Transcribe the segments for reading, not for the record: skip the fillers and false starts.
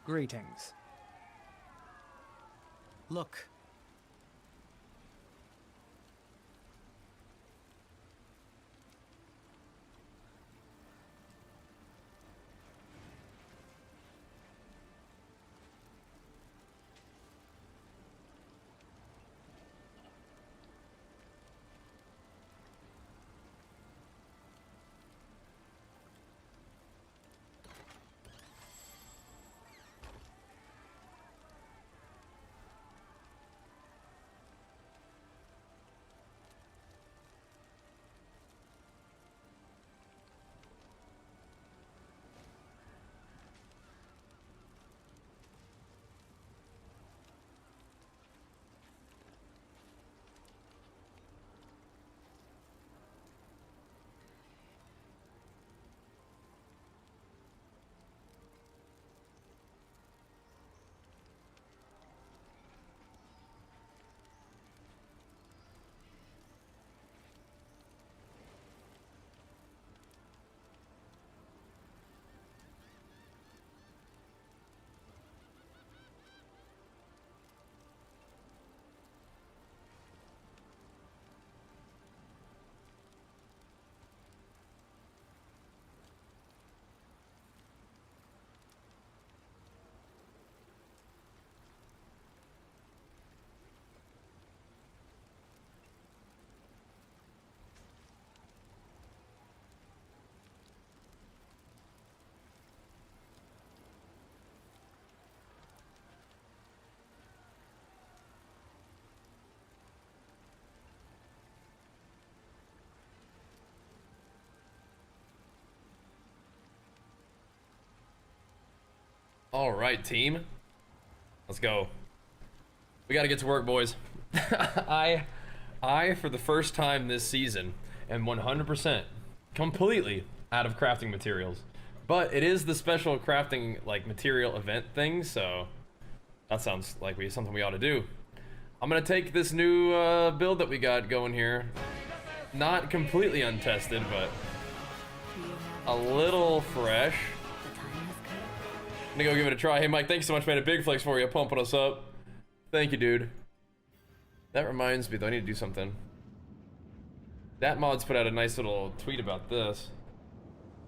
Greetings. Look. All right, team. Let's go. We got to get to work, boys. I, for the first time this season, am 100% completely out of crafting materials. But it is the special crafting like material event thing, so that sounds like something we ought to do. I'm gonna take this new build that we got going here, not completely untested, but a little fresh. I'm gonna go give it a try. Hey Mike, thanks so much, man. A big flex for you, pumping us up. Thank you, dude. That reminds me though, I need to do something. That mod's put out a nice little tweet about this.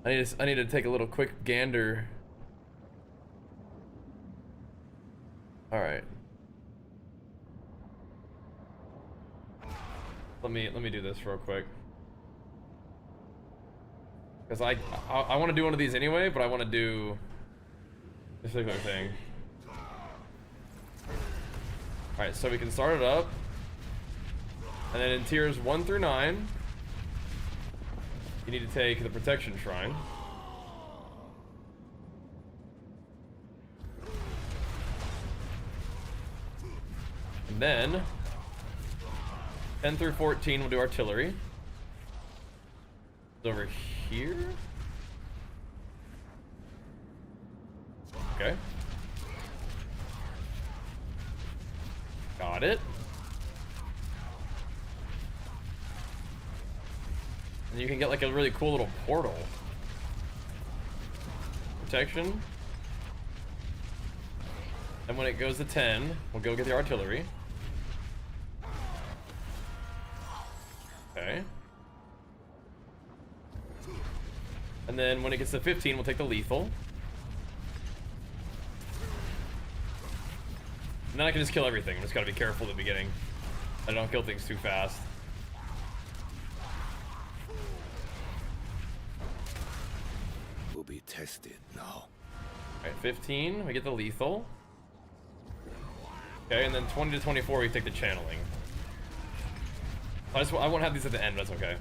I need to take a little quick gander. All right. Let me do this real quick. Because I want to do one of these anyway, but I want to do this particular thing. Alright, so we can start it up. And then in tiers 1 through 9, you need to take the protection shrine. And then 10 through 14 we'll do artillery. It's over here. Okay. Got it. And you can get like a really cool little portal. Protection. And when it goes to 10, we'll go get the artillery. Okay. And then when it gets to 15, we'll take the lethal. And then I can just kill everything. I just gotta be careful at the beginning. I don't kill things too fast. Will be tested now. Alright, 15, we get the lethal. Okay, and then 20 to 24, we take the channeling. I won't have these at the end, but that's okay.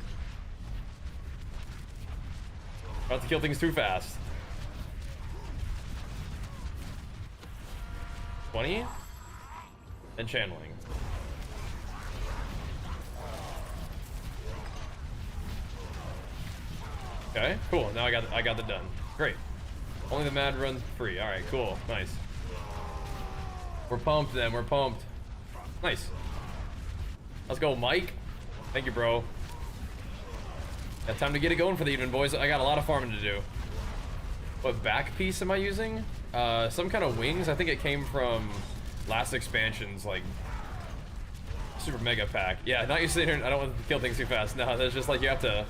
I have to kill things too fast. 20. And channeling. Okay, cool. Now I got the done. Great. Only the mad run free. All right, cool. Nice. We're pumped then. We're pumped. Nice. Let's go, Mike. Thank you, bro. Got time to get it going for the evening, boys. I got a lot of farming to do. What back piece am I using? Some kind of wings. I think it came from last expansion's like super mega pack. Yeah, not used to here. I don't want to kill things too fast. No, there's just like you have to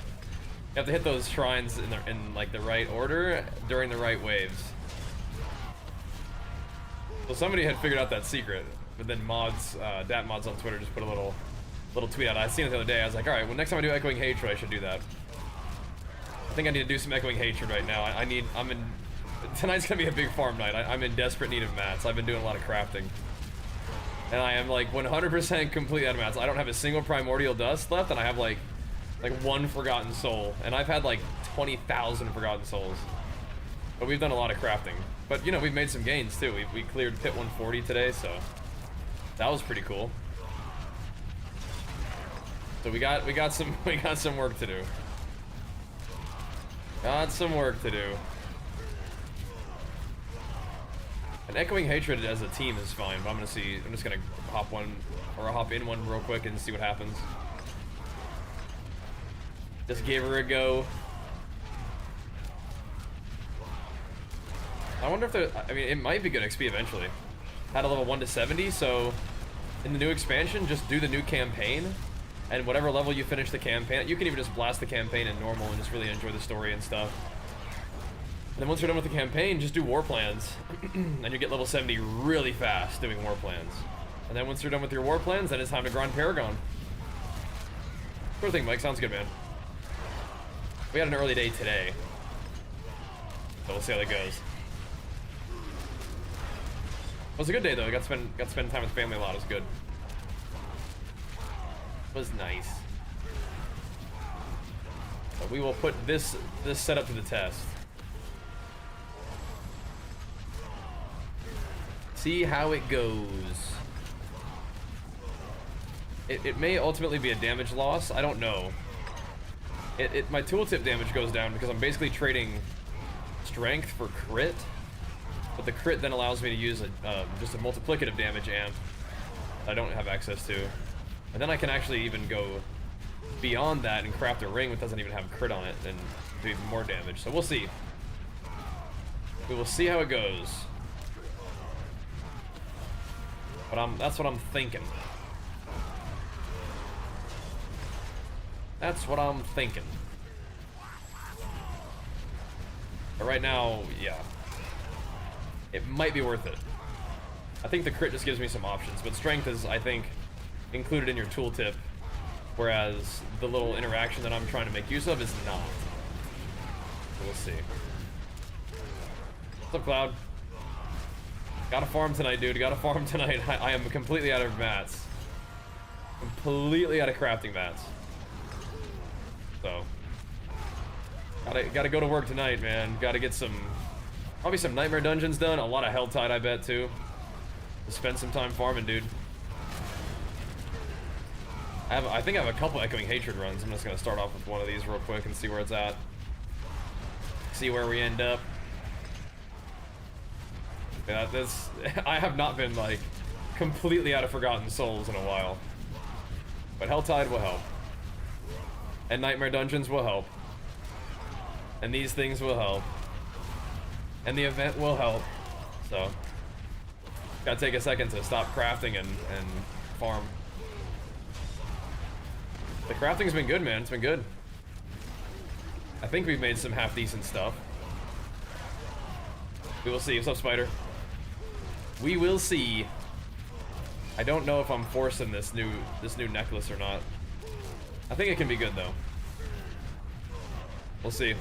hit those shrines in like the right order during the right waves. So somebody had figured out that secret, but then mods, Dat mods on Twitter just put a little tweet out. I seen it the other day. I was like, all right, well next time I do Echoing Hatred, I should do that. I think I need to do some Echoing Hatred right now. Tonight's gonna be a big farm night. I'm in desperate need of mats. I've been doing a lot of crafting. And I am like 100% complete out of mats. I don't have a single primordial dust left, and I have like one forgotten soul. And I've had like 20,000 forgotten souls. But we've done a lot of crafting. But you know, we've made some gains too. We cleared pit 140 today, so that was pretty cool. So we got some work to do. Got some work to do. And Echoing Hatred as a team is fine, but I'm just gonna hop in one real quick and see what happens. Just give her a go. I wonder if I mean, it might be good XP eventually. Had a level 1 to 70, so in the new expansion, just do the new campaign, and whatever level you finish the campaign, you can even just blast the campaign in normal and just really enjoy the story and stuff. And then once you're done with the campaign, just do war plans, and you get level 70 really fast doing war plans. And then once you're done with your war plans, then it's time to grind Paragon. Sure thing, Mike. Sounds good, man. We had an early day today, so we'll see how that goes. It was a good day though. I got to spend time with family a lot. It was good. It was nice. But we will put this setup to the test. See how it goes. It may ultimately be a damage loss. I don't know. My tooltip damage goes down because I'm basically trading strength for crit. But the crit then allows me to use just a multiplicative damage amp that I don't have access to. And then I can actually even go beyond that and craft a ring that doesn't even have crit on it and do even more damage. So we'll see. We will see how it goes. But that's what I'm thinking. That's what I'm thinking. But right now, yeah. It might be worth it. I think the crit just gives me some options, but strength is, I think, included in your tooltip, whereas the little interaction that I'm trying to make use of is not. So we'll see. What's up, Cloud? Gotta farm tonight, dude. Gotta farm tonight. I am completely out of mats. Completely out of crafting mats. So, gotta go to work tonight, man. Gotta get probably some nightmare dungeons done. A lot of Helltide, I bet, too. Spend some time farming, dude. I think I have a couple Echoing Hatred runs. I'm just gonna start off with one of these real quick and see where it's at. See where we end up. Yeah, I have not been, like, completely out of Forgotten Souls in a while. But Helltide will help. And Nightmare Dungeons will help. And these things will help. And the event will help. So, gotta take a second to stop crafting and farm. The crafting's been good, man. It's been good. I think we've made some half-decent stuff. We will see. What's up, Spider? We will see. I don't know if I'm forcing this new necklace or not. I think it can be good, though. We'll see.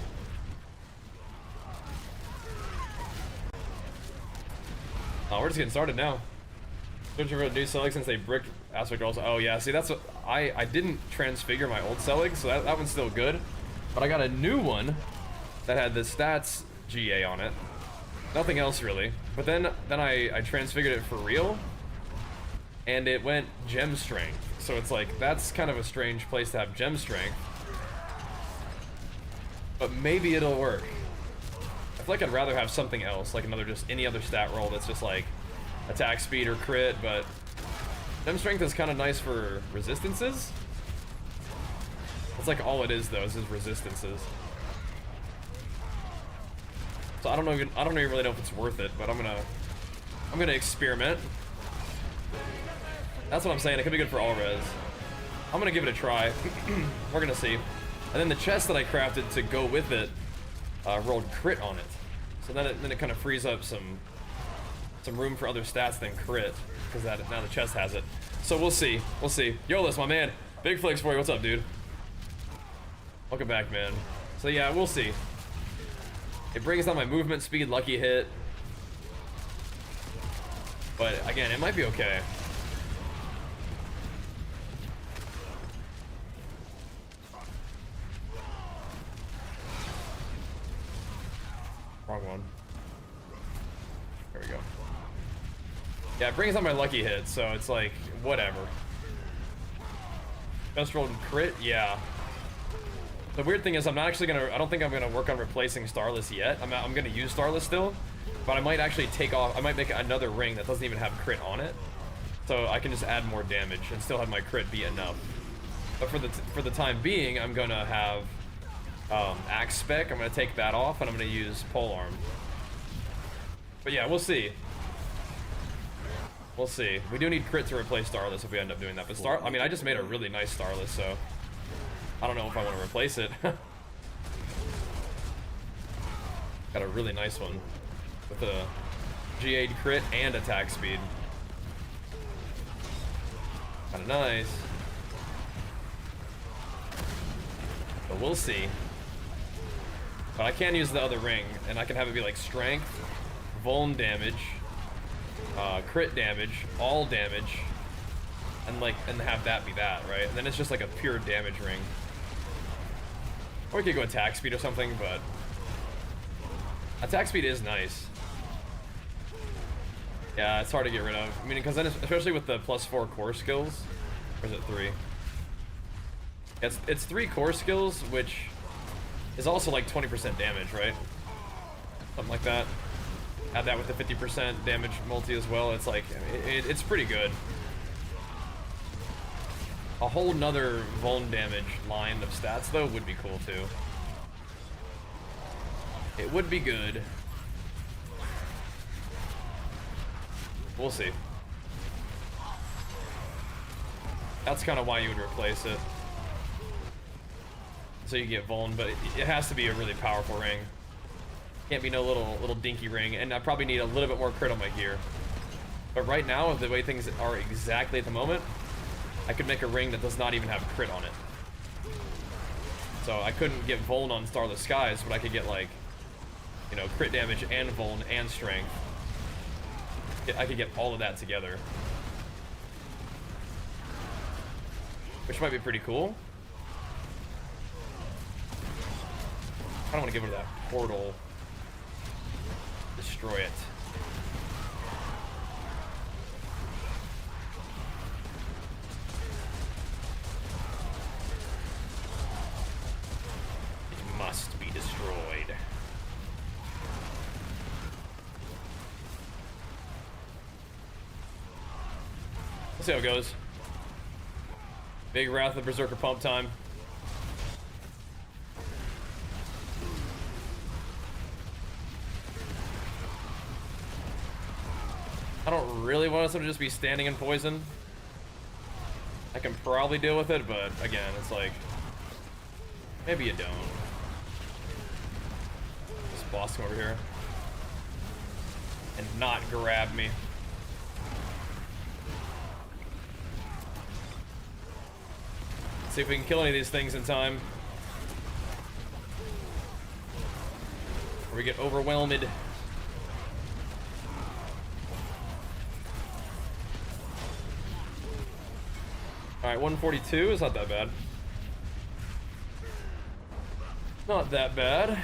Oh, we're just getting started now. Searching for a new Selig since they bricked Aspect also. Oh yeah, see that's what I didn't transfigure my old Selig, so that one's still good. But I got a new one that had the stats GA on it. Nothing else really. But then I transfigured it for real, and it went gem strength. So it's like that's kind of a strange place to have gem strength. But maybe it'll work. I feel like I'd rather have something else, like any other stat roll that's just like attack speed or crit, but gem strength is kind of nice for resistances. That's like all it is though, is resistances. So I don't even really know if it's worth it, but I'm gonna experiment. That's what I'm saying. It could be good for all res. I'm gonna give it a try. We're gonna see. And then the chest that I crafted to go with it rolled crit on it. So then it kind of frees up some room for other stats than crit, because now the chest has it. So we'll see. We'll see. Yolis, my man. Big flicks for you. What's up, dude? Welcome back, man. So yeah, we'll see. It brings down my movement speed, lucky hit. But again, it might be okay. Wrong one. There we go. Yeah, it brings on my lucky hit, so it's like, whatever. Best rolled crit? Yeah. The weird thing is I don't think I'm gonna work on replacing Starless yet. I'm gonna use Starless still, but I might actually I might make another ring that doesn't even have crit on it. So I can just add more damage and still have my crit be enough. But for the time being, I'm gonna have Axe Spec. I'm gonna take that off and I'm gonna use Polearm. But yeah, we'll see. We'll see. We do need crit to replace Starless if we end up doing that. But I mean, I just made a really nice Starless, so I don't know if I want to replace it. Got a really nice one with a G8 crit and attack speed. Kind of nice. But we'll see. But I can use the other ring, and I can have it be like strength, vuln damage, crit damage, all damage, and have that be that, right? And then it's just like a pure damage ring. Or we could go attack speed or something, but attack speed is nice. Yeah, it's hard to get rid of. I mean, because then, especially with the +4 core skills, or is it 3? It's 3 core skills, which is also like 20% damage, right? Something like that. Add that with the 50% damage multi as well. It's like, it's pretty good. A whole nother vuln damage line of stats, though, would be cool, too. It would be good. We'll see. That's kind of why you would replace it. So you get vuln, but it has to be a really powerful ring. Can't be no little dinky ring, and I probably need a little bit more crit on my gear. But right now, the way things are exactly at the moment, I could make a ring that does not even have crit on it. So I couldn't get vuln on Starless Skies, but I could get, like, you know, crit damage and vuln and strength. I could get all of that together, which might be pretty cool. I don't want to give it that portal. Destroy it. It must be destroyed. We'll see how it goes. Big Wrath of Berserker pump time. I don't really want us to just be standing in poison. I can probably deal with it, but again, it's like, maybe you don't. This boss come over here and not grab me. See if we can kill any of these things in time. Or we get overwhelmed. Alright, 142 is not that bad. Not that bad.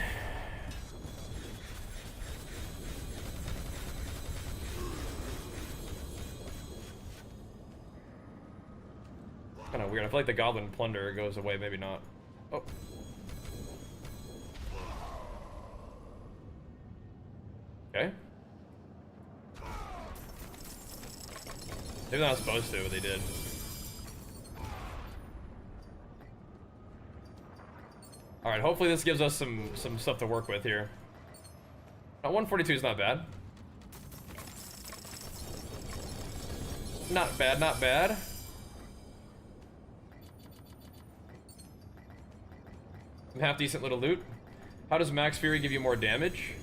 Kind of weird. I feel like the Goblin Plunder goes away, maybe not. Oh. Okay. Maybe they're not supposed to, but they did. Alright, hopefully this gives us some stuff to work with here. 142 is not bad. Not bad, not bad. Some half decent little loot. How does Max Fury give you more damage?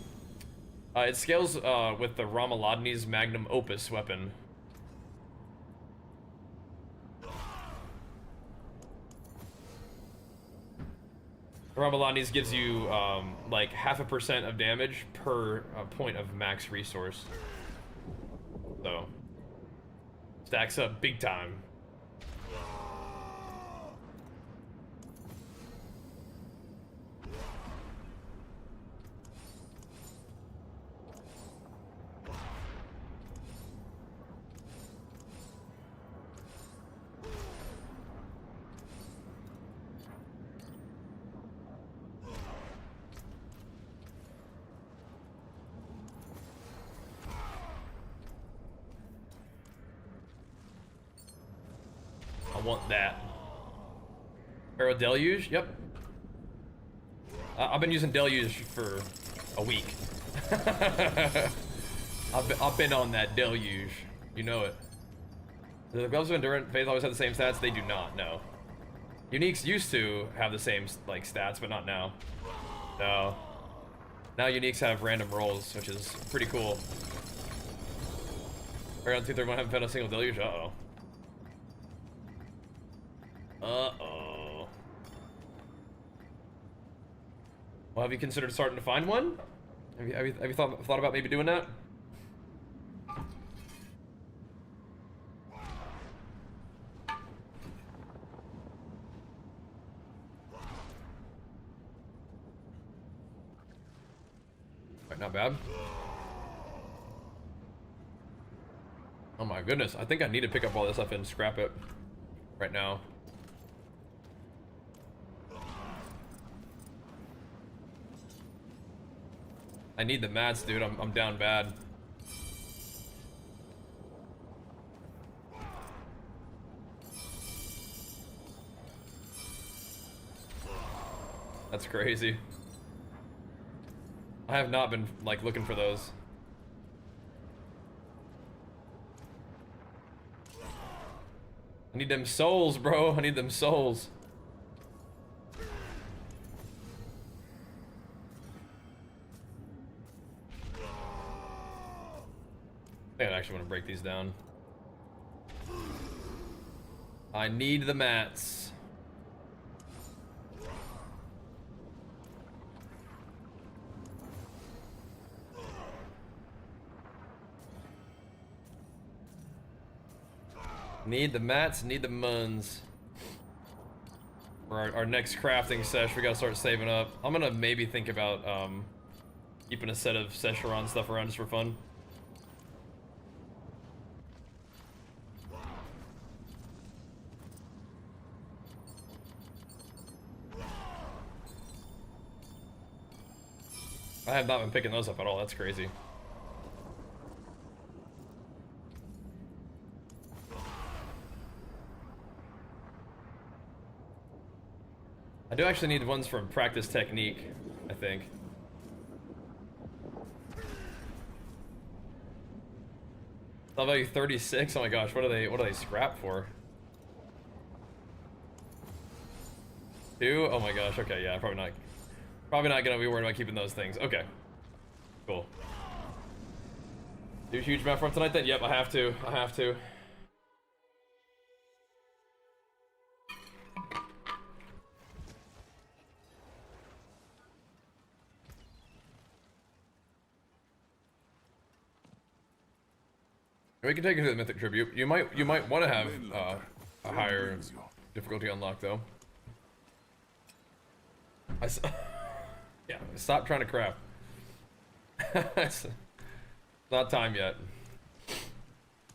It scales with the Ramaladni's Magnum Opus weapon. Ramaladni's gives you like 0.5% of damage per point of max resource. So stacks up big time. I want that. Arrow Deluge? Yep. I've been using Deluge for a week. I've been on that Deluge. You know it. Do the Gloves of Endurance Faith always have the same stats? They do not, no. Uniques used to have the same like stats, but not now. No. Now Uniques have random rolls, which is pretty cool. Around 231 haven't found a single Deluge? Uh-oh. Uh-oh. Well, have you considered starting to find one? Have you thought about maybe doing that? Right, not bad. Oh my goodness, I think I need to pick up all this stuff and scrap it right now. I need the mats, dude. I'm down bad. That's crazy. I have not been like looking for those. I need them souls, bro. I need them souls. I think I actually want to break these down. I need the mats. Need the mats, need the muns. For our next crafting sesh, we gotta start saving up. I'm gonna maybe think about keeping a set of Sescheron stuff around just for fun. I have not been picking those up at all, that's crazy. I do actually need ones from Practice Technique, I think. Level value 36? Oh my gosh, what do they scrap for? 2? Oh my gosh, okay, yeah, probably not gonna be worried about keeping those things. Okay. Cool. Do a huge map from tonight then? Yep, I have to. We can take it to the Mythic Tribute. You might want to have a higher difficulty unlock though. Yeah, stop trying to craft. It's not time yet.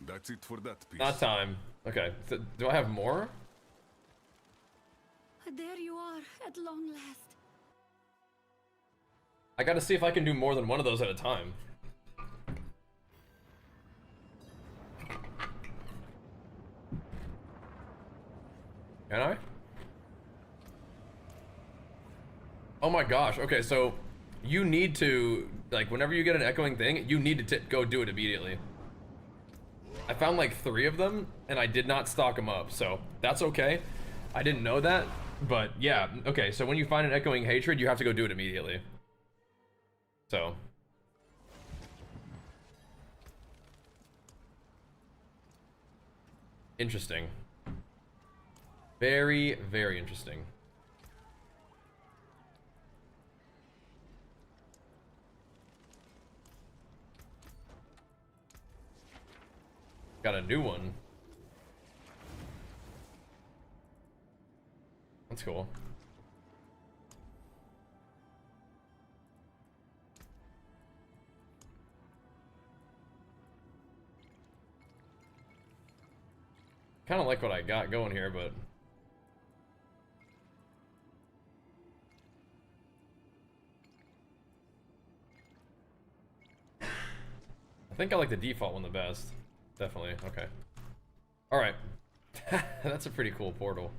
That's it for that piece. Not time. Okay. Do I have more? There you are, at long last. I gotta see if I can do more than one of those at a time. Can I? Oh my gosh. Okay, so you need to, like, whenever you get an echoing thing, you need to go do it immediately. I found like 3 of them, and I did not stock them up, so that's okay. I didn't know that, but yeah, okay, so when you find an echoing hatred, you have to go do it immediately. So. Interesting. Very, very interesting. Got a new one. That's cool. Kind of like what I got going here, but I think I like the default one the best. Definitely. Okay. All right. That's a pretty cool portal.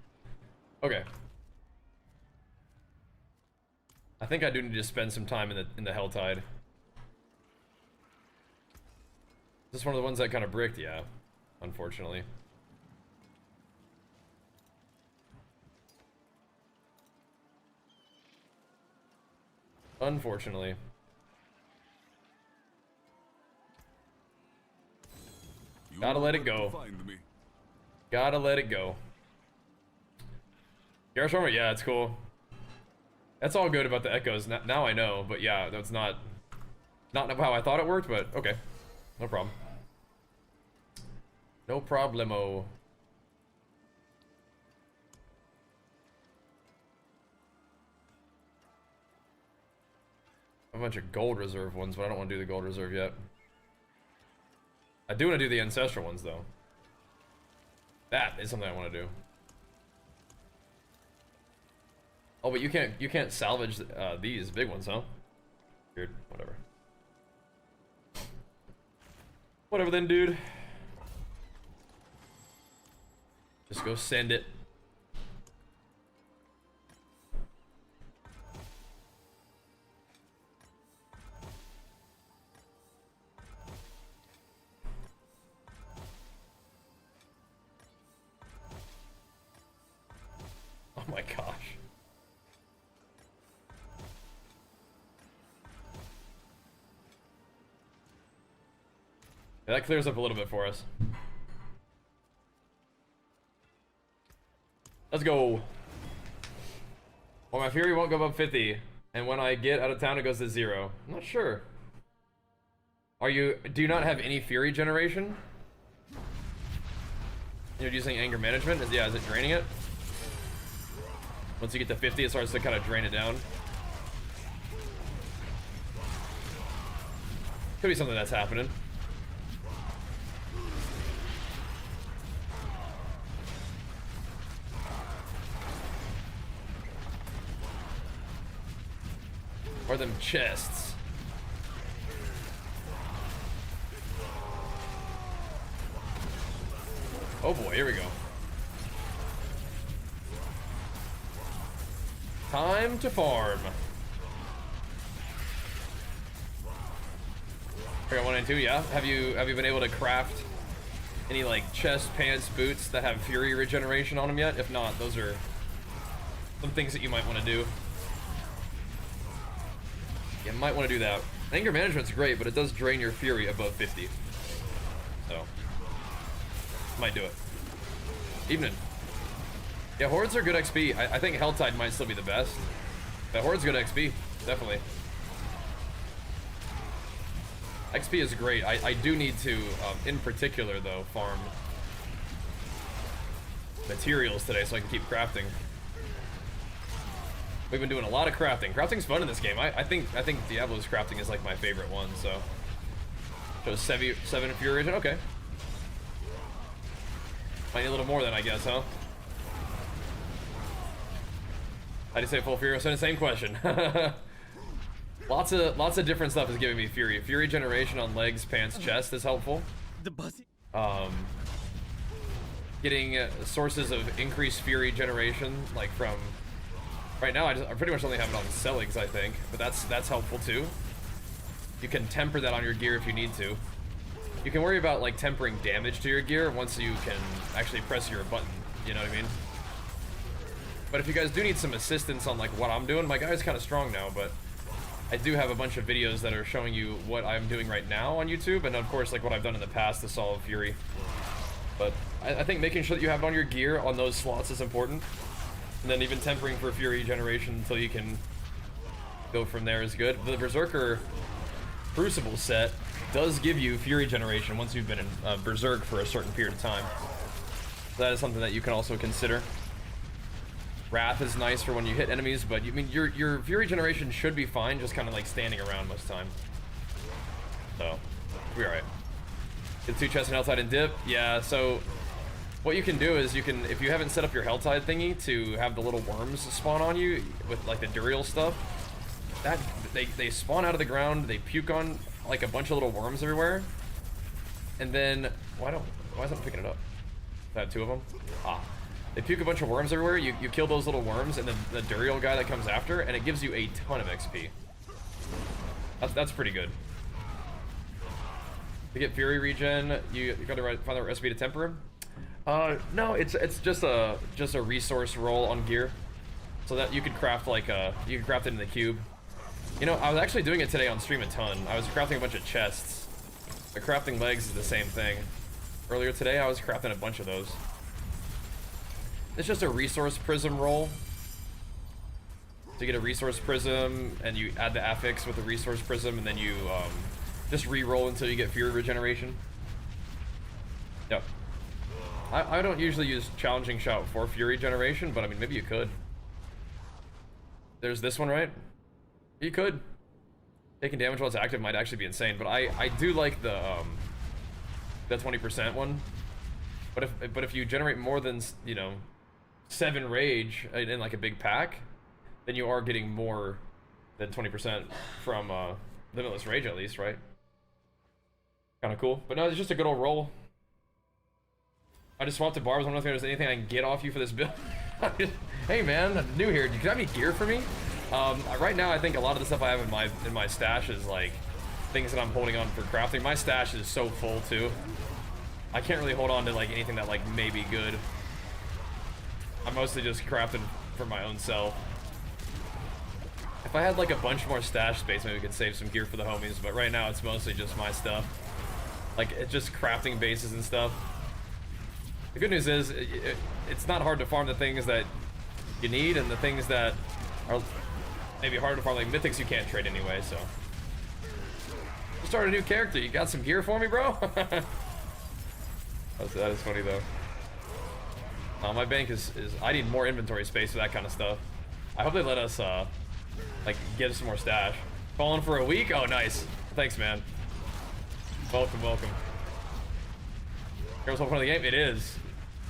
Okay. I think I do need to spend some time in the Helltide. Is this one of the ones that kind of bricked? Yeah. Unfortunately. Unfortunately. Gotta let it go. Gotta let it go. Garage Armor, yeah, it's cool. That's all good about the echoes. Now I know, but yeah, that's not how I thought it worked, but okay. No problem. No problemo. A bunch of gold reserve ones, but I don't want to do the gold reserve yet. I do want to do the ancestral ones though. That is something I want to do. Oh, but you can't salvage these big ones, huh? Weird. Whatever. Whatever then, dude. Just go send it. Oh my gosh. Yeah, that clears up a little bit for us. Let's go. Well, my fury won't go above 50, and when I get out of town, it goes to 0. I'm not sure. Do you not have any fury generation? You're using anger management? Is it draining it? Once you get to 50, it starts to kind of drain it down. Could be something that's happening. Or them chests. Oh boy, here we go. Time to farm. I got 1 and 2, yeah. Have you been able to craft any like chest, pants, boots that have fury regeneration on them yet? If not, those are some things that you might want to do. You might want to do that. Anger management's great, but it does drain your fury above 50. So, might do it. Evening. Yeah, Hordes are good XP. I think Helltide might still be the best. But Horde's good XP, definitely. XP is great. I do need to, in particular though, farm materials today so I can keep crafting. We've been doing a lot of crafting. Crafting's fun in this game. I think Diablo's crafting is like my favorite one, so. Shows 7 fury. Okay. Might need a little more then, I guess, huh? How do you say full fury? So the same question. Lots of different stuff is giving me fury. Fury generation on legs, pants, chest is helpful. Getting sources of increased fury generation, like from Right now, I pretty much only have it on Selligs, I think, but that's helpful too. You can temper that on your gear if you need to. You can worry about like tempering damage to your gear once you can actually press your button. You know what I mean? But if you guys do need some assistance on like what I'm doing, my guy's kind of strong now, but I do have a bunch of videos that are showing you what I'm doing right now on YouTube, and of course like what I've done in the past to solve Fury. But I think making sure that you have it on your gear on those slots is important, and then even tempering for Fury generation until you can go from there is good. The Berserker Crucible set does give you Fury generation once you've been in Berserk for a certain period of time. That is something that you can also consider. Wrath is nice for when you hit enemies, but your Fury generation should be fine, just kind of like standing around most of the time. So, we'll be alright. Get 2 chests and Helltide and dip. Yeah, so what you can do is you can, if you haven't set up your Helltide thingy to have the little worms spawn on you with like the Duriel stuff, that they spawn out of the ground, they puke on like a bunch of little worms everywhere, and then why isn't it picking it up? I have 2 of them. They puke a bunch of worms everywhere, you kill those little worms, and then the Duriel guy that comes after, and it gives you a ton of XP. That's pretty good. To get Fury regen, you gotta find the recipe to temper him. No, it's just a resource roll on gear, so that you could craft like you can craft it in the cube. You know, I was actually doing it today on stream a ton. I was crafting a bunch of chests. The crafting legs is the same thing. Earlier today, I was crafting a bunch of those. It's just a resource prism roll. To get a resource prism, and you add the affix with the resource prism, and then you just re-roll until you get Fury regeneration. Yep. I don't usually use challenging shout for Fury generation, but I mean maybe you could. There's this one, right? You could. Taking damage while it's active might actually be insane, but I do like the 20% one. But if you generate more than, you know, 7 rage in like a big pack, then you are getting more than 20% from limitless rage at least, right? Kind of cool. But no, it's just a good old roll. I just swapped to barbs. I don't know if there's anything I can get off you for this build. Hey man, I'm new here. Do you have any gear for me? Right now I think a lot of the stuff I have in my stash is like things that I'm holding on for crafting. My stash is so full too. I can't really hold on to like anything that like may be good. I'm mostly just crafting for my own self. If I had like a bunch more stash space, maybe we could save some gear for the homies, but right now it's mostly just my stuff. Like, it's just crafting bases and stuff. The good news is, it's not hard to farm the things that you need, and the things that are maybe harder to farm, like mythics you can't trade anyway, so. Start a new character, you got some gear for me, bro? That is funny though. My bank is I need more inventory space for that kind of stuff. I hope they let us like get us some more stash. Falling for a week? Oh nice. Thanks man. Welcome, welcome. Here's the fun of the game? It is.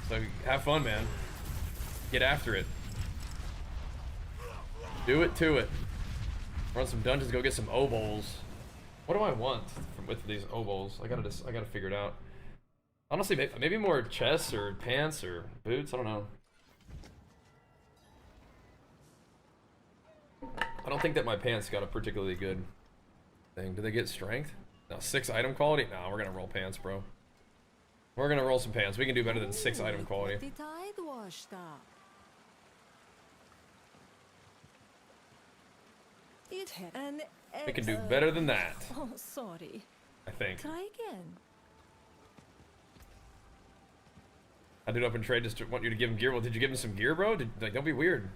So have fun, man. Get after it. Do it to it. Run some dungeons, go get some obols. What do I want with these obols? I gotta figure it out. Honestly, maybe more chests or pants or boots. I don't know. I don't think that my pants got a particularly good thing. Do they get strength? No, 6 item quality? No, we're gonna roll pants, bro. We're gonna roll some pants. We can do better than 6 item quality. The tide washed up. We can do better than that. Oh, sorry. I think. Try again. I did open trade just to want you to give him gear. Well, did you give him some gear, bro? Like, don't be weird.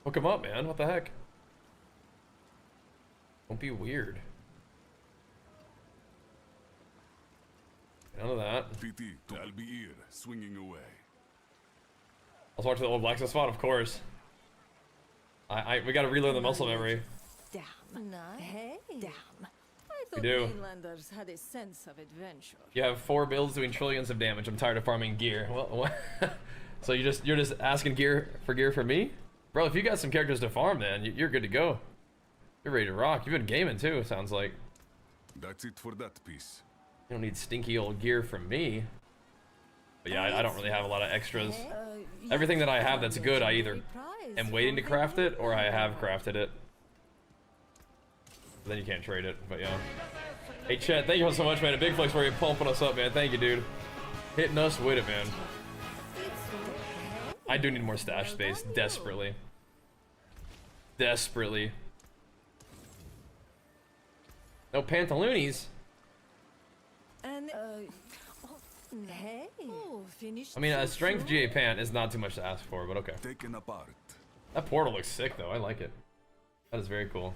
Hook him up, man. What the heck? Don't be weird. None of that. PT, I'll be here, swinging away. I was watching the old Black spot, of course. We gotta relearn the muscle memory. Damn. Nice. Hey. Damn. I thought do. mainlanders had a sense of adventure. You have 4 builds doing trillions of damage. I'm tired of farming gear. Well, so you're just asking gear for me, bro? If you got some characters to farm, then you're good to go. You're ready to rock. You've been gaming too. It sounds like. That's it for that piece. You don't need stinky old gear from me. But yeah, I don't really have a lot of extras. Everything that I have that's good, I either am waiting to craft it, or I have crafted it. Then you can't trade it, but yeah. Hey Chet, thank you so much, man. A big flex for you pumping us up, man. Thank you, dude. Hitting us with it, man. I do need more stash space, desperately. Desperately. No pantaloonies. And hey, I mean, a strength GA pant is not too much to ask for, but okay. Taken apart. That portal looks sick, though. I like it. That is very cool.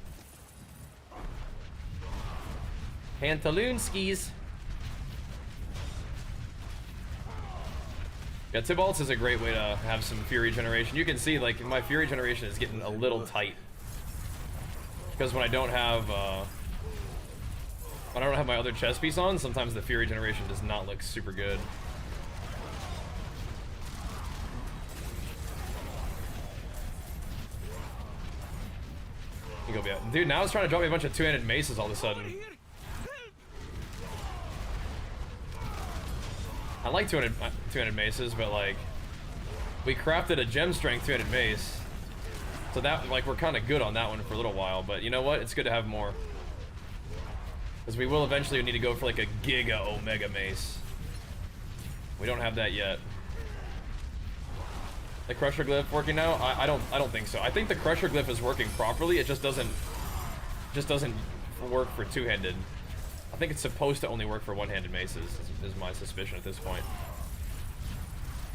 Pantaloon skis. Yeah, Tibalt's is a great way to have some Fury generation. You can see, like, my Fury generation is getting a little tight. Because when I don't have my other chest piece on, sometimes the Fury generation does not look super good. You go be out. Dude, now it's trying to drop me a bunch of two-handed maces all of a sudden. I like two-handed maces, but like, we crafted a gem strength two-handed mace, so that, like, we're kind of good on that one for a little while. But you know what? It's good to have more, because we will eventually need to go for like a Giga Omega mace. We don't have that yet. The Crusher Glyph working now? I don't think so. I think the Crusher Glyph is working properly. It just doesn't work for two-handed. I think it's supposed to only work for one-handed maces, is my suspicion at this point.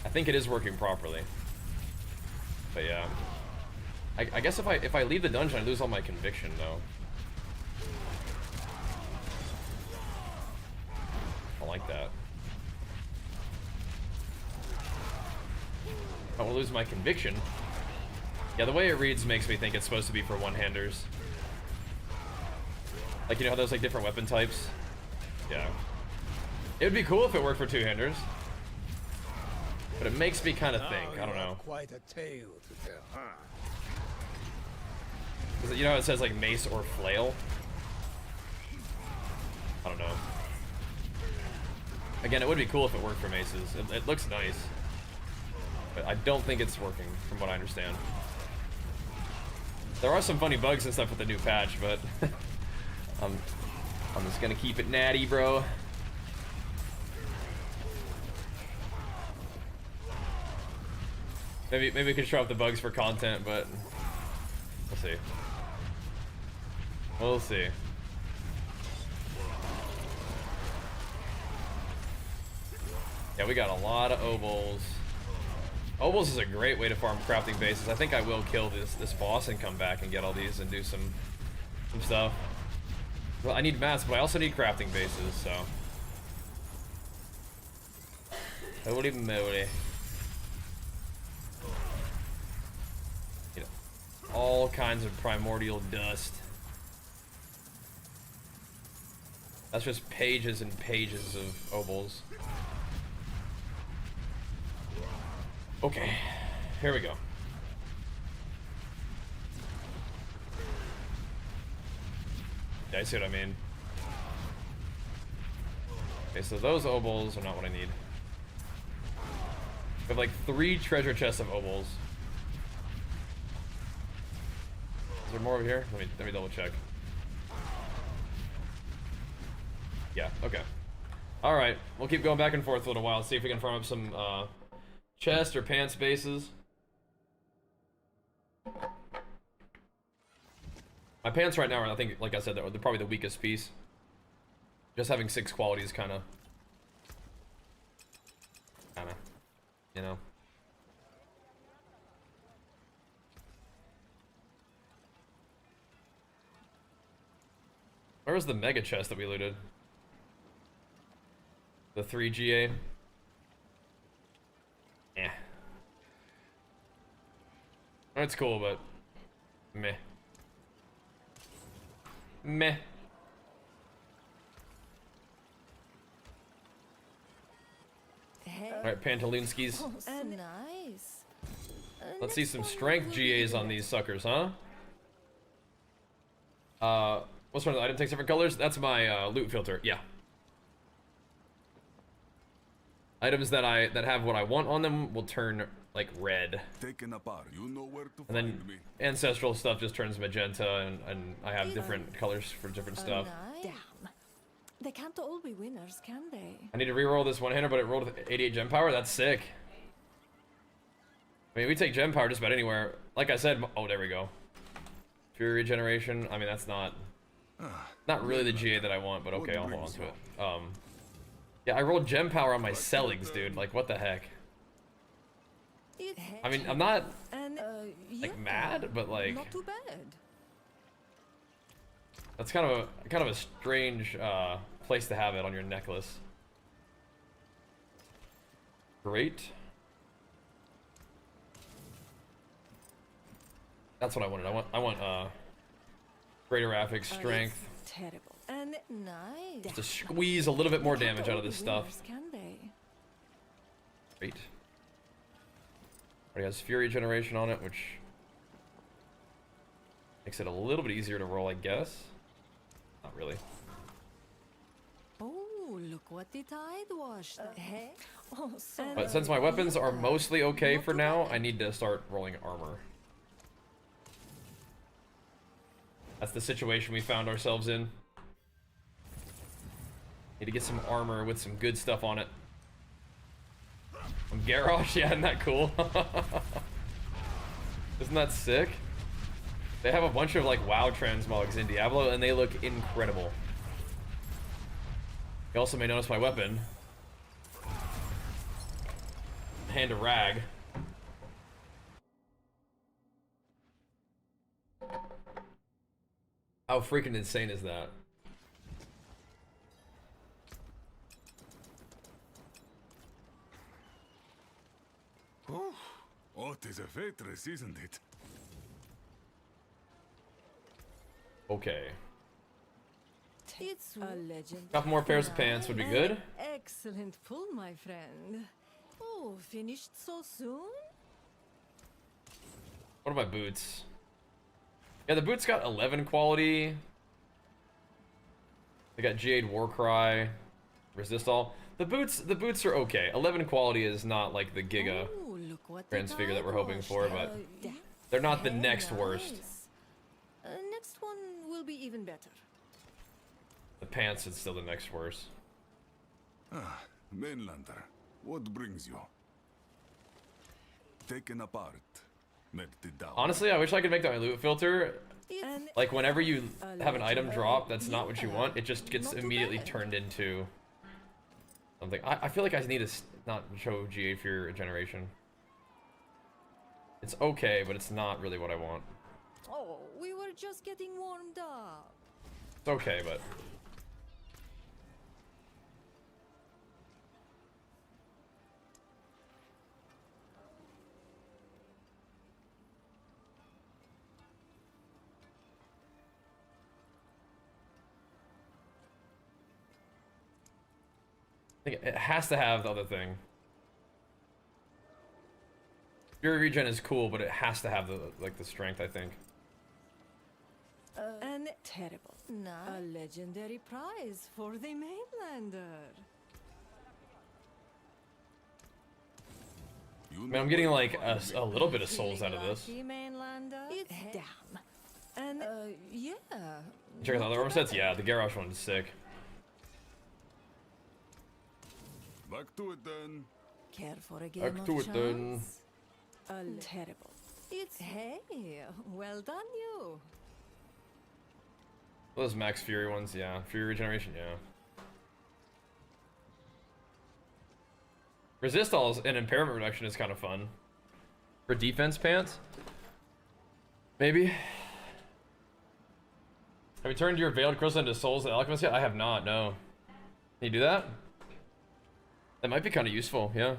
I think it is working properly. But yeah. I guess if I leave the dungeon, I lose all my conviction, though. I like that. I don't want to lose my conviction. Yeah, the way it reads makes me think it's supposed to be for one-handers. Like, you know how there's like different weapon types? Yeah. It would be cool if it worked for two-handers. But it makes me kind of think, I don't know. Quite a tale to tell, huh? You know how it says like mace or flail? I don't know. Again, it would be cool if it worked for maces. It looks nice. But I don't think it's working, from what I understand. There are some funny bugs and stuff with the new patch, but I'm just gonna keep it natty, bro. Maybe we could show off the bugs for content, but we'll see. We'll see. Yeah, we got a lot of obols. Obols is a great way to farm crafting bases. I think I will kill this boss and come back and get all these and do some stuff. Well, I need mats, but I also need crafting bases, so. Holy moly. You know, all kinds of primordial dust. That's just pages and pages of obols. Okay, here we go. Yeah, I see what I mean. Okay, so those obols are not what I need. We have like 3 treasure chests of obols. Is there more over here? Let me double check. Yeah, okay. Alright, we'll keep going back and forth for a little while, see if we can farm up some chest or pants bases. My pants right now are, I think, like I said, they're probably the weakest piece. Just having 6 qualities kinda, you know. Where was the mega chest that we looted? The 3 GA? Yeah. It's cool, but meh. Meh. Alright, Pantaloonskis. nice. Let's see some strength GAs on these suckers, huh? What's one of the item takes different colors? That's my loot filter, yeah. Items that have what I want on them will turn like red. Taken apart. You know where to And then find me. ancestral stuff just turns magenta, and I have different colors for different stuff. Damn. They can't all be winners, can they? I need to re-roll this one-hander, but it rolled with 88 gem power. That's sick. I mean, we take gem power just about anywhere. Like I said, oh, there we go. Fury regeneration. I mean, that's not really the GA that I want, but okay, I'll hold on to it. Yeah, I rolled gem power on my Selligs, dude. Like, what the heck? I mean, I'm not like mad, but like not too bad. that's kind of a strange place to have it on your necklace. Great. That's what I wanted. I want greater graphics, strength. Terrible. And nice. To squeeze a little bit more damage out of this stuff. Can they? Great. Already has Fury generation on it, which makes it a little bit easier to roll, I guess. Not really. Oh, look what the tide washed. Hey. Oh, so But since my weapons are mostly okay for now, I need to start rolling armor. That's the situation we found ourselves in. Need to get some armor with some good stuff on it. Garrosh, yeah, isn't that cool? Isn't that sick? They have a bunch of like WoW transmogs in Diablo, and they look incredible. You also may notice my weapon. Hand of Rag. How freaking insane is that? Oh, it is a waitress, isn't it? Okay. it's a legend. Couple more pairs of pants would be good. Excellent pull, my friend. Oh, finished so soon? What are my boots? Yeah, the boots got 11 quality. They got Jade Warcry, Resist All. The boots are okay. 11 quality is not like the Giga Oh, look what the Transfigure that tide we're hoping washed. for, but Damn. they're not the Hey, next worst. nice. Next one will be even better. The pants is still the next worst. Ah, Mainlander. What brings you? Taken apart. Melted down. Honestly, I wish I could make that my loot filter. And Like, whenever you have an item legend. drop that's not what you Yeah, want, it just gets not too immediately bad. turned into something. I feel like I need to not show GA for your regeneration. It's okay, but it's not really what I want. oh, we were just getting warmed up. It's okay, but... I think it has to have the other thing. Fury regen is cool, but it has to have the the strength, I think. And terrible. A legendary prize for the mainlander. You I mean, know I'm getting where like to find me. a little bit of souls out of this. Lucky mainlander. It's damn. And yeah. Check out the other armor sets. Yeah, the Garrosh one is sick. Back to it then. Care for a game Back of to it then. chance? Terrible. It's hey, well done you. Those max Fury ones, yeah. Fury regeneration, yeah. Resist Alls and impairment reduction is kind of fun. For defense pants? Maybe. Have you turned your Veiled Crystal into Souls and Alchemist yet? I have not, no. Can you do that? That might be kind of useful, yeah.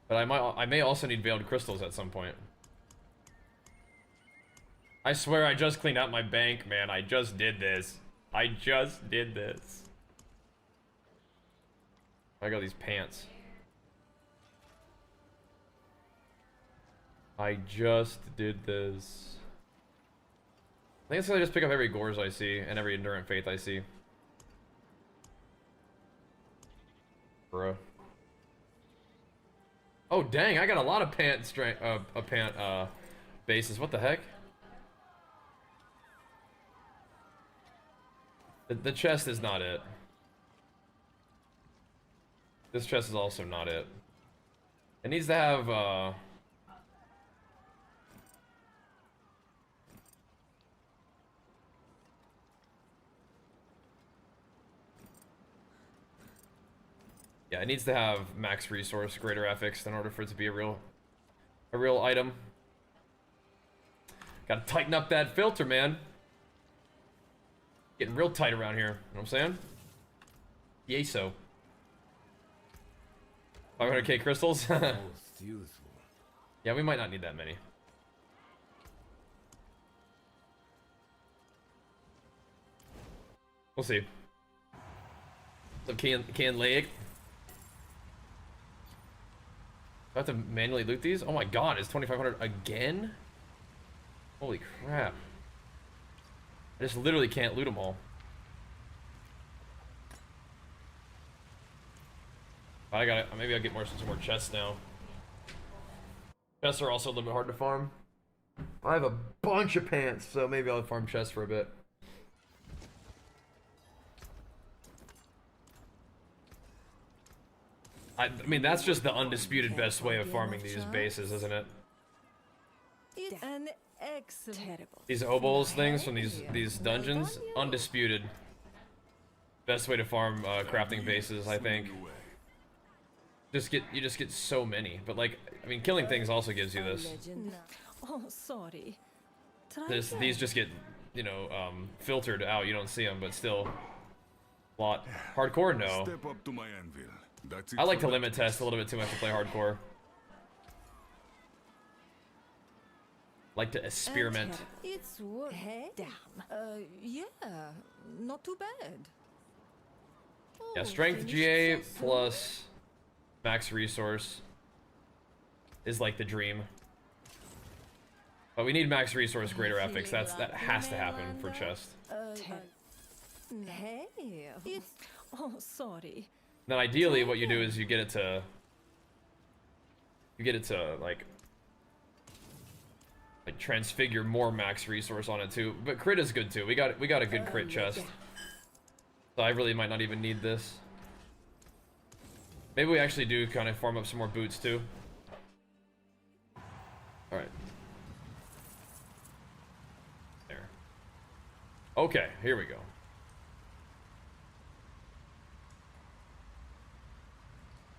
But I may also need Veiled Crystals at some point. I swear I just cleaned out my bank, man. I just did this. I just did this. I got these pants. I just did this. I think it's gonna just pick up every Gores I see and every Endurant Faith I see. Bruh. Oh dang, I got a lot of pant strength, bases. What the heck? The chest is not it. This chest is also not it. It needs to have, yeah, it needs to have max resource, greater ethics in order for it to be a real item. Gotta tighten up that filter, man. Getting real tight around here. You know what I'm saying? Yeso. 500k crystals? Most useful. Yeah, we might not need that many. We'll see. Some can lake. I have to manually loot these? Oh my god, it's 2,500 again? Holy crap. I just literally can't loot them all. I got it. Maybe I'll get some more chests now. Chests are also a little bit hard to farm. I have a bunch of pants, so maybe I'll farm chests for a bit. I mean, that's just the undisputed best way of farming these bases, isn't it? It's an excellent. These obols things from these dungeons, undisputed best way to farm crafting bases, I think. You just get so many, but like, I mean, killing things also gives you this. Oh, sorry. These just get, you know, filtered out. You don't see them, but still, a lot. Hardcore, no. Step up to my anvil. That's it I like for to that limit test a little bit too much to play hardcore. Like to experiment. It's worth. Hey, damn. Yeah, not too bad. Yeah, Oh, strength finished GA so soon? plus max resource is like the dream. But we need max resource, greater ethics. That has to happen for chest. Hey, it's. Oh, sorry. Then ideally, what you do is you get it to like transfigure more max resource on it too. But crit is good too. We got a good crit chest. So I really might not even need this. Maybe we actually do kind of farm up some more boots too. All right. There. Okay, here we go.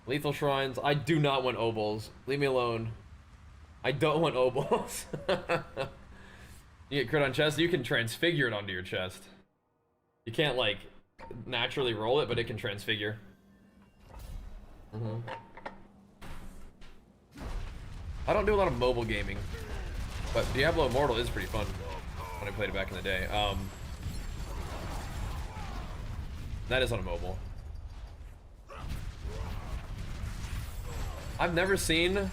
Lethal shrines. I do not want obols. Leave me alone. I don't want obols. You get crit on chest, you can transfigure it onto your chest. You can't like naturally roll it, but it can transfigure. I don't do a lot of mobile gaming, but Diablo Immortal is pretty fun when I played it back in the day. That is on a mobile. I've never seen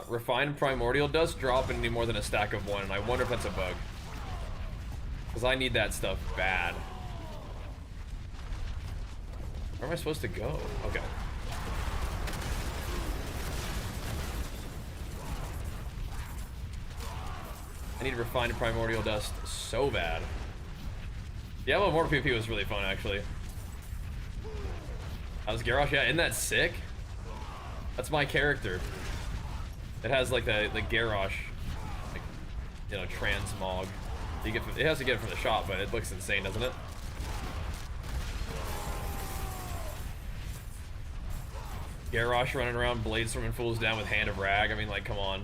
refined primordial dust drop in any more than a stack of 1, and I wonder if that's a bug. Because I need that stuff bad. Where am I supposed to go? Okay. I need refined primordial dust so bad. Diablo Immortal PvP was really fun, actually. That was Garrosh, yeah, isn't that sick? That's my character. It has like the Garrosh, like, you know, transmog. It has to get it from the shop, but it looks insane, doesn't it? Garrosh running around, blade storming fools down with Hand of Rag. I mean, like, come on.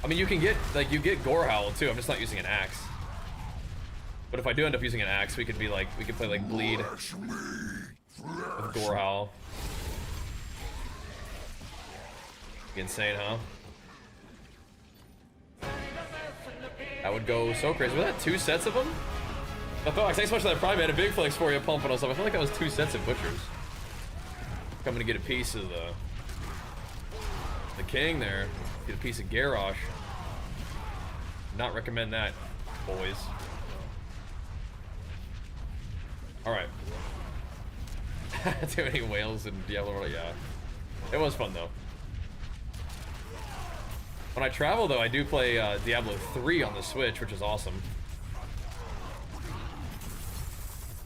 I mean, you can get, like, you get Gore Howl too. I'm just not using an axe. But if I do end up using an axe, we could be like, we could play like Bleed with Gore Howl. Insane, huh? That would go so crazy. Was that 2 sets of them? I felt like, thanks so much for that Prime, man. A big flex for you pumping us up. I feel like that was 2 sets of butchers. Coming to get a piece of the king there. Get a piece of Garrosh. Not recommend that, boys. Alright. Too many whales in Diablo. Yeah, it was fun though. When I travel though, I do play Diablo 3 on the Switch, which is awesome.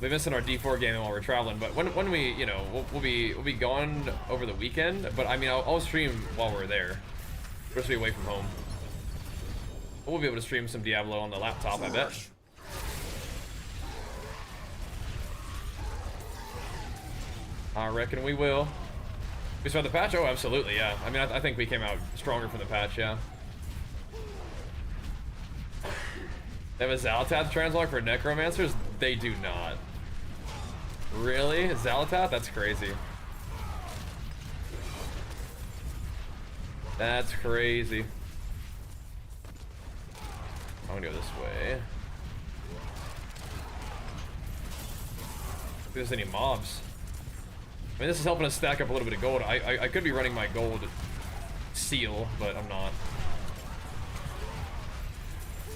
We're missing our D4 game while we're traveling, but when we, you know, we'll be gone over the weekend. But I mean, I'll stream while we're there. We're supposed to be away from home. But we'll be able to stream some Diablo on the laptop, I bet. I reckon we will. We saw the patch? Oh, absolutely, yeah. I mean, I think we came out stronger from the patch, yeah. They have a Xalatath translog for Necromancers? They do not. Really? Xalatath? That's crazy. That's crazy. I'm gonna go this way. If there's any mobs. I mean, this is helping us stack up a little bit of gold. I could be running my gold seal, but I'm not.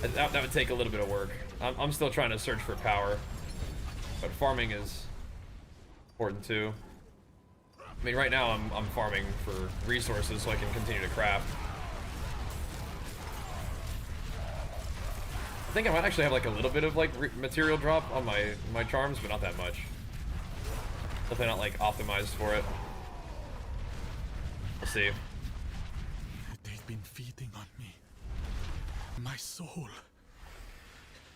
That would take a little bit of work. I'm still trying to search for power, but farming is important too. I mean, right now I'm farming for resources so I can continue to craft. I think I might actually have like a little bit of like material drop on my charms, but not that much. Definitely not like optimized for it. We'll see. They've been feeding on me. My soul.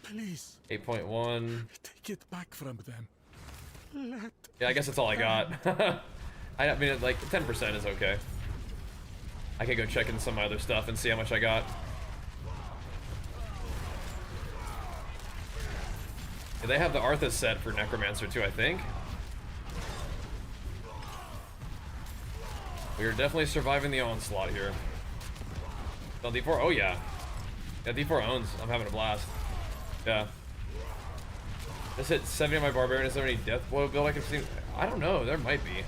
Please. 8.1. Take it back from them. Let Yeah, I guess that's all I got. I mean, like 10% is okay. I could go check in some other stuff and see how much I got. Yeah, they have the Arthas set for Necromancer too, I think. We are definitely surviving the onslaught here. Oh, D4, oh yeah. Yeah, D4 owns. I'm having a blast. Yeah. Just hit 70 on my Barbarian. Is there any death blow build I can see? I don't know. There might be.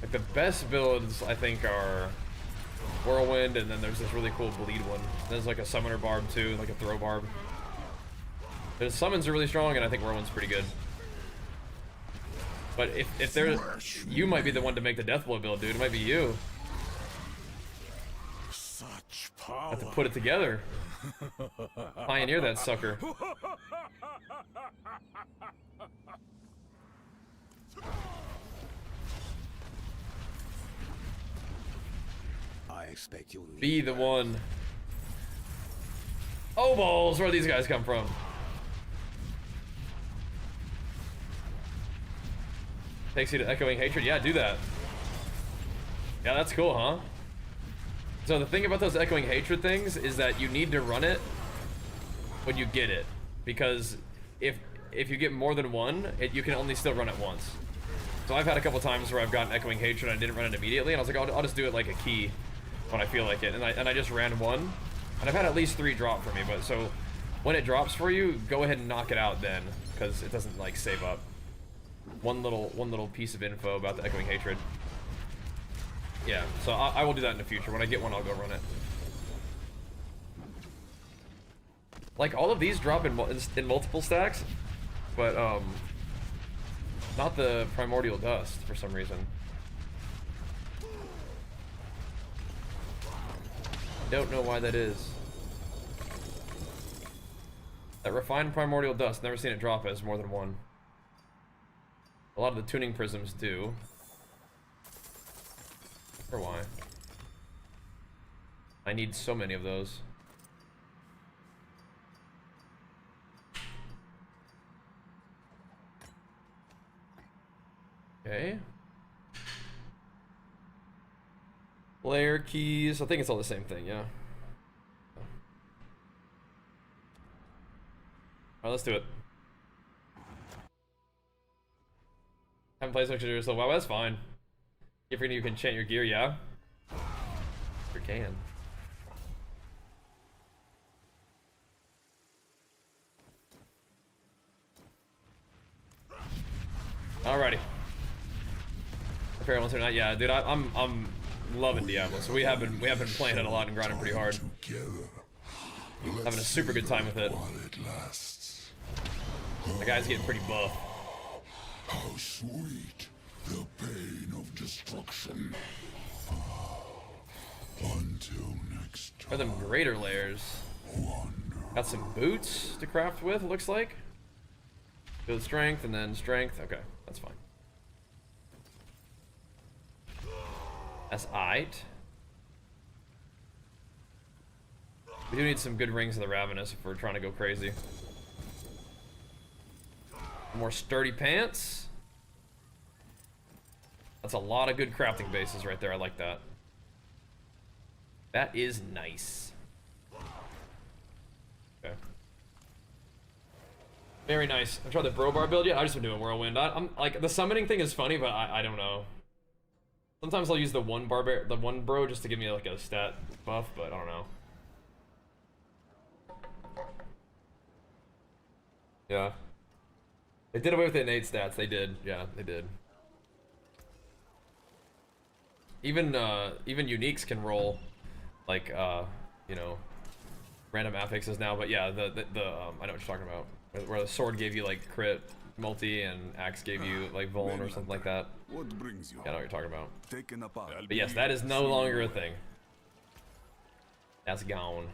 Like the best builds, I think, are Whirlwind, and then there's this really cool Bleed one. There's like a Summoner Barb too, like a Throw Barb. The summons are really strong, and I think Whirlwind's pretty good. But if there, you might be the one to make the Deathblow build, dude. It might be you. such power. Have to put it together. Pioneer that sucker. I expect you'll need Be the one. Oh balls, where these guys come from? Takes you to Echoing Hatred? Yeah, do that. Yeah, that's cool, huh? So the thing about those Echoing Hatred things is that you need to run it when you get it. Because if you get more than one, you can only still run it once. So I've had a couple times where I've gotten Echoing Hatred and I didn't run it immediately, and I was like, I'll just do it like a key when I feel like it. And I just ran one, and I've had at least 3 drop for me. But so when it drops for you, go ahead and knock it out then, because it doesn't like save up. One little piece of info about the Echoing Hatred. Yeah, so I will do that in the future. When I get one, I'll go run it. Like, all of these drop in multiple stacks, but not the Primordial Dust for some reason. Don't know why that is. That Refined Primordial Dust, never seen it drop as more than one. A lot of the tuning prisms do. Or why? I need so many of those. Okay. Layer keys. I think it's all the same thing, yeah. Alright, let's do it. Haven't played so much of so wow, that's fine. If you can enchant your gear, yeah? You can. Alrighty. Prepare once or not, yeah, dude. I'm loving Diablo. So we have been playing it a lot and grinding pretty hard. Having a super good time with it. The guy's getting pretty buff. How sweet the pain of destruction. Until next Are them time. greater layers? Got some boots to craft with, it looks like. Build strength and then strength. Okay, that's fine. That's aight. We do need some good rings of the Ravenous if we're trying to go crazy. More sturdy pants. That's a lot of good crafting bases right there. I like that. That is nice. Okay. Very nice. I tried the Brobar build yet. I just been doing Whirlwind. I'm like, the summoning thing is funny, but I don't know. Sometimes I'll use the one bro just to give me like a stat buff, but I don't know. Yeah. They did away with the innate stats. They did. Yeah, they did. Even uniques can roll like you know, random affixes now, but yeah, I know what you're talking about. Where the sword gave you like crit multi and axe gave you like vuln or something like that. What brings you? Yeah, I know what you're talking about. Taken apart. But yes, that is no longer a thing. That's gone.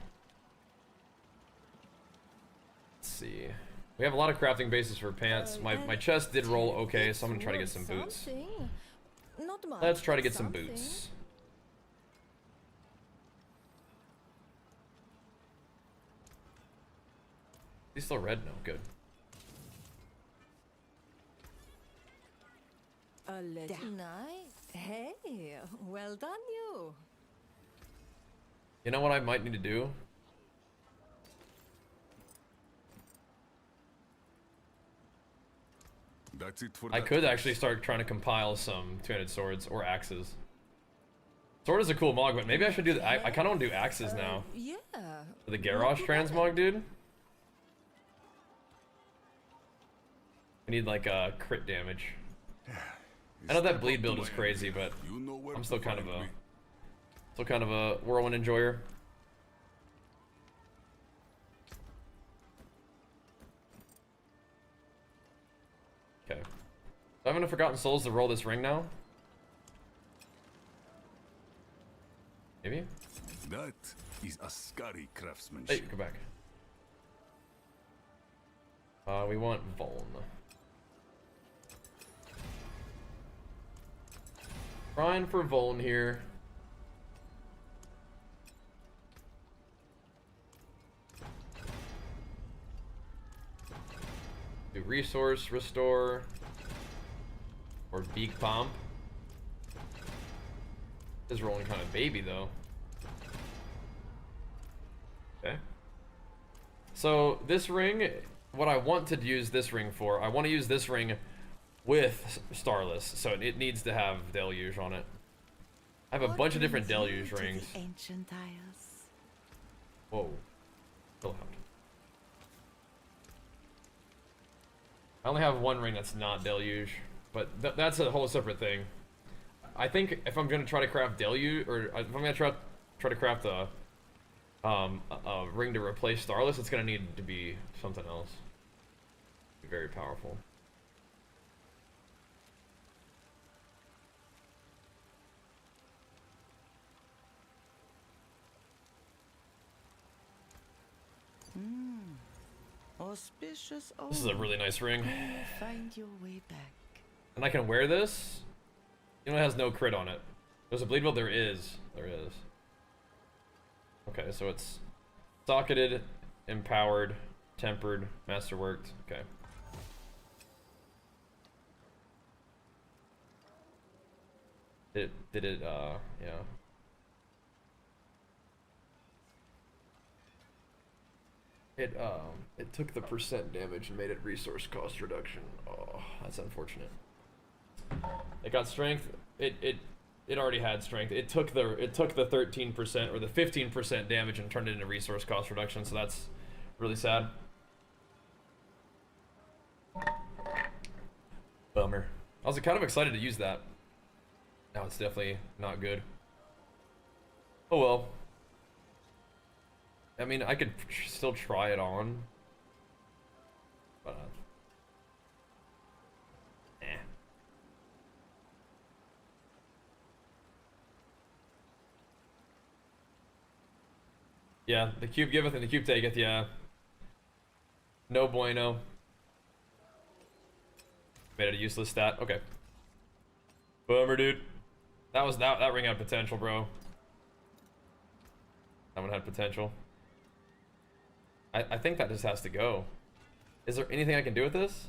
Let's see. We have a lot of crafting bases for pants. My chest did roll okay, so I'm gonna try to get some boots. Not much, Let's try to get some something. boots. He's still red? No, good. A little nice. Hey, well done you. You know what I might need to do? That's it for I that could case. actually start trying to compile some two-handed swords or axes. Sword is a cool mog, but maybe I should do I kind of want to do axes now. Yeah. For the Garrosh transmog, dude. We need like crit damage. I know that bleed build is crazy, but You know where I'm to still kind of find a me. whirlwind enjoyer. Okay. Do I have enough Forgotten Souls to roll this ring now? Maybe? That is a scary craftsmanship. Hey, go back. We want Vuln. Trying for Vuln here. Do resource restore or beak pomp. Is rolling kind of baby though. Okay. So this ring, what I want to use this ring for, I want to use this ring with Starless, so it needs to have Deluge on it. I have a bunch of different Deluge rings. Ancient Isles. Whoa. Chill out. I only have one ring that's not Deluge, but that's a whole separate thing. I think if I'm gonna try to craft Deluge, or if I'm gonna try to craft a ring to replace Starless, it's gonna need to be something else. Be very powerful. Auspicious. This is a really nice ring. Find your way back. And I can wear this. You know, it has no crit on it. There's a bleed build. There is. There is. Okay, so it's socketed, empowered, tempered, masterworked. Okay. Did it, yeah. It took the percent damage and made it resource cost reduction. Oh, that's unfortunate. It got strength. It already had strength. It took the 13% or the 15% damage and turned it into resource cost reduction. So that's really sad. Bummer. I was kind of excited to use that. Now it's definitely not good. Oh well. I mean, I could still try it on. But, eh. Yeah, the cube giveth and the cube taketh, yeah. No bueno. Made it a useless stat. Okay. Bummer, dude. That ring had potential, bro. That one had potential. I think that just has to go. Is there anything I can do with this?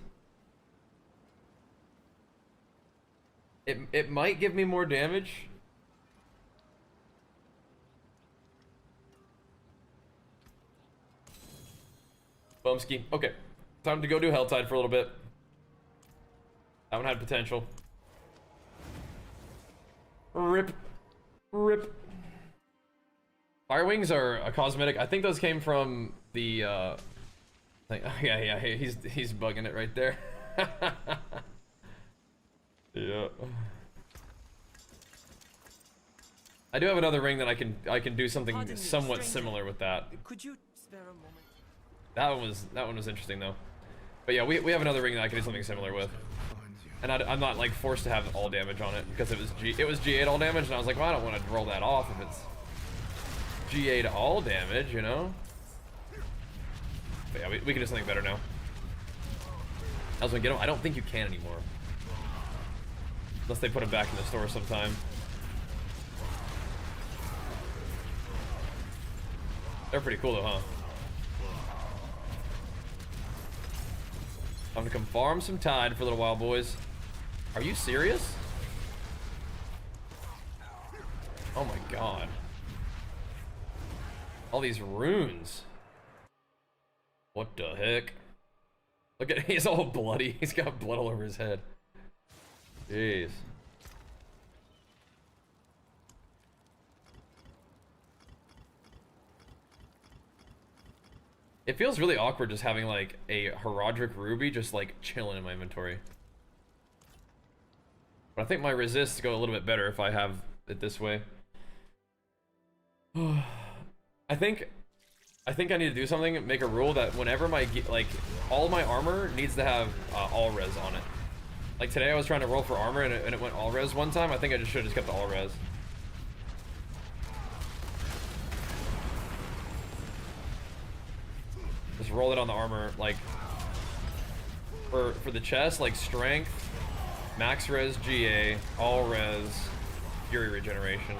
It might give me more damage. Bumski. Okay. Time to go do Helltide for a little bit. That one had potential. Rip. Rip. Fire wings are a cosmetic. I think those came from the thing. Oh, yeah, he's bugging it right there. Yeah. I do have another ring that I can do something somewhat similar with that. Could you spare a moment? That one was interesting though. But yeah, we have another ring that I can do something similar with. And I'm not like forced to have all damage on it because it was G8 all damage, and I was like, well, I don't want to roll that off if it's G8 all damage, you know? But yeah, we can do something better now. I was gonna get them. I don't think you can anymore. Unless they put them back in the store sometime. They're pretty cool though, huh? I'm gonna come farm some Tide for a little while, boys. Are you serious? Oh my god. All these runes. What the heck? Look at, he's all bloody. He's got blood all over his head. Jeez. It feels really awkward just having like a Herodric Ruby just like chilling in my inventory. But I think my resists go a little bit better if I have it this way. I think I need to do something, make a rule that whenever my like all my armor needs to have all res on it. Like today I was trying to roll for armor and it went all res one time. I think I just should have just kept the all res. Just roll it on the armor, like for the chest, like strength, max res GA, all res, fury regeneration.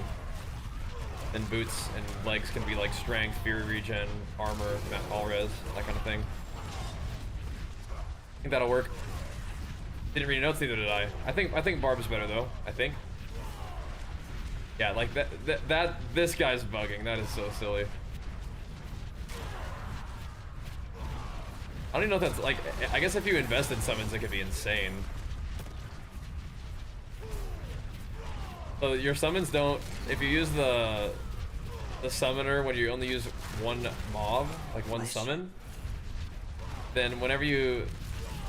Then boots and legs can be like strength, fury regen, armor, all res, that kind of thing. I think that'll work. Didn't read notes, neither did I. I think Barb's better though. I think. Yeah, like this guy's bugging. That is so silly. I don't even know if that's like. I guess if you invest in summons, it could be insane. So your summons don't. If you use the summoner when you only use one mob, like one summon, then whenever you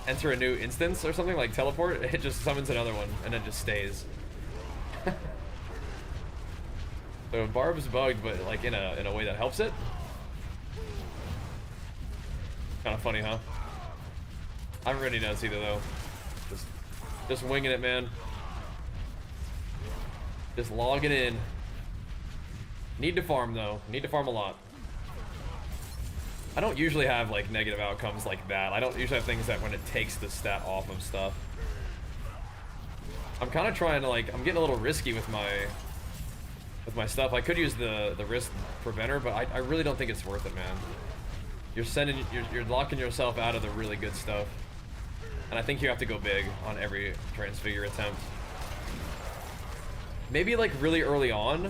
enter a new instance or something like teleport, it just summons another one and it just stays. So Barb's bugged, but like in a way that helps it. Kind of funny, huh? I haven't read any notes either though. Just winging it, man. Just logging in. Need to farm though. Need to farm a lot. I don't usually have like negative outcomes like that. I don't usually have things that when it takes the stat off of stuff. I'm kind of trying to like, I'm getting a little risky with my stuff. I could use the risk preventer, but I really don't think it's worth it, man. You're locking yourself out of the really good stuff. And I think you have to go big on every transfigure attempt. Maybe like really early on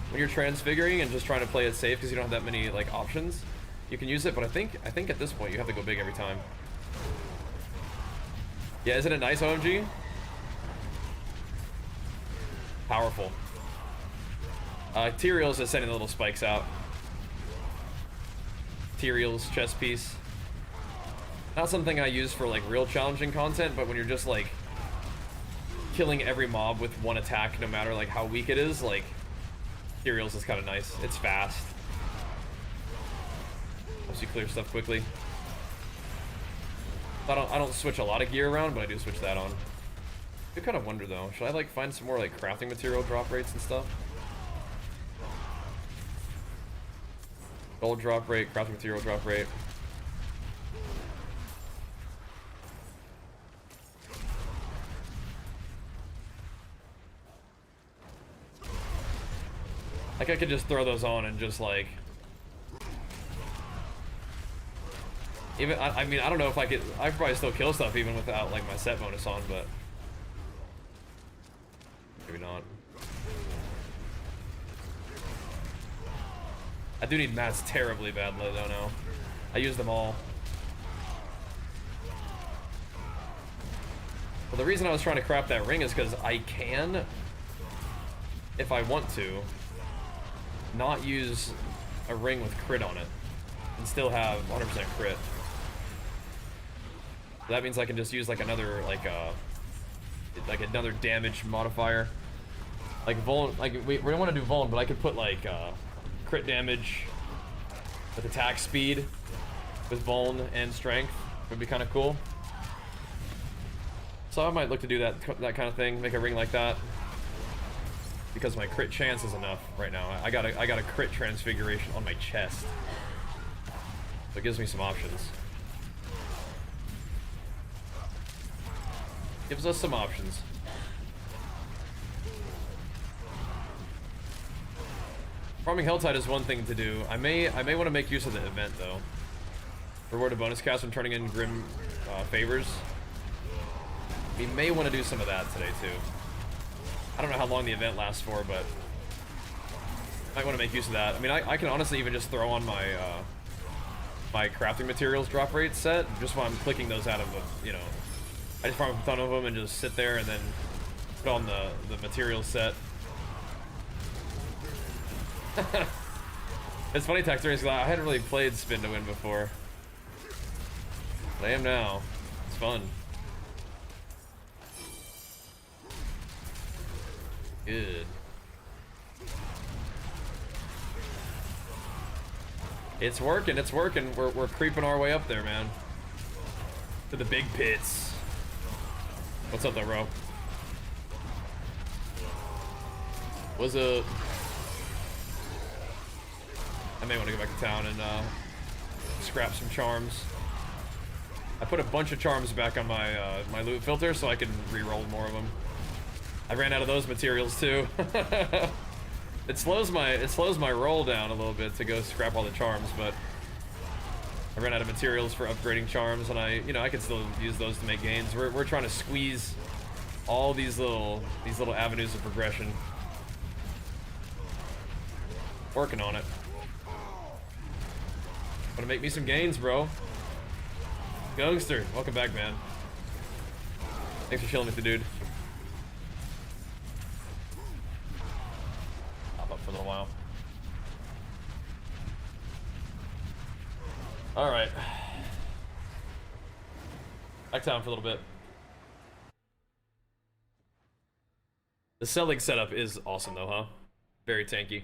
when you're transfiguring and just trying to play it safe because you don't have that many like options. You can use it, but I think at this point you have to go big every time. Yeah, isn't it nice, OMG? Powerful. Tyrael's is sending the little spikes out. Tyrael's chest piece. Not something I use for like real challenging content, but when you're just like killing every mob with one attack, no matter like how weak it is, like Tyrael's is kind of nice. It's fast. Helps you clear stuff quickly. I don't switch a lot of gear around, but I do switch that on. I kind of wonder though, should I like find some more like crafting material drop rates and stuff? Gold drop rate, crafting material drop rate. Like I could just throw those on and just like even I mean I don't know if I could probably still kill stuff even without like my set bonus on, but maybe not. I do need mats terribly badly though now. I use them all. Well, the reason I was trying to craft that ring is because I can, if I want to, not use a ring with crit on it and still have 100% crit. So that means I can just use like another like another damage modifier. Like Vuln, like we don't want to do Vuln, but I could put like crit damage with attack speed with Vuln and strength. Would be kind of cool. So I might look to do that kind of thing, make a ring like that. Because my crit chance is enough right now. I got a crit transfiguration on my chest. So it gives me some options. Gives us some options. Farming Helltide is one thing to do. I may want to make use of the event though. Reward a bonus cast when turning in Grim favors. We may want to do some of that today too. I don't know how long the event lasts for, but I might want to make use of that. I mean, I can honestly even just throw on my my crafting materials drop rate set just while I'm clicking those out of the, you know, I just farm a ton of them and just sit there and then put on the materials set. It's funny, Taxarius, because I hadn't really played Spin to Win before. But I am now. It's fun. Good. It's working, it's working. We're creeping our way up there, man. To the big pits. What's up though, bro? What's up? I may want to go back to town and scrap some charms. I put a bunch of charms back on my my loot filter so I can re-roll more of them. I ran out of those materials too. It slows my roll down a little bit to go scrap all the charms, but I ran out of materials for upgrading charms, and I can still use those to make gains. We're trying to squeeze all these little avenues of progression. Working on it. Wanna make me some gains, bro. Youngster, welcome back, man. Thanks for chilling with the dude. Hop up for a little while. Alright. Back down for a little bit. The selling setup is awesome though, huh? Very tanky.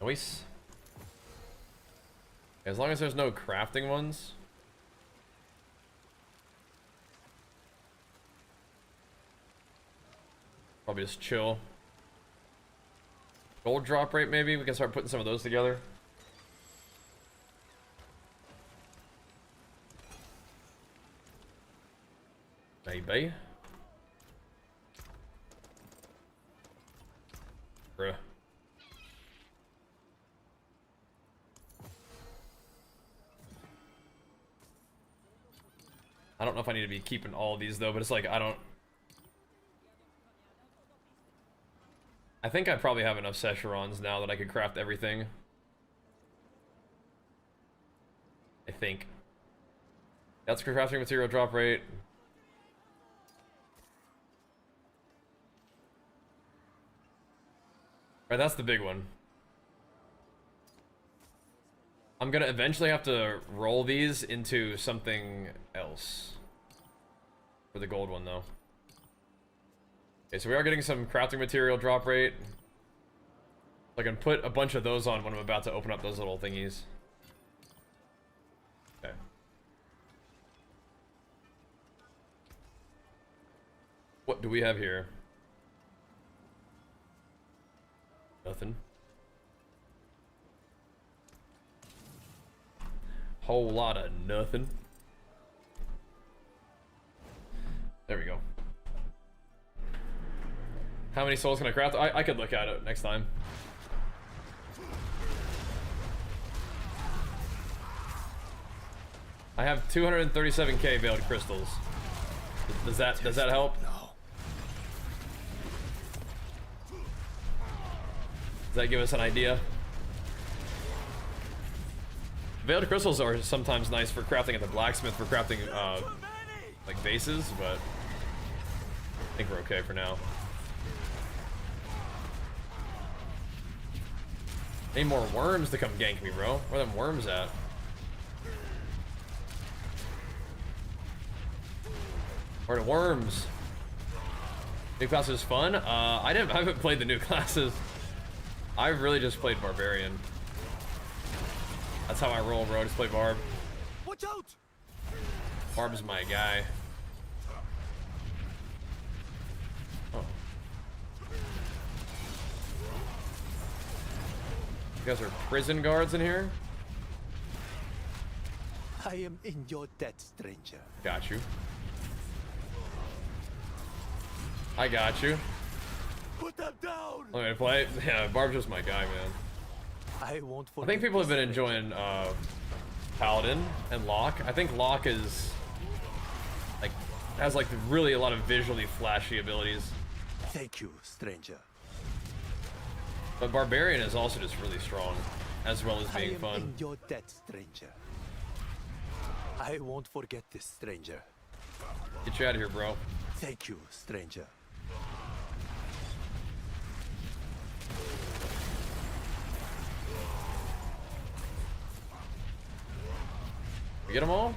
Nice. As long as there's no crafting ones. Probably just chill. Gold drop rate, maybe? We can start putting some of those together. Maybe. Bruh. I don't know if I need to be keeping all of these though, but it's like, I think I probably have enough Sechurons now that I could craft everything. I think. That's crafting material drop rate. Right, that's the big one. I'm gonna eventually have to roll these into something else. For the gold one, though. Okay, so we are getting some crafting material drop rate. I can put a bunch of those on when I'm about to open up those little thingies. What do we have here? Nothing. Whole lot of nothing. There we go. How many souls can I craft? I could look at it next time. I have 237k veiled crystals. Does that help? No. Does that give us an idea? Veiled crystals are sometimes nice for crafting at the blacksmith for crafting like vases, but I think we're okay for now. Need more worms to come gank me, bro. Where are them worms at? Where are the worms? New classes is fun. I haven't played the new classes. I've really just played Barbarian. That's how I roll, bro. Just play Barb. Watch out! Barb's my guy. Oh. You guys are prison guards in here? I am in your debt, stranger. Got you. I got you. Put them down! Want me to play? Yeah, Barb's just my guy, man. I won't I forget think people have been this, enjoying Paladin and Locke. I think Locke is like has like really a lot of visually flashy abilities. stranger. Thank you, stranger. But Barbarian is also just really strong, as well as I being am fun. in your debt, stranger. I won't forget this, stranger. Get you out of here, bro. Thank you, stranger. We get them all?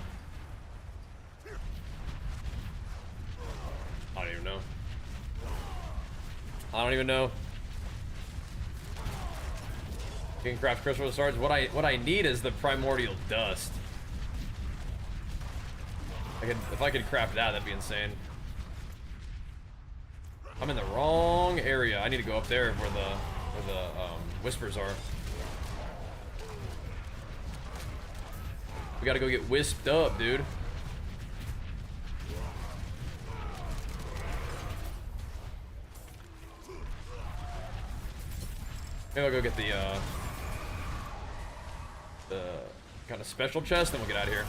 I don't even know. I don't even know. You can craft crystal shards. What I need is the primordial dust. If I could craft that, that'd be insane. I'm in the wrong area. I need to go up there where the whispers are. We gotta go get wisped up, dude. Maybe I'll go get the kind of special chest, then we'll get out of here.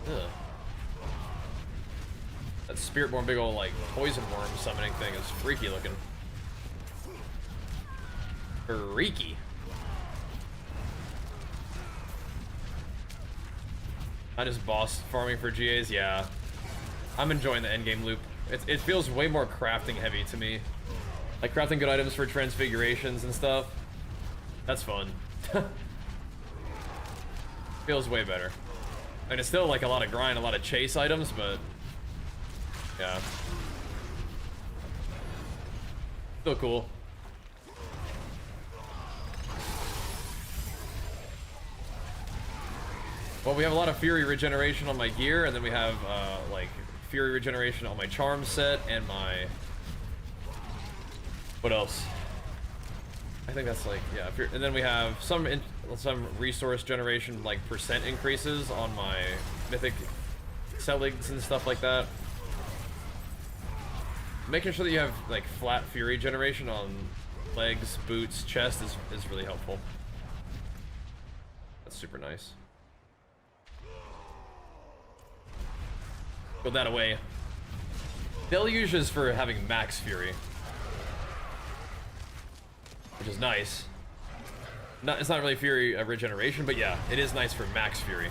Ugh. That Spiritborn big old like poison worm summoning thing is freaky looking. Freaky. I just boss farming for GAs, yeah. I'm enjoying the endgame loop. It feels way more crafting heavy to me. Like crafting good items for transfigurations and stuff. That's fun. Feels way better. I mean, it's still like a lot of grind, a lot of chase items, but yeah. Still cool. Well, we have a lot of Fury regeneration on my gear, and then we have like Fury regeneration on my charm set and my... What else? I think that's like, yeah. And then we have some resource generation, like percent increases on my mythic Seligs and stuff like that. Making sure that you have like flat Fury generation on legs, boots, chest is really helpful. That's super nice. Put that away. Deluge is for having max Fury, which is nice. It's not really Fury regeneration, but yeah, it is nice for max Fury.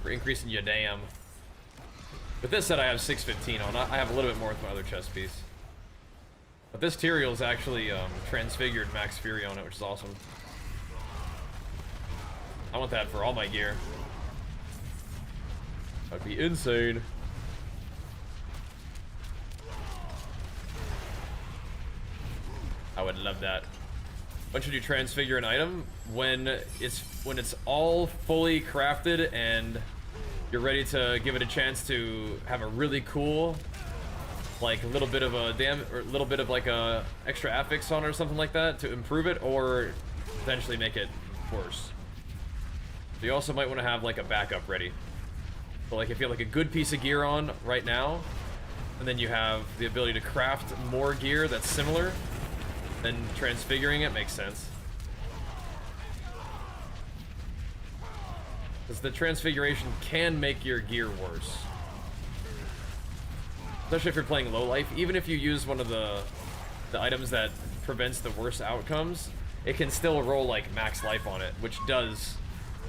For increasing your damn. With this set, I have 615 on. I have a little bit more with my other chest piece. But this Tyrael is actually transfigured max Fury on it, which is awesome. I want that for all my gear. That'd be insane. I would love that. when should you transfigure an item? When it's all fully crafted and you're ready to give it a chance to have a really cool, like a little bit of a or a little bit of like a extra affix on it or something like that to improve it, or eventually make it worse. So you also might want to have like a backup ready. So like if you have like a good piece of gear on right now, and then you have the ability to craft more gear that's similar, then transfiguring it makes sense. Because the transfiguration can make your gear worse. Especially if you're playing low life. Even if you use one of the items that prevents the worst outcomes, it can still roll like max life on it, which does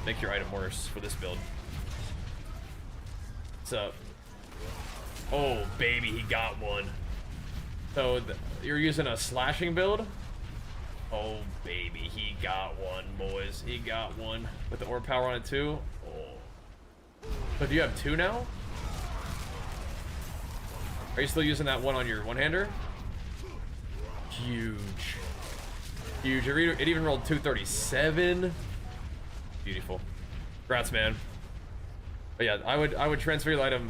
make your item worse for this build. What's up? Oh baby, he got one. So you're using a slashing build? Oh baby, he got one, boys. He got one with the ore power on it too. Oh. But do you have two now? Are you still using that one on your one-hander? Huge. Huge. It even rolled 237. Beautiful. Congrats, man. But yeah, I would transfigure the item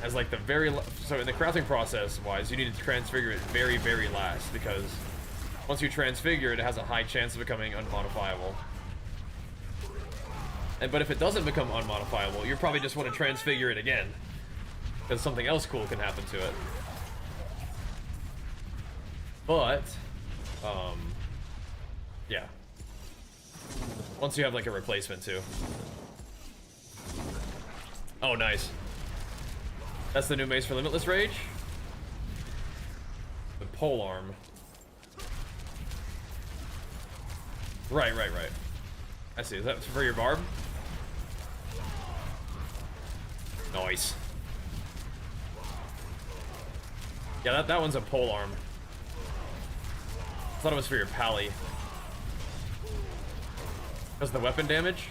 as like the very so in the crafting process wise, you need to transfigure it very, very last, because once you transfigure it, it has a high chance of becoming unmodifiable. But if it doesn't become unmodifiable, you probably just want to transfigure it again, because something else cool can happen to it. But yeah, once you have like a replacement too. Oh, nice. That's the new mace for Limitless Rage. The pole arm. Right. I see. Is that for your barb? Nice. Yeah, that one's a pole arm. I thought it was for your pally. Because the weapon damage?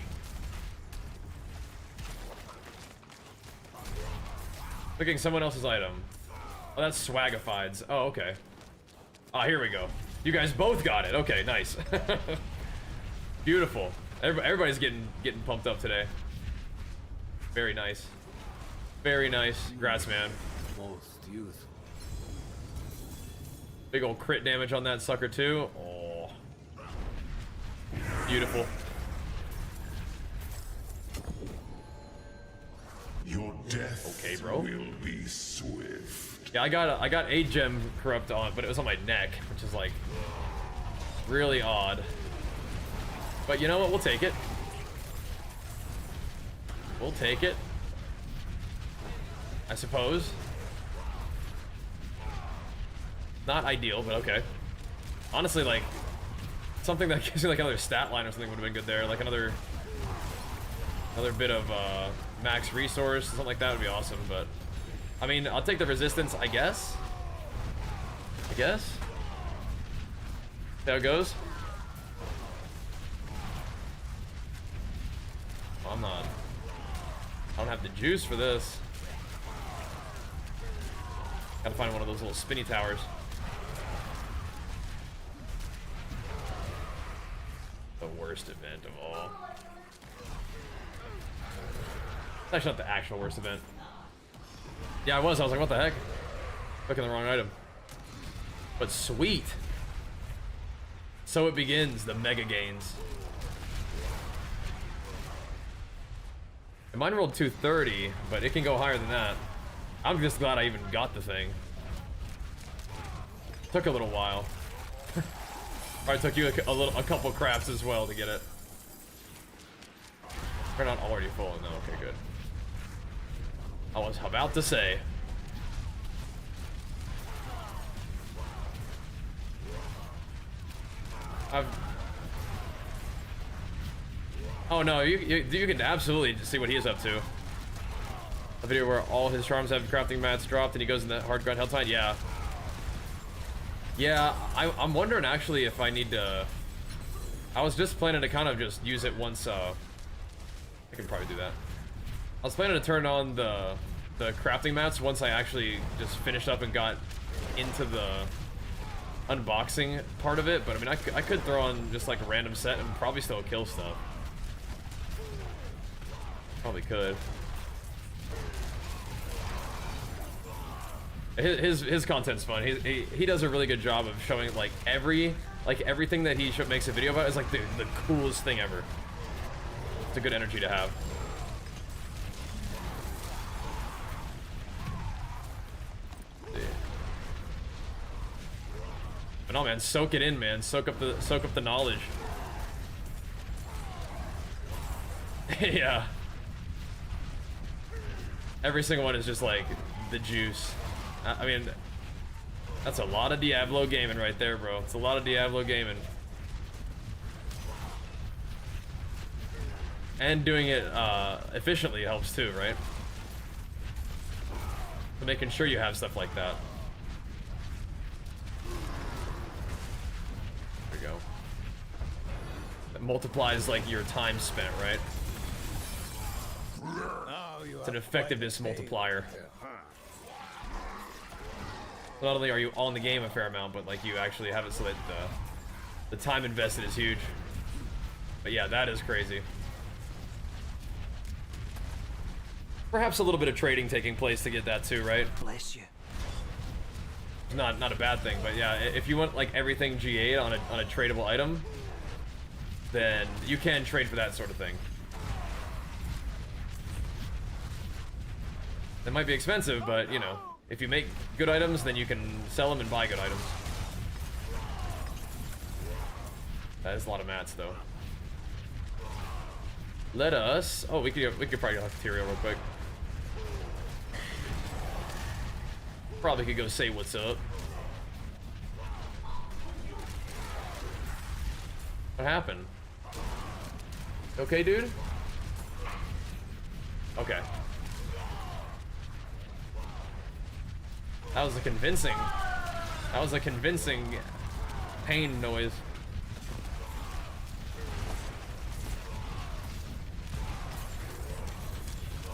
Picking someone else's item. Oh, that's Swagified's. Oh, okay. Ah, here we go. You guys both got it. Okay, nice. Beautiful. Everybody's getting pumped up today. Very nice. Very nice. Congrats, man. Most useful. Big old crit damage on that sucker too. Oh. Beautiful. Your death Okay, bro. will be swift. Yeah, I got a gem corrupt on, but it was on my neck, which is like really odd. But you know what? We'll take it. We'll take it, I suppose. Not ideal, but okay. Honestly, like something that gives you like another stat line or something would have been good there. Like another bit of max resource, something like that would be awesome. But I mean, I'll take the resistance, I guess. See how it goes. Well, I don't have the juice for this. Gotta find one of those little spinny towers. The worst event of all. It's actually not the actual worst event. Yeah, I was like, what the heck? Clicking the wrong item. But sweet. So it begins, the mega gains. And mine rolled 230, but it can go higher than that. I'm just glad I even got the thing. Took a little while. Probably took you a couple craps as well to get it. We're not already full, no, okay, good. I was about to say. Oh no, you can absolutely see what he is up to. A video where all his charms have crafting mats dropped and he goes in that hard ground helltide. Yeah. Yeah, I'm wondering actually if I need to. I was just planning to kind of just use it once. I can probably do that. I was planning to turn on the crafting mats once I actually just finished up and got into the unboxing part of it, but I mean, I could throw on just like a random set and probably still kill stuff. Probably could. His content's fun. He does a really good job of showing like everything that he makes a video about is like the coolest thing ever. It's a good energy to have. But no, man, soak it in, man. Soak up the knowledge. Yeah. Every single one is just like the juice. I mean, that's a lot of Diablo gaming right there, bro. It's a lot of Diablo gaming. And doing it efficiently helps too, right? So making sure you have stuff like that. There we go. That multiplies like your time spent, right? It's an effectiveness multiplier. So not only are you on the game a fair amount, but like you actually have it so that the time invested is huge. But yeah, that is crazy. Perhaps a little bit of trading taking place to get that too, right? Bless you. Not a bad thing, but yeah, if you want like everything G8 on a tradable item, then you can trade for that sort of thing. It might be expensive, but you know, if you make good items, then you can sell them and buy good items. That is a lot of mats, though. Let us. Oh, we could probably go material real quick. Probably could go say what's up. What happened? Okay, dude? Okay. That was a convincing pain noise.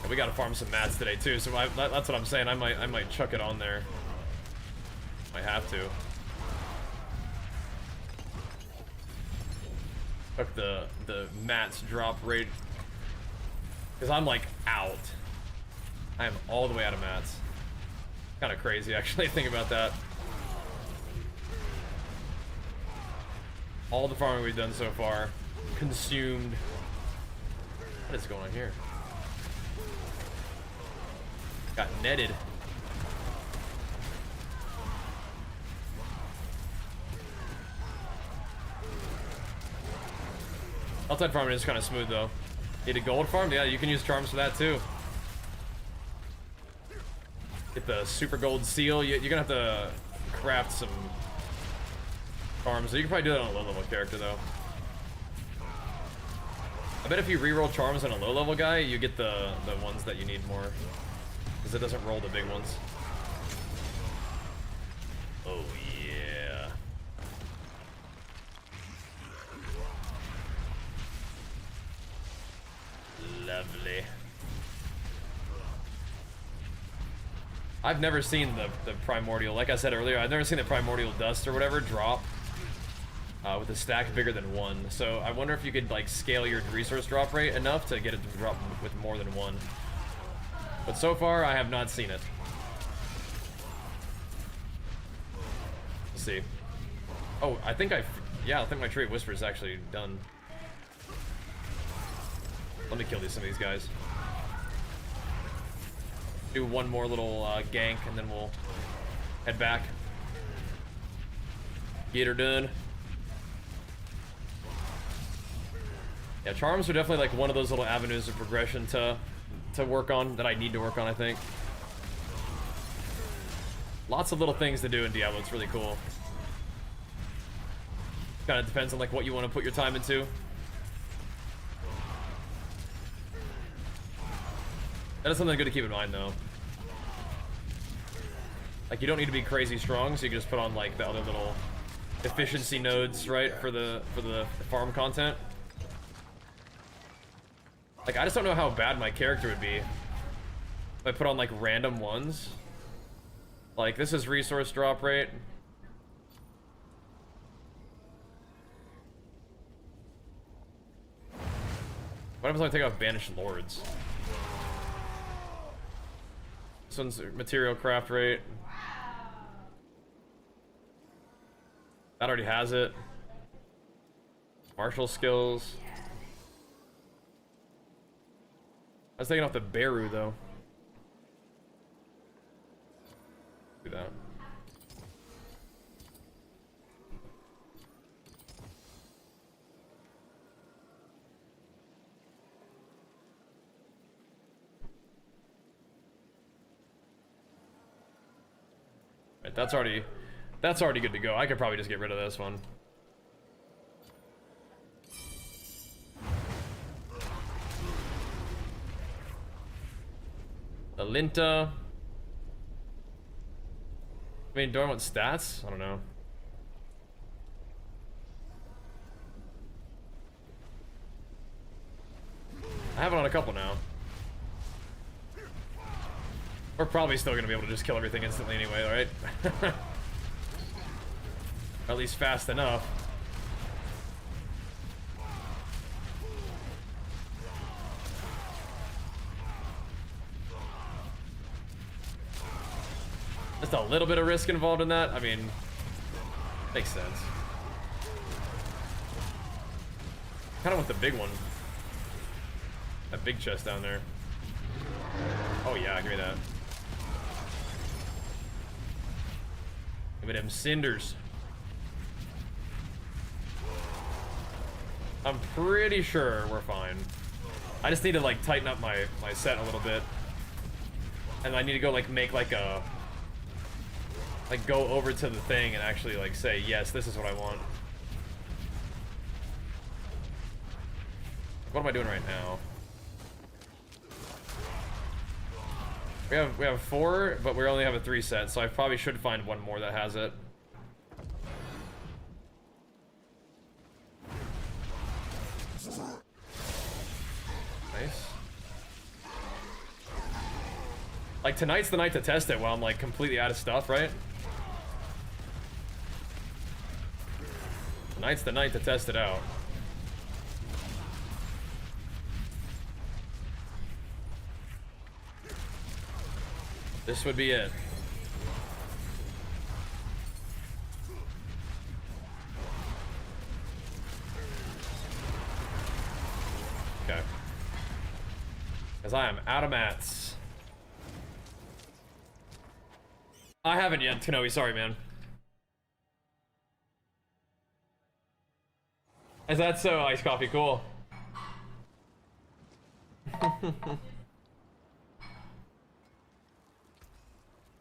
We gotta farm some mats today too, so that's what I'm saying. I might chuck it on there. Might have to. Chuck the mats drop rate, because I'm like out. I am all the way out of mats. Kind of crazy, actually, think about that. All the farming we've done so far, consumed. What is going on here? Got netted. Outside farming is kind of smooth, though. Need a gold farm? Yeah, you can use charms for that, too. Get the super gold seal. You're gonna have to craft some charms. So you can probably do that on a low level character though. I bet if you reroll charms on a low level guy, you get the ones that you need more, because it doesn't roll the big ones. Oh yeah. Lovely. I've never seen the primordial, like I said earlier, I've never seen the primordial dust or whatever drop with a stack bigger than 1. So I wonder if you could like scale your resource drop rate enough to get it to drop with more than 1. But so far, I have not seen it. Let's see. Oh, I think my Tree of Whisper is actually done. Let me kill some of these guys. Do one more little gank, and then we'll head back. Get her done. Yeah, charms are definitely like one of those little avenues of progression to work on, that I need to work on, I think. Lots of little things to do in Diablo. It's really cool. Kind of depends on like what you want to put your time into. That is something good to keep in mind, though. Like, you don't need to be crazy strong, so you can just put on like the other little efficiency nodes, right, for the farm content. Like, I just don't know how bad my character would be if I put on like random ones. Like, this is resource drop rate. happens when I take off Banished Lords? This one's material craft rate. That already has it. Martial skills. I was taking off the Beru though. Do that. Right, that's already good to go. I could probably just get rid of this one. The Linta. I mean, do I want stats? I don't know. I have it on a couple now. We're probably still gonna be able to just kill everything instantly anyway, right? At least fast enough. Just a little bit of risk involved in that. I mean, makes sense. Kind of want the big one. That big chest down there. Oh yeah, give me that. Give me them cinders. I'm pretty sure we're fine. I just need to like tighten up my set a little bit. And I need to go like make like a... like go over to the thing and actually like say, yes, this is what I want. What am I doing right now? We have 4, but we only have a 3 set, so I probably should find one more that has it. Nice. Like tonight's the night to test it while I'm like completely out of stuff, right? Tonight's the night to test it out. This would be it. Okay. Because I am out of mats. I haven't yet, Kanoe. Sorry, man. Is that so? Iced coffee, cool.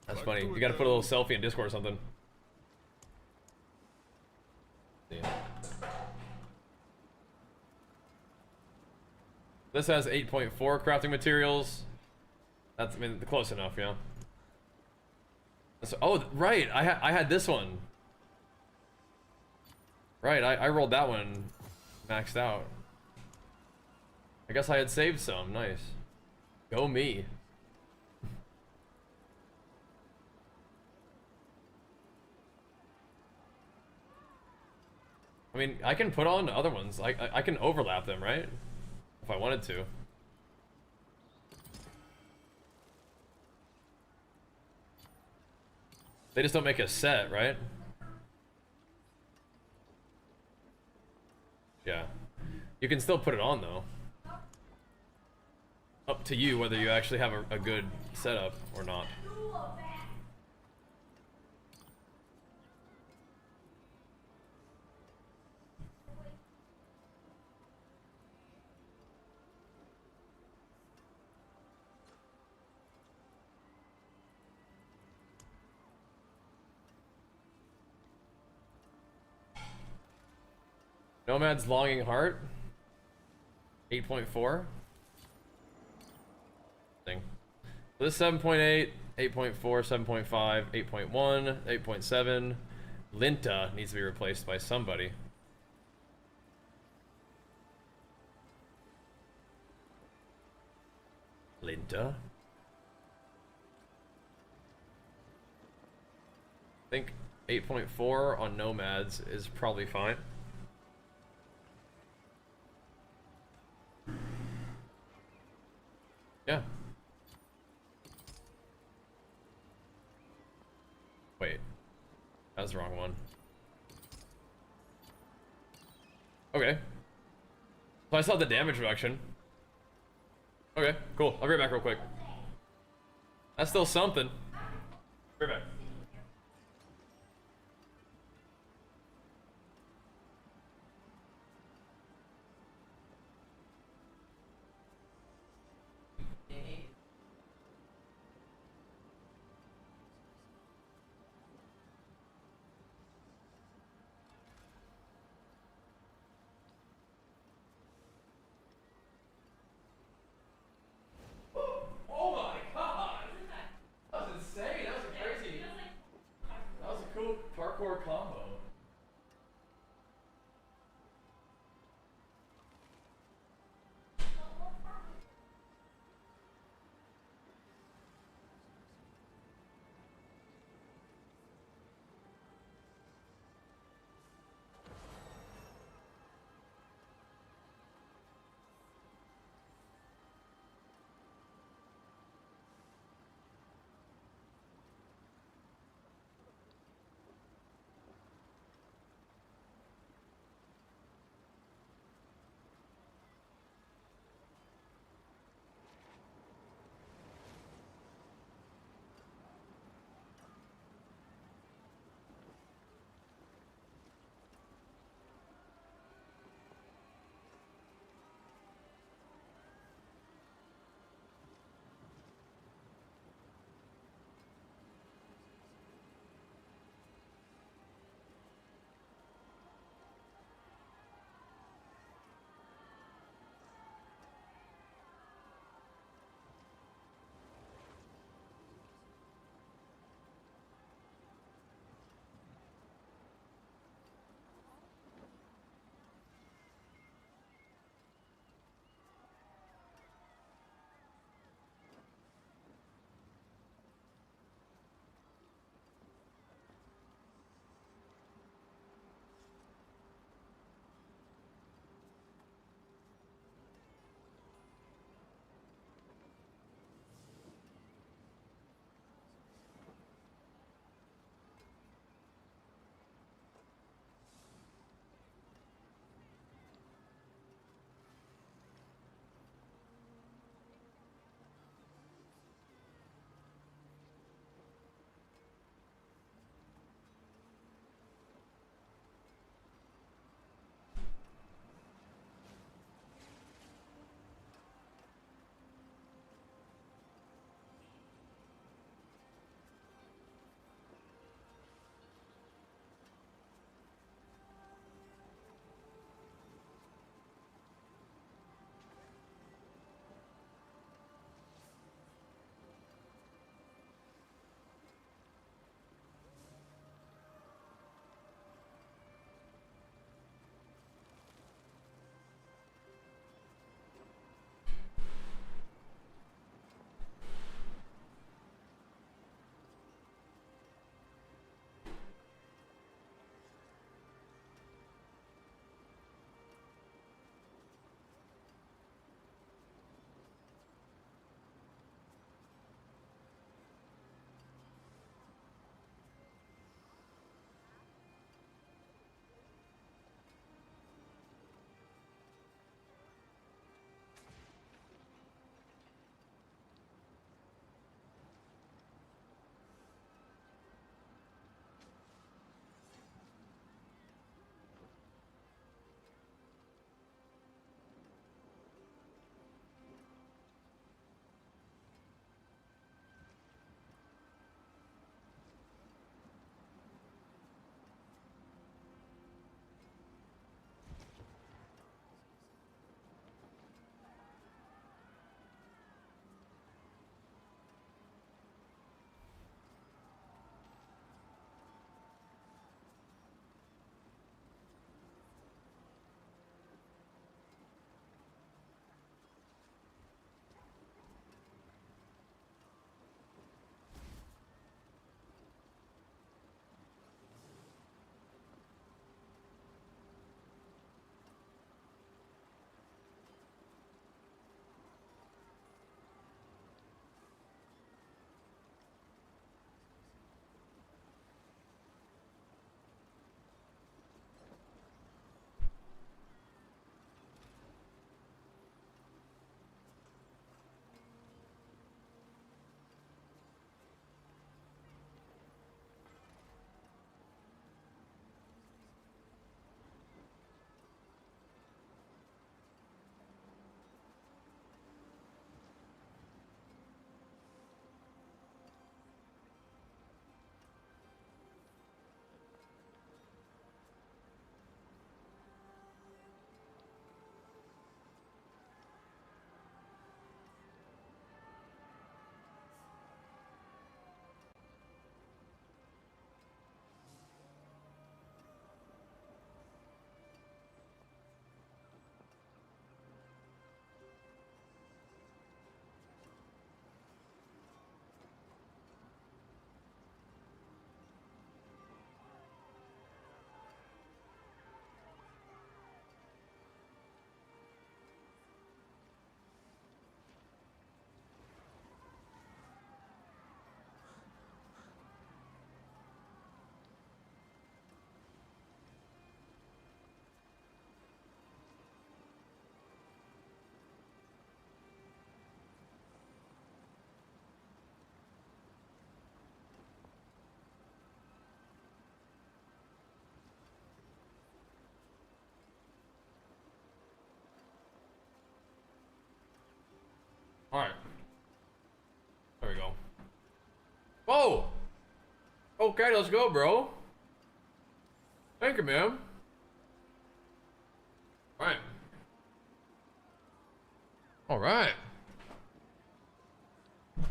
That's funny. You gotta put a little selfie in Discord or something. Yeah. This has 8.4 crafting materials. That's, I mean, close enough, yeah. Oh, right. I had this one. Right, I rolled that one maxed out. I guess I had saved some. Nice. Go me. I mean, I can put on other ones. I can overlap them, right? If I wanted to. They just don't make a set, right? Yeah. You can still put it on, though. Up to you whether you actually have a good setup or not. Nomad's Longing Heart. 8.4. Thing. So this 7.8, 8.4, 7.5, 8.1, 8.7. Linta needs to be replaced by somebody. Linta. I think 8.4 on Nomads is probably fine. Yeah. Wait. That was the wrong one. Okay. So I saw the damage reduction. Okay, cool. I'll be right back real quick. That's still something. Right back. Oh my god! That was Whoa! Okay, let's go, bro. Thank you, man. Alright. Alright. I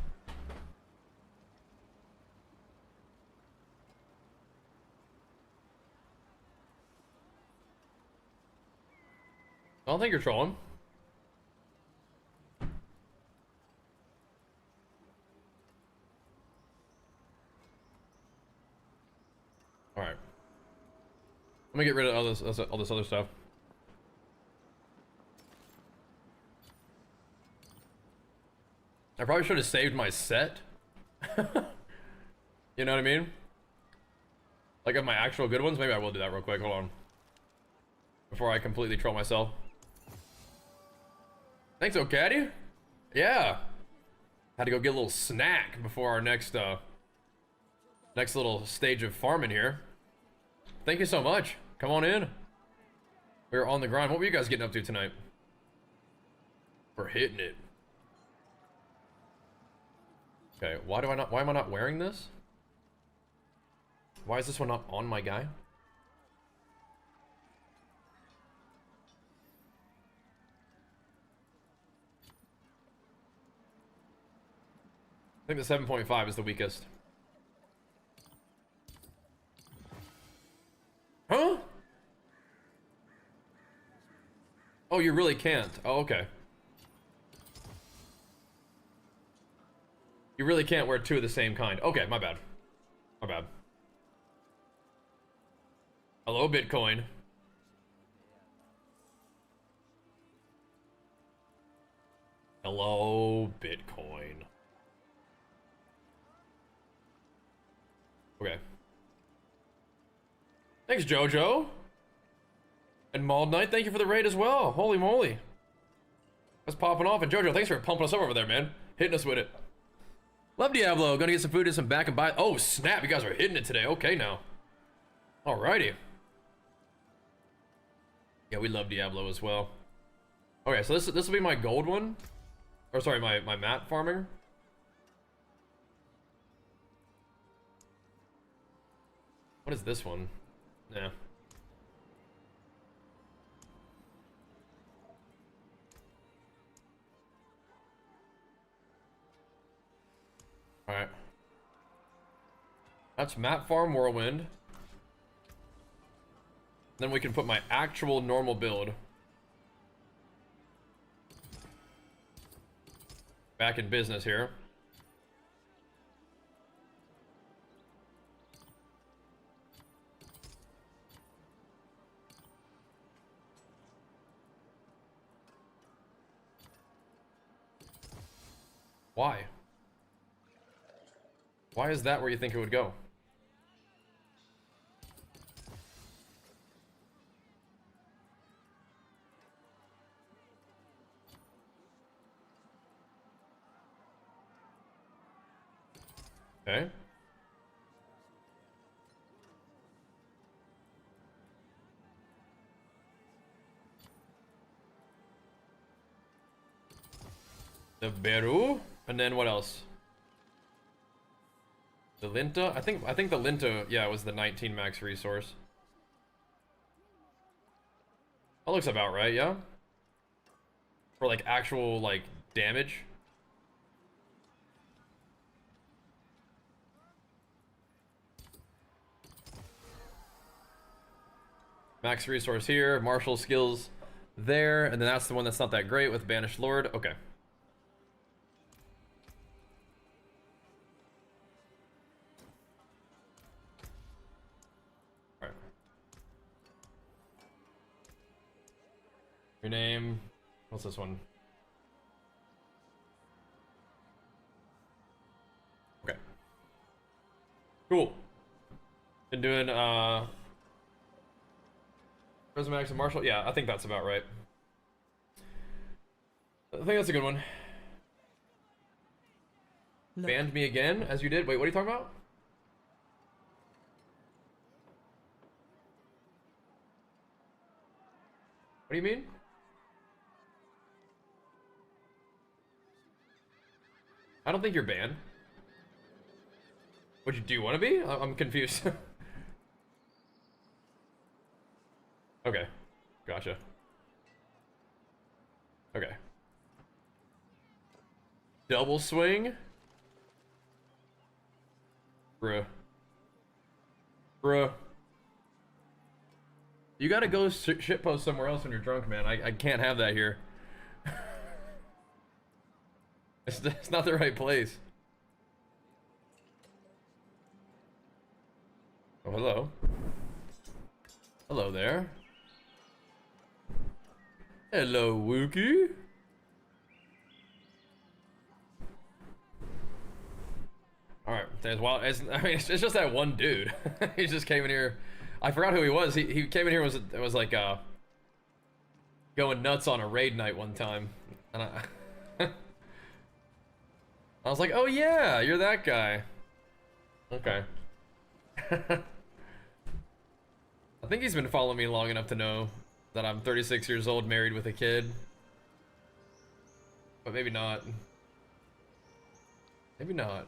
don't think you're trolling. Alright. Let me get rid of all this other stuff. I probably should have saved my set. You know what I mean? Like of my actual good ones. Maybe I will do that real quick. Hold on. Before I completely troll myself. Thanks, O'Caddy. Yeah. Had to go get a little snack before our next little stage of farming here. Thank you so much. Come on in. We're on the grind. What were you guys getting up to tonight? We're hitting it. Okay, why am I not wearing this? Why is this one not on my guy? I think the 7.5 is the weakest. Huh? Oh, you really can't. Oh, okay. You really can't wear two of the same kind. Okay, my bad. My bad. Hello, Bitcoin. Hello, Bitcoin. Okay. Thanks, Jojo. And Mauled Knight, thank you for the raid as well. Holy moly. That's popping off. And Jojo, thanks for pumping us up over there, man. Hitting us with it. Love Diablo. Gonna get some food and some back and buy. Oh, snap. You guys are hitting it today. Okay, now. Alrighty. Yeah, we love Diablo as well. Okay, so this will be my gold one. Or sorry, my mat farming. What is this one? Nah. Alright. That's Map Farm Whirlwind. Then we can put my actual normal build back in business here. Why? Why is that where you think it would go? Okay. The Beru, and then what else? The Linta? I think the Linta, yeah, was the 19 max resource. That looks about right, yeah? For like actual like damage. Max resource here, martial skills there, and then that's the one that's not that great with Banished Lord. Okay. Alright. Your name. What's this one? Okay. Cool. Been doing Max and Marshall? Yeah, I think that's about right. I think that's a good one. Look. Banned me again, as you did? Wait, what are you talking about? What do you mean? I don't think you're banned. Do you want to be? I'm confused. Okay. Gotcha. Okay. Double swing? Bruh. Bruh. You gotta go shitpost somewhere else when you're drunk, man. I can't have that here. It's not the right place. Oh, hello. Hello there. Hello, Wookie. Alright, it's just that one dude. He just came in here. I forgot who he was. He came in here was like going nuts on a raid night one time. And I was like, oh yeah, you're that guy. Okay. I think he's been following me long enough to know that I'm 36 years old, married with a kid. But maybe not. Maybe not.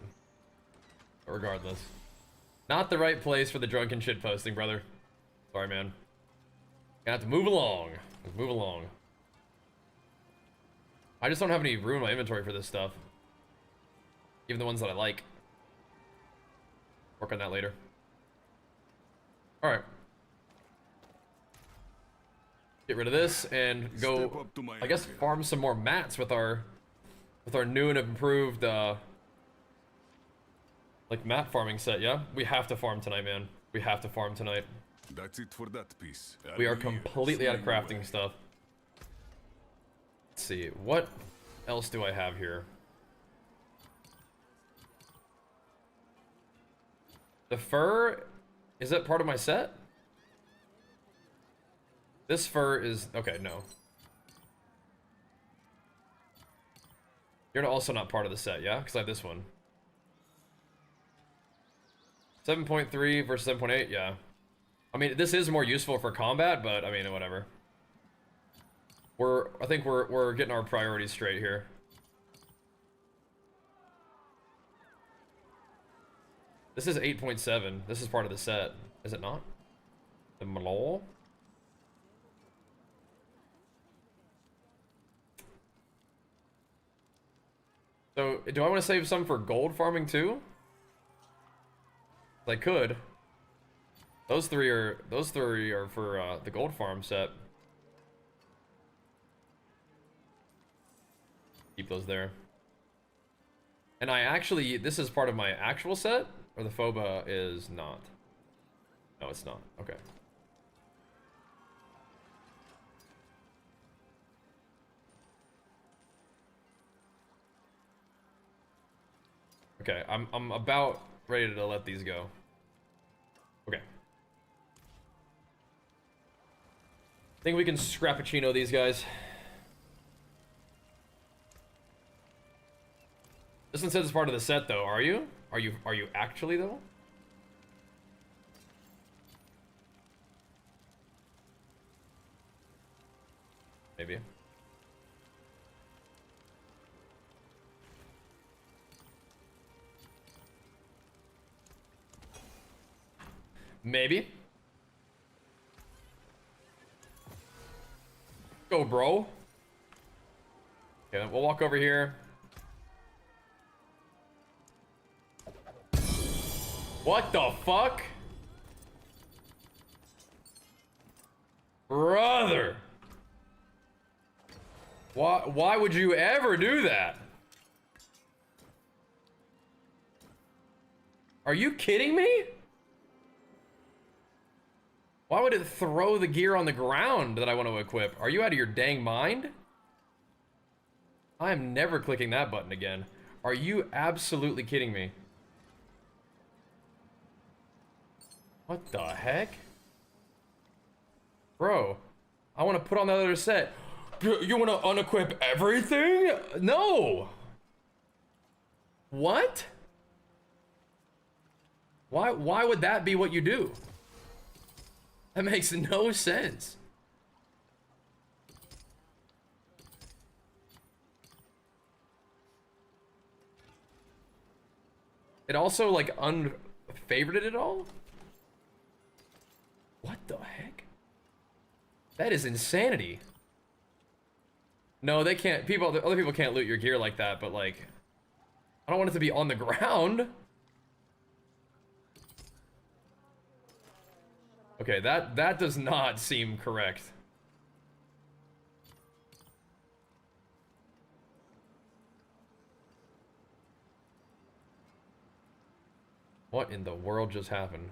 But regardless. Not the right place for the drunken shit posting, brother. Sorry, man. Gonna have to move along. Move along. I just don't have any room in my inventory for this stuff. Even the ones that I like. Work on that later. Alright. Get rid of this and go, I guess, farm some more mats with our new and improved like mat farming set. Yeah, we have to farm tonight, man. We have to farm tonight. That's it for that piece. We are completely out of crafting stuff. Let's see, what else do I have here? The fur, is that part of my set? This fur is, okay, no. You're also not part of the set, yeah? Because I have this one. 7.3 versus 7.8, yeah. I mean, this is more useful for combat, but I mean, whatever. I think we're getting our priorities straight here. This is 8.7. This is part of the set, is it not? The Malol? So, do I want to save some for gold farming too? I could. Those three are for the gold farm set. Keep those there. And I actually, this is part of my actual set, or the FOBA is not? No, it's not. Okay. Okay, I'm about ready to let these go. Okay. I think we can scrappuccino these guys. This one says it's part of the set though, are you? Are you actually though? Maybe. Maybe. Go, bro. Okay, we'll walk over here. What the fuck? Brother. Why would you ever do that? Are you kidding me? Why would it throw the gear on the ground that I want to equip? Are you out of your dang mind? I am never clicking that button again. Are you absolutely kidding me? What the heck? Bro, I want to put on the other set. You want to unequip everything? No! What? Why would that be what you do? That makes no sense. It also like favorited at all? What the heck? That is insanity. No, they can't. Other people can't loot your gear like that, but like, I don't want it to be on the ground. Okay, that does not seem correct. What in the world just happened?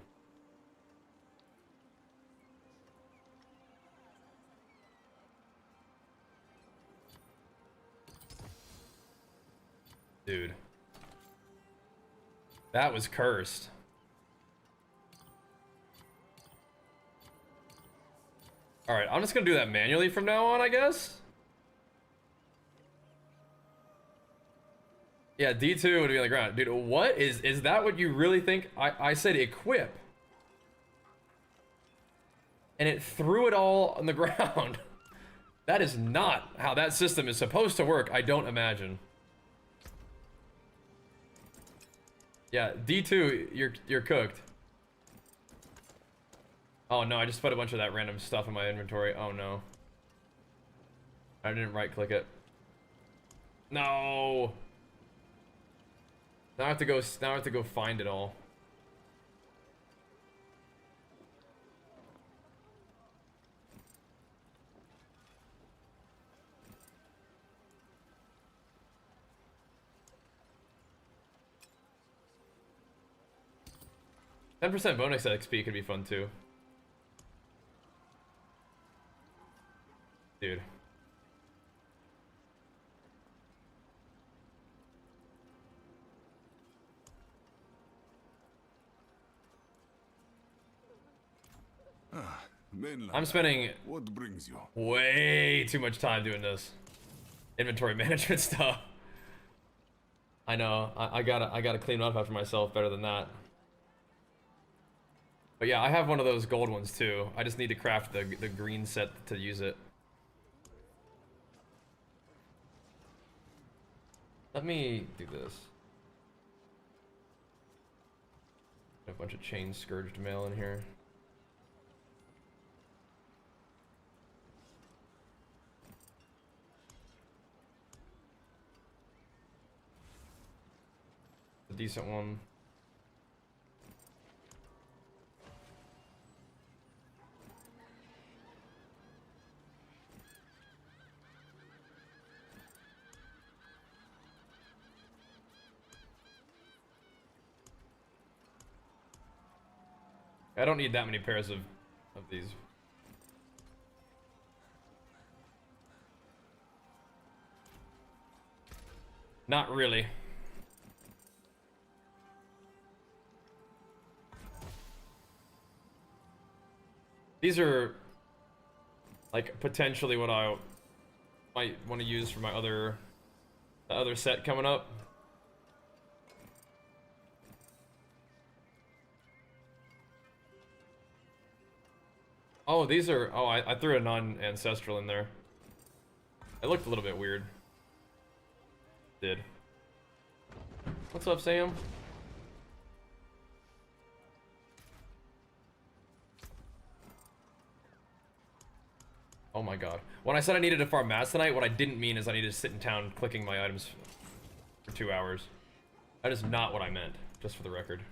Dude. That was cursed. Alright, I'm just gonna do that manually from now on, I guess? Yeah, D2 would be on the ground. Dude, what? Is that what you really think? I said equip. And it threw it all on the ground. That is not how that system is supposed to work, I don't imagine. Yeah, D2, you're cooked. Oh no, I just put a bunch of that random stuff in my inventory. Oh no. I didn't right click it. No. Now I have to go find it all. %10 bonus XP could be fun too. Dude. Mainland. I'm spending What brings you? way too much time doing this inventory management stuff. I know. I gotta clean up after myself better than that. But yeah, I have one of those gold ones too. I just need to craft the green set to use it. Let me do this. A bunch of chain scourged mail in here. A decent one. I don't need that many pairs of these. Not really. These are like potentially what I might want to use for my other set coming up. Oh, these are... Oh, I threw a non-ancestral in there. It looked a little bit weird. Did. What's up, Sam? Oh my god. When I said I needed to farm mats tonight, what I didn't mean is I needed to sit in town clicking my items for 2 hours. That is not what I meant, just for the record.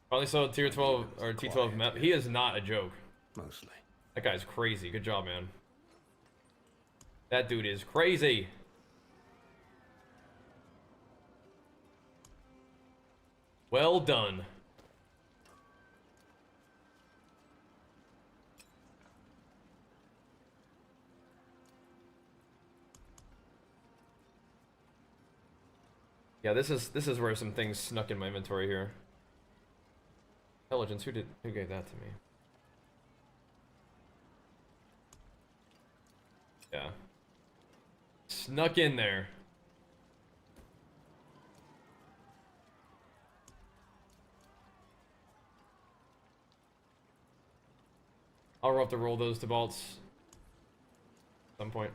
Probably sold tier 12 or T12 map. He is not a joke. Mostly. That guy's crazy. Good job, man. That dude is crazy. Well done. Yeah, this is where some things snuck in my inventory here. Intelligence, who gave that to me? Yeah. Snuck in there. I'll have to roll those to vaults at some point.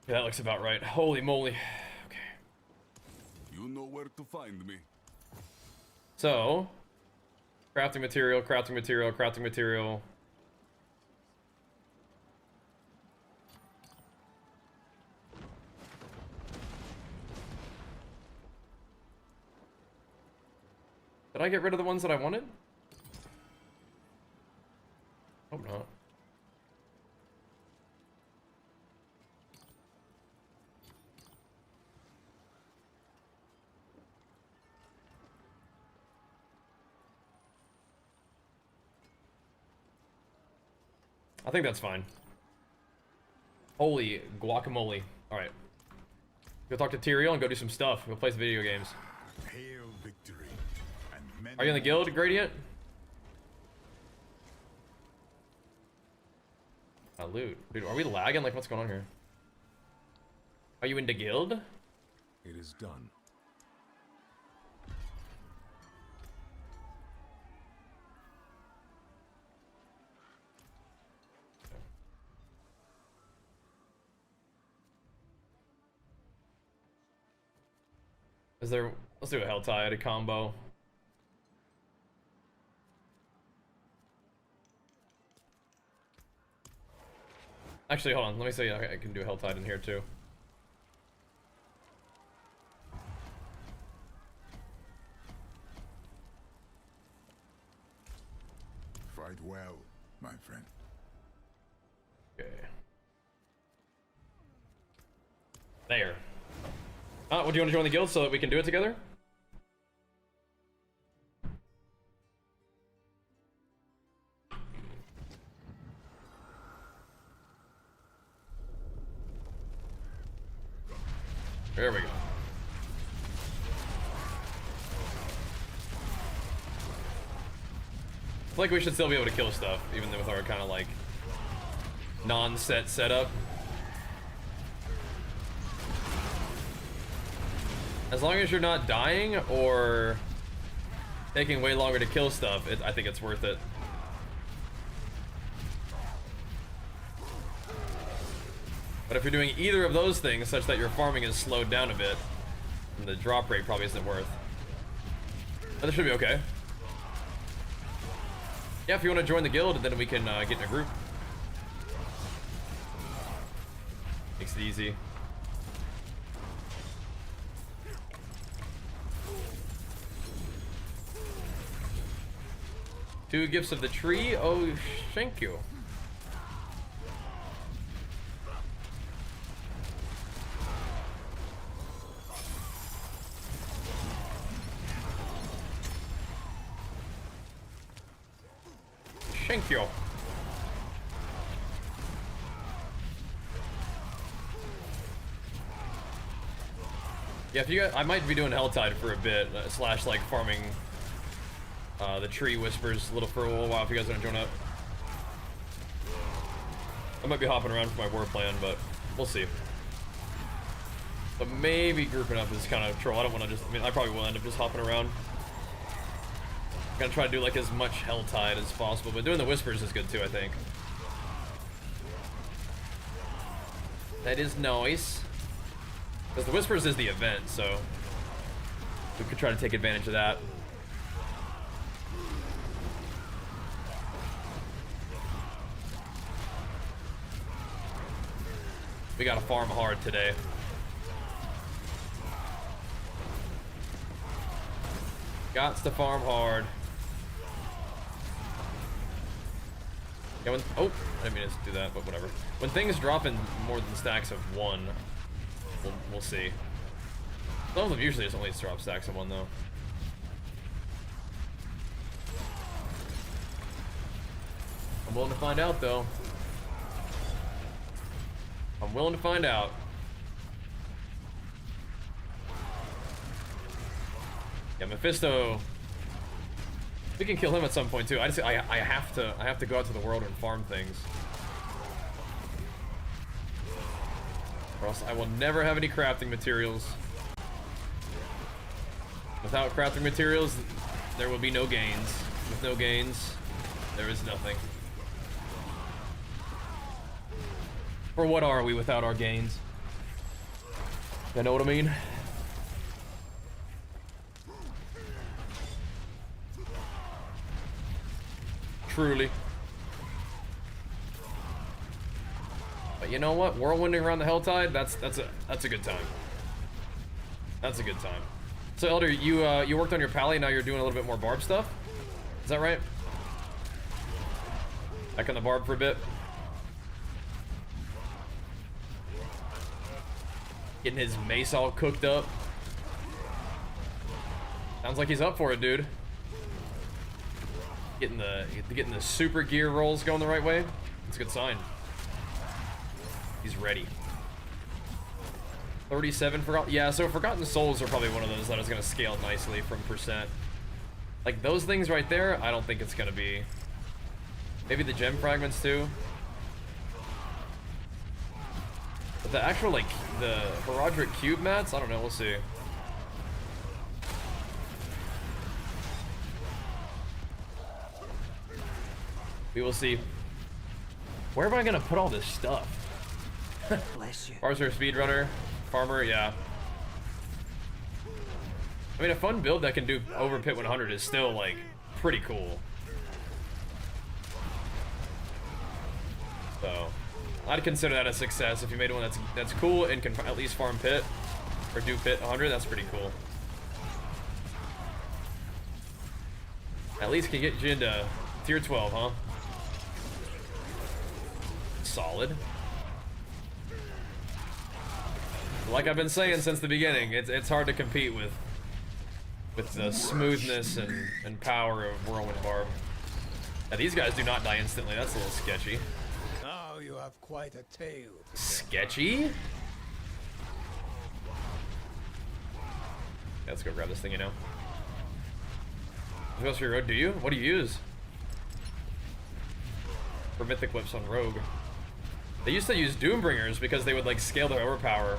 Yeah, that looks about right. Holy moly. Okay. You know where to find me. So, crafting material, crafting material, crafting material. Did I get rid of the ones that I wanted? Hope not. I think that's fine. Holy guacamole. Alright. Go talk to Tyrael and go do some stuff. Go play some video games. Hail victory. And many Are you in the guild, Gradient? Loot. Dude, are we lagging? Like, what's going on here? Are you in the guild? It is done. Is there... Let's do a Helltide, a combo. Actually, hold on. Let me see. I can do a Helltide in here, too. Fight well, my friend. Okay. There. Would you want to join the guild so that we can do it together? There we go. I feel like we should still be able to kill stuff, even with our kind of like non-set setup. As long as you're not dying or taking way longer to kill stuff, I think it's worth it. But if you're doing either of those things such that your farming is slowed down a bit, then the drop rate probably isn't worth. But this should be okay. Yeah, if you want to join the guild, then we can get in a group. Makes it easy. Two gifts of the tree. Oh, thank you. Thank you. Yeah, if you guys, I might be doing Helltide for a bit, slash like farming the tree whispers for a little while if you guys want to join up. I might be hopping around for my war plan, but we'll see. But maybe grouping up is kind of troll. I don't want to just, I mean, I probably will end up just hopping around. Gonna try to do like as much Helltide as possible, but doing the whispers is good too, I think. That is nice. Because the whispers is the event, so we could try to take advantage of that. We gotta farm hard today. Gots to farm hard. Yeah, oh, I didn't mean to do that, but whatever. When things drop in more than stacks of one, we'll see. Some of them usually just only drop stacks of one, though. I'm willing to find out, though. I'm willing to find out. Yeah, Mephisto. We can kill him at some point too. I have to go out to the world and farm things, or else I will never have any crafting materials. Without crafting materials, there will be no gains. With no gains, there is nothing. For what are we without our gains? You know what I mean? Truly. But you know what? Whirlwinding around the Helltide, that's a good time. That's a good time. So Elder, you worked on your pally, now you're doing a little bit more barb stuff? Is that right? Back on the barb for a bit. Getting his mace all cooked up. Sounds like he's up for it, dude. Getting the super gear rolls going the right way. That's a good sign. He's ready. 37 forgotten. Yeah, so Forgotten Souls are probably one of those that is gonna scale nicely from percent. Like those things right there, I don't think it's gonna be. Maybe the gem fragments too. But the actual like the Herodric cube mats, I don't know. We'll see. We will see. Where am I gonna put all this stuff? Bless you. Barcer, speedrunner, farmer, yeah. I mean, a fun build that can do over Pit 100 is still like pretty cool. So, I'd consider that a success if you made one that's cool and can at least farm Pit or do Pit 100. That's pretty cool. At least can get you into tier 12, huh? Solid. Like I've been saying since the beginning, it's hard to compete with the smoothness and power of Whirlwind Barb. Now these guys do not die instantly. That's a little sketchy. Now you have quite a tale. Sketchy? Yeah, let's go grab this thing, you know. What else for your road? Do you? What do you use? For mythic whips on Rogue. They used to use Doombringers because they would like scale their overpower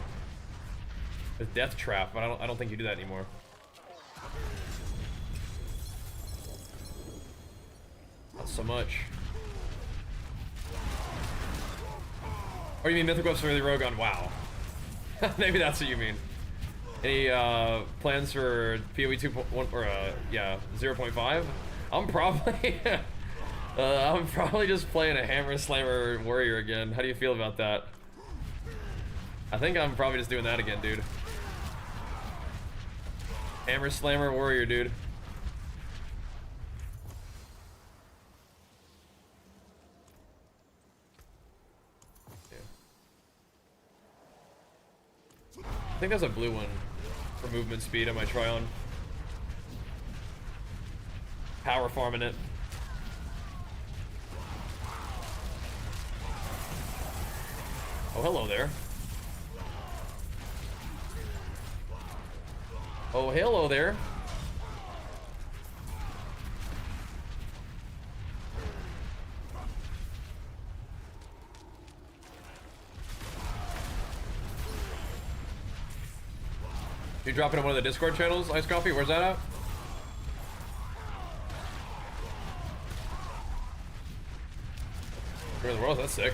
with Death Trap, but I don't think you do that anymore. Not so much. Or you mean mythic whips for the Rogue on WoW? Maybe that's what you mean. Any plans for PoE 2.1 or yeah 0.5? I'm probably I'm probably just playing a Hammer Slammer Warrior again. How do you feel about that? I think I'm probably just doing that again, dude. Hammer Slammer Warrior, dude. I think there's a blue one for movement speed I might try on. Power farming it. Oh, hello there. Oh, hello there. You dropping in one of the Discord channels, Ice Coffee? Where's that at? Where in the world? That's sick.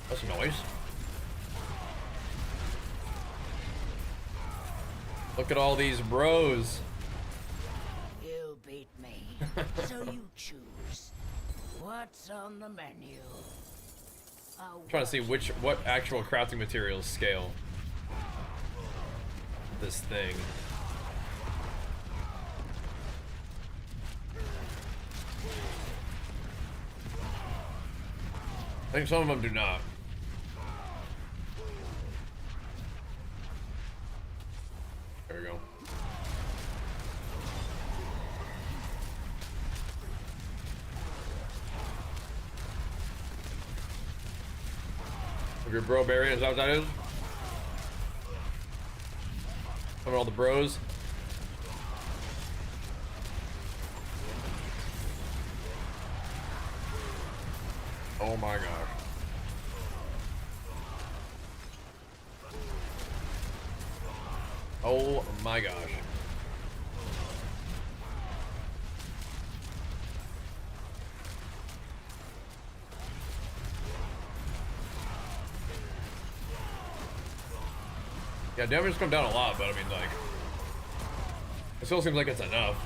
That's noise. Look at all these bros. You beat me, so you choose. What's on the menu? Trying to see what actual crafting materials scale this thing. I think some of them do not. There we go. Your Barbarian, is that what that is? Look at all the bros. Oh my gosh. Oh my gosh. Yeah, damage has come down a lot, but I mean, like, it still seems like it's enough.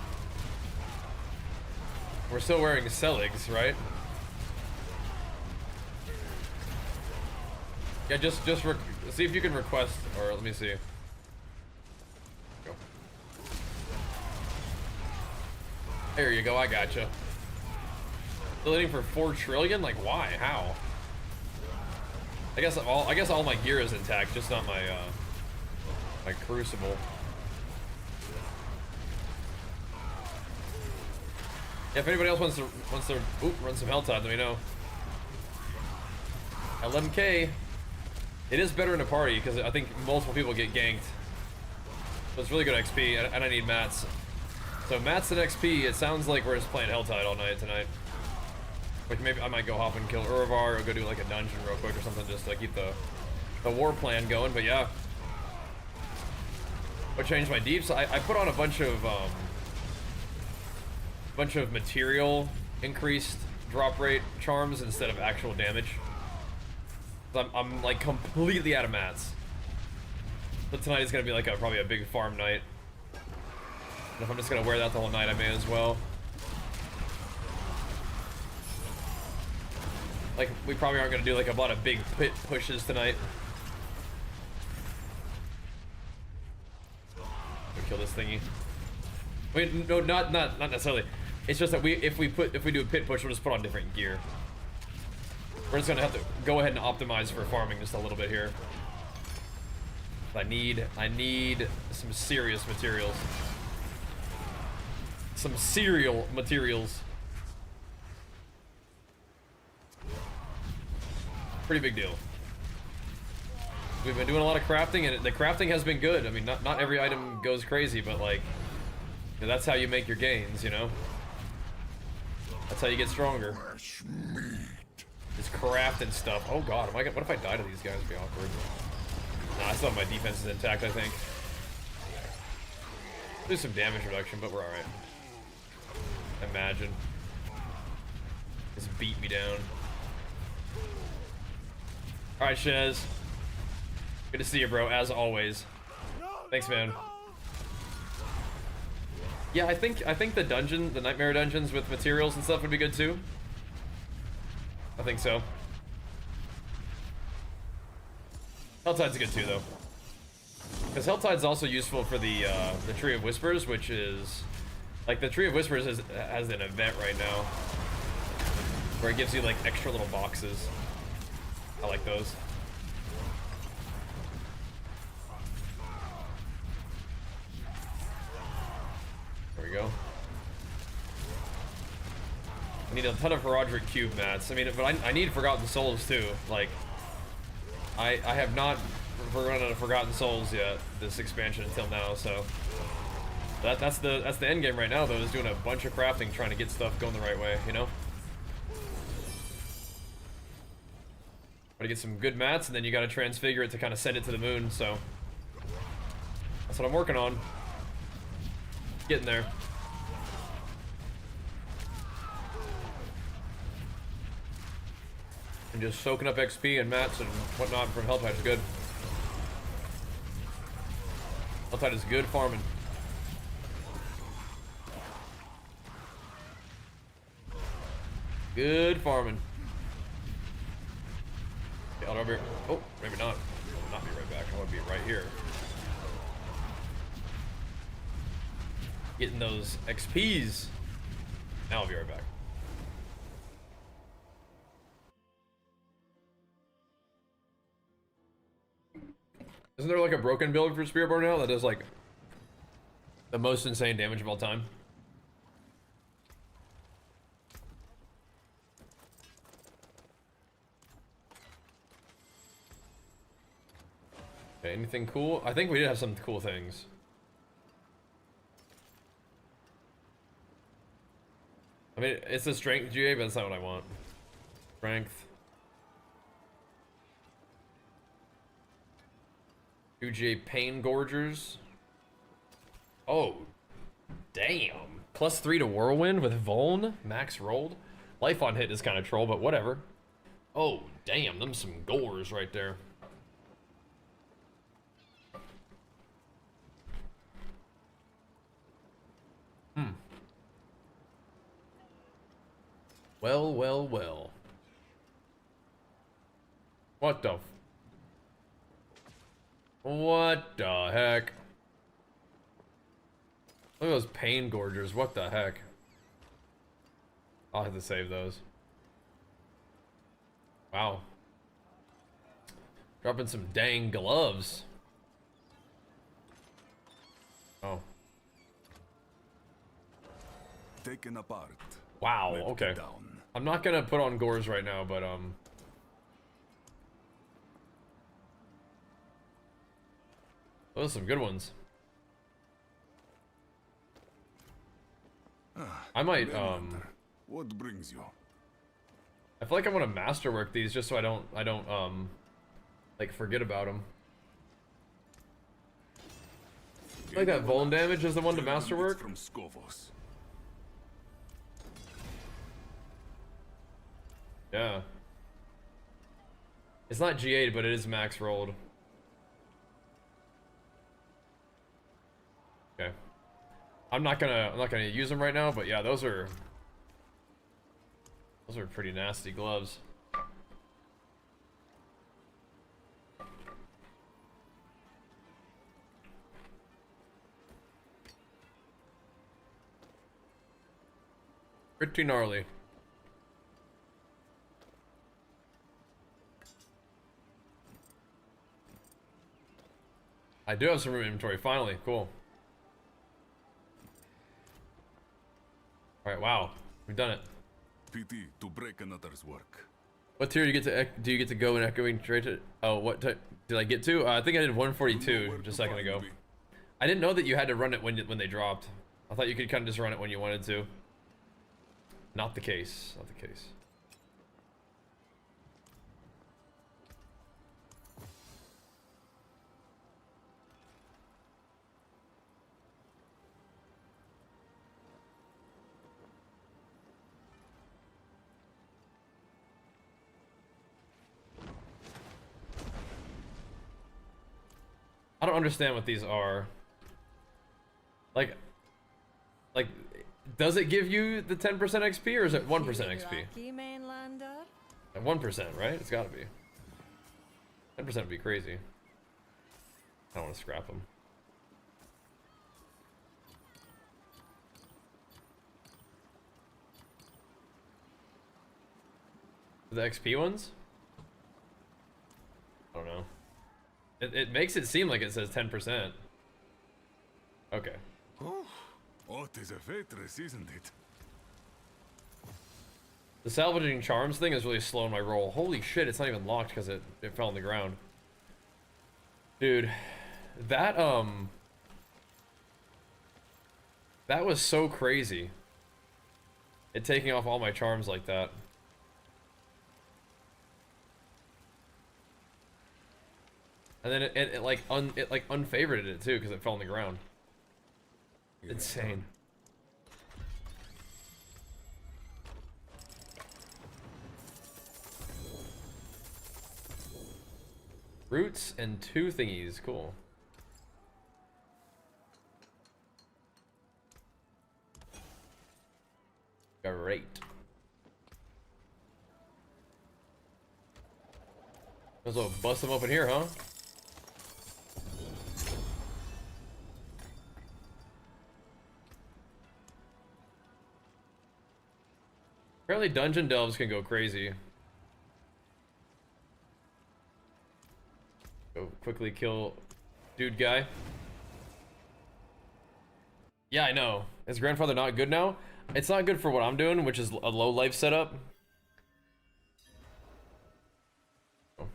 We're still wearing Seligs, right? Yeah, just see if you can request, or let me see. Go. There you go, I gotcha. Still hitting for 4 trillion? Like, why? How? I guess all my gear is intact, just not my my crucible. Yeah, if anybody else wants to run some Helltide, let me know. 11K. It is better in a party because I think multiple people get ganked. So it's really good XP, and I need mats. So mats and XP. It sounds like we're just playing Helltide all night tonight. Like maybe I might go hop and kill Urivar or go do like a dungeon real quick or something just to keep the war plan going. But yeah, I changed my deeps. I put on a bunch of material increased drop rate charms instead of actual damage. I'm like completely out of mats. But tonight is gonna be like probably a big farm night. And if I'm just gonna wear that the whole night, I may as well. Like we probably aren't gonna do like a lot of big pit pushes tonight. Kill this thingy. Wait, no, not necessarily. It's just that if we do a pit push, we'll just put on different gear. We're just gonna have to go ahead and optimize for farming just a little bit here. I need some serious materials. Some cereal materials. Pretty big deal. We've been doing a lot of crafting, and the crafting has been good. I mean, not every item goes crazy, but like, you know, that's how you make your gains, you know? That's how you get stronger. Just crafting stuff. Oh god, what if I die to these guys? It'd be awkward. Nah, I still have my defenses intact, I think. Do some damage reduction, but we're alright. Imagine. Just beat me down. Alright, Shez. Good to see you, bro, as always. Thanks, man. Yeah, I think the nightmare dungeons with materials and stuff would be good too. I think so. Helltide's good too, though. Because Helltide's also useful for the Tree of Whispers, which is... Like, the Tree of Whispers has an event right now. Where it gives you, like, extra little boxes. I like those. There we go. I need a ton of Herodric Cube mats. I mean, but I need Forgotten Souls too. Like, I have not run out of Forgotten Souls yet this expansion until now. So that's the end game right now though, is doing a bunch of crafting, trying to get stuff going the right way. You know, gotta get some good mats, and then you gotta transfigure it to kind of send it to the moon. So that's what I'm working on. Getting there. And just soaking up XP and mats and whatnot from Helltide is good. Helltide is good farming. Good farming. Okay, I'll be, oh, maybe not. I'll not be right back. I want to be right here. Getting those XPs. Now I'll be right back. Isn't there like a broken build for Spiritborn now that does like the most insane damage of all time? Okay, anything cool? I think we did have some cool things. I mean, it's a strength GA, but that's not what I want. Strength. 2J Pain Gorgers. Oh, damn. +3 to Whirlwind with Vuln. Max rolled. Life on hit is kind of troll, but whatever. Oh, damn. Them some gores right there. Well, well, well. What the? What the heck? Look at those pain gorgers. What the heck? I'll have to save those. Wow. Dropping some dang gloves. Oh. Taken apart. Wow, Left okay. down. I'm not gonna put on gores right now, but those are some good ones. I might What brings you? I feel like I want to masterwork these just so I don't like forget about them. I feel like that Vuln damage is the one to masterwork. From Skovos. Yeah. It's not G8, but it is max rolled. Okay. I'm not gonna use them right now, but yeah, those are pretty nasty gloves. Pretty gnarly. I do have some room in inventory, finally. Cool. Alright, wow. We've done it. PT to break another's work. What tier do you get to go in echoing trade? Oh, what type did I get to? I think I did 142 just a second ago. I didn't know that you had to run it when they dropped. I thought you could kind of just run it when you wanted to. Not the case. Not the case. I don't understand what these are. Like, does it give you the 10% XP or is it 1% XP? Lucky mainlander. At 1%, right? It's gotta be. 10% would be crazy. I don't want to scrap them. The XP ones? I don't know. It makes it seem like it says 10%. Okay. Oh, it is a Vetris, isn't it? The salvaging charms thing is really slowing my roll. Holy shit, it's not even locked because it fell on the ground. Dude, that was so crazy. It taking off all my charms like that. And then it like unfavorited it too because it fell on the ground. Insane. Roots and 2 thingies, cool. Great. Might as well bust them open here, huh? Apparently dungeon delves can go crazy. Go quickly kill dude guy. Yeah, I know. Is grandfather not good now? It's not good for what I'm doing, which is a low life setup. Oh.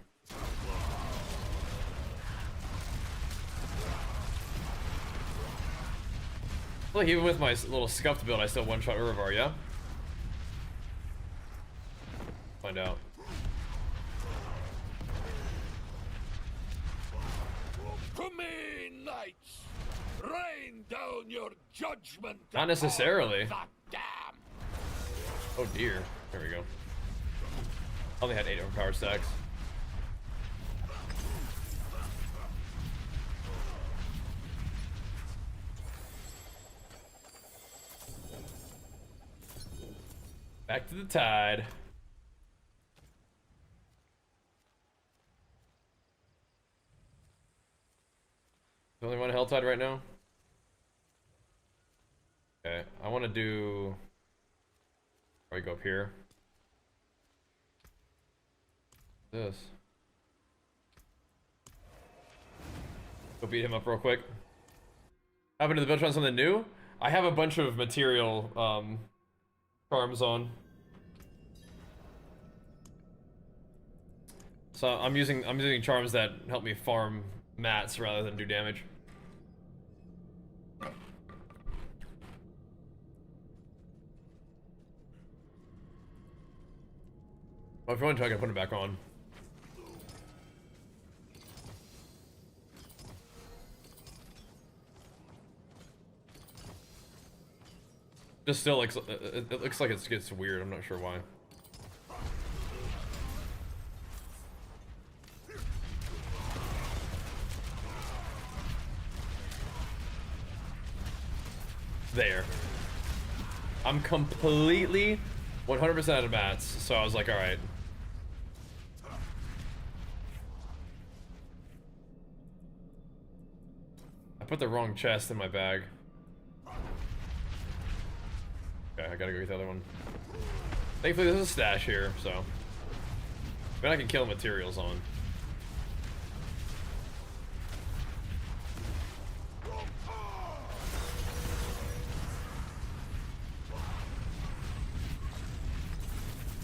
Like even with my little scuffed build, I still one-shot Urivar, yeah? Find out. To me, knights! Rain down your judgment! Not necessarily. upon the damned! Oh dear. There we go. Only had 8 overpowered stacks. Back to the tide. Only one hell tide right now. Okay, I want to do. Probably go up here. This. Go beat him up real quick. Happened to the build trying something new? I have a bunch of material charms on. So I'm using charms that help me farm mats rather than do damage. Well, if you want to try, I can put it back on. Just still looks, it looks like it gets weird. I'm not sure why. There. I'm completely 100% out of mats, so I was like, all right. I put the wrong chest in my bag. Okay, I gotta go get the other one. Thankfully, there's a stash here, so. But I can kill materials on.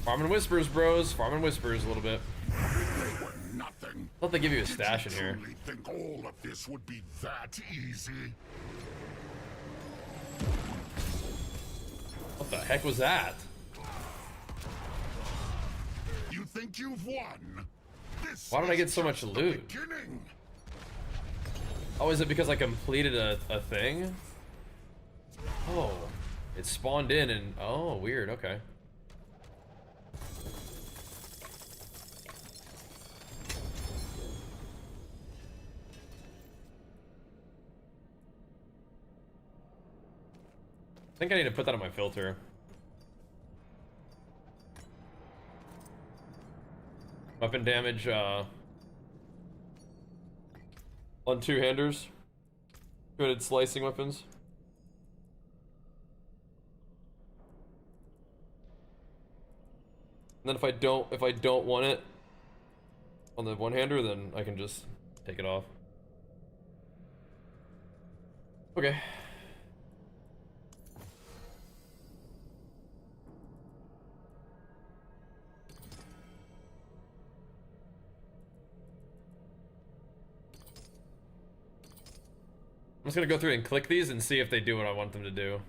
Farming whispers, bros. Farming whispers a little bit. They were nothing. Thought they give you a stash in Did you here. truly think all of this would be that easy? What the heck was that? You think you've won? This Why did I get is so much just the loot? beginning. Oh, is it because I completed a thing? Oh, it spawned in and oh, weird. Okay. I think I need to put that on my filter. Weapon damage on two-handers. Two-handed slicing weapons. And then if I don't want it on the one-hander, then I can just take it off. Okay. I'm just gonna go through and click these and see if they do what I want them to do.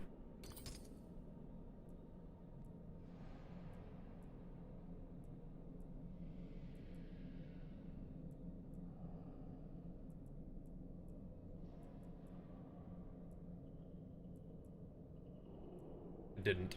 It didn't.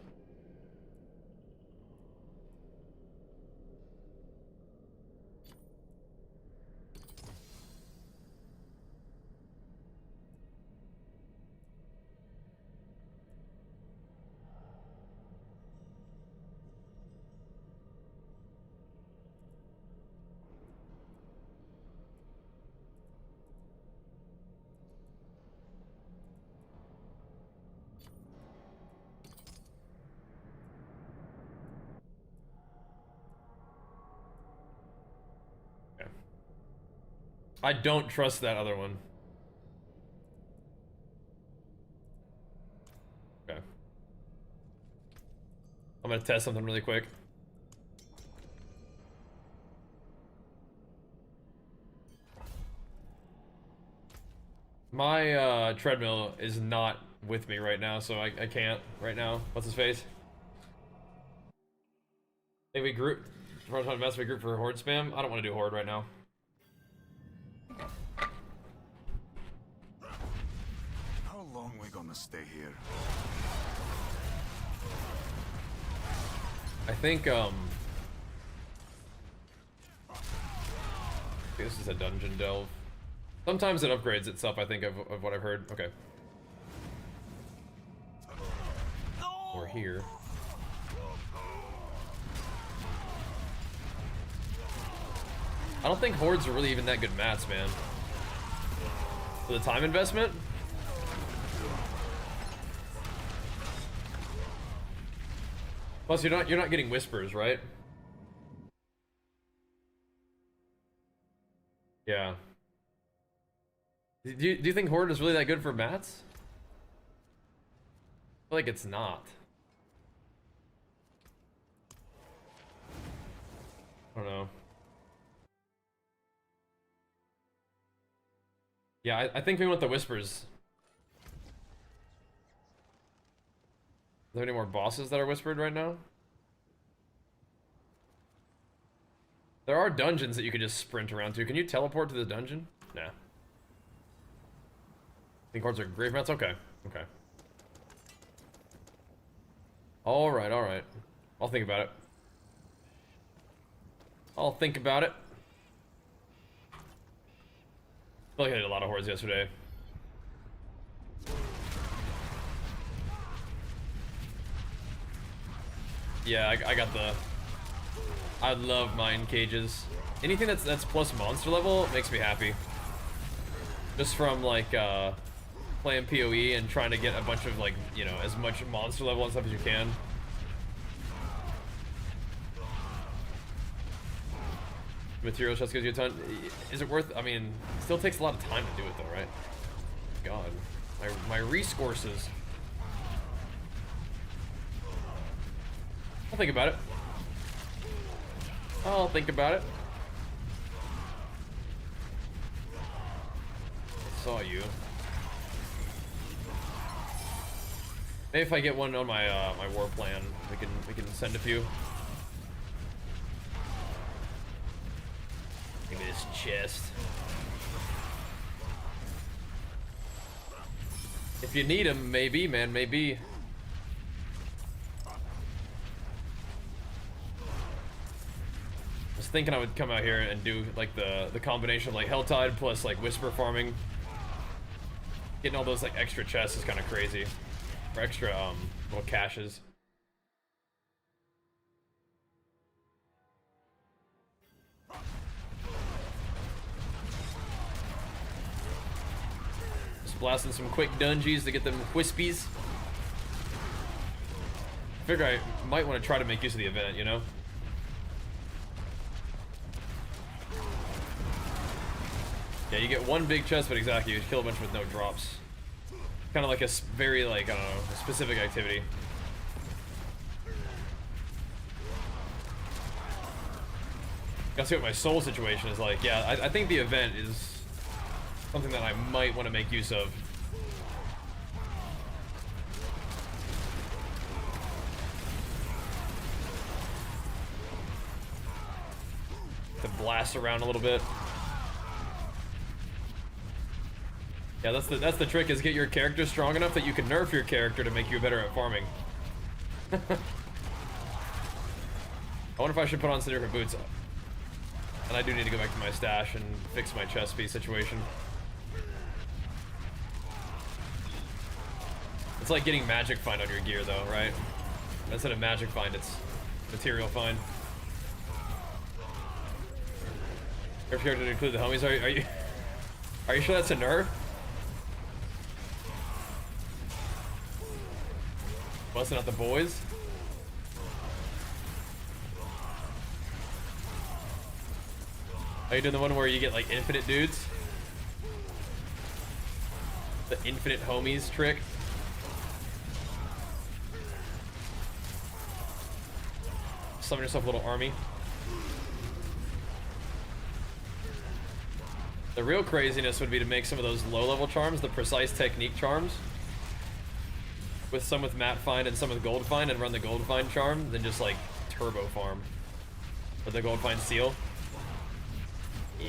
I don't trust that other one. Okay. I'm gonna test something really quick. My treadmill is not with me right now, so I can't right now. What's his face? Hey, we group. Front on mess, we group for horde spam. I don't want to do horde right now. How long we gonna stay here? I think this is a dungeon delve. Sometimes it upgrades itself, I think, of what I've heard. Okay. We're here. I don't think hordes are really even that good mats, man. For the time investment. Plus, you're not getting whispers, right? Yeah. Do you think horde is really that good for mats? I feel like it's not. I don't know. Yeah, I think we want the whispers. Are there any more bosses that are whispered right now? There are dungeons that you can just sprint around to. Can you teleport to the dungeon? Nah. Think hordes are grave mats? Okay. Okay. Alright, alright. I'll think about it. I'll think about it. I feel like I did a lot of hordes yesterday. Yeah, I got the... I love mine cages. Anything that's plus monster level makes me happy. Just from like playing PoE and trying to get a bunch of like, you know, as much monster level and stuff as you can. Material chest gives you a ton. Is it worth? I mean, it still takes a lot of time to do it though, right? God, my resources. I'll think about it. I'll think about it. Saw you. Maybe if I get one on my my war plan, we can send a few. Give me this chest. If you need them, maybe, man, maybe. I was thinking I would come out here and do like the combination of like Helltide plus like Whisper farming. Getting all those like extra chests is kind of crazy. Or extra little caches. Just blasting some quick dungeons to get them wispies. I figure I might want to try to make use of the event, you know? Yeah, you get one big chest, but exactly, you kill a bunch with no drops. Kind of like a very, like, I don't know, a specific activity. Gotta see what my soul situation is like. Yeah, I think the event is something that I might want to make use of. To blast around a little bit. Yeah, that's the trick, is get your character strong enough that you can nerf your character to make you better at farming. I wonder if I should put on some different boots. And I do need to go back to my stash and fix my chest piece situation. It's like getting magic find on your gear though, right? Instead of magic find, it's material find. Nerf character to include the homies. Are you sure that's a nerf? Busting out the boys. Are you doing the one where you get like infinite dudes? The infinite homies trick? Summon yourself a little army. The real craziness would be to make some of those low-level charms, the precise technique charms. With some with map find and some with gold find, and run the gold find charm, then just like turbo farm with the gold find seal. Yeah.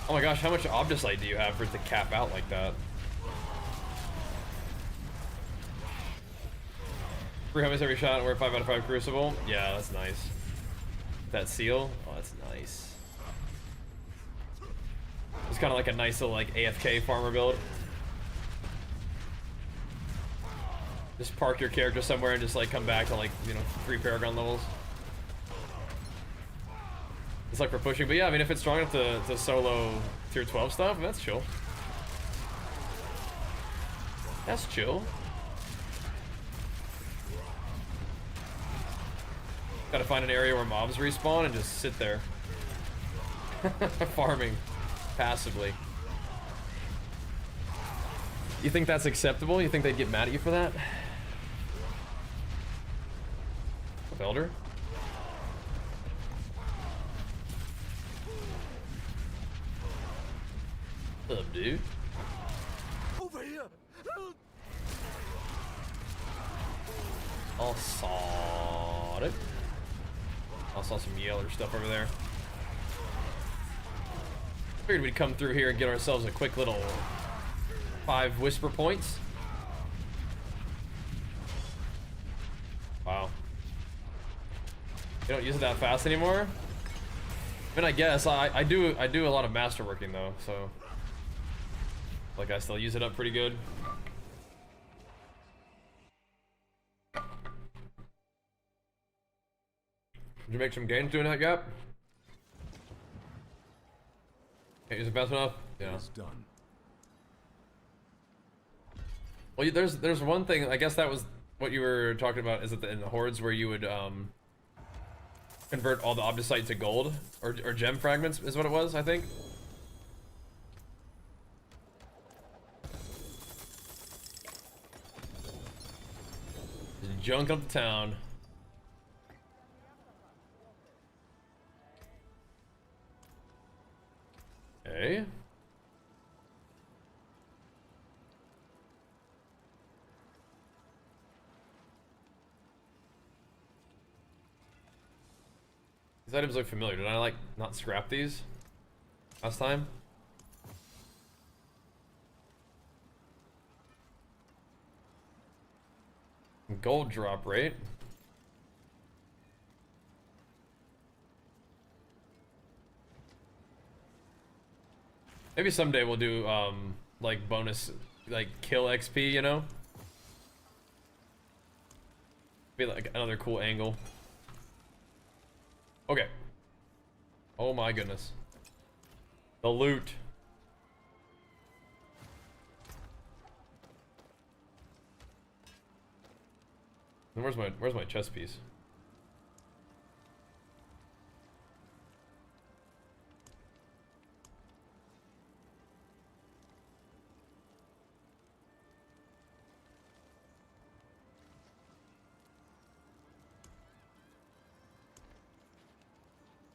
Oh my gosh, how much Obdusite do you have for it to cap out like that? 3 homies every shot, and we're 5 out of 5 crucible. Yeah, that's nice. That seal, oh, that's nice. It's kind of like a nice little like AFK farmer build. Just park your character somewhere and just like come back to like, you know, 3 Paragon levels. It's like for pushing, but yeah, I mean if it's strong enough to solo tier 12 stuff, that's chill. That's chill. Gotta find an area where mobs respawn and just sit there. Farming passively. You think that's acceptable? You think they'd get mad at you for that? Elder? What's up, dude? Over here! All saw it. I saw some Yeller stuff over there. Figured we'd come through here and get ourselves a quick little 5 whisper points. Wow. You don't use it that fast anymore? I mean, I guess I do a lot of masterworking though, so like I still use it up pretty good. Did you make some gains doing that, Gap? Can't use it fast enough? Yeah. It's done. Well, there's one thing, I guess that was what you were talking about, is it in the hordes where you would convert all the obdicite to gold or gem fragments is what it was, I think. Just junk up the town. Okay. These items look familiar. Did I like not scrap these last time? Gold drop rate. Maybe someday we'll do like bonus, like kill XP, you know? Be like another cool angle. Okay. Oh my goodness. The loot. And where's my chest piece?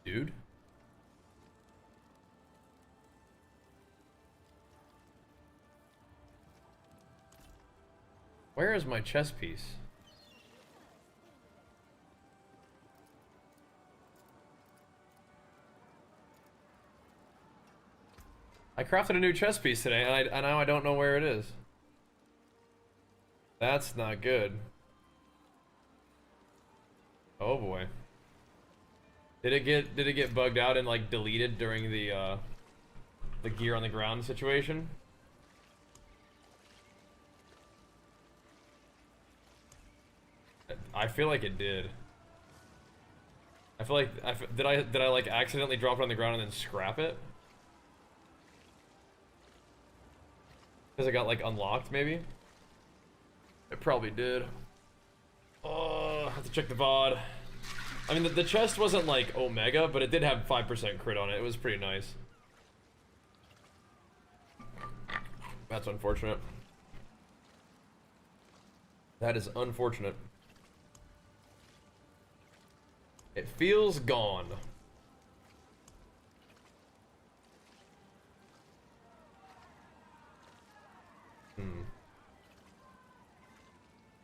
Dude. Where is my chess piece? I crafted a new chess piece today and now I don't know where it is. That's not good. Oh boy. Did it get bugged out and like deleted during the gear on the ground situation? I feel like it did. I feel like did I like accidentally drop it on the ground and then scrap it? Because it got like unlocked maybe? It probably did. Oh, I have to check the VOD. I mean, the chest wasn't like Omega, but it did have 5% crit on it. It was pretty nice. That's unfortunate. That is unfortunate. It feels gone.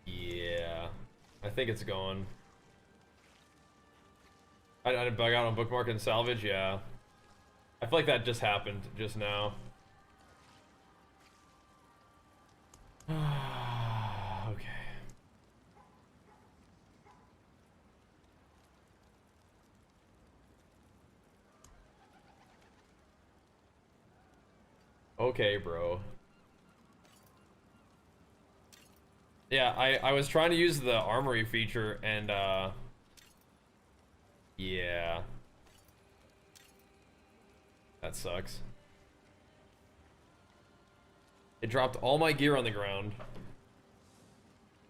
Yeah. I think it's gone. I didn't bug out on bookmark and salvage, yeah. I feel like that just happened just now. Okay. Okay, bro. Yeah, I was trying to use the armory feature and yeah. That sucks. It dropped all my gear on the ground.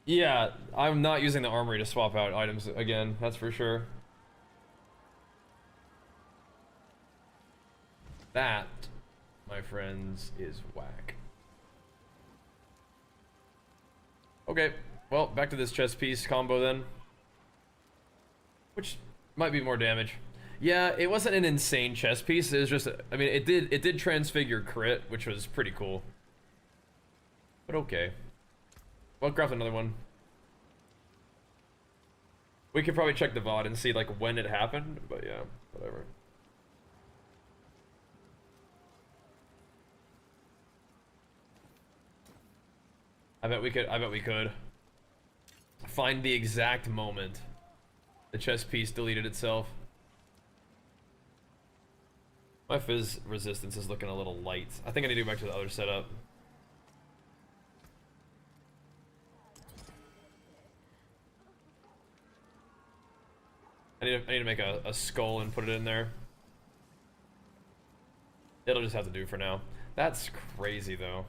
Yeah, I'm not using the armory to swap out items again, that's for sure. That, my friends, is whack. Okay, well, back to this chest piece combo then. Which might be more damage. Yeah, it wasn't an insane chest piece, it was just, I mean, it did transfigure crit, which was pretty cool. But okay. Well, craft another one. We could probably check the VOD and see, like, when it happened, but yeah, whatever. I bet we could find the exact moment the chest piece deleted itself. My fizz resistance is looking a little light. I think I need to go back to the other setup. I need to make a skull and put it in there. It'll just have to do for now. That's crazy though.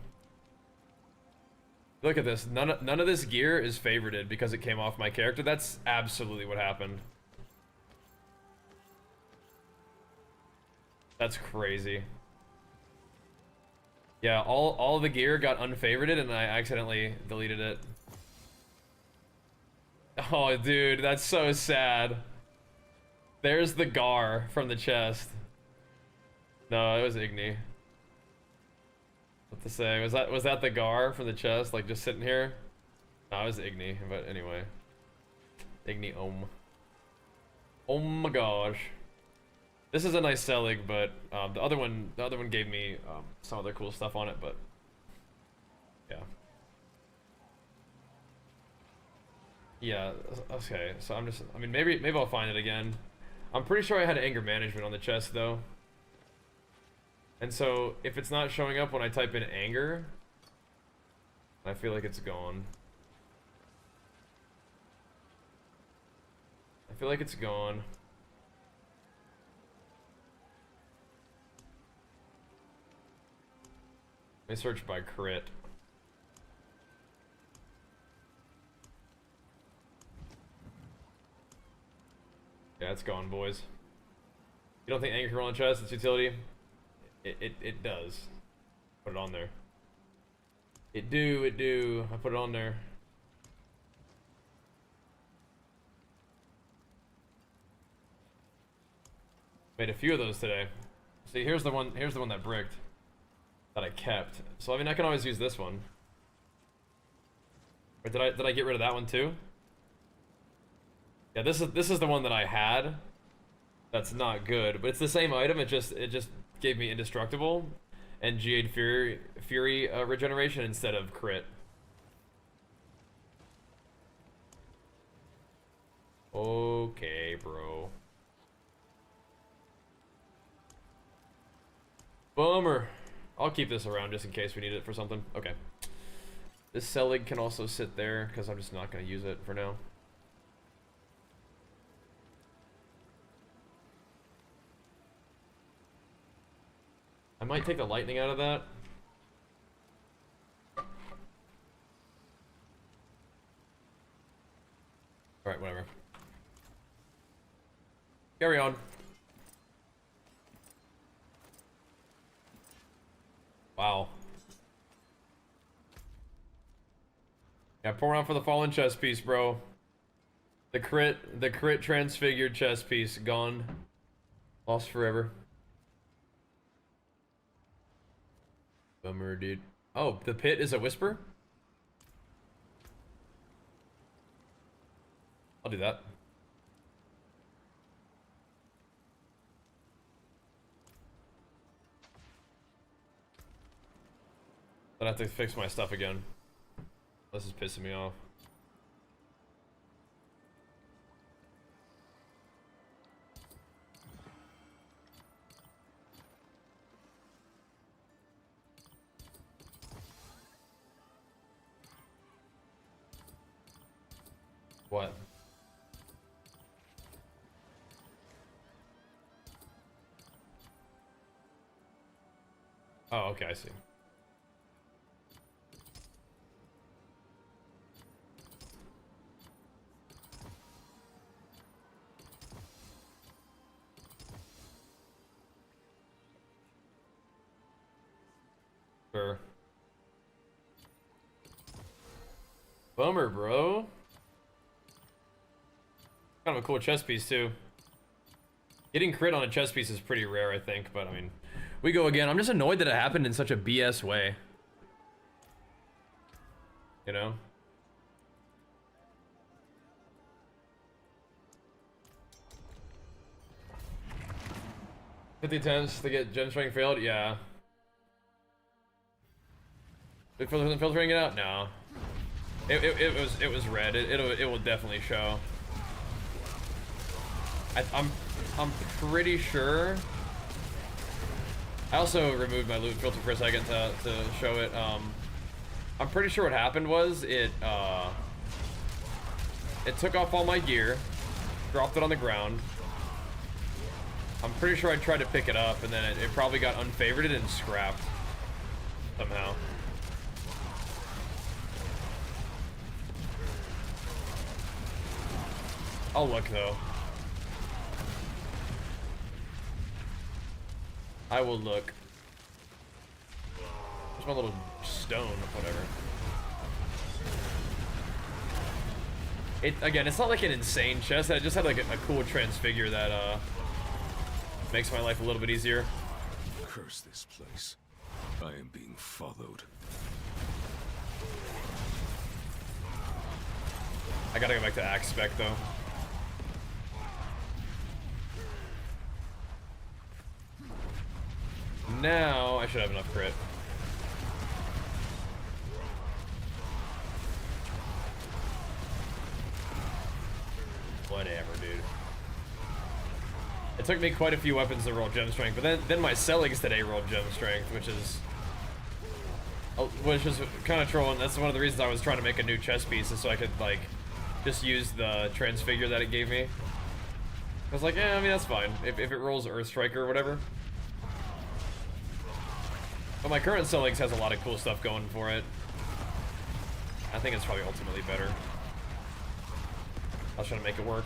Look at this. None of this gear is favorited because it came off my character. That's absolutely what happened. That's crazy. Yeah, all the gear got unfavorited and I accidentally deleted it. Oh, dude, that's so sad. There's the Gar from the chest. No, it was Igni. What to say? Was that the Gar from the chest, like just sitting here? No, it was Igni, but anyway. Igni Om. Oh my gosh. This is a nice Selig, but the other one gave me some other cool stuff on it, but yeah. Yeah, okay. So I mean maybe I'll find it again. I'm pretty sure I had anger management on the chest though. And so, if it's not showing up when I type in anger, I feel like it's gone. I feel like it's gone. Let me search by crit. Yeah, it's gone, boys. You don't think anger can roll on chest? It's utility? It does. Put it on there. It do. I put it on there. Made a few of those today. See, here's the one that bricked. That I kept. So I mean I can always use this one. Or did I get rid of that one too? Yeah, this is the one that I had. That's not good, but it's the same item, it just gave me indestructible and Jade Fury regeneration instead of crit. Okay, bro. Bummer. I'll keep this around just in case we need it for something. Okay. This Selig can also sit there because I'm just not going to use it for now. I might take the lightning out of that. Alright, whatever. Carry on. Wow. Yeah, pour out for the fallen chest piece, bro. The crit transfigured chest piece, gone. Lost forever. Bummer, dude. Oh, the pit is a whisper? I'll do that. Then I have to fix my stuff again. This is pissing me off. What? Oh, okay, I see. Sure. Bummer, bro. Kind of a cool chess piece, too. Getting crit on a chess piece is pretty rare, I think, but I mean, we go again. I'm just annoyed that it happened in such a BS way. You know? "50 attempts to get gem strength failed?" Yeah. Did filtering it out? No. It was red. It will definitely show. I'm pretty sure. I also removed my loot filter for a second to show it. I'm pretty sure what happened was it took off all my gear, dropped it on the ground. I'm pretty sure I tried to pick it up, and then it probably got unfavorited and scrapped somehow. I'll look though. I will look. There's my little stone, whatever. Again, it's not like an insane chest. I just had like a cool transfigure that makes my life a little bit easier. Curse this place. I am being followed. I gotta go back to axe spec though. Now I should have enough crit. Whatever, dude. It took me quite a few weapons to roll gem strength, but then my sellings today rolled gem strength, which is kind of trolling. That's one of the reasons I was trying to make a new chess piece, is so I could like just use the transfigure that it gave me. I was like, yeah, I mean that's fine if it rolls Earth Striker or whatever. But my current sellings has a lot of cool stuff going for it. I think it's probably ultimately better. I was trying to make it work.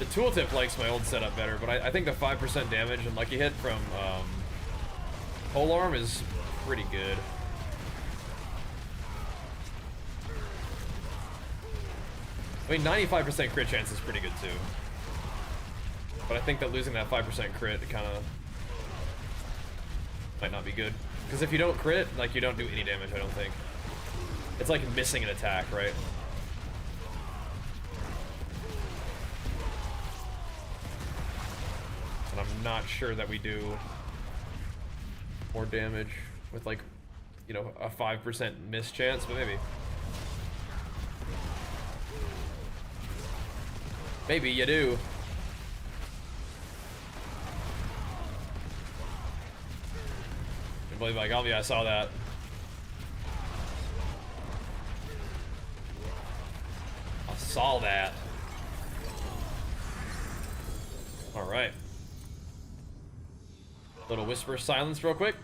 The tooltip likes my old setup better, but I think the 5% damage and lucky hit from polearm is pretty good. I mean, 95% crit chance is pretty good too. But I think that losing that 5% crit kind of might not be good. Because if you don't crit, like, you don't do any damage, I don't think. It's like missing an attack, right? And I'm not sure that we do more damage with, like, you know, a 5% miss chance, but maybe. Maybe you do. I believe, like, oh yeah, I saw that. I saw that. All right. Little whisper silence real quick.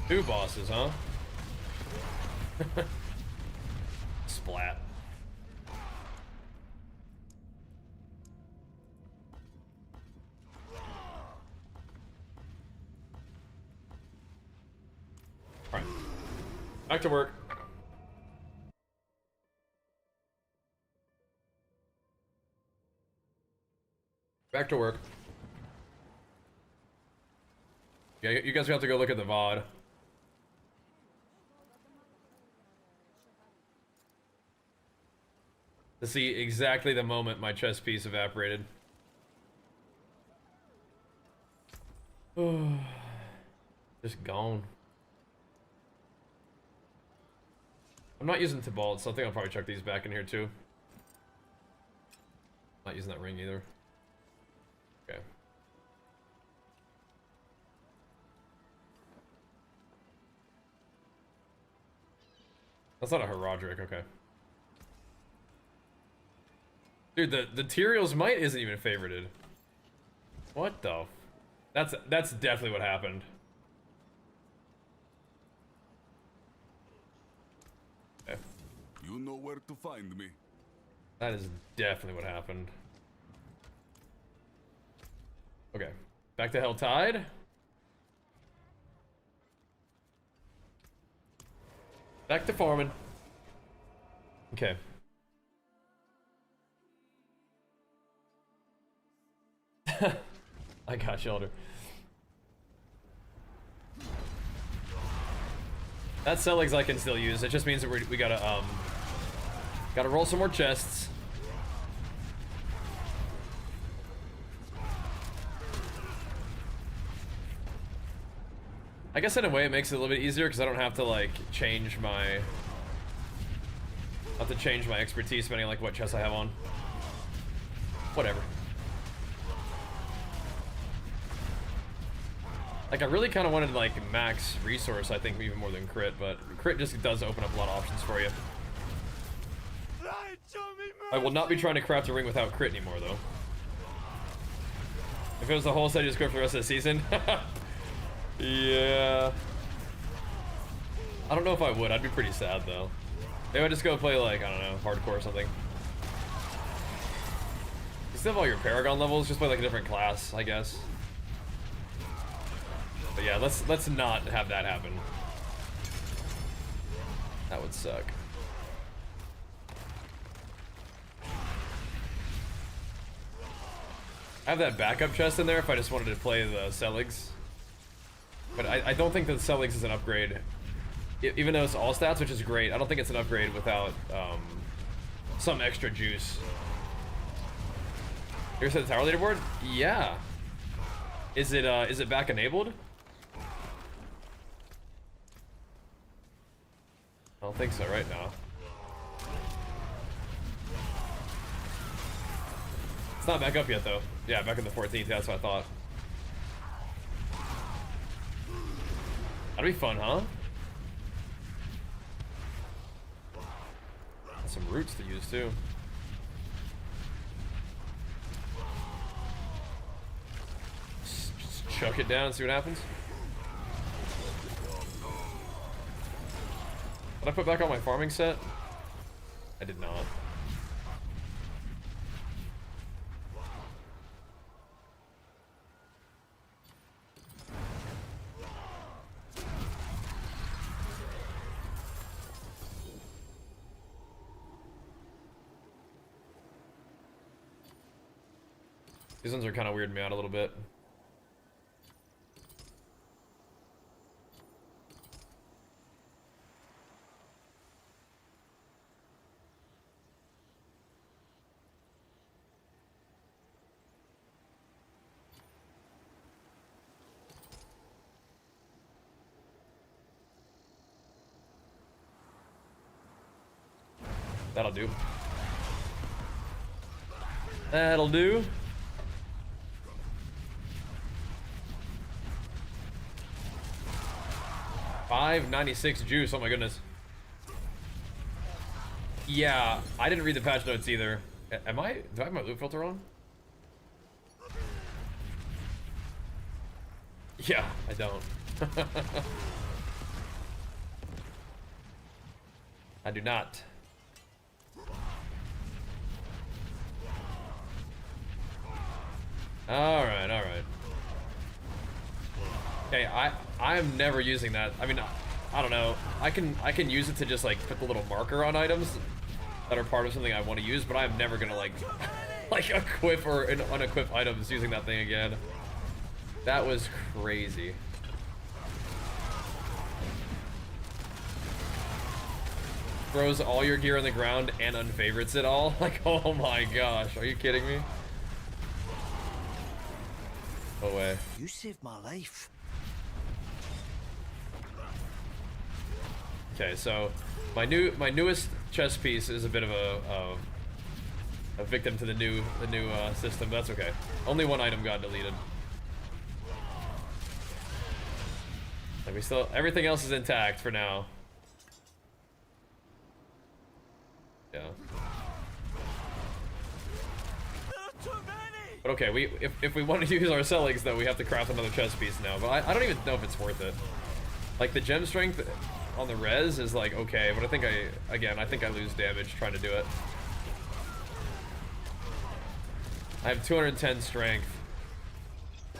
Two bosses, huh? Splat. Alright. Back to work. Back to work. Yeah, you guys have to go look at the VOD. To see exactly the moment my chess piece evaporated. Just gone. I'm not using Tybalt, so I think I'll probably chuck these back in here too. Not using that ring either. Okay. That's not a Herodric, okay. Dude, the Tyrael's Might isn't even favorited. What the? That's definitely what happened. Okay. You know where to find me. That is definitely what happened. Okay. Back to Hell Tide. Back to farming. Okay. I got shoulder. That Celex I can still use. It just means that we gotta roll some more chests. I guess in a way it makes it a little bit easier because I don't have to like change my expertise depending on like what chest I have on. Whatever. Like I really kind of wanted like max resource, I think even more than crit, but crit just does open up a lot of options for you. I will not be trying to craft a ring without crit anymore though. If it was the whole set, just go for the rest of the season. Yeah. I don't know if I would. I'd be pretty sad though. Maybe I'd just go play like, I don't know, hardcore or something. You still have all your Paragon levels, just play like a different class, I guess. But yeah, let's not have that happen. That would suck. I have that backup chest in there if I just wanted to play the Celex. But I don't think that Celex is an upgrade. Even though it's all stats, which is great, I don't think it's an upgrade without some extra juice. You ever said the tower leaderboard? Yeah. Is it back enabled? I don't think so right now. It's not back up yet though. Yeah, back in the 14th, that's what I thought. That'd be fun, huh? Some roots to use too. Just chuck it down and see what happens. Did I put back on my farming set? I did not. These ones are kind of weirding me out a little bit. That'll do. That'll do. $5.96 juice. Oh my goodness. Yeah, I didn't read the patch notes either. Do I have my loot filter on? Yeah, I don't. I do not. All right. Okay, I'm never using that. I mean, I don't know. I can use it to just like put the little marker on items that are part of something I want to use, but I'm never gonna like equip or unequip items using that thing again. That was crazy. Throws all your gear on the ground and unfavorites it all. Like, oh my gosh, are you kidding me? No way. You saved my life. Okay, so my newest chess piece is a bit of a victim to the new system. But that's okay. Only one item got deleted. Like everything else is intact for now. But okay, if we want to use our sellings, though, we have to craft another chest piece now. But I don't even know if it's worth it. Like, the gem strength on the res is, like, okay. But I think I think I lose damage trying to do it. I have 210 strength.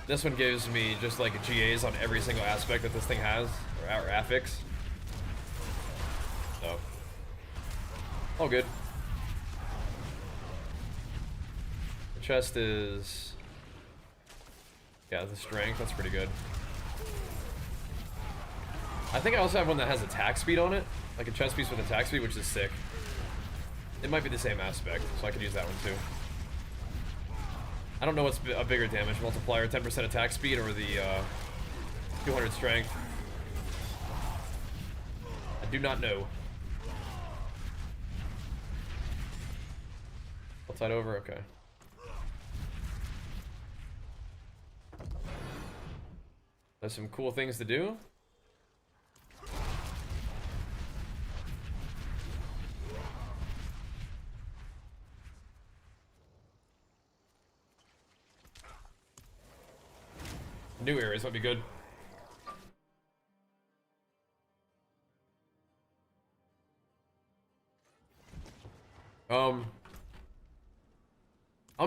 This one gives me just, like, GAs on every single aspect that this thing has. Or affix. So. All good. Chest is, yeah, the strength, that's pretty good. I think I also have one that has attack speed on it, like a chest piece with attack speed, which is sick. It might be the same aspect, so I could use that one too. I don't know what's a bigger damage multiplier, 10% attack speed or the 200 strength. I do not know. Outside over, okay. There's some cool things to do. New areas might be good. I'm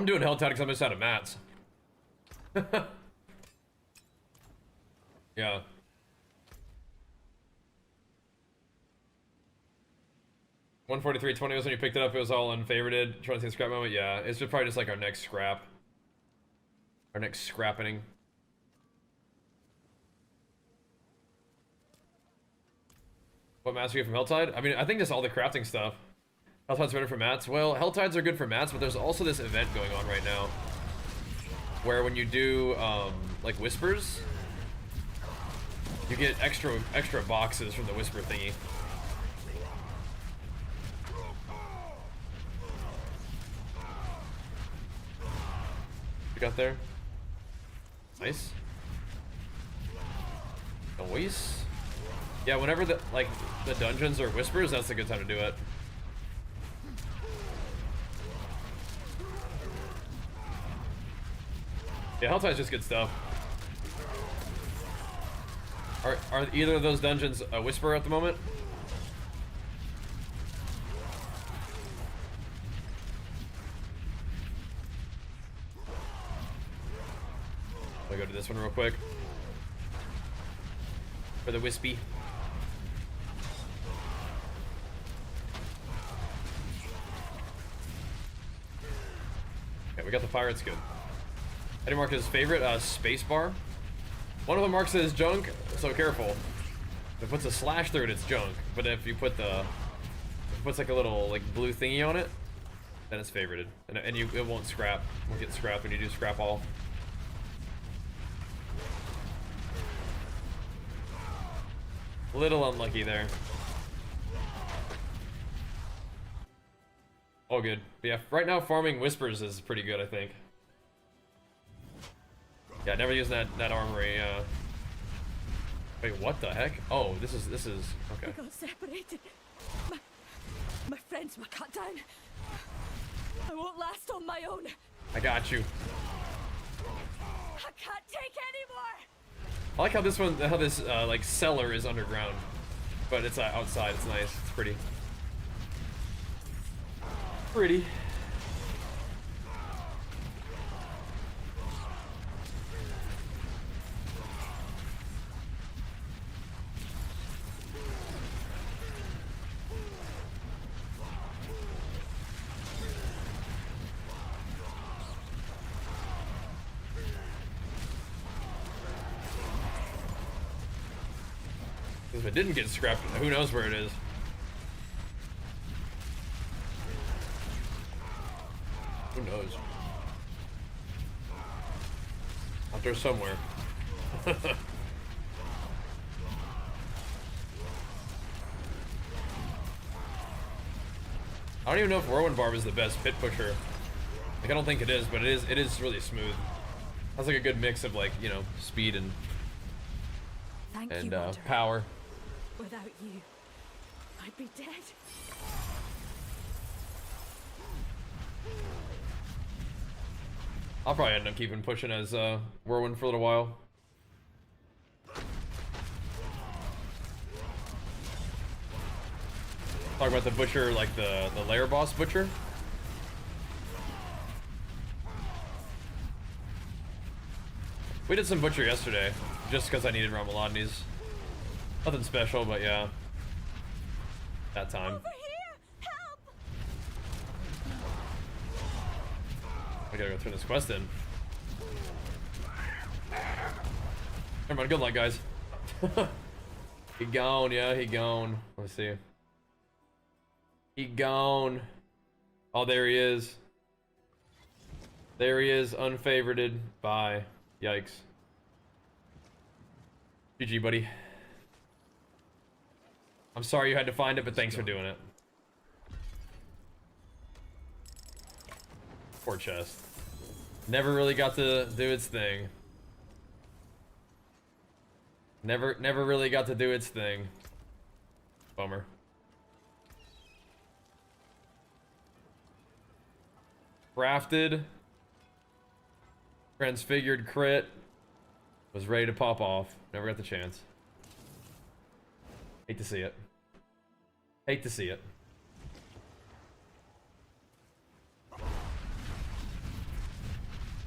doing Helltide because I'm just out of mats. Yeah. $143.20 was when you picked it up. It was all unfavorited. Trying to see the scrap moment. Yeah, it's just probably just like our next scrap. Our next scrapping. What mats do you get from Helltide? I mean, I think just all the crafting stuff. Helltide's better for mats. Well, Helltides are good for mats, but there's also this event going on right now where when you do like whispers, you get extra boxes from the whisper thingy. You got there? Nice. Noise. Yeah, whenever the dungeons are whispers, that's a good time to do it. Yeah, Helltide's just good stuff. Are either of those dungeons a whisper at the moment? I'll go to this one real quick. For the wispy. Okay, we got the fire, it's good. I didn't mark his favorite, spacebar. One of them marks it as junk, so careful. If it puts a slash through it, it's junk. But if you put if it puts like a little like blue thingy on it, then it's favorited. And it won't scrap. It won't get scrapped when you do scrap all. Little unlucky there. All good. But yeah, right now farming whispers is pretty good, I think. Yeah, never used that armory. Wait, what the heck? Oh, this is okay. We got separated. My friends were cut down. I won't last on my own. I got you. I can't take anymore. I like how this one, how this like cellar is underground, but it's outside. It's nice. It's pretty. Pretty. If it didn't get scrapped, who knows where it is. Who knows? Out there somewhere. I don't even know if Whirlwind Barb is the best pit pusher. Like, I don't think it is, but it is really smooth. Has like a good mix of, like, you know, speed and power. Without you, I'd be dead. I'll probably end up keeping pushing as Whirlwind for a little while. Talk about the butcher, like the lair boss butcher. We did some butcher yesterday, just because I needed Ramalodnies. Nothing special, but yeah. That time. Over here! Help! I gotta go turn this quest in. Never mind, good luck, guys. He gone, yeah, he gone. Let's see. He gone. Oh, there he is. There he is, unfavorited. Bye. Yikes. GG, buddy. I'm sorry you had to find it, but thanks for doing it. Poor chest. Never really got to do its thing. Never really got to do its thing. Bummer. Crafted. Transfigured crit. Was ready to pop off. Never got the chance. Hate to see it. Hate to see it.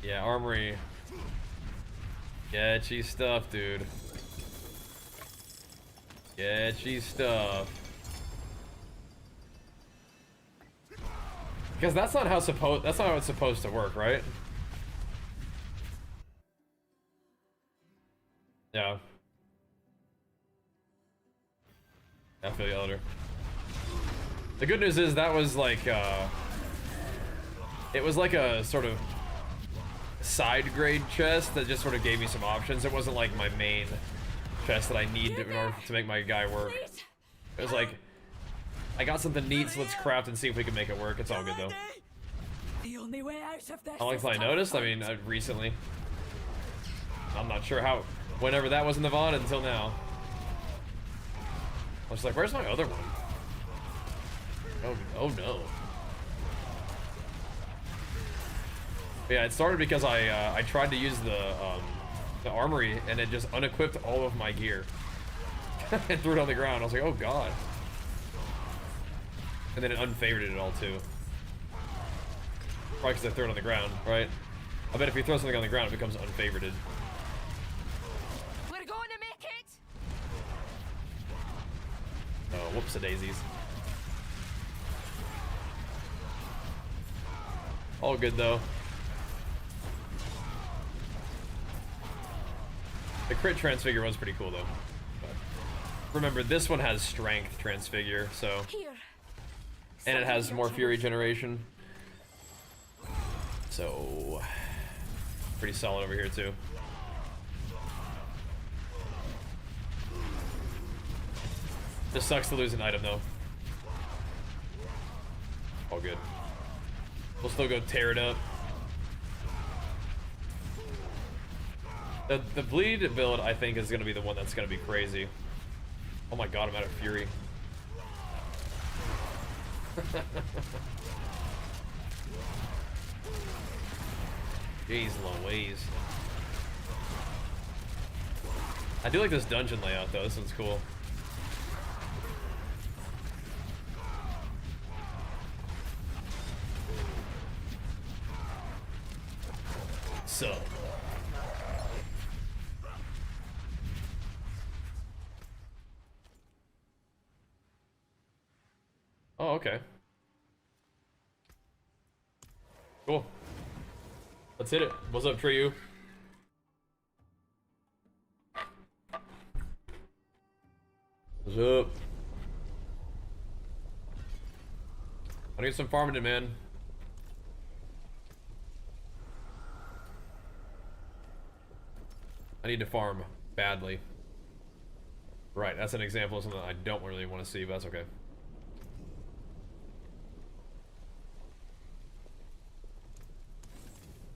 Yeah, armory. Sketchy stuff, dude. Sketchy stuff. Because that's not how it's supposed to work, right? Yeah. I feel you, Elder. The good news is that was like, it was like a sort of side grade chest that just sort of gave me some options. It wasn't like my main chest that I need in order to make my guy work. It was like, I got something neat, so let's craft and see if we can make it work. It's all good though. The only way out of this How long is till I to noticed? I fight. mean, recently. I'm not sure how, whenever that was in the VOD until now. I was like, where's my other one? Oh no. But yeah, it started because I tried to use the armory and it just unequipped all of my gear. And threw it on the ground. I was like, oh god. And then it unfavored it all too. Probably because I threw it on the ground, right? I bet if you throw something on the ground, it becomes unfavored. We're going to make it! Oh, whoops-a-daisies. All good though. The crit transfigure was pretty cool though. But remember, this one has strength transfigure, so. Here. And it has more fury generation. So. Pretty solid over here too. This sucks to lose an item though. All good. We'll still go tear it up. The bleed build, I think, is going to be the one that's going to be crazy. Oh my god, I'm out of fury. Jeez Louise. I do like this dungeon layout though, this one's cool. So. Oh, okay. Cool. Let's hit it. What's up, Triyu? What's up? I need some farming in, man. I need to farm badly. Right, that's an example of something I don't really want to see, but that's okay.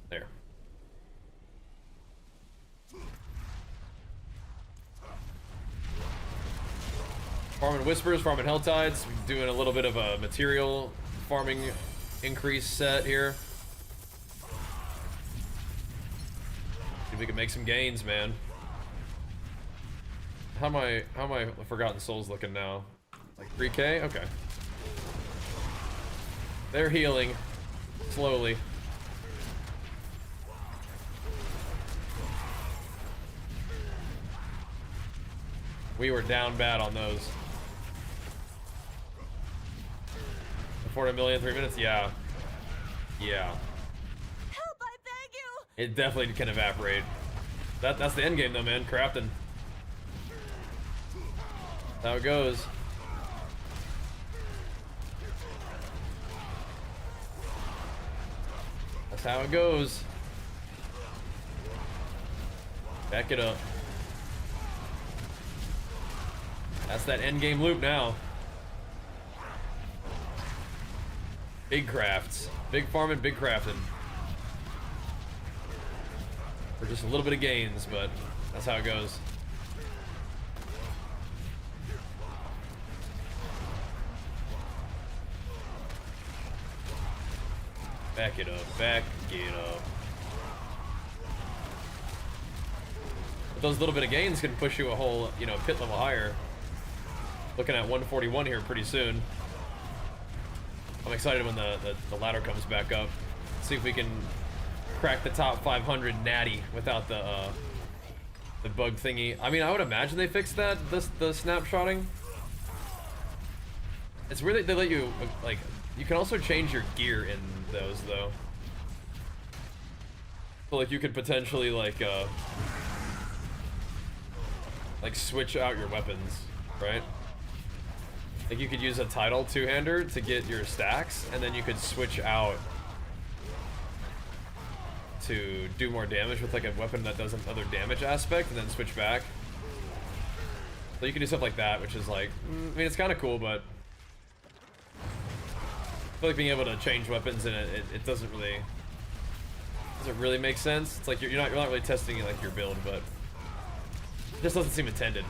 There. Farming Whispers, farming Helltides, doing a little bit of a material farming increase set here. we can make some gains, man. How am I Forgotten Souls looking now? Like 3K? Okay. They're healing slowly. We were down bad on those. 400 million, 3 minutes? Yeah. Yeah. Help, I beg you! It definitely can evaporate. That's the end game though, man. Crafting. That's how it goes. That's how it goes. Back it up. That's that end game loop now. Big crafts. Big farming, big crafting. For just a little bit of gains, but that's how it goes. Back it up, back it up. But those little bit of gains can push you a whole, you know, pit level higher. Looking at 141 here pretty soon. I'm excited when the ladder comes back up. See if we can crack the top 500 natty without the bug thingy. I mean, I would imagine they fixed that, the snapshotting. It's weird that they let you, like, you can also change your gear in those, though. So, like, you could potentially, like switch out your weapons, right? Like, you could use a tidal two-hander to get your stacks, and then you could switch out to do more damage with, like, a weapon that does another damage aspect, and then switch back. So you can do stuff like that, which is, like, I mean, it's kind of cool, but I feel like being able to change weapons in it doesn't really make sense. It's like you're not really testing, like, your build, but it just doesn't seem intended.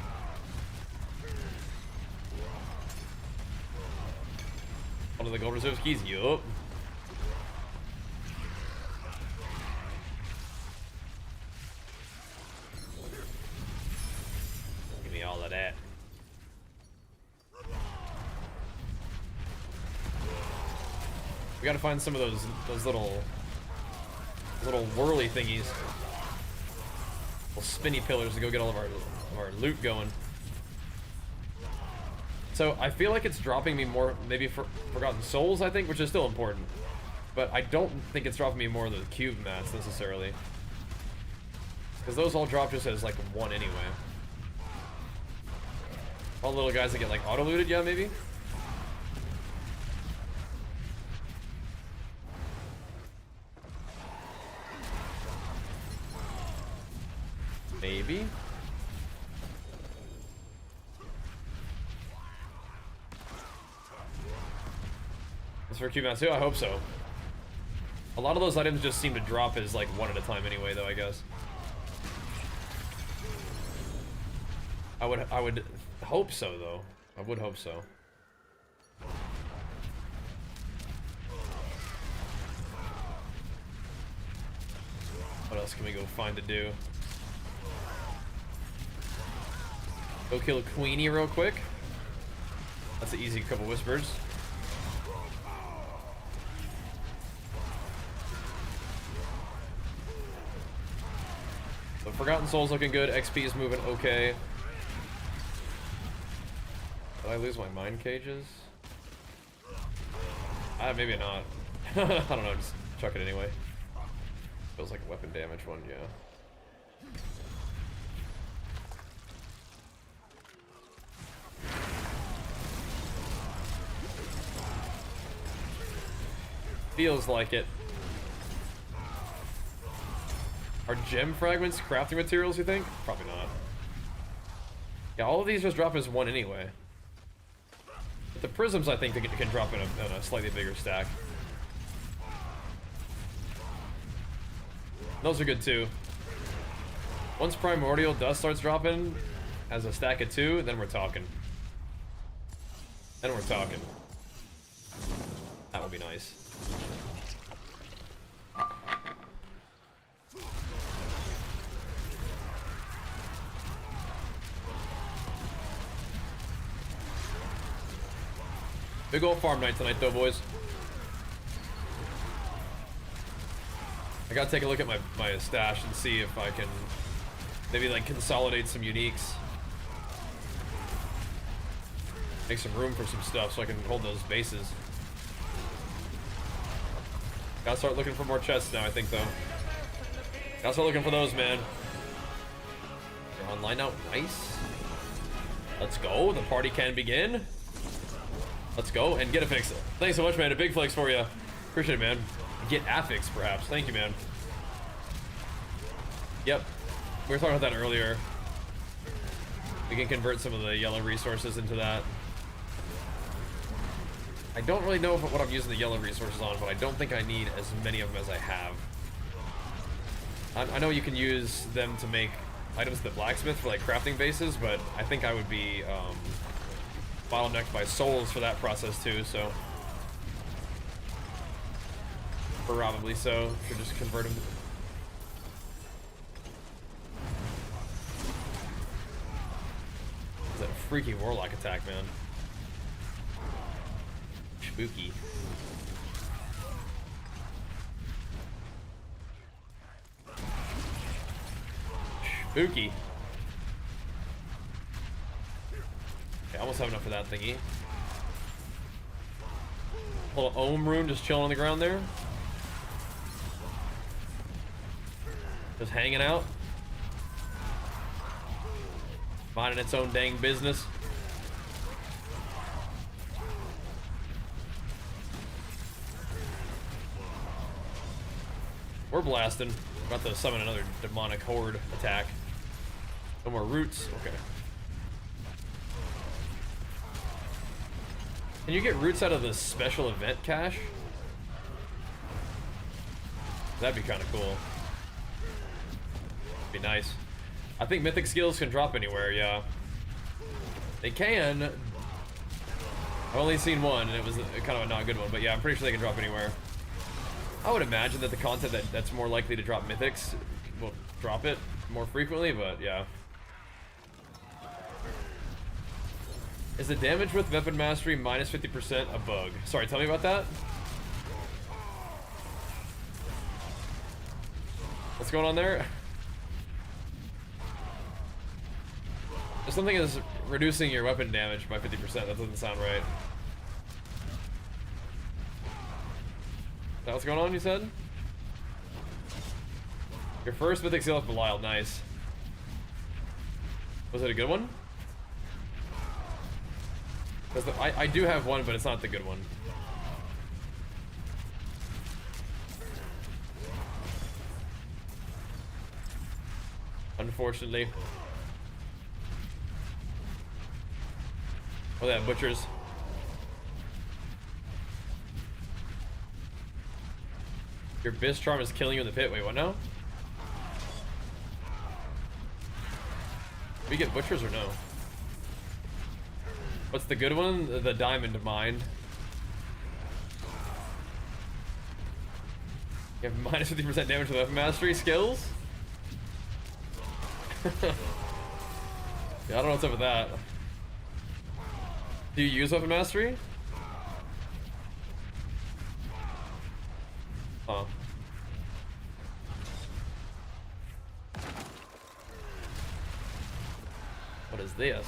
One of the gold reserves keys, yup. Give me all of that. We gotta find some of those little whirly thingies, little spinny pillars to go get all of our loot going. So I feel like it's dropping me more, maybe for Forgotten Souls, I think, which is still important. But I don't think it's dropping me more of the cube mats necessarily, because those all drop just as like one anyway. All the little guys that get like auto looted, yeah, maybe. Maybe. It's for cube mats too? I hope so. A lot of those items just seem to drop as like one at a time anyway, though, I guess. I would hope so, though. I would hope so. What else can we go find to do? Go kill a Queenie real quick. That's an easy couple whispers. So Forgotten Souls looking good. XP is moving okay. Did I lose my mind cages? Maybe not. I don't know, just chuck it anyway. Feels like a weapon damage one, yeah. Feels like it. Are gem fragments crafting materials, you think? Probably not. Yeah, all of these just drop as one anyway. But the prisms, I think, can drop in a slightly bigger stack. Those are good too. Once Primordial Dust starts dropping as a stack of 2, then we're talking. Then we're talking. That would be nice. Big old farm night tonight, though, boys. I gotta take a look at my stash and see if I can maybe like consolidate some uniques. Make some room for some stuff so I can hold those bases. Gotta start looking for more chests now, I think, though. Gotta start looking for those, man. They're online now. Nice. Let's go. The party can begin. Let's go and get a fix. Thanks so much, man. A big flex for you. Appreciate it, man. Get affix, perhaps. Thank you, man. Yep. We were talking about that earlier. We can convert some of the yellow resources into that. I don't really know what I'm using the yellow resources on, but I don't think I need as many of them as I have. I know you can use them to make items at the blacksmith for like crafting bases, but I think I would be bottlenecked by souls for that process too, so. Probably so. Should just convert them. Is that a freaky warlock attack, man? Spooky. Spooky. Okay, I almost have enough for that thingy. Little ohm rune just chilling on the ground there. Just hanging out. Minding its own dang business. We're blasting. About to summon another demonic horde attack. No more roots. Okay. Can you get roots out of the special event cache? That'd be kind of cool. Be nice. I think mythic skills can drop anywhere, yeah. They can. I've only seen one, and it was kind of a not good one, but yeah, I'm pretty sure they can drop anywhere. I would imagine that the content that's more likely to drop mythics will drop it more frequently, but yeah. Is the damage with weapon mastery minus 50% a bug? Sorry, tell me about that. What's going on there? There's something is reducing your weapon damage by 50%. That doesn't sound right. Is that what's going on, you said? Your first mythic skill of Belial, nice. Was it a good one? Because I do have one, but it's not the good one. Unfortunately. Oh, that butchers. Your Biss charm is killing you in the pit. Wait, what now? We get butchers or no? What's the good one? The diamond mine. You have minus 50% damage with weapon mastery skills? Yeah, I don't know what's up with that. Do you use weapon mastery? Huh. What is this?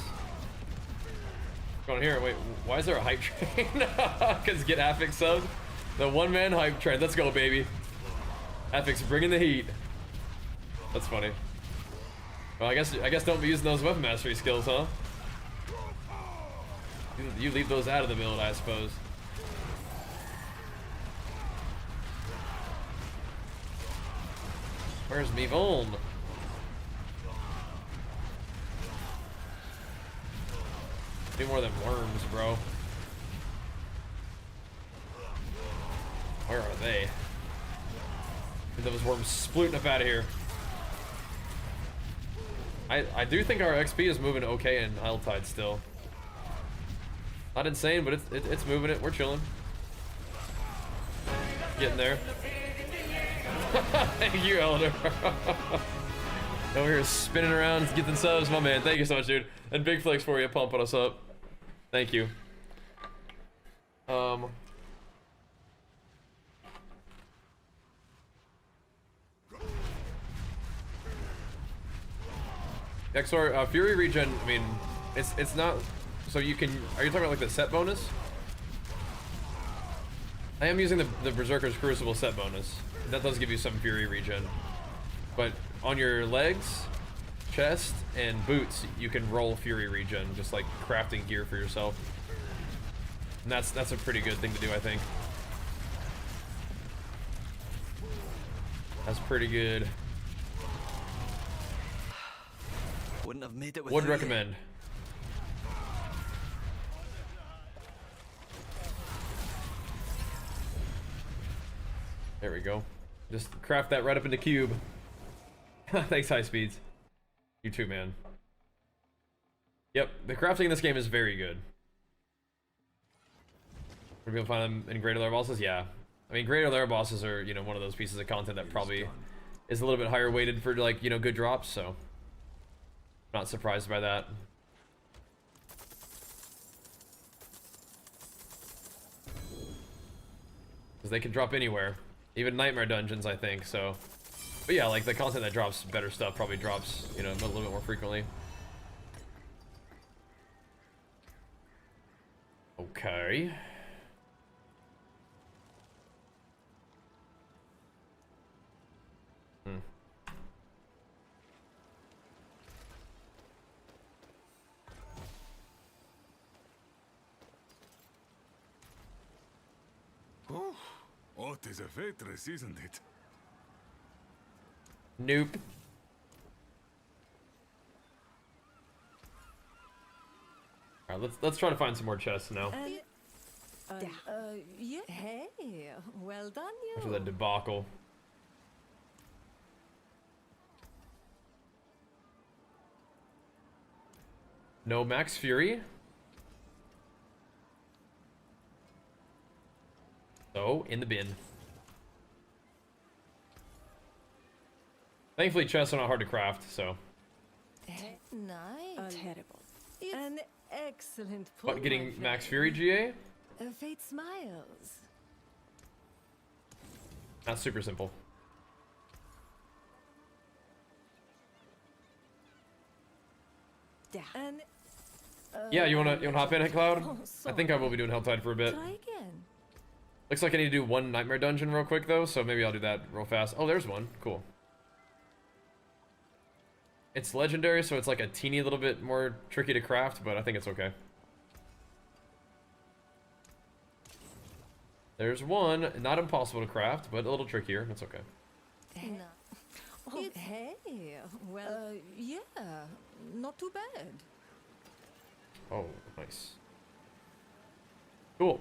What's going on here? Wait, why is there a hype train? Because get affix subbed. The one-man hype train. Let's go, baby. Affix bringing the heat. That's funny. Well, I guess don't be using those weapon mastery skills, huh? You leave those out of the build, I suppose. Where's me Volm? Need more than worms, bro. Where are they? Get those worms splooting up out of here. I do think our XP is moving okay in Isletide still. Not insane, but it's moving it. We're chilling. Getting there. Thank you, Elder. Over here spinning around, getting subs, my man. Thank you so much, dude. And big flex for you, pumping us up. Thank you. Exor, Fury regen, I mean, it's not, so you can, are you talking about like the set bonus? I am using the Berserker's Crucible set bonus. That does give you some Fury regen. But on your legs, chest, and boots, you can roll Fury regen, just like crafting gear for yourself. And that's a pretty good thing to do, I think. That's pretty good. Wouldn't have made it without Would you. recommend. There we go. Just craft that right up into cube. Thanks, high speeds. You too, man. Yep, the crafting in this game is very good. We're gonna find them in greater layer bosses? Yeah. I mean, greater layer bosses are, you know, one of those pieces of content that probably is a little bit higher weighted for, like, you know, good drops, so not surprised by that. Because they can drop anywhere. Even nightmare dungeons, I think, so. But yeah, like, the content that drops better stuff probably drops, you know, a little bit more frequently. Okay. Oh, it is a waitress, isn't it? Nope. Alright, let's try to find some more chests now. Yeah. Hey, well done, you. After that debacle. No Max Fury? So, in the bin. Thankfully, chests are not hard to craft, so. Nice. Terrible. An excellent pull. But getting Max Fury GA? Fate smiles. Not super simple. And Yeah, you wanna hop in at Cloud? Oh, I think I will be doing Helltide for a bit. try again. Looks like I need to do one Nightmare Dungeon real quick though, so maybe I'll do that real fast. Oh, there's one. Cool. It's legendary, so it's like a teeny little bit more tricky to craft, but I think it's okay. There's one, not impossible to craft, but a little trickier. That's okay. No. Oh, hey, well, yeah, not too bad. Oh, nice. Cool.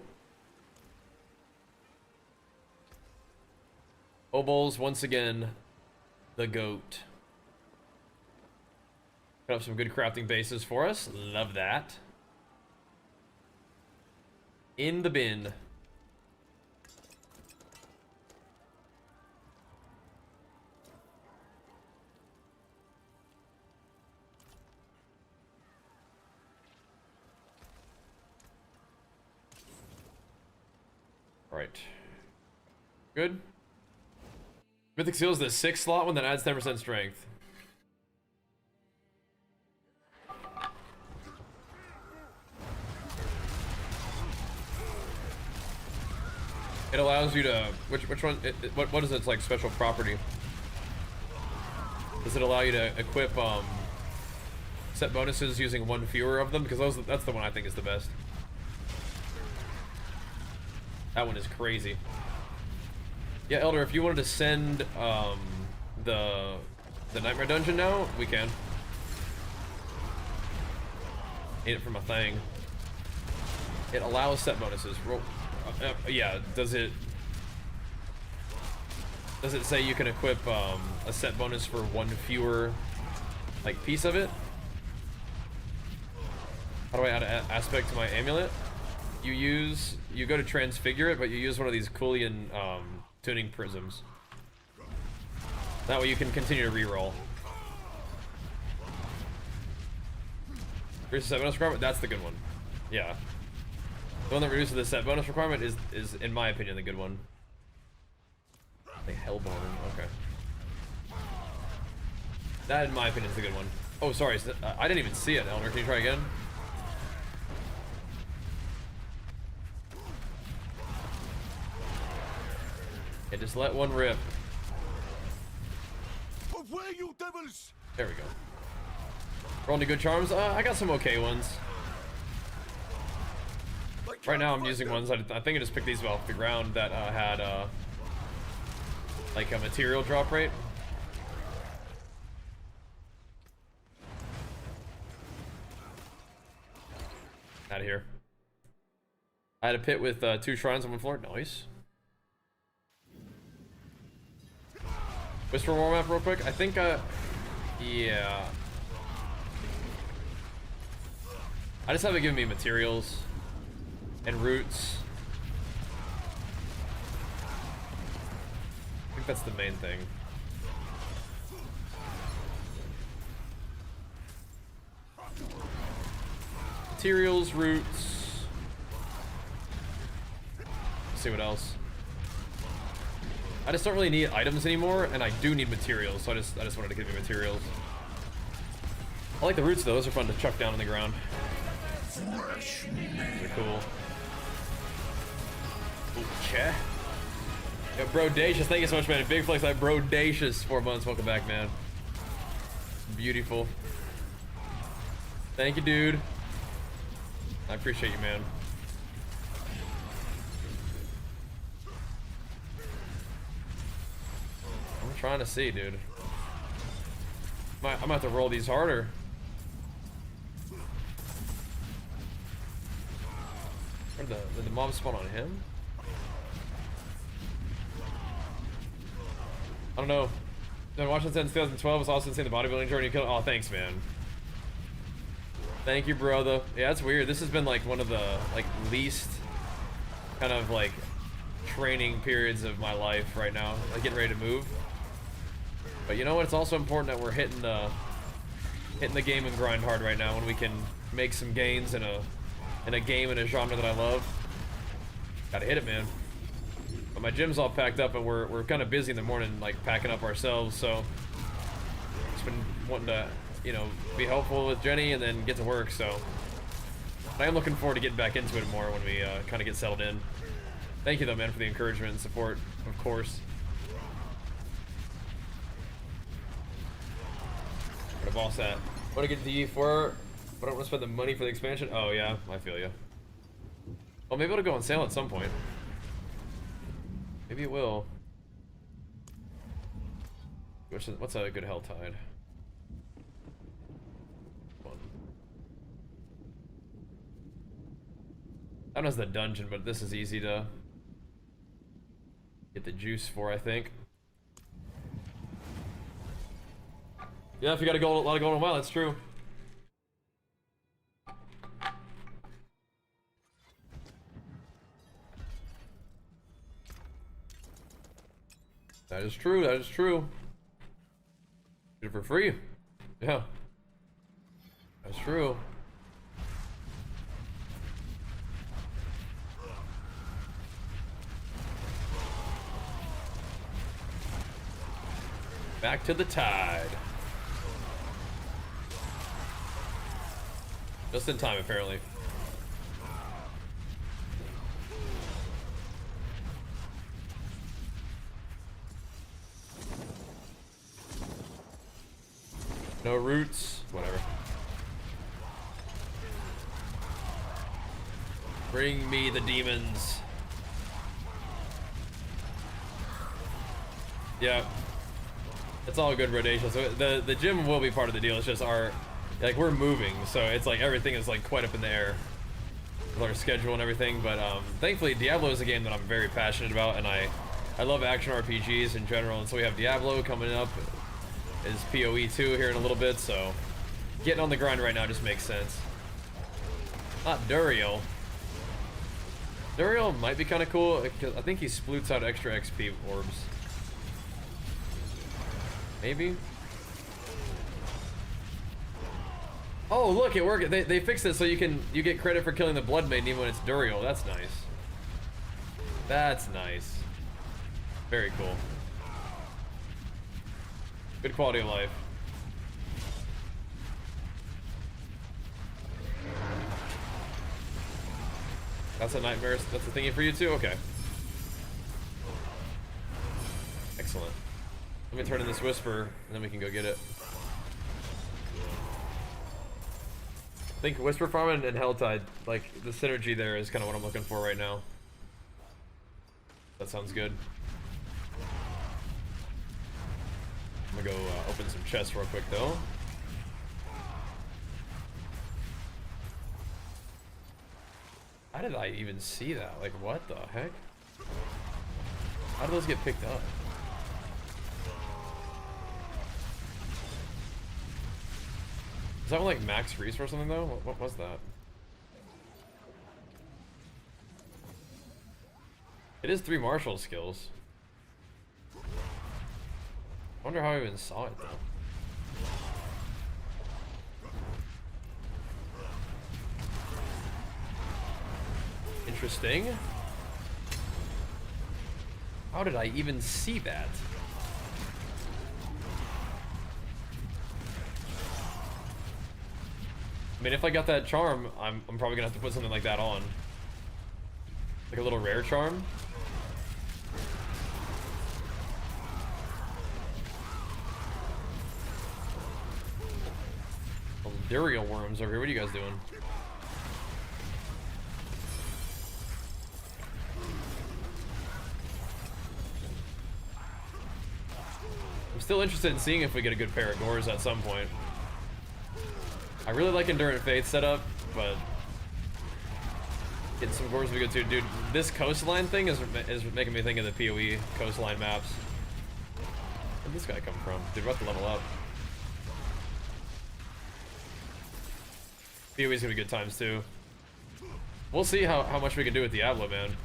Obols, once again, the GOAT. Put up some good crafting bases for us. Love that. In the bin. All right. Good. Mythic Seal is the 6th slot one that adds 10% strength. It allows you to which one? What is its like special property? Does it allow you to equip set bonuses using one fewer of them? Because that's the one I think is the best. That one is crazy. Yeah, Elder, if you wanted to send the Nightmare Dungeon now, we can. Need it for my thing. It allows set bonuses. Yeah, does it say you can equip a set bonus for one fewer like piece of it? How do I add an aspect to my amulet? You go to transfigure it, but you use one of these Coolian tuning prisms. That way you can continue to reroll. Here's the 7 scrub. That's the good one. Yeah. The one that reduces the set bonus requirement is in my opinion the good one. Like Hellborn, okay. That in my opinion is the good one. Oh, sorry, I didn't even see it, Elmer. Can you try again? Okay, just let one rip. Away, you devils! There we go. Roll any good charms? I got some okay ones. Right now I'm using ones, I think I just picked these off the ground that had like a material drop rate. Out of here. I had a pit with 2 shrines on one floor. Nice. Whisper War map real quick. I think, yeah. I just have it giving me materials and roots. I think that's the main thing. Materials, roots. Let's see what else. I just don't really need items anymore, and I do need materials, so I just wanted to give me materials. I like the roots though, those are fun to chuck down on the ground. They're cool. Okay. Yo, Brodacious, thank you so much, man. Big flex like Brodacious, 4 months. Welcome back, man. Beautiful. Thank you, dude. I appreciate you, man. I'm trying to see, dude. I'm gonna have to roll these harder. Did the mob spawn on him? I don't know. Been watching since 2012. It's also insane the bodybuilding journey you killed. Oh, thanks, man. Thank you, brother. Yeah, that's weird. This has been like one of the like least kind of like training periods of my life right now. Like getting ready to move. But you know what? It's also important that we're hitting the game and grind hard right now when we can make some gains in a game in a genre that I love. Gotta hit it, man. But my gym's all packed up and we're kind of busy in the morning, like packing up ourselves. So just been wanting to, you know, be helpful with Jenny and then get to work. So I am looking forward to getting back into it more when we kind of get settled in. Thank you though, man, for the encouragement and support, of course. Where the boss at? Want to get the E4, but I don't want to spend the money for the expansion. Oh yeah, I feel you. Well, maybe it'll go on sale at some point. Maybe it will. What's a good hell tide? That was the dungeon, but this is easy to get the juice for, I think. Yeah, if you got a lot of gold in a while, that's true. That is true, that is true. Did it for free. Yeah. That's true. Back to the tide. Just in time, apparently. No roots, whatever. Bring me the demons. Yeah. It's all good rotation. So the gym will be part of the deal. It's just like we're moving, so it's like everything is like quite up in the air with our schedule and everything. But thankfully, Diablo is a game that I'm very passionate about, and I love action RPGs in general. And so we have Diablo coming up, is P282 here in a little bit. So getting on the grind right now just makes sense. Not Duriel. Duriel might be kind of cool because I think he sploots out extra XP orbs. Maybe. Oh, look, it worked. They fixed it so you get credit for killing the Blood Maiden even when it's Duriel. That's nice. That's nice. Very cool. Good quality of life. That's a nightmare. That's a thingy for you too? Okay. Excellent. Let me turn in this Whisper, and then we can go get it. I think Whisper Farm and Helltide, like, the synergy there is kind of what I'm looking for right now. That sounds good. I'm gonna go open some chests real quick, though. How did I even see that? Like, what the heck? How do those get picked up? Is that one like max resource or something though? What was that? It is 3 martial skills. I wonder how I even saw it though. Interesting. How did I even see that? I mean, if I got that charm, I'm probably gonna have to put something like that on. Like a little rare charm. Oh, Duriel worms over here. What are you guys doing? I'm still interested in seeing if we get a good pair of Gores at some point. I really like Endurant Faith setup, but getting some Gores would be good too. Dude, this coastline thing is making me think of the PoE coastline maps. Where'd this guy come from? Dude, we're about to level up. PoE's gonna be good times too. We'll see how much we can do with Diablo, man.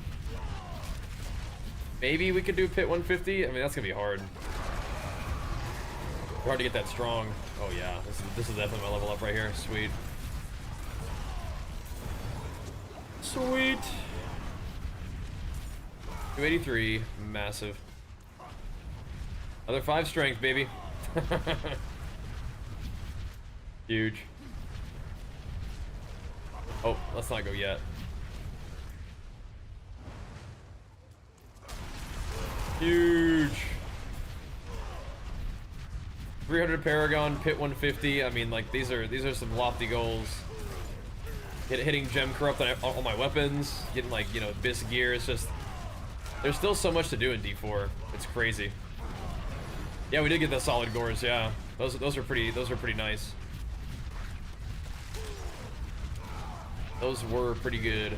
Maybe we could do Pit 150. I mean, that's gonna be hard. Hard to get that strong. Oh yeah, this is definitely my level up right here. Sweet. Sweet. 283, massive. Another 5 strength, baby. Huge. Oh, let's not go yet. Huge. 300 Paragon, Pit 150. I mean, like, these are some lofty goals. Hitting Gem Corrupt on all my weapons, getting, like, you know, Bis gear. It's just, there's still so much to do in D4. It's crazy. Yeah, we did get the solid Gores. Yeah, those are pretty nice. Those were pretty good.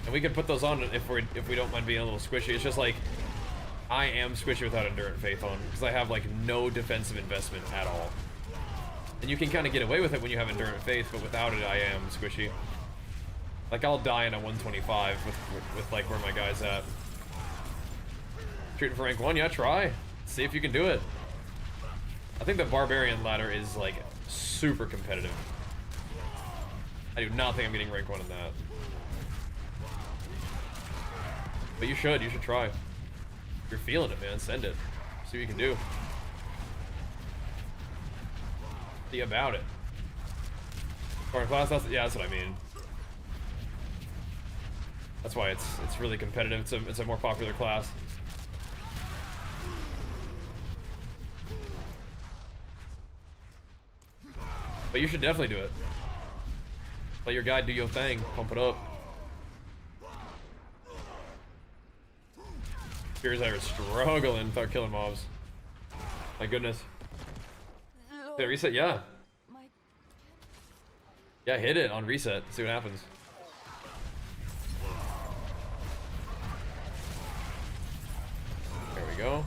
And we could put those on if we don't mind being a little squishy. It's just like, I am squishy without Endurant Faith on, because I have like no defensive investment at all. And you can kind of get away with it when you have Endurant Faith, but without it, I am squishy. Like, I'll die in a 125 with like where my guy's at. Shooting for rank 1, yeah, try. See if you can do it. I think the Barbarian ladder is like super competitive. I do not think I'm getting rank 1 in that. But you should try. If you're feeling it, man, send it. See what you can do. See about it. Foreign class, yeah, that's what I mean. That's why it's really competitive. It's a more popular class. But you should definitely do it. Let your guy do your thing. Pump it up. Fears I was struggling without killing mobs. My goodness. Did it reset? Yeah. Yeah, hit it on reset. See what happens. There we go.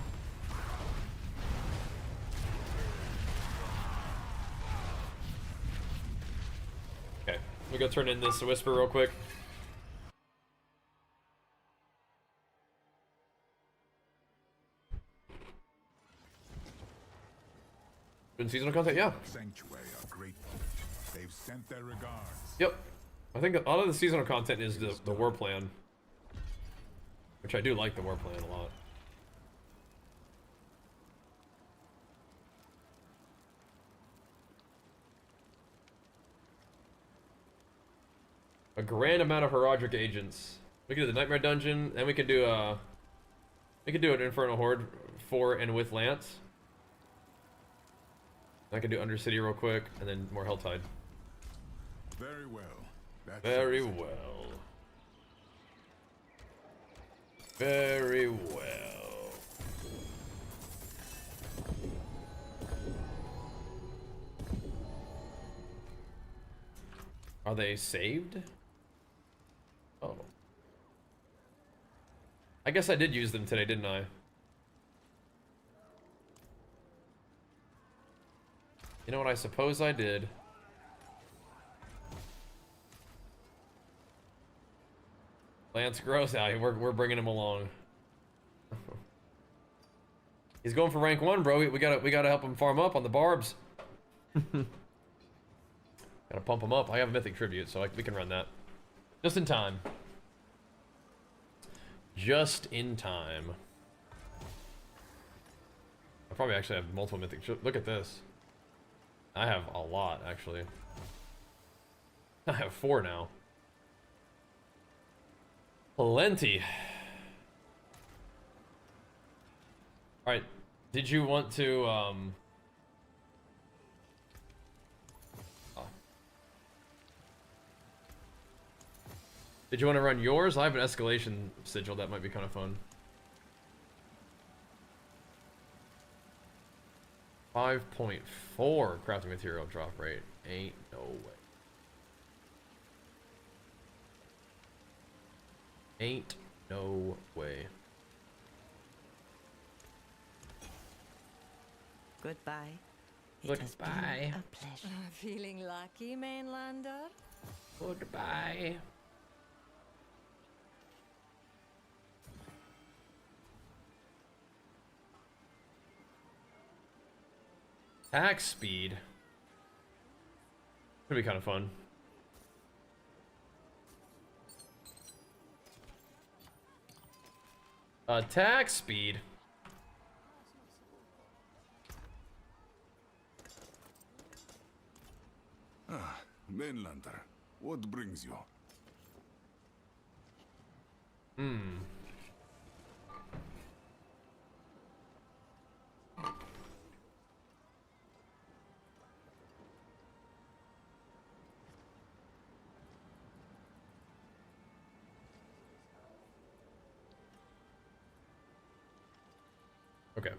Okay, let me go turn in this Whisper real quick. Been in seasonal content? Yeah. Sanctuary are grateful. They've sent their regards. Yep. I think a lot of the seasonal content is the war plan. Which I do like the war plan a lot. A grand amount of Heraldric agents. We can do the Nightmare Dungeon, and we can do an Infernal Horde for and with Lance. I can do Undercity real quick, and then more Helltide. Very well. Very well. Very well. Are they saved? Oh. I guess I did use them today, didn't I? You know what, I suppose I did. Lance Gross out. We're bringing him along. He's going for rank 1, bro. We gotta help him farm up on the barbs. Gotta pump him up. I have a mythic tribute, so we can run that. Just in time. Just in time. I probably actually have multiple mythic. Look at this. I have a lot, actually. I have 4 now. Plenty. Alright, did you want to, Did you want to run yours? I have an escalation sigil that might be kind of fun. 5.4 crafting material drop rate. Ain't no way. Ain't no way. Goodbye. Goodbye. It has been a pleasure. Feeling lucky, mainlander? Goodbye. Attack speed. Could be kind of fun. Attack speed. Ah, Mainlander, what brings you? Okay.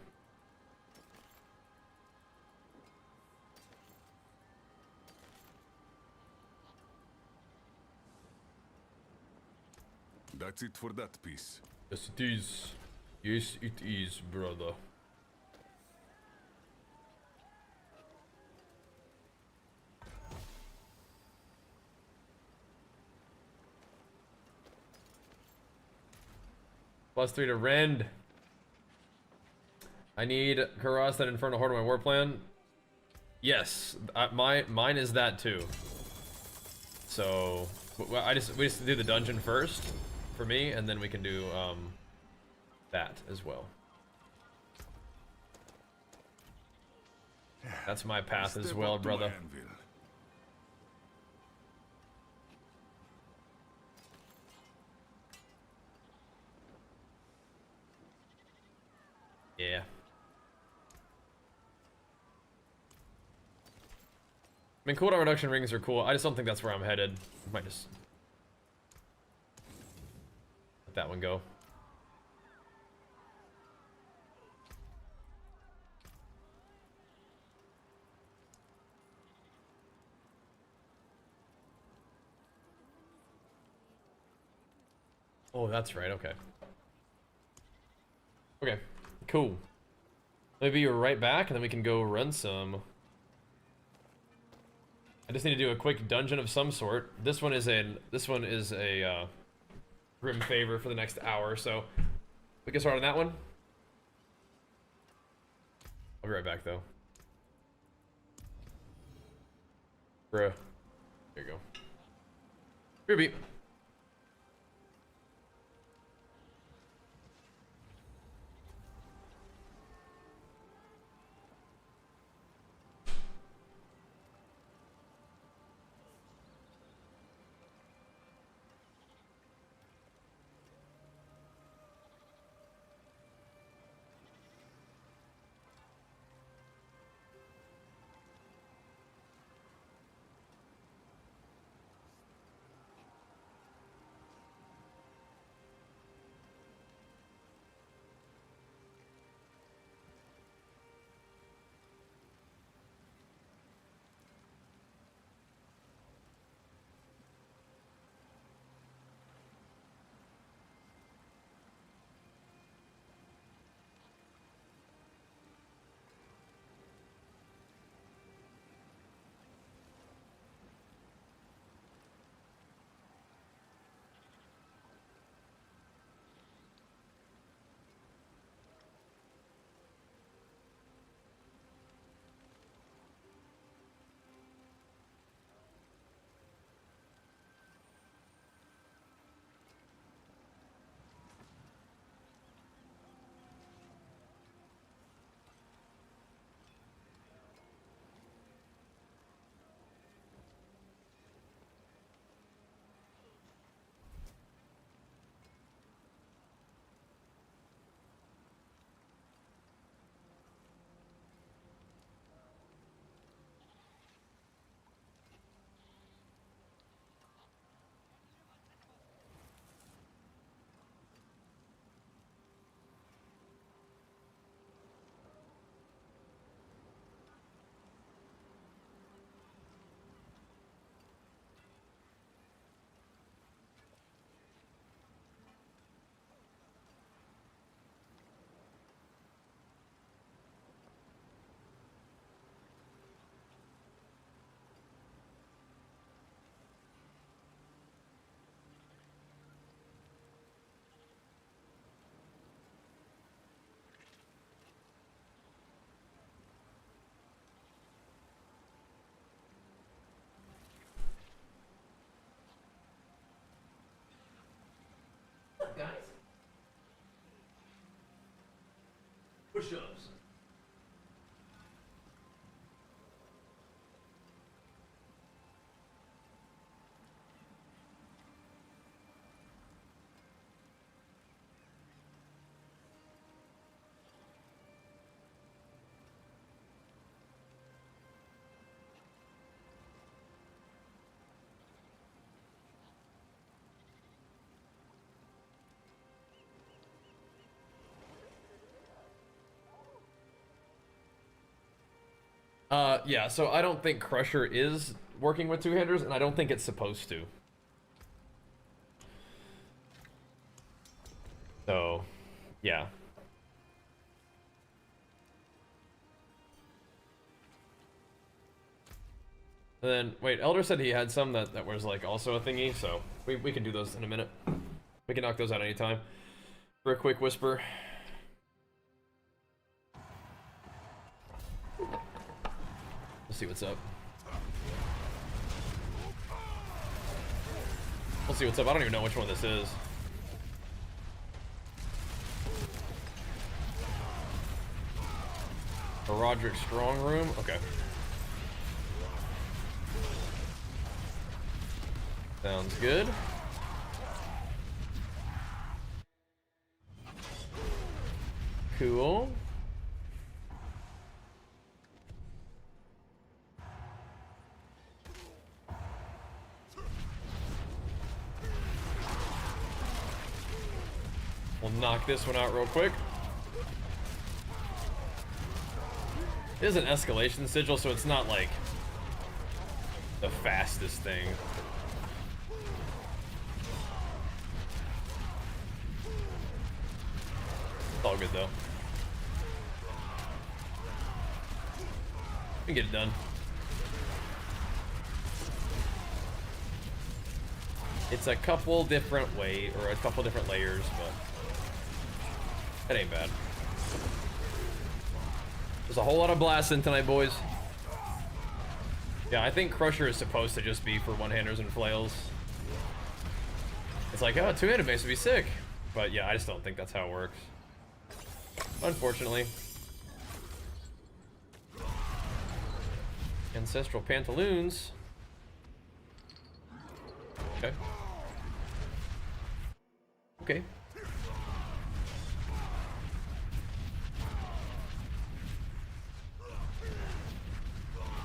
That's it for that piece. Yes, it is. Yes, it is, brother. +3 to rend. I need Karas that Infernal Horde on my war plan. Yes, mine is that too. So we just do the dungeon first for me, and then we can do that as well. That's my path as Step well, up to my brother. anvil. Yeah. I mean, cooldown reduction rings are cool. I just don't think that's where I'm headed. I might just let that one go. Oh, that's right. Okay. Okay. Cool. Maybe you're right back, and then we can go run some. I just need to do a quick dungeon of some sort. This one is a grim favor for the next hour, so we can start on that one. I'll be right back though. Bruh. There you go. Ruby. Guys. Push-ups. Yeah, so I don't think Crusher is working with two-handers, and I don't think it's supposed to. So, yeah. And then, wait, Elder said he had some that was, like, also a thingy, so we can do those in a minute. We can knock those out anytime. For a quick whisper. Let's see what's up. We'll see what's up. I don't even know which one this is. A Roderick Strong Room? Okay. Sounds good. Cool. We'll knock this one out real quick. It is an escalation sigil, so it's not like the fastest thing. It's all good though. We can get it done. It's a couple different or a couple different layers, but that ain't bad. There's a whole lot of blasting tonight, boys. Yeah, I think Crusher is supposed to just be for one-handers and flails. It's like, oh, two-handed mace would be sick. But yeah, I just don't think that's how it works. Unfortunately. Ancestral Pantaloons. Okay. Okay.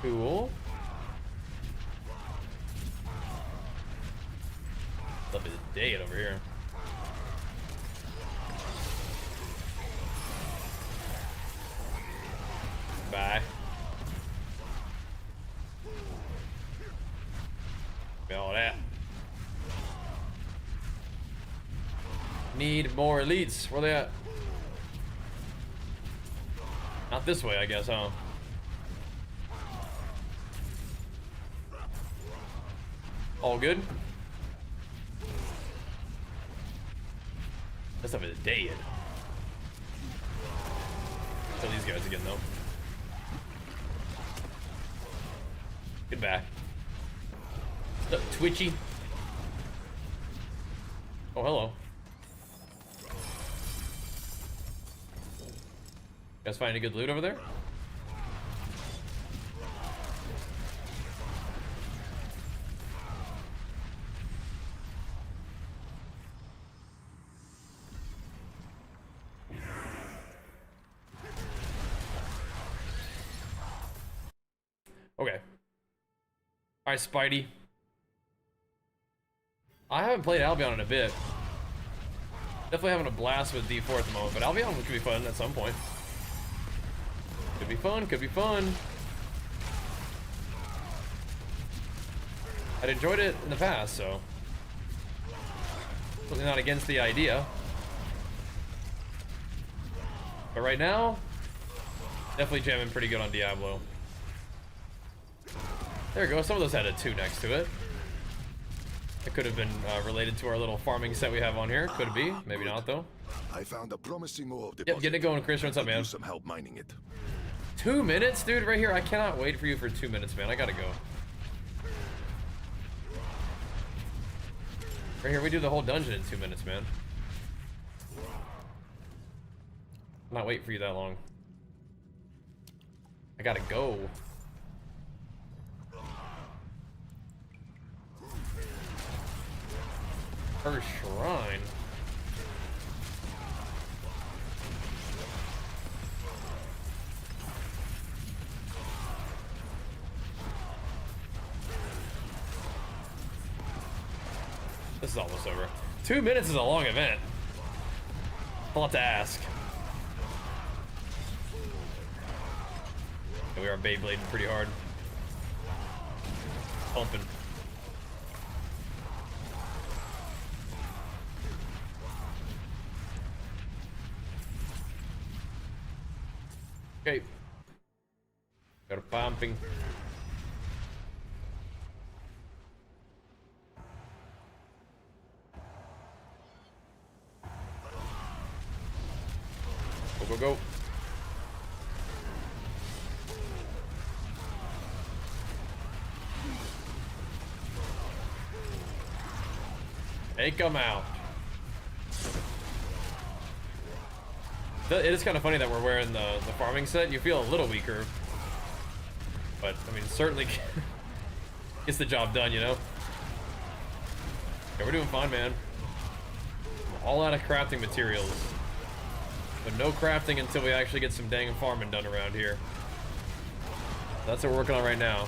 Cool. Love his day over here. Bye. Got all that. Need more elites. Where they at? Not this way, I guess, huh? All good? That stuff is dead. Kill these guys again, though. Get back. What's up, Twitchy? Oh, hello. You guys find any good loot over there? Okay. Alright, Spidey. I haven't played Albion in a bit. Definitely having a blast with D4 at the moment, but Albion could be fun at some point. Could be fun, could be fun. I'd enjoyed it in the past, so. Certainly not against the idea. But right now, definitely jamming pretty good on Diablo. There we go, some of those had a 2 next to it. It could have been related to our little farming set we have on here. Could be, maybe not though. I found a promising ore deposit. Yep, getting it going, Chris. What's up, man? Use some help mining it. 2 minutes, dude, right here. I cannot wait for you for 2 minutes, man. I gotta go. Right here, we do the whole dungeon in 2 minutes, man. I'm not waiting for you that long. I gotta go. Her shrine. This is almost over. 2 minutes is a long event. A lot to ask. We are Beyblading pretty hard. Pumping. Okay. Got a pumping. Go, go, go. Take them out. It is kind of funny that we're wearing the farming set. You feel a little weaker. But, I mean, certainly gets the job done, you know? Yeah, we're doing fine, man. We're all out of crafting materials. But no crafting until we actually get some dang farming done around here. That's what we're working on right now.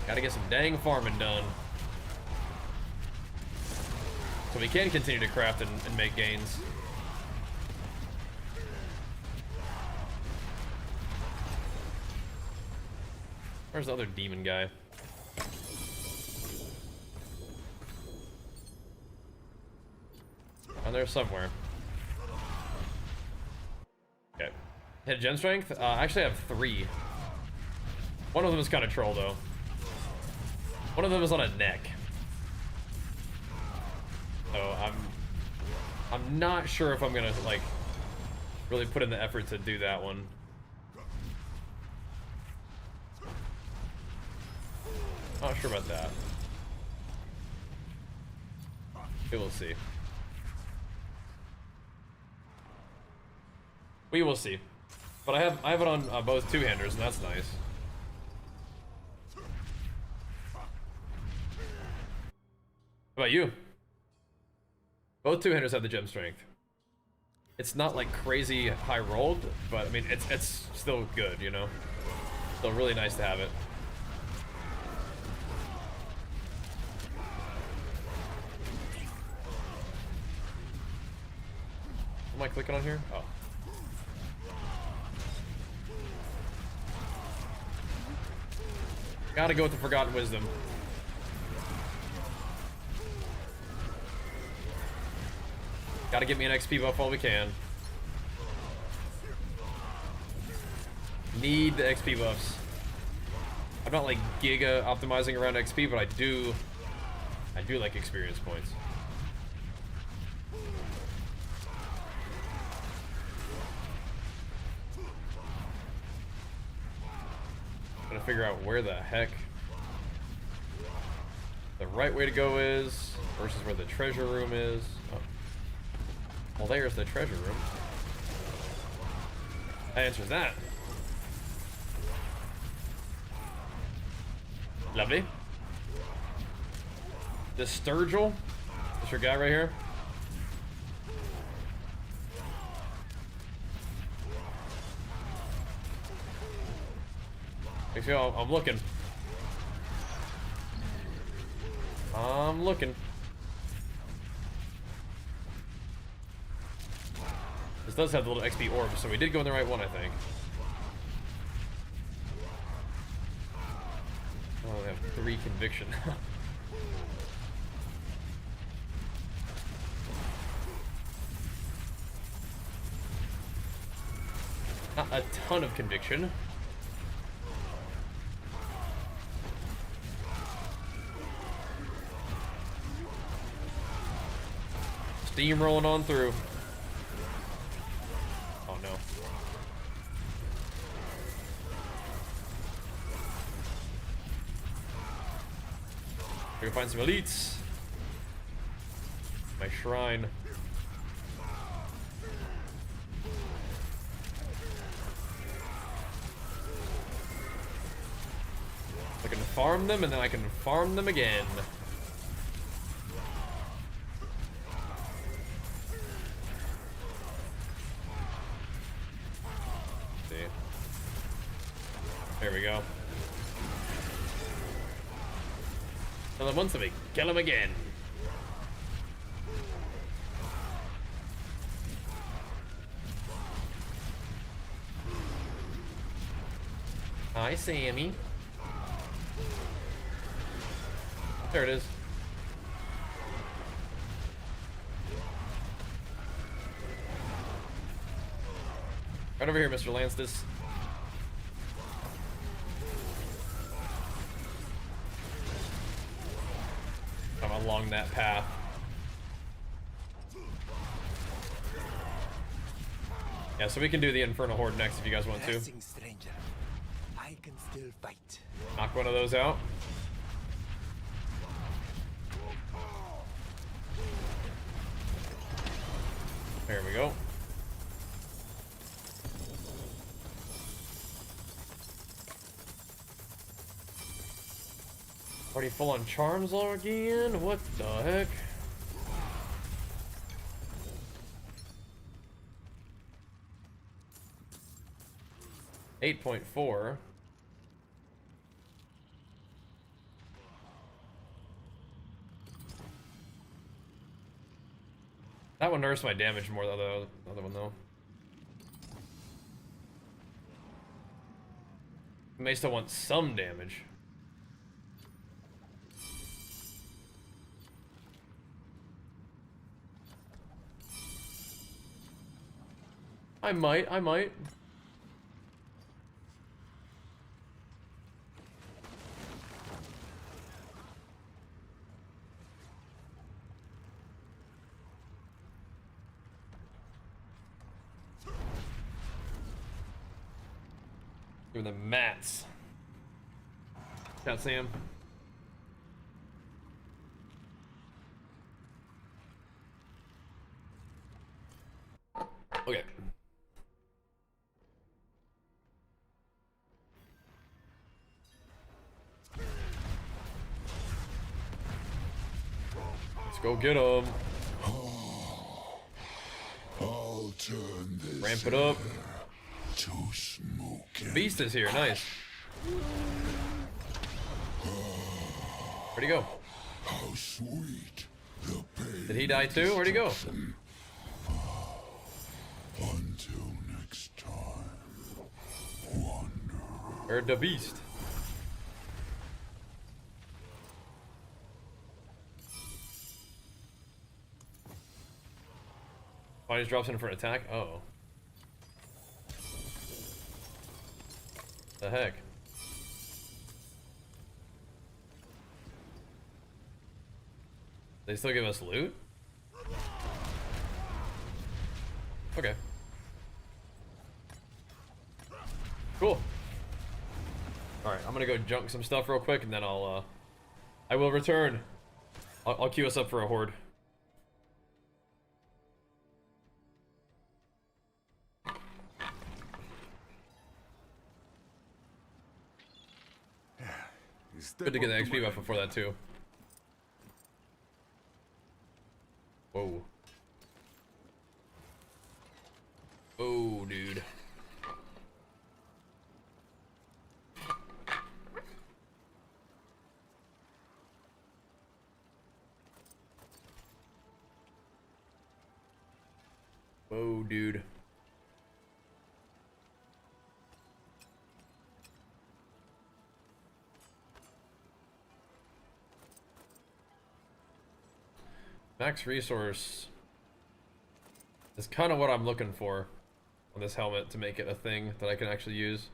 Gotta get some dang farming done. So we can continue to craft and make gains. Where's the other demon guy? Oh, there somewhere. Okay. Hit gem strength? I actually have 3. One of them is kind of troll though. One of them is on a neck. So I'm not sure if I'm gonna like really put in the effort to do that one. Not sure about that. We will see. We will see. But I have it on both two-handers, and that's nice. How about you? Both two-handers have the gem strength. It's not like crazy high rolled, but I mean it's still good, you know. Still really nice to have it. What am I clicking on here? Oh. Gotta go with the Forgotten Wisdom. Gotta get me an XP buff while we can. Need the XP buffs. I'm not like giga optimizing around XP, but I do like experience points. Gotta figure out where the heck the right way to go is versus where the treasure room is. Oh. Well, there's the treasure room. That answers that. Lovely. This Sturgill. This your guy right here? Makes me feel I'm looking. I'm looking. This does have the little XP orb, so we did go in the right one, I think. Oh, we have 3 conviction. Not a ton of conviction. Steam rolling on through. Oh no. We're gonna find some elites. My shrine. I can farm them and then I can farm them again. There we go. Kill him once and we kill him again. Hi, Sammy. There it is. Right over here, Mr. Lanstis. I'm along that path. Yeah, so we can do the Infernal Horde next if you guys want to. Stranger. I can still fight. Knock one of those out. There we go. Already full on charms again? What the heck? $8.4. That one nerfs my damage more than the other one though. You may still want some damage. I might. Give the mats. Shout Sam. go get him. I'll turn this Ramp it up. to smoke. Beast is here. Nice. Where'd he go? How sweet the pain. Did he die too? Where'd he go? Until next time. Where'd the beast? Oh, he just drops in for an attack? Uh-oh. The heck? They still give us loot? Okay. Cool. Alright, I'm gonna go junk some stuff real quick and then I will return. I'll queue us up for a horde. Good to get the XP buff before that too. Whoa. Oh, dude. Whoa, dude. Max resource is kind of what I'm looking for on this helmet to make it a thing that I can actually use.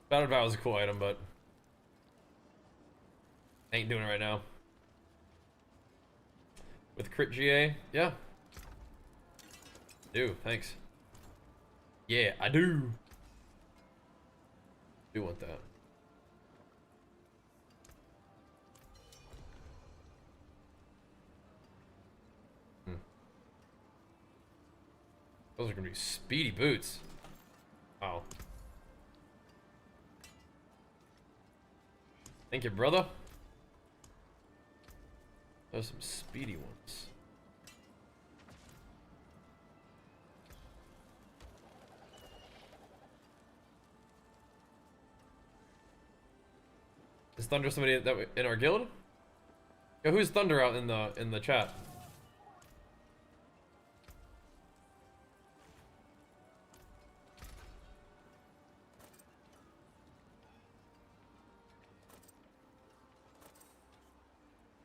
Battle Vow is a cool item, but ain't doing it right now. With crit GA? Yeah. Do, thanks. Yeah, I do. Do want that. Those are gonna be speedy boots. Wow. Thank you, brother. Those are some speedy ones. Is Thunder somebody that in our guild? Yo, who's Thunder out in the chat?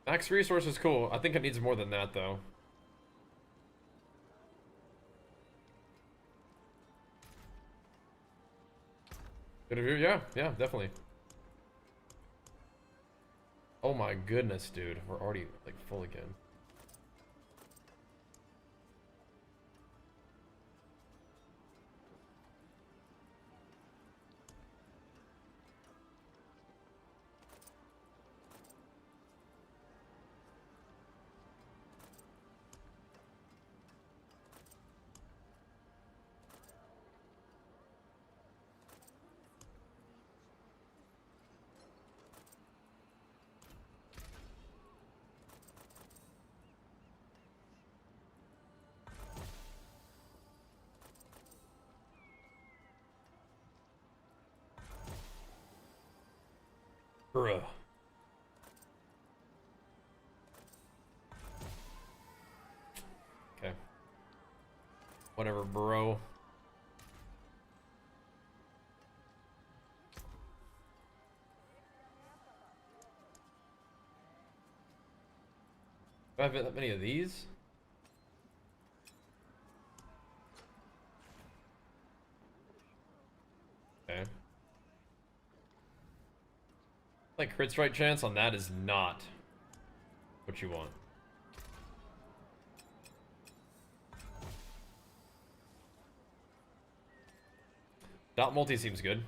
Max resource is cool. I think it needs more than that though. Good of you? Yeah, definitely. Oh my goodness, dude. We're already like full again. Bruh. Okay. Whatever, bro. Do I have that many of these? Okay. Like crit strike chance on that is not what you want. Dot multi seems good.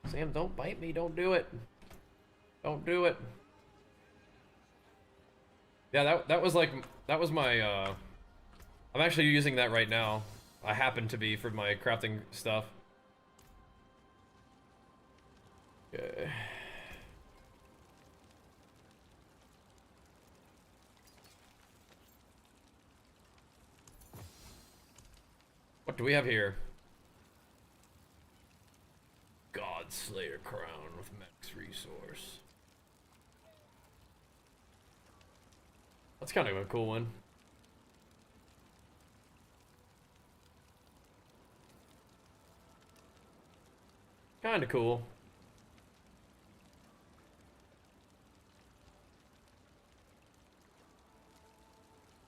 Sam, don't bite me, don't do it. Don't do it. Yeah, that was like, that was my, I'm actually using that right now. I happen to be for my crafting stuff. Okay. What do we have here? God Slayer crown with max resource. That's kind of a cool one. Kind of cool.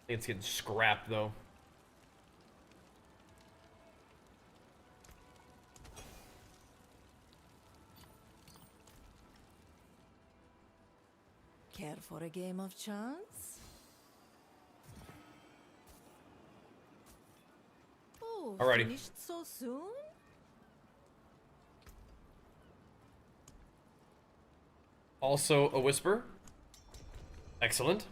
I think it's getting scrapped though. Care for a game of chance? Oh, Alrighty. finished so soon? Also a whisper. Excellent.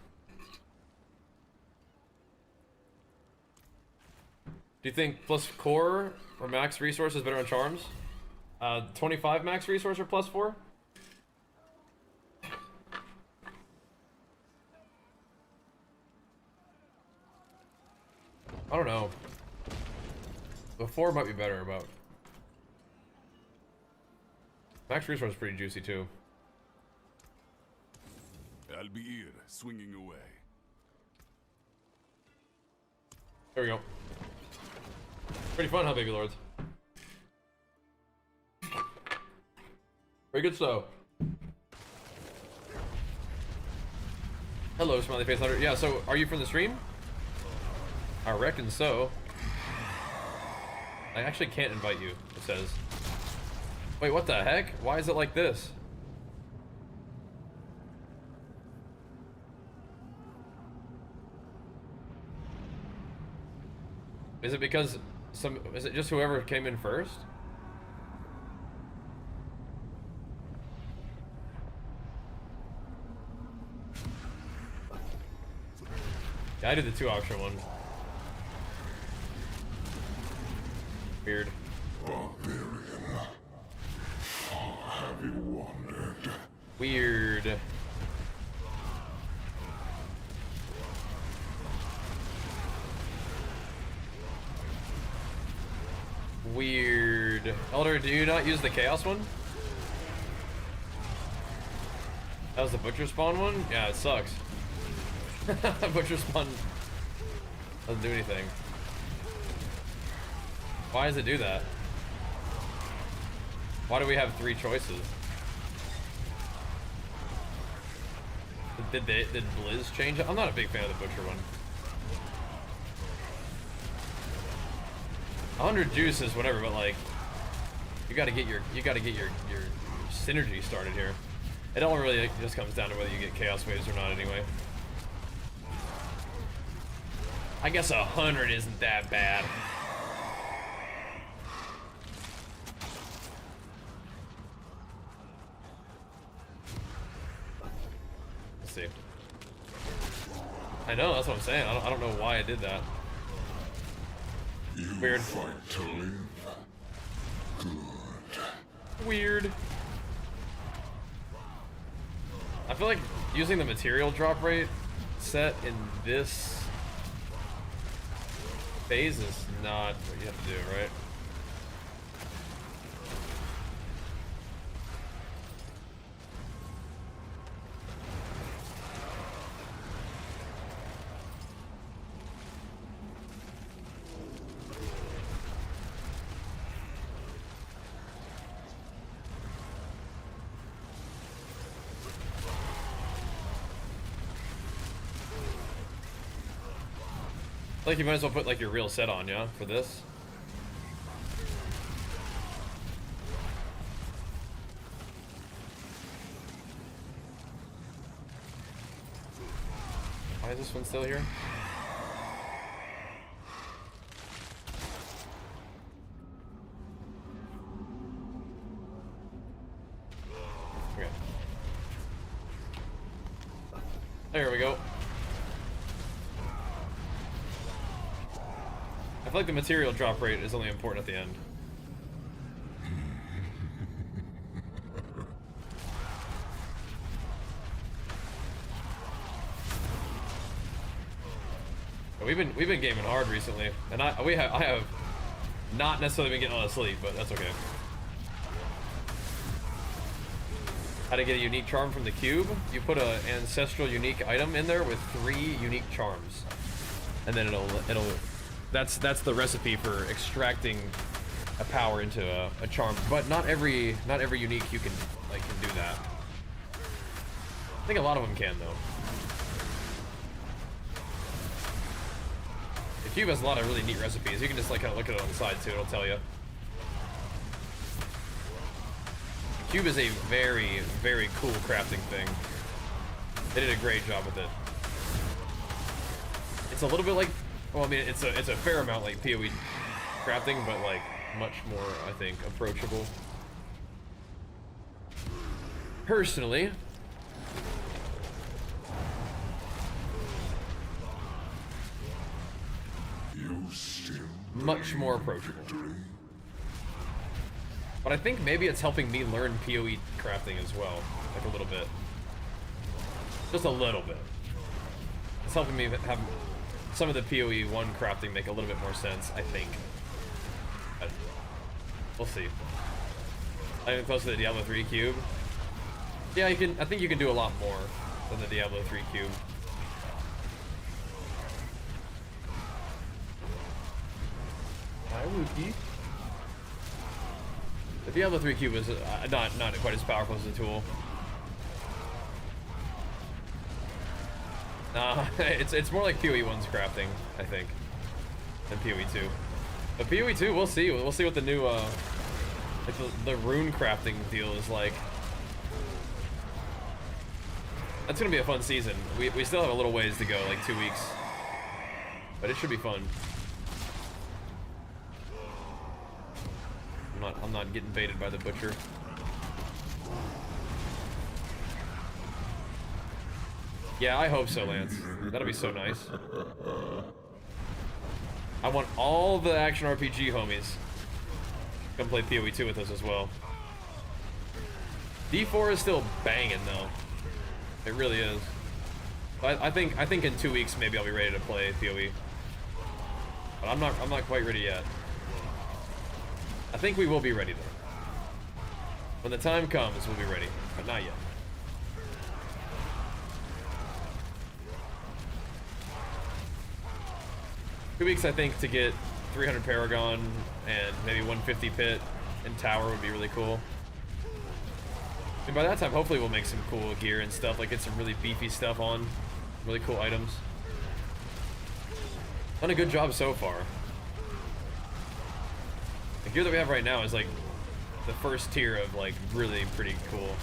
Do you think plus core or max resource is better on charms? 25 max resource or plus 4? I don't know. The 4 might be better about. Max resource is pretty juicy too. I'll be here, swinging away. There we go. Pretty fun, huh, baby lords? Very good stuff. Hello, smiley face hunter. Yeah, so are you from the stream? I reckon so. I actually can't invite you, it says. Wait, what the heck? Why is it like this? Is it because is it just whoever came in first? Yeah, I did the 2 option one. Weird. Barbarian, how have you wandered? Weird. Weird. Elder, do you not use the chaos one? That was the butcher spawn one? Yeah, it sucks. Butcher spawn doesn't do anything. Why does it do that? Why do we have 3 choices? Did Blizz change it? I'm not a big fan of the butcher one. 100 juice is whatever, but like, you gotta get your synergy started here. It all really just comes down to whether you get chaos waves or not anyway. I guess 100 isn't that bad. Let's see. I know, that's what I'm saying. I don't know why I did that. You Weird. fight to live? Good. Weird. I feel like using the material drop rate set in this phase is not what you have to do, right? Like, you might as well put like your real set on, yeah, for this. Why is this one still here? Okay. There we go. I feel like the material drop rate is only important at the end. We've been gaming hard recently, and I have not necessarily been getting a lot of sleep, but that's okay. How to get a unique charm from the cube? You put an ancestral unique item in there with 3 unique charms, and then it'll that's the recipe for extracting a power into a charm. But not every unique you can do that. I think a lot of them can though. The cube has a lot of really neat recipes. You can just like kind of look at it on the side too. It'll tell you. The cube is a very, very cool crafting thing. They did a great job with it. It's a little bit like, well, I mean, it's a fair amount like PoE crafting, but like much more, I think, approachable. Personally. Much more approachable. But I think maybe it's helping me learn PoE crafting as well, like a little bit. Just a little bit. It's helping me have some of the PoE 1 crafting make a little bit more sense, I think. But we'll see. I'm close to the Diablo 3 cube. Yeah, I think you can do a lot more than the Diablo 3 cube. Hi, Wookie. The Diablo 3 cube is not quite as powerful as the tool. Nah, it's more like PoE 1's crafting, I think, than PoE 2. But PoE 2, we'll see. We'll see what the new like the rune crafting deal is like. That's gonna be a fun season. We still have a little ways to go, like 2 weeks, but it should be fun. I'm not getting baited by the butcher. Yeah, I hope so, Lance. That'll be so nice. I want all the action RPG homies to come play PoE 2 with us as well. D4 is still banging though. It really is. I think in 2 weeks maybe I'll be ready to play PoE. But I'm not quite ready yet. I think we will be ready though. When the time comes, we'll be ready, but not yet. Two weeks, I think, to get 300 Paragon and maybe 150 Pit and Tower would be really cool. And by that time, hopefully we'll make some cool gear and stuff, like get some really beefy stuff on, really cool items. Done a good job so far. The gear that we have right now is like the first tier of like really pretty cool.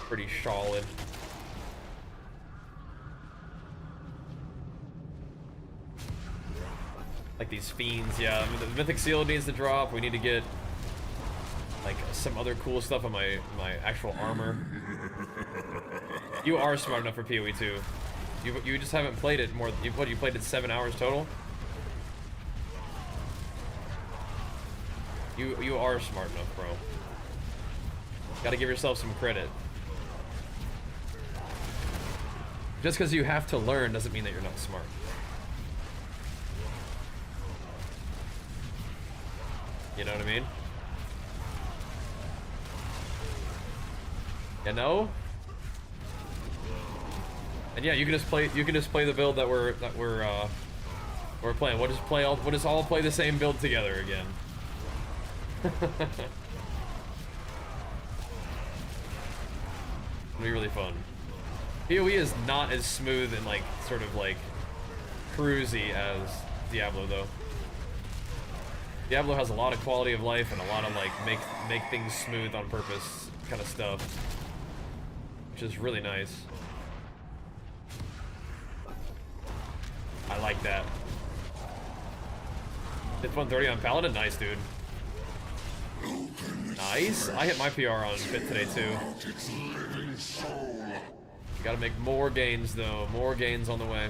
Pretty solid. Like these fiends, yeah. I mean, the mythic seal needs to drop. We need to get like some other cool stuff on my actual armor. You are smart enough for PoE 2. You just haven't played it more. You played it 7 hours total. You are smart enough, bro. Gotta give yourself some credit. Just because you have to learn doesn't mean that you're not smart. You know what I mean? You know? And yeah, you can just play the build that we're playing. We'll just all play the same build together again. It'll be really fun. PoE is not as smooth and like sort of like cruisy as Diablo though. Diablo has a lot of quality of life and a lot of like make things smooth on purpose kind of stuff, which is really nice. I like that. Did 130 on Paladin? Nice, dude. Nice. I hit my PR on Pit today too. Gotta make more gains though. More gains on the way.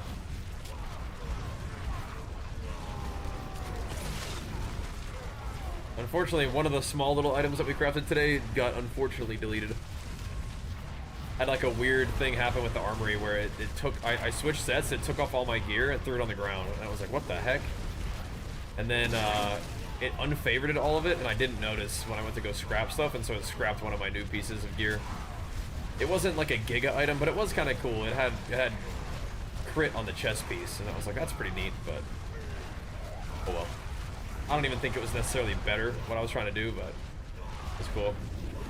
Unfortunately, one of the small little items that we crafted today got unfortunately deleted. Had like a weird thing happen with the armory where it took, I switched sets, it took off all my gear and threw it on the ground. And I was like, what the heck? And then it unfavorited all of it, and I didn't notice when I went to go scrap stuff, and so it scrapped one of my new pieces of gear. It wasn't like a giga item, but it was kind of cool. It had crit on the chest piece, and I was like, that's pretty neat, but oh well. I don't even think it was necessarily better what I was trying to do, but it's cool.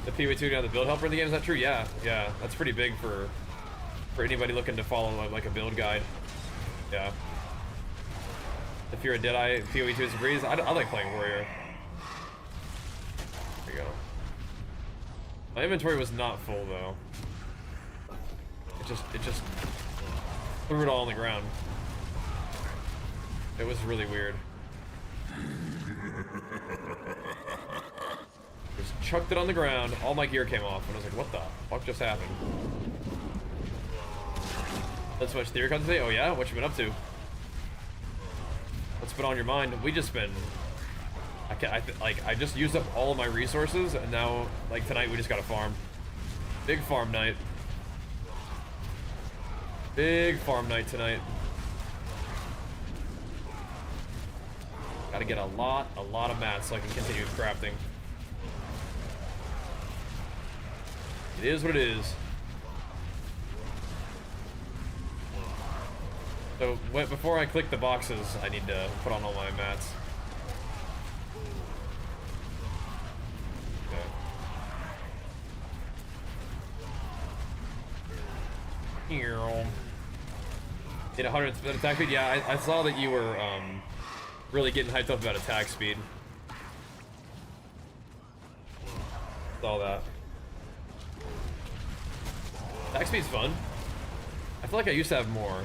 The P282 down the build helper in the game, is that true? Yeah, that's pretty big for anybody looking to follow like a build guide. Yeah. If you're a Deadeye, P282 is a breeze. I like playing Warrior. There you go. My inventory was not full though. It just threw it all on the ground. It was really weird. Just chucked it on the ground, all my gear came off, and I was like, what the fuck just happened? That's much theory content today? Oh yeah? What you been up to? What's been on your mind? We just been... I just used up all of my resources, and now, like, tonight we just gotta farm. Big farm night. Big farm night tonight. Gotta get a lot of mats so I can continue crafting. It is what it is. So, before I click the boxes, I need to put on all my mats. Okay. Here. Hit 100% attack speed? Yeah, I saw that you were, really getting hyped up about attack speed. Saw that. Attack speed's fun. I feel like I used to have more.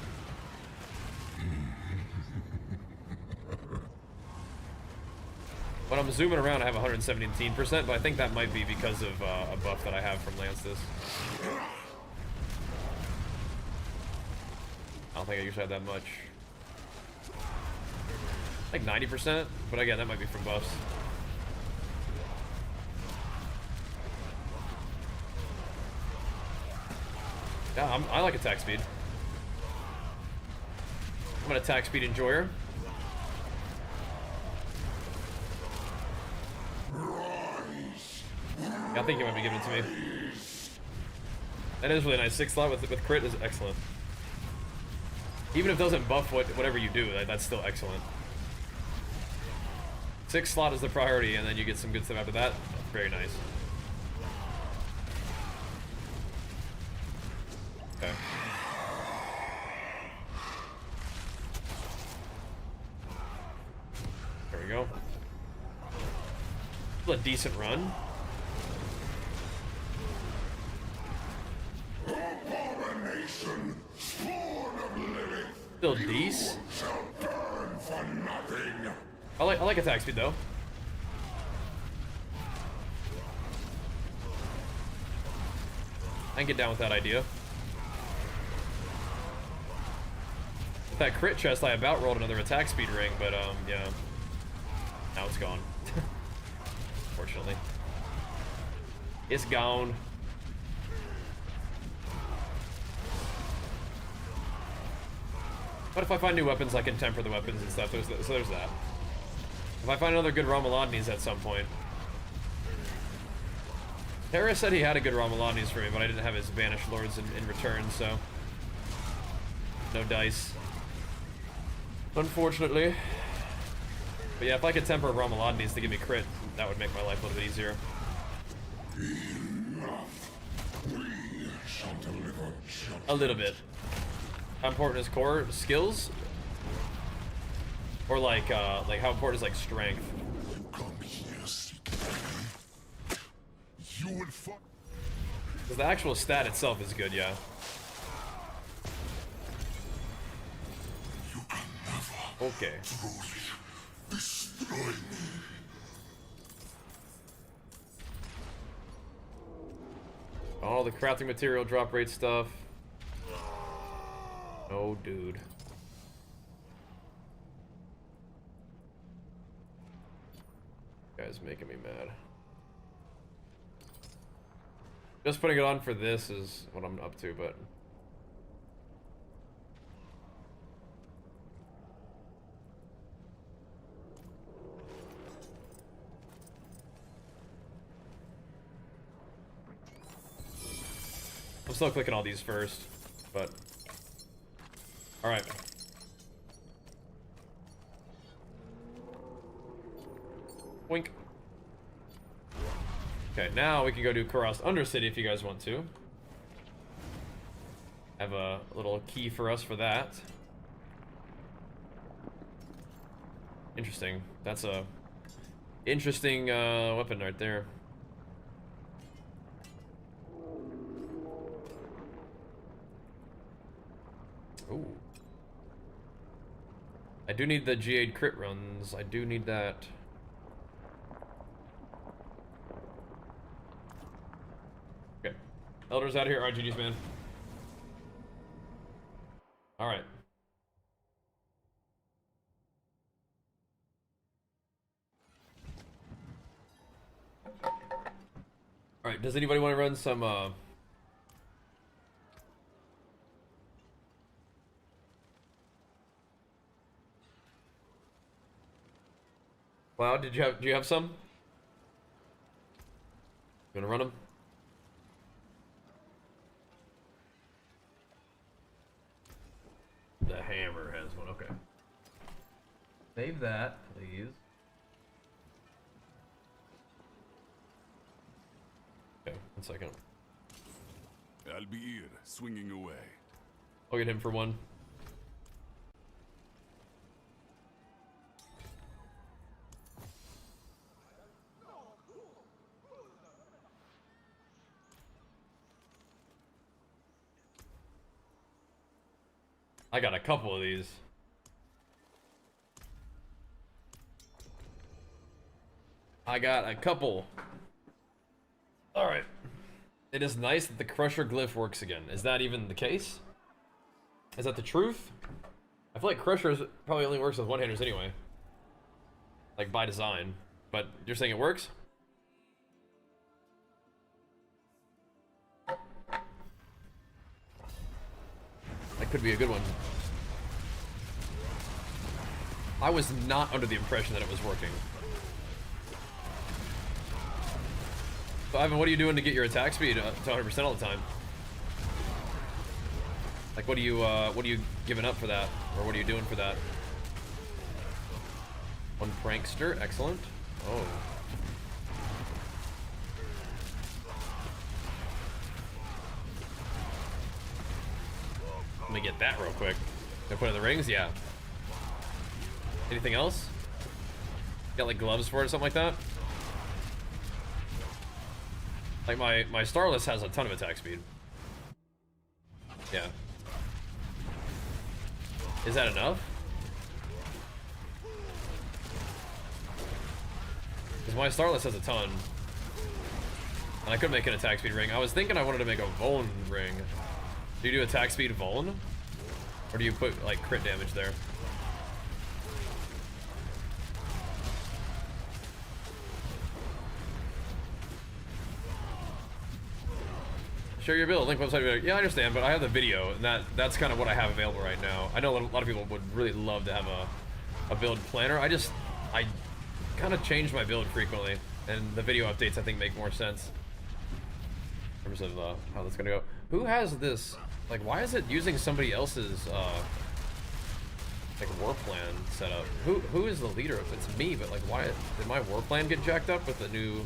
When I'm zooming around, I have 117%, but I think that might be because of a buff that I have from Lance's. I don't think I usually have that much. Like 90%, but again, that might be from buffs. Yeah, I like attack speed. I'm an attack speed enjoyer. Yeah, I think you might be giving it to me. That is really nice. 6 slot with crit is excellent. Even if it doesn't buff whatever you do, that's still excellent. 6 slot is the priority, and then you get some good stuff after that. Very nice. Okay. There we go. Still a decent run. Abomination, spawn of living. Still decent. Shall burn for nothing. I like attack speed though. I can get down with that idea. With that crit chest, I about rolled another attack speed ring, but yeah. Now it's gone. Fortunately. It's gone. But if I find new weapons, I can temper the weapons and stuff. So there's that. If I find another good Romuladnes at some point. Terra said he had a good Romuladnes for me, but I didn't have his Banished Lords in return, so... No dice. Unfortunately. But yeah, if I could temper Romuladnes to give me crit, that would make my life a little bit easier. A little bit. How important is core skills? Or like how important is like strength? Because the actual stat itself is good, yeah. Okay. All the crafting material, drop rate stuff. Oh, dude. Guy's making me mad. Just putting it on for this is what I'm up to, but... I'm still clicking all these first, but... Alright. Wink. Okay, now we can go do Kurast Undercity if you guys want to. Have a little key for us for that. Interesting. That's a interesting weapon right there. Ooh. I do need the G8 crit runs. I do need that. Okay. Elder's out of here. Alright, GG's, man. Alright. Alright, does anybody want to run some, Cloud, do you have some? You wanna run them? The hammer has one, okay. Save that, please. Okay, 1 second. I'll be here, swinging away. I'll get him for one. I got a couple of these. I got a couple. Alright. It is nice that the Crusher glyph works again. Is that even the case? Is that the truth? I feel like Crusher probably only works with one-handers anyway. Like, by design. But you're saying it works? That could be a good one. I was not under the impression that it was working. So Ivan, what are you doing to get your attack speed to 100% all the time? Like, what are you giving up for that, or what are you doing for that? One prankster, excellent. Oh. Let me get that real quick. Can I put it in the rings? Yeah. Anything else? Got like gloves for it or something like that? Like my Starless has a ton of attack speed. Yeah. Is that enough? Because my Starless has a ton. And I could make an attack speed ring. I was thinking I wanted to make a Vuln ring. Do you do attack speed Vuln? Or do you put like crit damage there? Share your build, link website. Yeah, I understand, but I have the video, and that's kind of what I have available right now. I know a lot of people would really love to have a build planner. I kind of change my build frequently, and the video updates I think make more sense in terms of how that's gonna go. Who has this? Like, why is it using somebody else's like war plan setup? Who is the leader? If it's me, but like, why did my war plan get jacked up with the new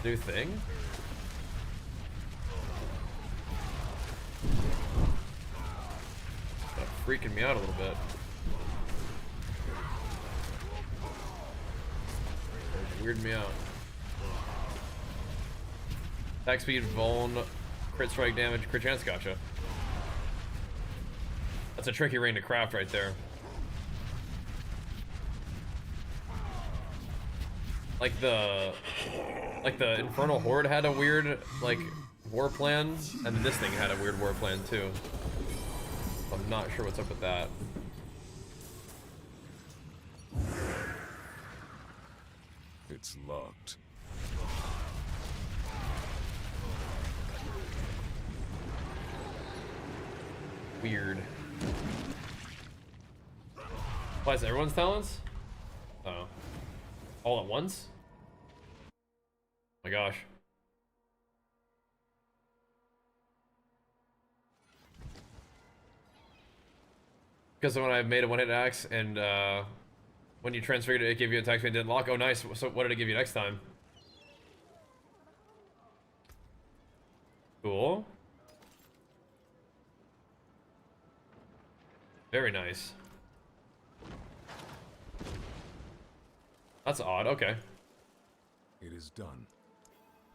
thing? Freaking me out a little bit. Weirded me out. Attack speed, Vuln, crit strike damage, crit chance, gotcha. That's a tricky ring to craft right there. Like the Infernal Horde had a weird like war plan, and this thing had a weird war plan too. I'm not sure what's up with that. It's locked. Weird. Why is it everyone's talents? Oh. All at once? Oh my gosh. Because when I made a one-hit axe and when you transfigured it, it gave you attack speed and didn't lock. Oh nice. So what did it give you next time? Cool. Very nice. That's odd, okay. It is done.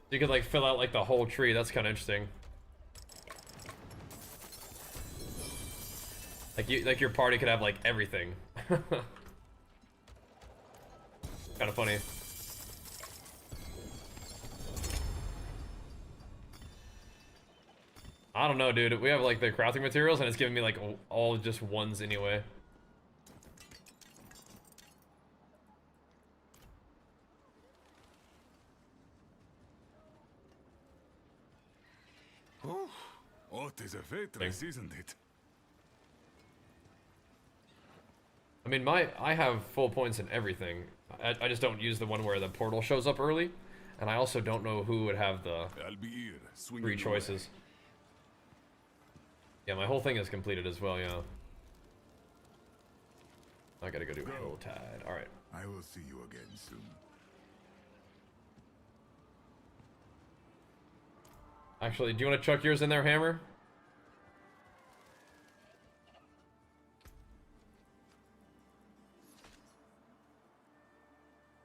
You could like fill out like the whole tree, that's kinda interesting. Like your party could have like everything. Kinda funny. I don't know, dude. We have like the crafting materials and it's giving me like all just ones anyway. Oh, it is a Vetris, isn't it? I mean, I have full points in everything. I just don't use the one where the portal shows up early, and I also don't know who would have the I'll be here, swinging 3 away. choices. Yeah, my whole thing is completed as well, yeah. I gotta go do Hilltide. Alright. I will see you again soon. Actually, do you want to chuck yours in there, Hammer?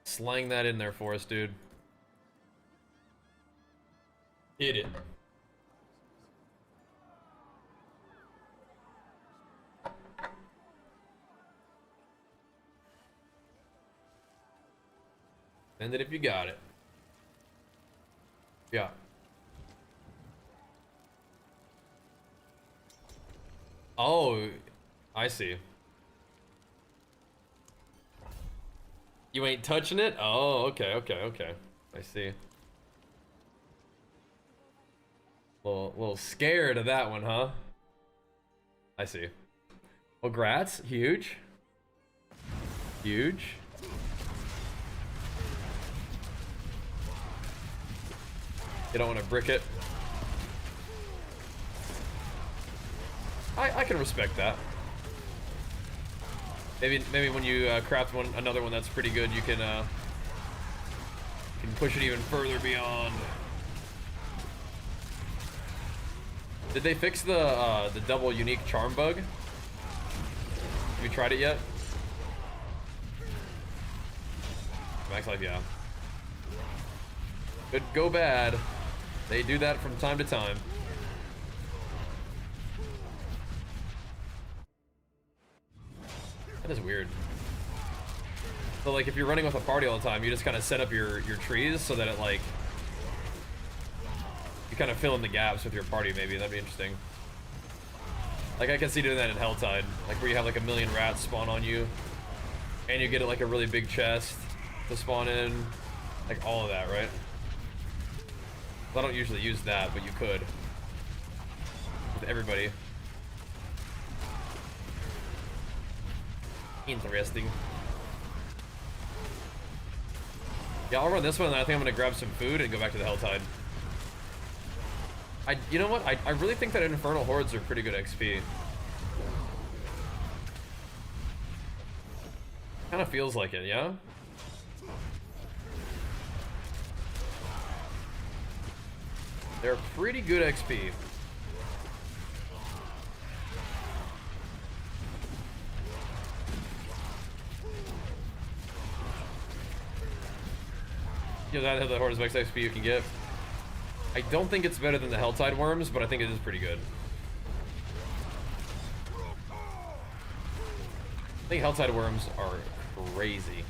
Slang that in there for us, dude. Hit it. Send it if you got it. Yeah. Oh, I see. You ain't touching it? Oh, okay. I see. Little scared of that one, huh? I see. Well, grats. Huge. Huge. You don't want to brick it. I can respect that. Maybe when you craft another one that's pretty good, you can push it even further beyond. Did they fix the double unique charm bug? Have you tried it yet? Max life, yeah. Could go bad. They do that from time to time. That is weird. So like if you're running with a party all the time, you just kind of set up your trees so that it like you kind of fill in the gaps with your party. Maybe that'd be interesting. Like I can see doing that in Helltide, like where you have like 1,000,000 rats spawn on you, and you get like a really big chest to spawn in, like all of that, right? Well, I don't usually use that, but you could with everybody. Interesting. Yeah, I'll run this one, and I think I'm gonna grab some food and go back to the Helltide. You know what? I really think that Infernal Hordes are pretty good XP. Kind of feels like it, yeah? They're pretty good XP. You know, that the Hordes max XP you can get. I don't think it's better than the Helltide worms, but I think it is pretty good. I think Helltide worms are crazy.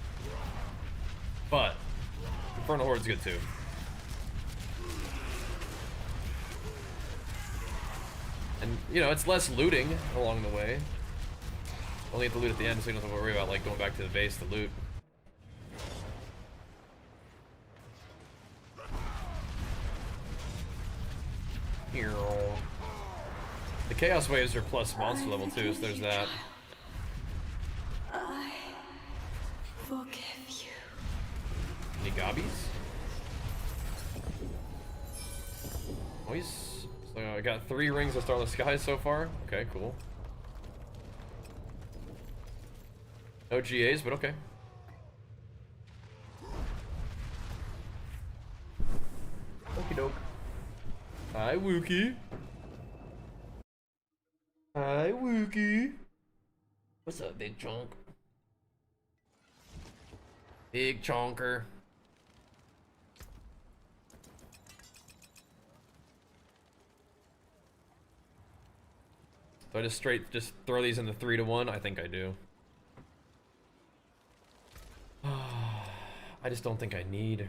But Infernal Horde's good too. And, you know, it's less looting along the way. Only have to loot at the end, so you don't have to worry about, like, going back to the base to loot. Here. The Chaos Waves are plus monster level too, so there's that. I forgive you. Any gobbies? Nice. So I got 3 rings of Starless Skies so far. Okay, cool. No GAs, but okay. Okie doke. Hi, Wookie. Hi, Wookie. What's up, big chunk? Big chonker. So I just throw these in the 3-to-1? I think I do. I just don't think I need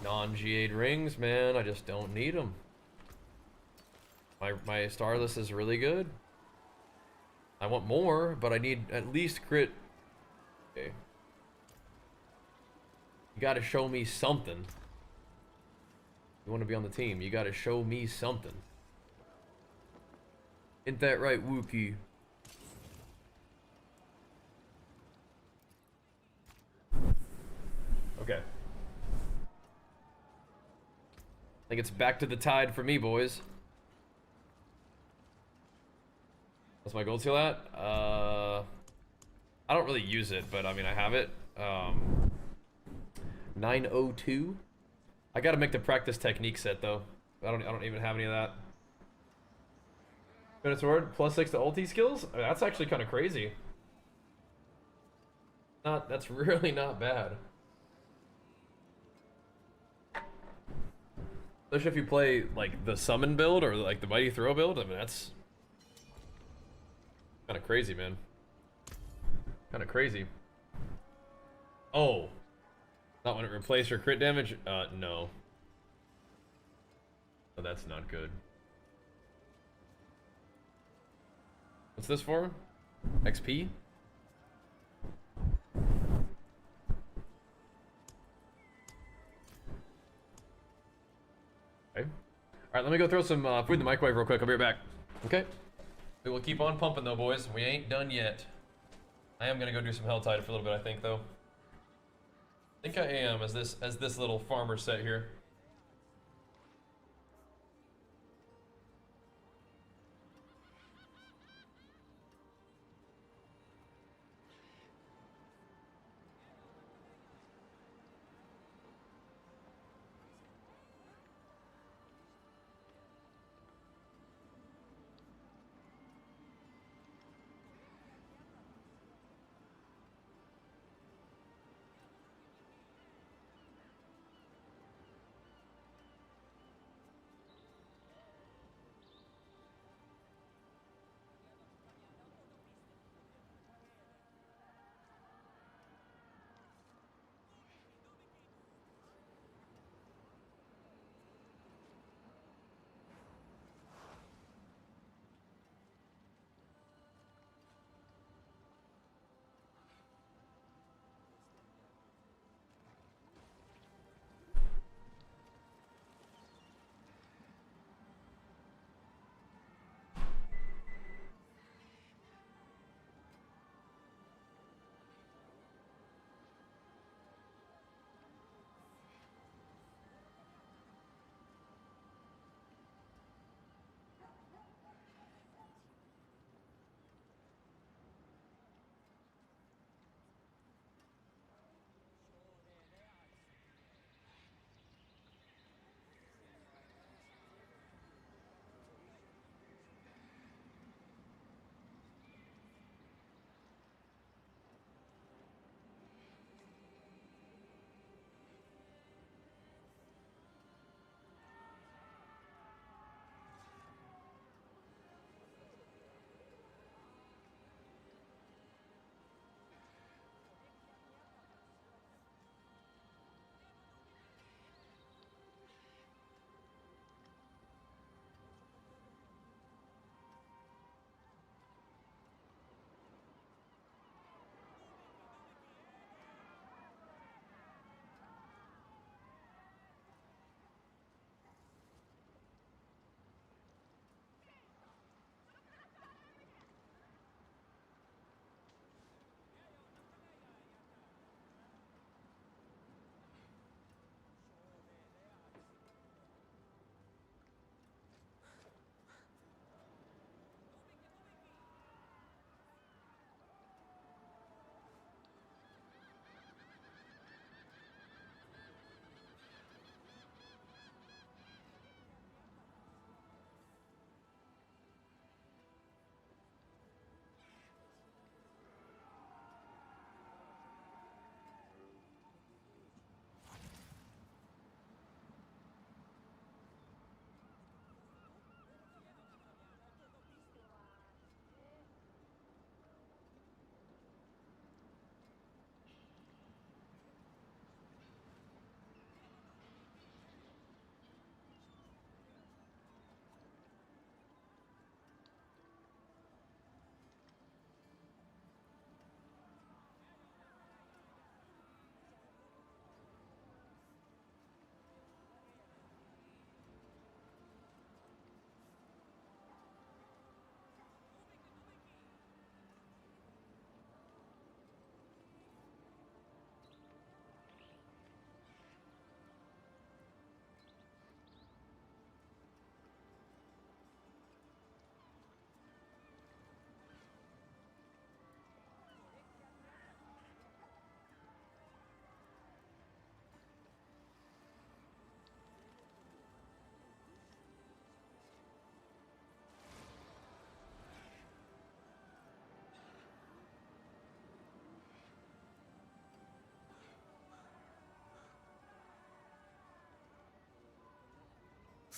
non-GA'd rings, man. I just don't need them. My Starless is really good. I want more, but I need at least crit. Okay. You gotta show me something. You wanna be on the team, you gotta show me something. Ain't that right, Wookie? Okay. I think it's back to the tide for me, boys. What's my gold seal at? I don't really use it, but I mean, I have it. 902. I gotta make the practice technique set though. I don't even have any of that. Minute sword +6 to ulti skills. I mean, that's actually kind of crazy. That's really not bad. Especially if you play like the summon build or like the mighty throw build. I mean, that's kind of crazy, man. Kind of crazy. Oh. Not when it replaced your crit damage? No. Oh, that's not good. What's this for? XP? Okay. Alright, let me go throw some food in the microwave real quick. I'll be right back. Okay? We will keep on pumping though, boys. We ain't done yet. I am gonna go do some Helltide for a little bit, I think, though. I think I am, as this little farmer set here.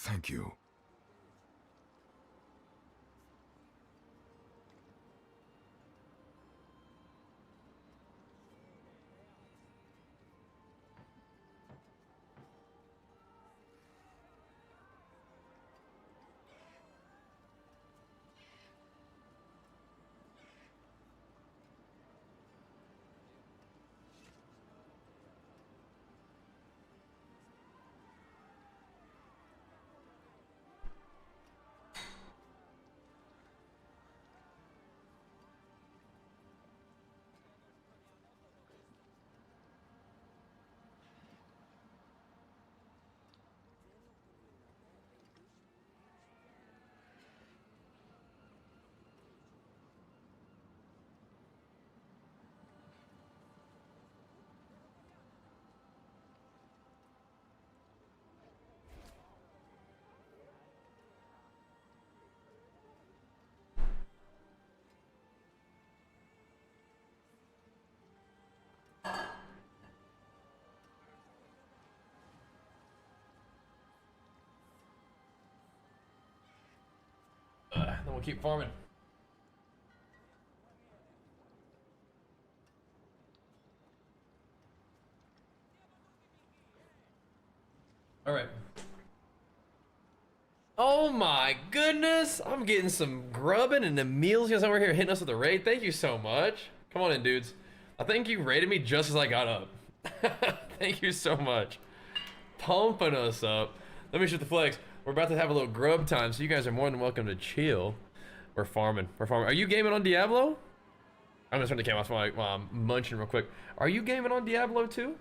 Thank you. Then we'll keep farming. All right. Oh my goodness! I'm getting some grubbing and the meals guys over here hitting us with a raid. Thank you so much. Come on in, dudes. I think you raided me just as I got up. Thank you so much. Pumping us up. Let me shoot the flex. We're about to have a little grub time, so you guys are more than welcome to chill. We're farming. We're farming. Are you gaming on Diablo? I'm gonna turn the camera off while I'm munching real quick. Are you gaming on Diablo too?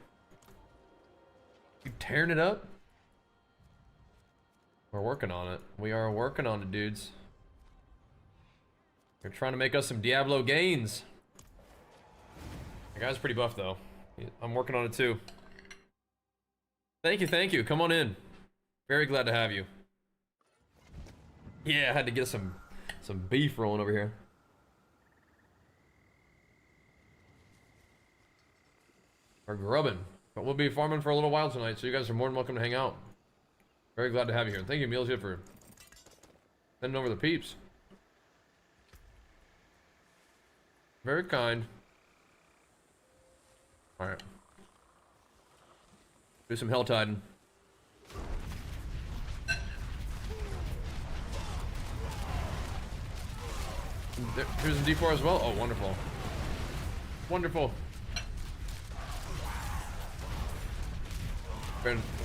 You tearing it up? We're working on it. We are working on it, dudes. We're trying to make us some Diablo gains. The guy's pretty buff though. I'm working on it too. Thank you, thank you. Come on in. Very glad to have you. Yeah, I had to get some beef rolling over here. We're grubbing, but we'll be farming for a little while tonight, so you guys are more than welcome to hang out. Very glad to have you here. Thank you, Meals, for sending over the peeps. Very kind. All right. Do some hell tiding. Here's some D4 as well. Oh, wonderful. Wonderful.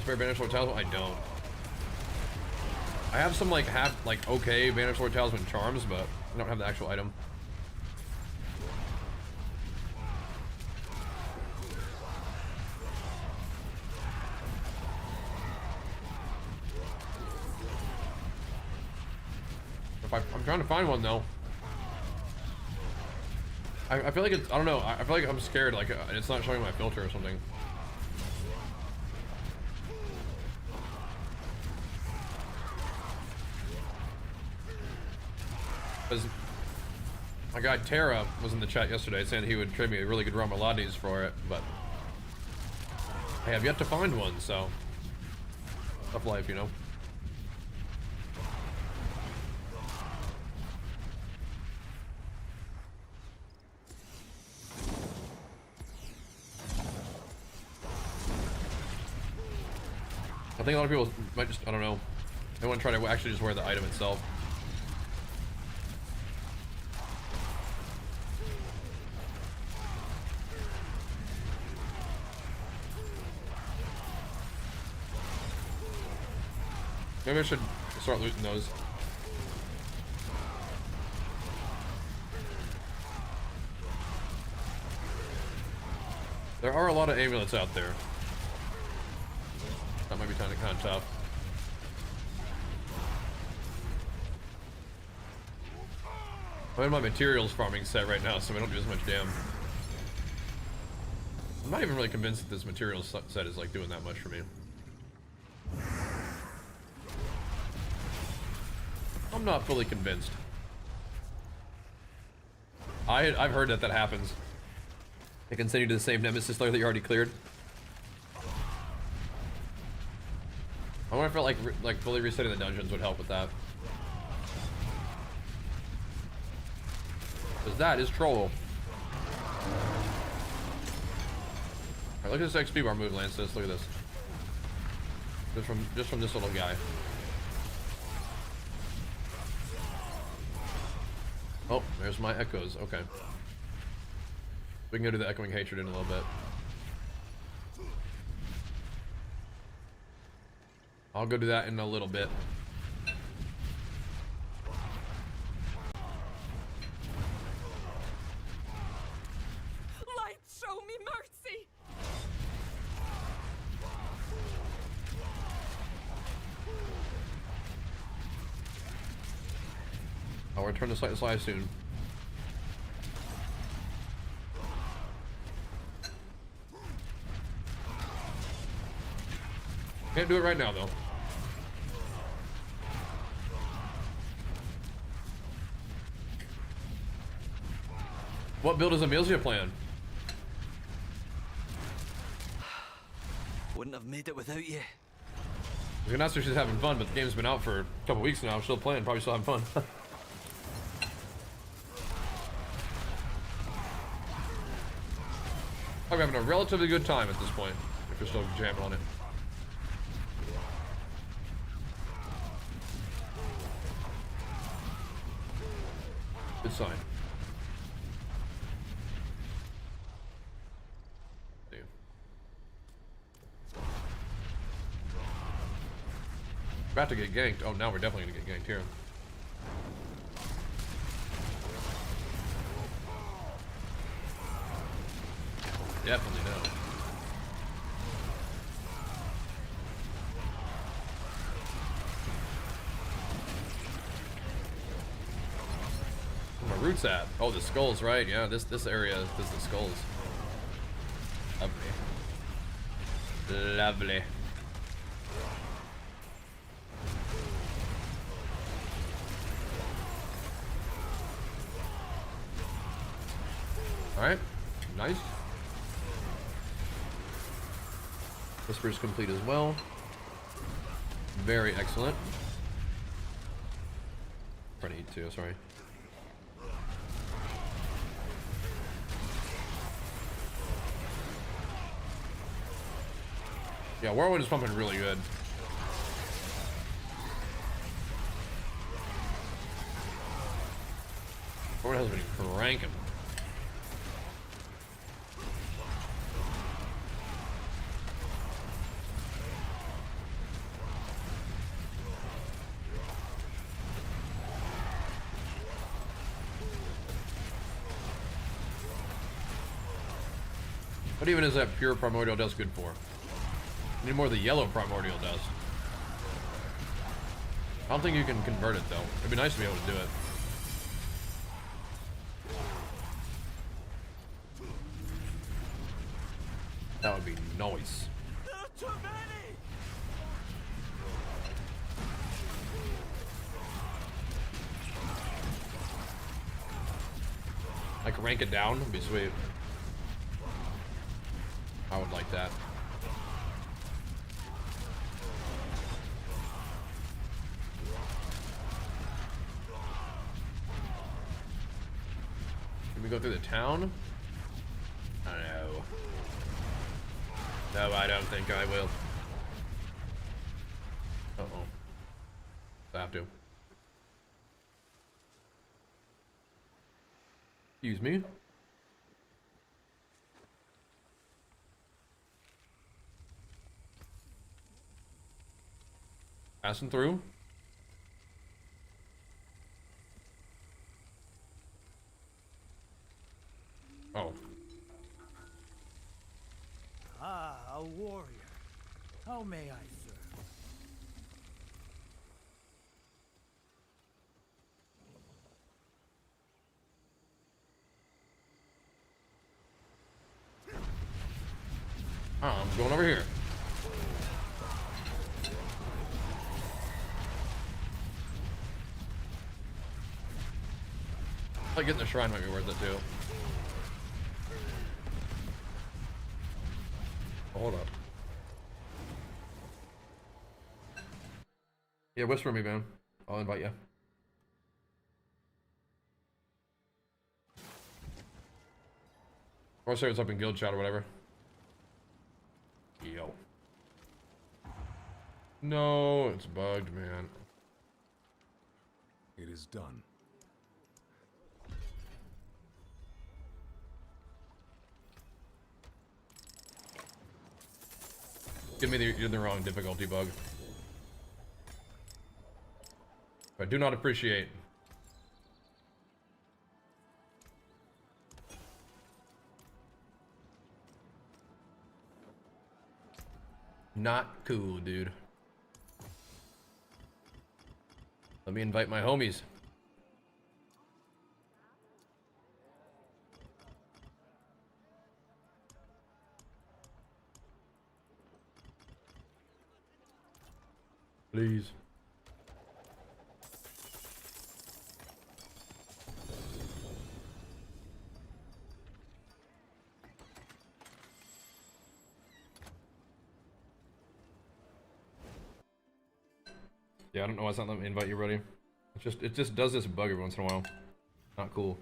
Spare Banished Sword Talisman? I don't. I have some like okay Banished Sword Talisman charms, but I don't have the actual item. I'm trying to find one though. I feel like it's, I don't know, I feel like I'm scared, like it's not showing my filter or something. Because my guy Tara was in the chat yesterday saying he would trade me a really good Ramalades for it, but I have yet to find one, so tough life, you know. I think a lot of people might just, I don't know, they want to try to actually just wear the item itself. Maybe I should start looting those. There are a lot of amulets out there. That might be kind of tough. I'm in my materials farming set right now, so we don't do as much damn. I'm not even really convinced that this materials set is like doing that much for me. I'm not fully convinced. I've heard that happens. It can send you to the same nemesis layer that you already cleared. I wonder if it like fully resetting the dungeons would help with that. Because that is troll. Alright, look at this XP bar move, Lancis. Look at this. Just from this little guy. Oh, there's my echoes. Okay. We can go do the echoing hatred in a little bit. I'll go do that in a little bit. Light, show me mercy. I'll return to Sight Slice soon. Can't do it right now, though. What build is Amelia playing? Wouldn't have made it without you. I was gonna ask her if she's having fun, but the game's been out for a couple weeks now. Still playing, probably still having fun. I'm having a relatively good time at this point, if you're still jamming on it. Good sign. About to get ganked. Oh, now we're definitely gonna get ganked here. Definitely no. Where my roots at? Oh, the skulls, right? Yeah, this area is the skulls. Lovely. Lovely. Alright, nice. Whisper's complete as well. Very excellent. I need to, sorry. Yeah, Whirlwind is pumping really good. Whirlwind has been cranking. What even is that pure primordial dust good for? I need more of the yellow primordial dust. I don't think you can convert it though. It'd be nice to be able to do it. That would be nice. There are too many! Like rank it down, would be sweet. I would like that. Can we go through the town? I don't know. No, I don't think I will. Uh-oh. I have to. Excuse me. Passing through. Oh. Ah, a warrior. How may I serve? I'm going over here. Like getting the shrine might be worth it too. Hold up. Yeah, whisper me, man. I'll invite you. Or say what's up in guild chat or whatever. Yo. No, it's bugged, man. It is done. Give me you're the wrong difficulty bug. I do not appreciate. Not cool, dude. Let me invite my homies. Please. Yeah, I don't know why it's not letting me invite you, buddy. It just does this bug every once in a while. Not cool.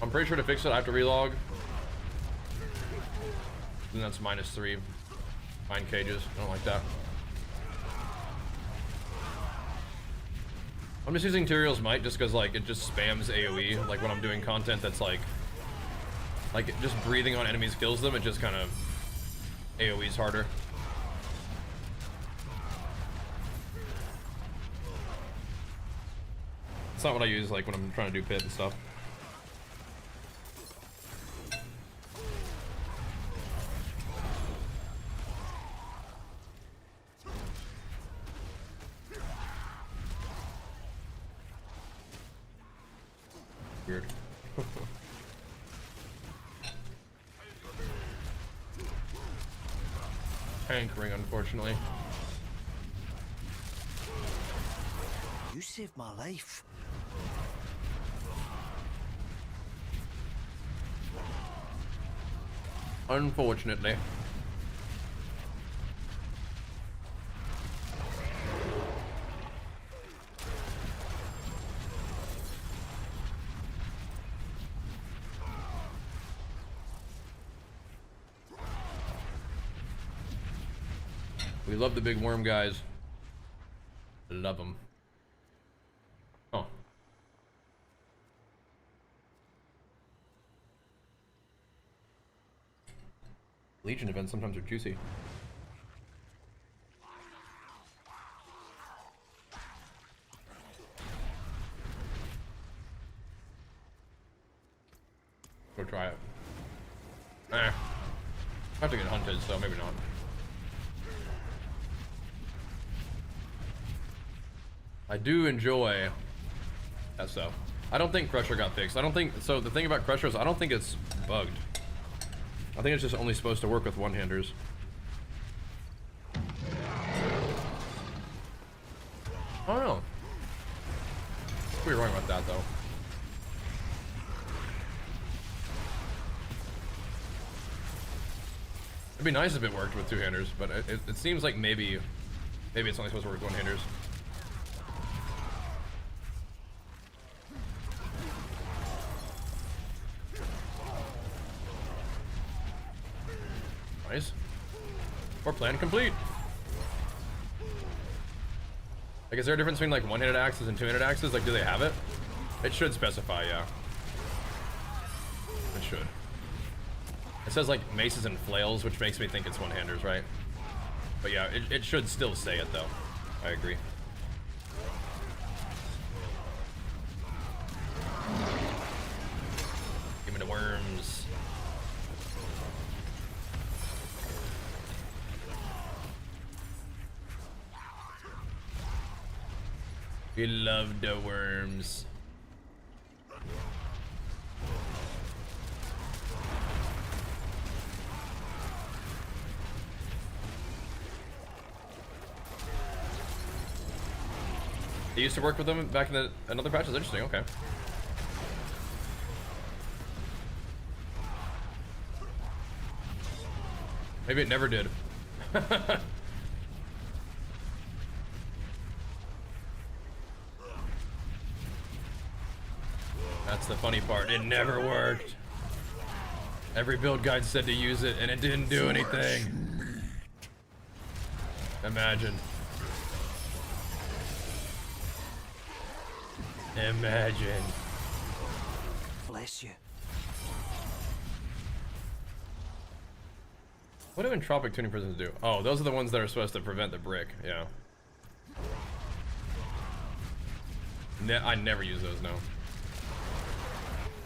I'm pretty sure to fix it I have to relog. And that's -3. Find cages. I don't like that. I'm just using Tyrael's Might just because like it just spams AoE. Like when I'm doing content that's like just breathing on enemies kills them, it just kind of AoE's harder. It's not what I use like when I'm trying to do pit and stuff. Weird. Hankering, unfortunately. You saved my life. Unfortunately. We love the big worm guys. Love them. Oh. Legion events sometimes are juicy. Go try it. I have to get hunted, so maybe not. I do enjoy that stuff. I don't think Crusher got fixed. I don't think so. The thing about Crusher is I don't think it's bugged. I think it's just only supposed to work with one-handers. I don't know. Could be wrong about that though. It'd be nice if it worked with two-handers, but it seems like maybe it's only supposed to work with one-handers. Nice. Or plan complete. Like, is there a difference between like one-handed axes and two-handed axes? Like, do they have it? It should specify, yeah. It should. It says like maces and flails, which makes me think it's one-handers, right? But yeah, it should still say it though. I agree. Give me the worms. We love the worms. They used to work with them back in another patch. That's interesting. Okay. Maybe it never did. That's the funny part. It never worked. Every build guide said to use it, and it didn't do anything. Imagine. Imagine. Bless you. What do entropic tuning prisms do? Oh, those are the ones that are supposed to prevent the brick. Yeah. I never use those, no.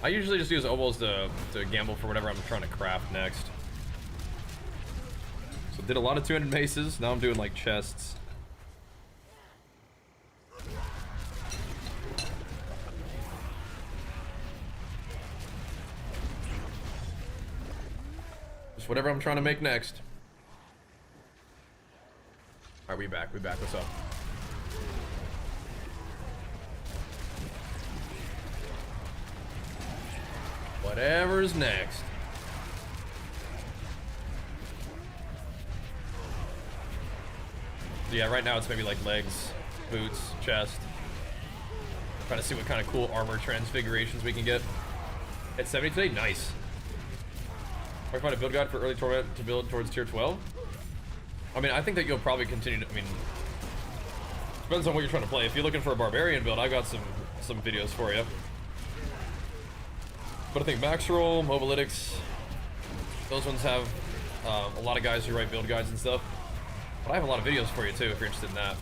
I usually just use obols to gamble for whatever I'm trying to craft next. So did a lot of 200 maces. Now I'm doing like chests. Just whatever I'm trying to make next. Alright, we back. What's up? Whatever's next. So yeah, right now it's maybe like legs, boots, chest. Trying to see what kind of cool armor transfigurations we can get. At 70 today? Nice. I find a build guide for early torment to build towards tier 12. I mean, I think that you'll probably continue to, I mean, depends on what you're trying to play. If you're looking for a barbarian build, I got some videos for you. But I think max roll, mobilytics, those ones have a lot of guys who write build guides and stuff. But I have a lot of videos for you too if you're interested in that.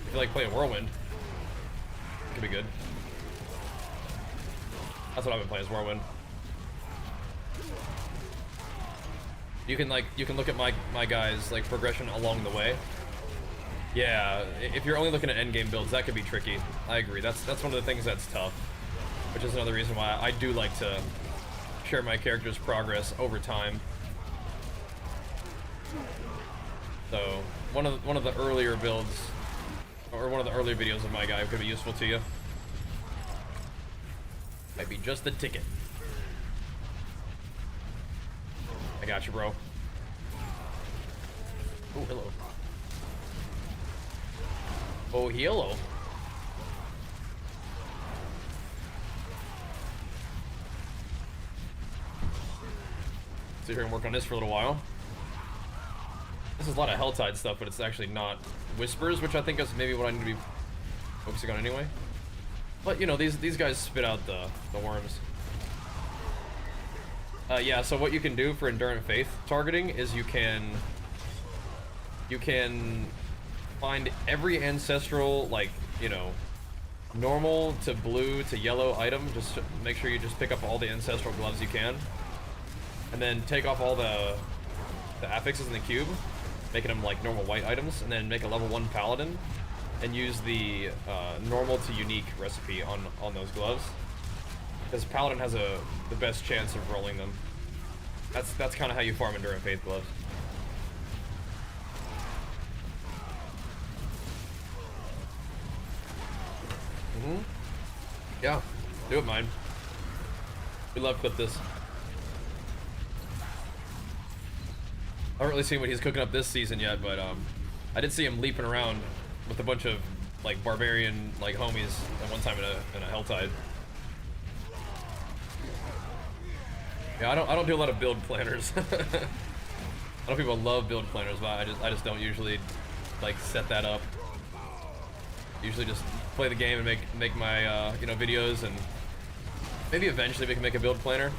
If you like playing Whirlwind, it could be good. That's what I've been playing, is Whirlwind. You can look at my guys' like progression along the way. Yeah, if you're only looking at endgame builds, that could be tricky. I agree. That's one of the things that's tough. Which is another reason why I do like to share my character's progress over time. So one of the earlier builds, or one of the earlier videos of my guy could be useful to you. Might be just the ticket. I got you, bro. Oh, hello. Oh, hello. Sit here and work on this for a little while. This is a lot of Helltide stuff, but it's actually not Whispers, which I think is maybe what I need to be focusing on anyway. But you know, these guys spit out the worms. Yeah, so what you can do for Endurance Faith targeting is you can find every ancestral, like, you know, normal to blue to yellow item. Just make sure you just pick up all the ancestral gloves you can. And then take off all the affixes in the cube, making them like normal white items, and then make a level 1 paladin and use the normal to unique recipe on those gloves. Because paladin has the best chance of rolling them. That's kind of how you farm Endurance Faith gloves. Yeah, do it, mine. We love clip this. I haven't really seen what he's cooking up this season yet, but I did see him leaping around with a bunch of like barbarian like homies at one time in a Helltide. Yeah, I don't do a lot of build planners. I know people love build planners, but I just don't usually like set that up. Usually just play the game and make my you know, videos, and maybe eventually we can make a build planner.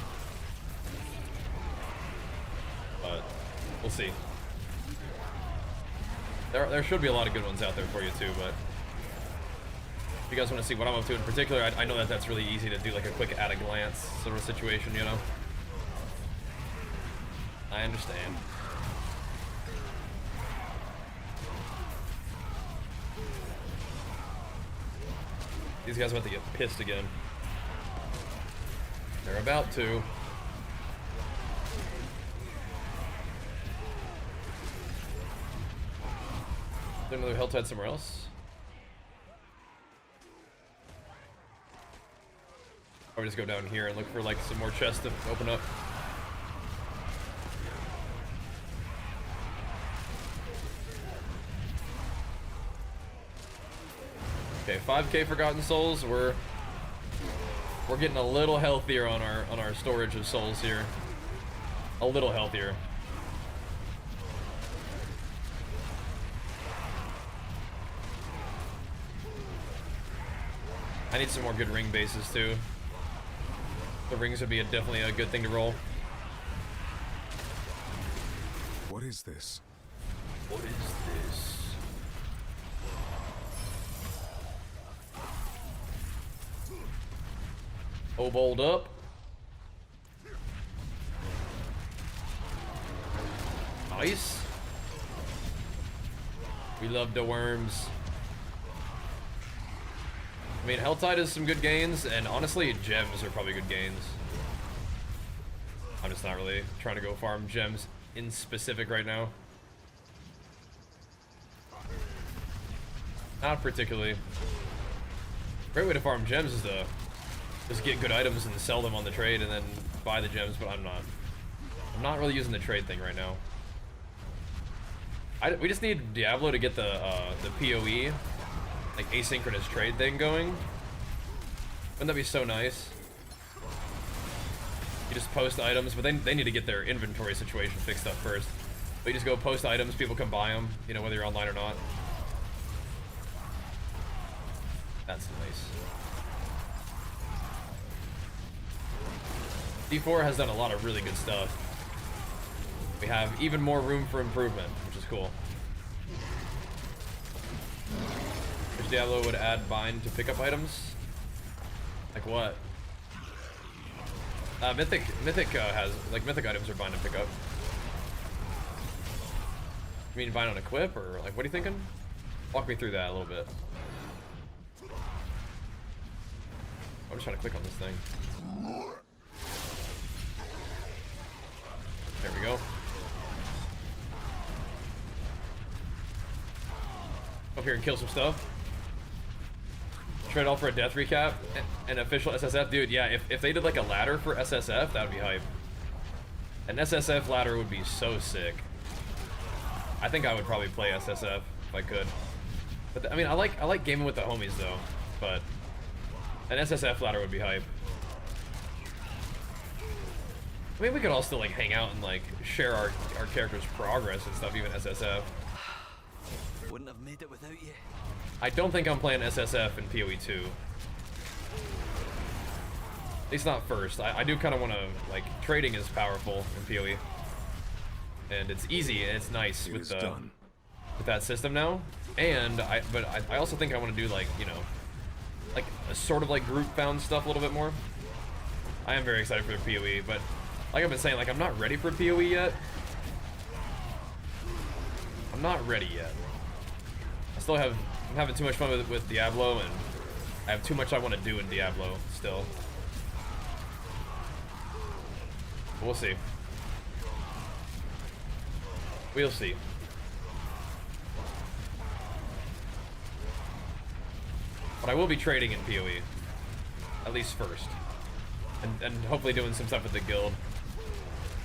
But we'll see. There should be a lot of good ones out there for you too, but if you guys want to see what I'm up to in particular, I know that that's really easy to do, like a quick at a glance sort of situation, you know? I understand. These guys are about to get pissed again. They're about to. Is there another Helltide somewhere else? Or we just go down here and look for like some more chests to open up. Okay, 5K Forgotten Souls. We're getting a little healthier on our storage of souls here. A little healthier. I need some more good ring bases too. The rings would be definitely a good thing to roll. What is this? What is this? Kobold up. Nice. We love the worms. I mean, Helltide is some good gains, and honestly, gems are probably good gains. I'm just not really trying to go farm gems in specific right now. Not particularly. Great way to farm gems is to just get good items and sell them on the trade and then buy the gems, but I'm not really using the trade thing right now. We just need Diablo to get the PoE, like asynchronous trade thing going. Wouldn't that be so nice? You just post items, but they need to get their inventory situation fixed up first. But you just go post items, people can buy them, you know, whether you're online or not. That's nice. D4 has done a lot of really good stuff. We have even more room for improvement, which is cool. Wish Diablo would add bind to pick up items. Like what? Mythic has, like, Mythic items are bind to pick up. You mean bind on equip, or like, what are you thinking? Walk me through that a little bit. I'm just trying to click on this thing. There we go. Up here and kill some stuff. Trade all for a death recap and official SSF. Dude, yeah, if they did like a ladder for SSF, that would be hype. An SSF ladder would be so sick. I think I would probably play SSF if I could. But I mean, I like gaming with the homies though, but an SSF ladder would be hype. I mean, we could all still like hang out and like share our character's progress and stuff, even SSF. Wouldn't have made it without you. I don't think I'm playing SSF in PoE 2. At least not first. I do kind of want to, like, trading is powerful in PoE. And it's easy and it's nice with that system now. And I also think I want to do, like, you know, like a sort of like group found stuff a little bit more. I am very excited for the PoE, but like I've been saying, like, I'm not ready for PoE yet. I'm not ready yet. I'm having too much fun with Diablo, and I have too much I want to do in Diablo still. But we'll see. We'll see. But I will be trading in PoE, at least first, and hopefully doing some stuff with the guild.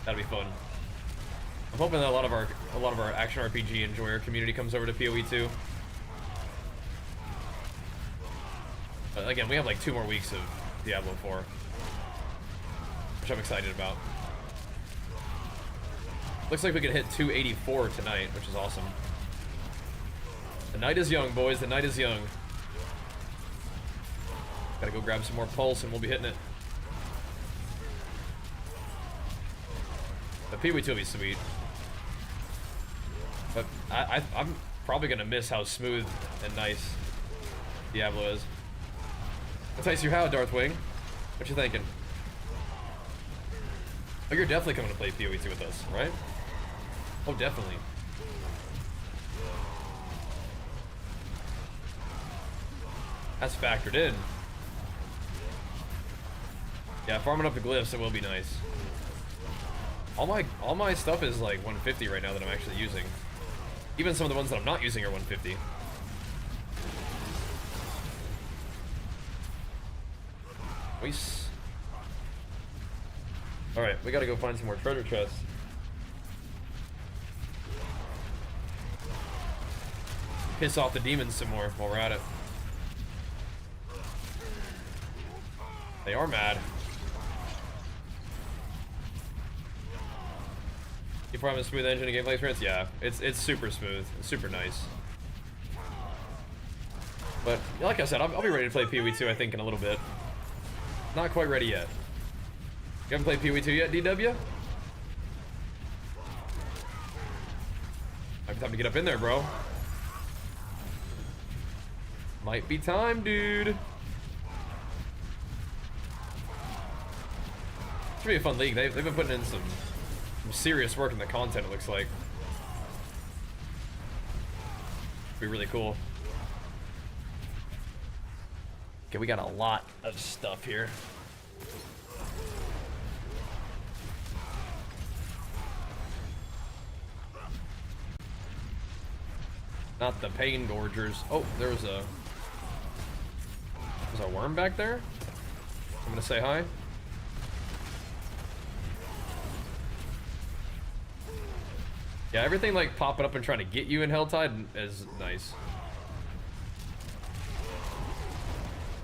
That'll be fun. I'm hoping that a lot of our action RPG enjoyer community comes over to PoE too. But again, we have like 2 more weeks of Diablo 4, which I'm excited about. Looks like we could hit 284 tonight, which is awesome. The night is young, boys. The night is young. Gotta go grab some more pulse and we'll be hitting it. The PoE 2 will be sweet. But I'm probably gonna miss how smooth and nice Diablo is. Entice you how, Darthwing? What you thinking? Oh, you're definitely coming to play PoE 2 with us, right? Oh, definitely. That's factored in. Yeah, farming up the glyphs, it will be nice. All my stuff is like 150 right now that I'm actually using. Even some of the ones that I'm not using are 150. Nice. Alright, we gotta go find some more treasure chests. Piss off the demons some more while we're at it. They are mad. You have a smooth engine and gameplay experience? Yeah, it's super smooth. It's super nice. But like I said, I'll be ready to play P282 I think in a little bit. Not quite ready yet. You haven't played P282 yet, DW? Might be time to get up in there, bro. Might be time, dude. Should be a fun league. They've been putting in some serious work in the content, it looks like. Be really cool. Okay, we got a lot of stuff here. Not the pain gorgers. Oh, there's a worm back there. I'm gonna say hi. Yeah, everything like popping up and trying to get you in Helltide is nice.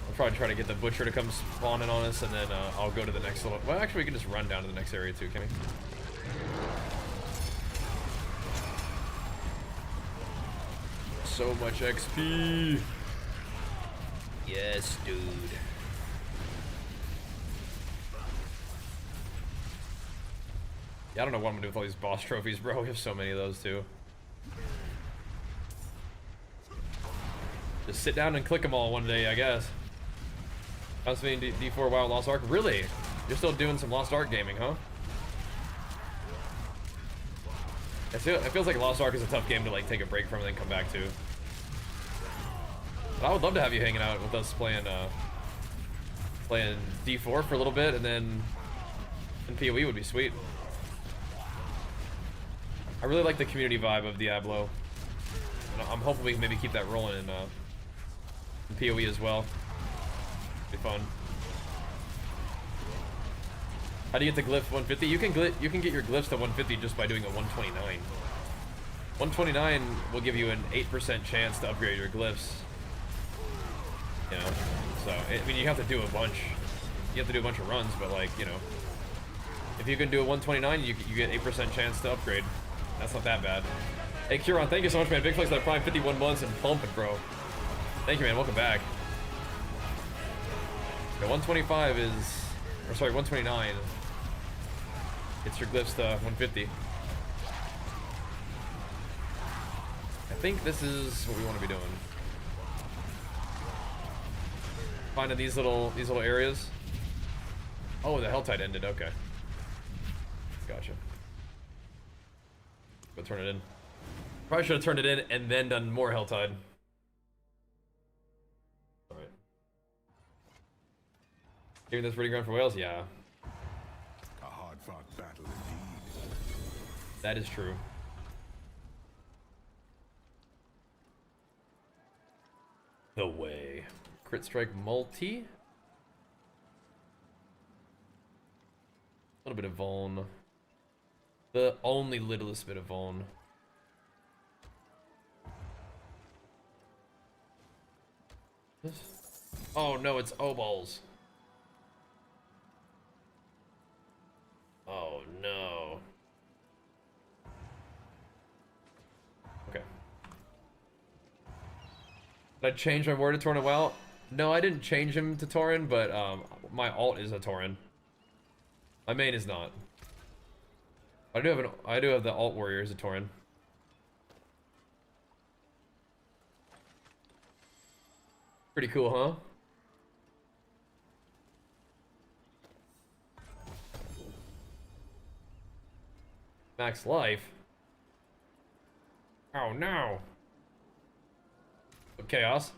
I'll probably try to get the butcher to come spawning on us, and then I'll go to the next little. Well, actually, we can just run down to the next area too, can we? So much XP. Yes, dude. Yeah, I don't know what I'm gonna do with all these boss trophies, bro. We have so many of those too. Just sit down and click them all one day, I guess. Constantine D4 WoW Lost Ark. Really? You're still doing some Lost Ark gaming, huh? It feels like Lost Ark is a tough game to like take a break from and then come back to. But I would love to have you hanging out with us playing playing D4 for a little bit, and then PoE would be sweet. I really like the community vibe of Diablo. And I'm hoping we can maybe keep that rolling in PoE as well. Be fun. How do you get the glyph 150? You can get your glyphs to 150 just by doing a 129. 129 will give you an 8% chance to upgrade your glyphs. You know, so I mean you have to do a bunch. You have to do a bunch of runs, but like you know, if you can do a 129, you get 8% chance to upgrade. That's not that bad. Hey Curon, thank you so much, man. Big flex that Prime 51 months and pumping, bro. Thank you, man. Welcome back. The 125 is, or sorry, 129. It's your glyphs to 150. I think this is what we want to be doing. Finding these little areas. Oh, the Helltide ended. Okay. Gotcha. Go turn it in. Probably should have turned it in and then done more Helltide. Alright. Giving this breeding ground for whales? Yeah. A hard-fought battle indeed. That is true. The way. Crit strike multi. A little bit of vuln. The only littlest bit of vuln. Oh no, it's O-balls. Oh no. Okay. Did I change my word to Tauren? Well, no, I didn't change him to Tauren, but my alt is a Tauren. My main is not. I do have the alt warrior as a Tauren. Pretty cool, huh? Max life. Oh no. Chaos.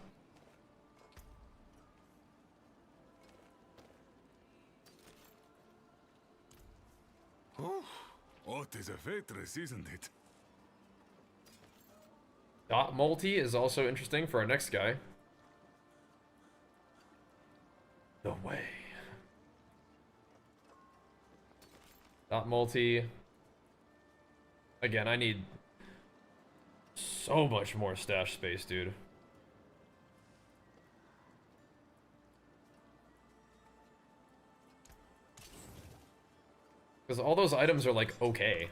Oh, what is a waitress, isn't it? Dot multi is also interesting for our next guy. The way. Dot multi. Again, I need so much more stash space, dude. Because all those items are like okay.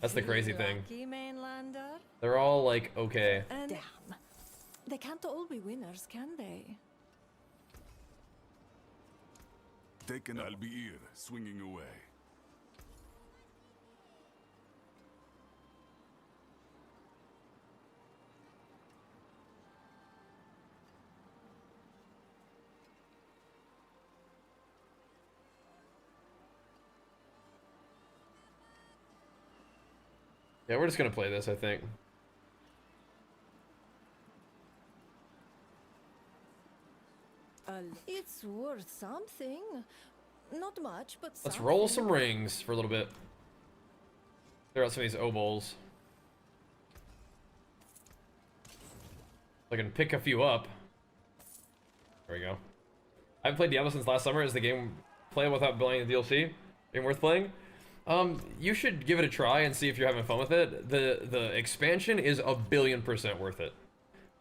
That's the crazy thing. Lucky, mainlander. They're all like okay. And damn, they can't all be winners, can they? Taken. I'll be here, swinging away. Yeah, we're just gonna play this, I think. It's worth something. Not much, but Let's roll something. some rings for a little bit. Clear out some of these obols. I can pick a few up. There we go. I haven't played Diablo since last summer. Is the game playable without buying the DLC? Game worth playing? You should give it a try and see if you're having fun with it. The expansion is 1,000,000,000% worth it.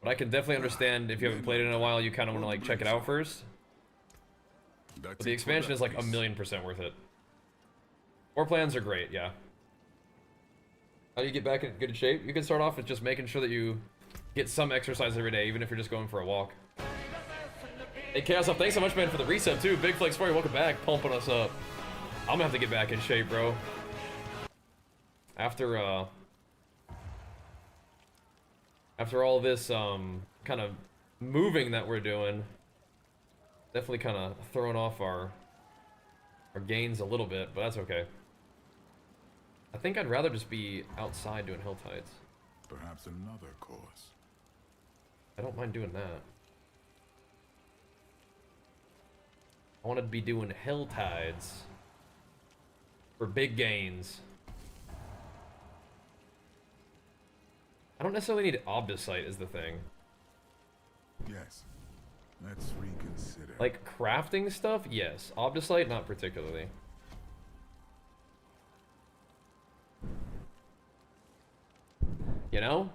But I can definitely understand if you haven't played it in a while, you kind of want to like check it out first. But the expansion is like 1,000,000% worth it. War plans are great, yeah. How do you get back in good shape? You can start off with just making sure that you get some exercise every day, even if you're just going for a walk. Hey, Chaos Up, thanks so much, man, for the reset, too. Big Flex for you, welcome back, pumping us up. I'm gonna have to get back in shape, bro. After all this, kind of moving that we're doing, definitely kind of throwing off our gains a little bit, but that's okay. I think I'd rather just be outside doing hill tides. Perhaps another course. I don't mind doing that. I want to be doing hill tides for big gains. I don't necessarily need Obdicite is the thing. Yes. Let's reconsider. Like crafting stuff, yes. Obdicite, not particularly. You know?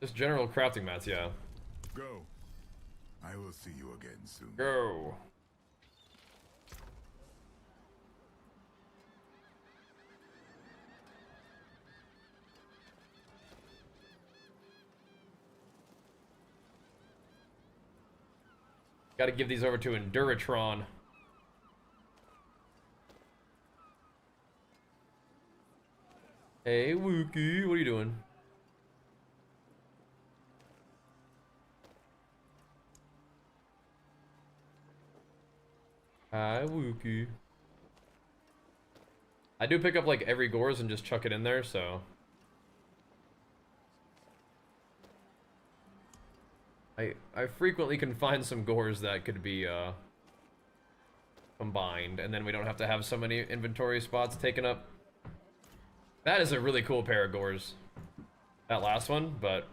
Just general crafting mats, yeah. Go. I will see you again soon. Go. Gotta give these over to Enduratron. Hey, Wookie, what are you doing? Hi, Wookie. I do pick up like every Gores and just chuck it in there, so. I frequently can find some Gores that could be combined, and then we don't have to have so many inventory spots taken up. That is a really cool pair of Gores. That last one, but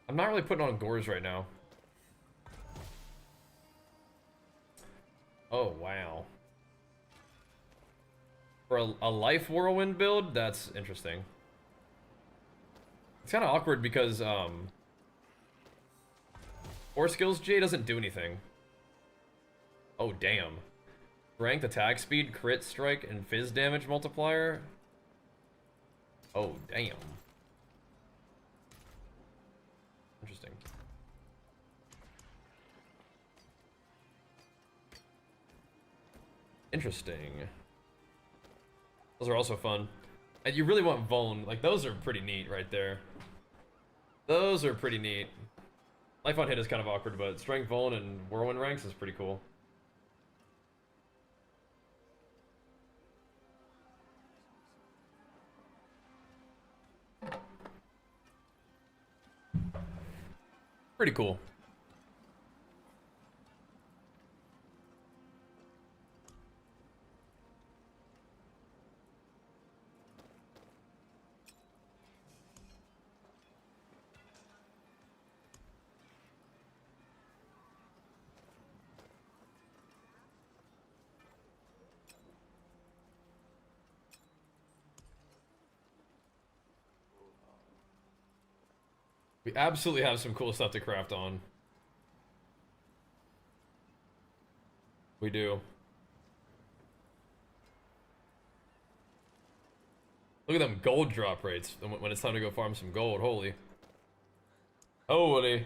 I'm not really putting on Gores right now. Oh, wow. For a Life Whirlwind build, that's interesting. It's kind of awkward because, Force Skills J doesn't do anything. Oh, damn. Ranked attack speed, crit strike, and fizz damage multiplier? Oh, damn. Interesting. Interesting. Those are also fun. And you really want Vuln. Like, those are pretty neat right there. Those are pretty neat. Life on hit is kind of awkward, but Strength Vuln and Whirlwind ranks is pretty cool. Pretty cool. We absolutely have some cool stuff to craft on. We do. Look at them gold drop rates when it's time to go farm some gold. Holy. Holy.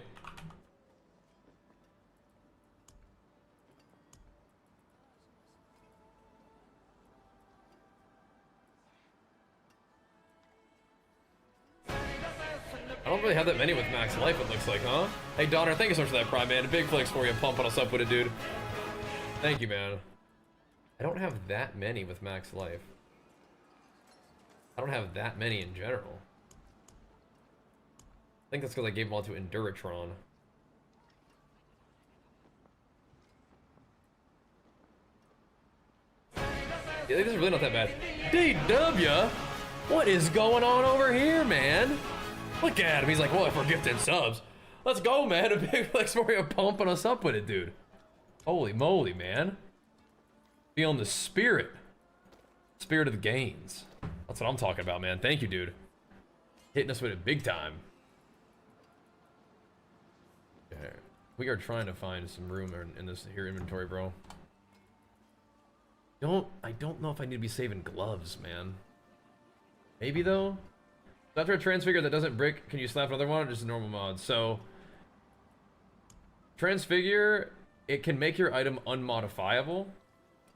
I don't really have that many with max life, it looks like, huh? Hey, Donner, thank you so much for that prime, man. Big flicks for you, pumping us up with it, dude. Thank you, man. I don't have that many with max life. I don't have that many in general. I think that's because I gave them all to Enduratron. Yeah, this is really not that bad. DW? What is going on over here, man? Look at him. He's like, well, if we're gifting subs, let's go, man. A big flex for you, pumping us up with it, dude. Holy moly, man. Feeling the spirit. Spirit of the gains. That's what I'm talking about, man. Thank you, dude. Hitting us with it big time. Okay. We are trying to find some room in this here inventory, bro. I don't know if I need to be saving gloves, man. Maybe, though? After a transfigure that doesn't brick, can you slap another one or just a normal mod? So, transfigure, it can make your item unmodifiable.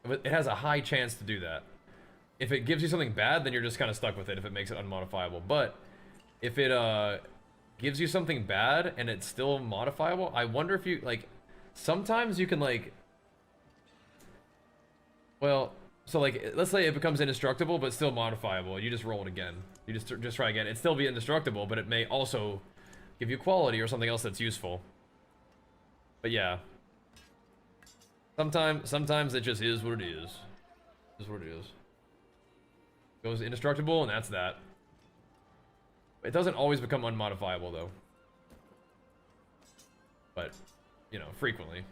It has a high chance to do that. If it gives you something bad, then you're just kind of stuck with it if it makes it unmodifiable. But if it gives you something bad and it's still modifiable, I wonder if you, like, sometimes you can, like, well, so, like, let's say it becomes indestructible but still modifiable. You just roll it again. You just try again. It'd still be indestructible, but it may also give you quality or something else that's useful. But yeah. Sometimes it just is what it is. It is what it is. Goes indestructible, and that's that. It doesn't always become unmodifiable, though. But, you know, frequently.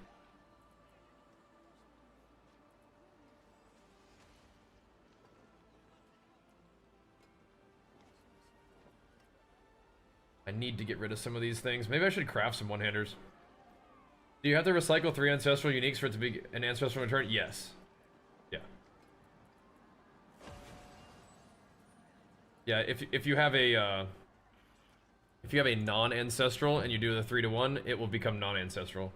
I need to get rid of some of these things. Maybe I should craft some one-handers. Do you have to recycle 3 ancestral uniques for it to be an ancestral return? Yes. Yeah. Yeah, if you have a non-ancestral and you do the 3-to-1, it will become non-ancestral.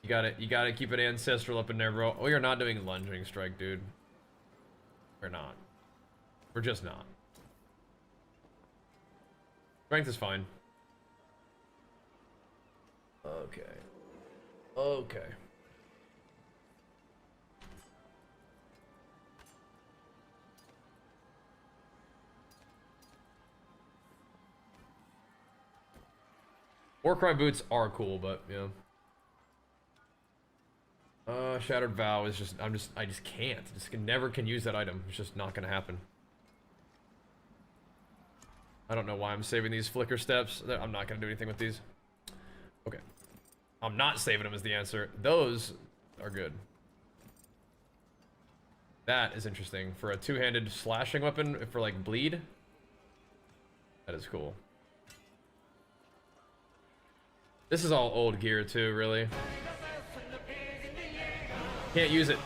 You gotta keep it ancestral up in there, bro. We are not doing lunging strike, dude. We're not. We're just not. Strength is fine. Okay. Okay. Warcry boots are cool, but yeah. Shattered Vow is just I just can't. Never can use that item. It's just not gonna happen. I don't know why I'm saving these flicker steps. I'm not gonna do anything with these. Okay. I'm not saving them is the answer. Those are good. That is interesting. For a two-handed slashing weapon, for like bleed. That is cool. This is all old gear too, really. Can't use it.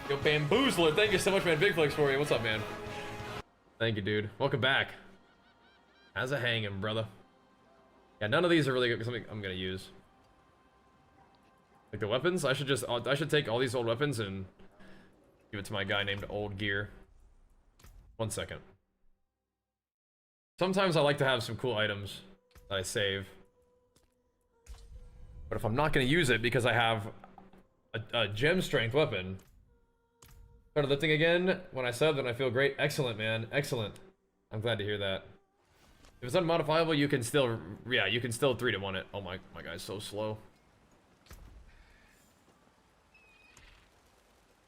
Yo, Bamboozler, thank you so much, man. Big flex for you. What's up, man? Thank you, dude. Welcome back. How's it hanging, brother? Yeah, none of these are really good. Something I'm gonna use. Like the weapons, I should take all these old weapons and give it to my guy named Old Gear. 1 second. Sometimes I like to have some cool items that I save. But if I'm not gonna use it because I have a gem strength weapon. Started lifting again. When I sub, then I feel great. Excellent, man. Excellent. I'm glad to hear that. If it's unmodifiable, you can still, yeah, you can still 3-to-1 it. Oh my guy's so slow.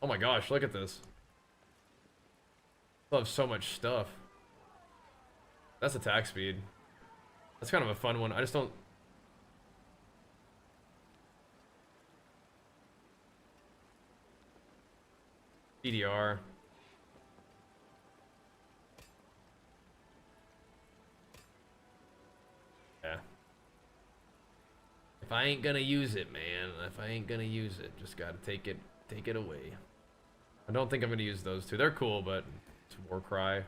Oh my gosh, look at this. I have so much stuff. That's attack speed. That's kind of a fun one. I just don't. PDR. If I ain't gonna use it, man. If I ain't gonna use it, just gotta take it away. I don't think I'm gonna use those two. They're cool, but it's Warcry.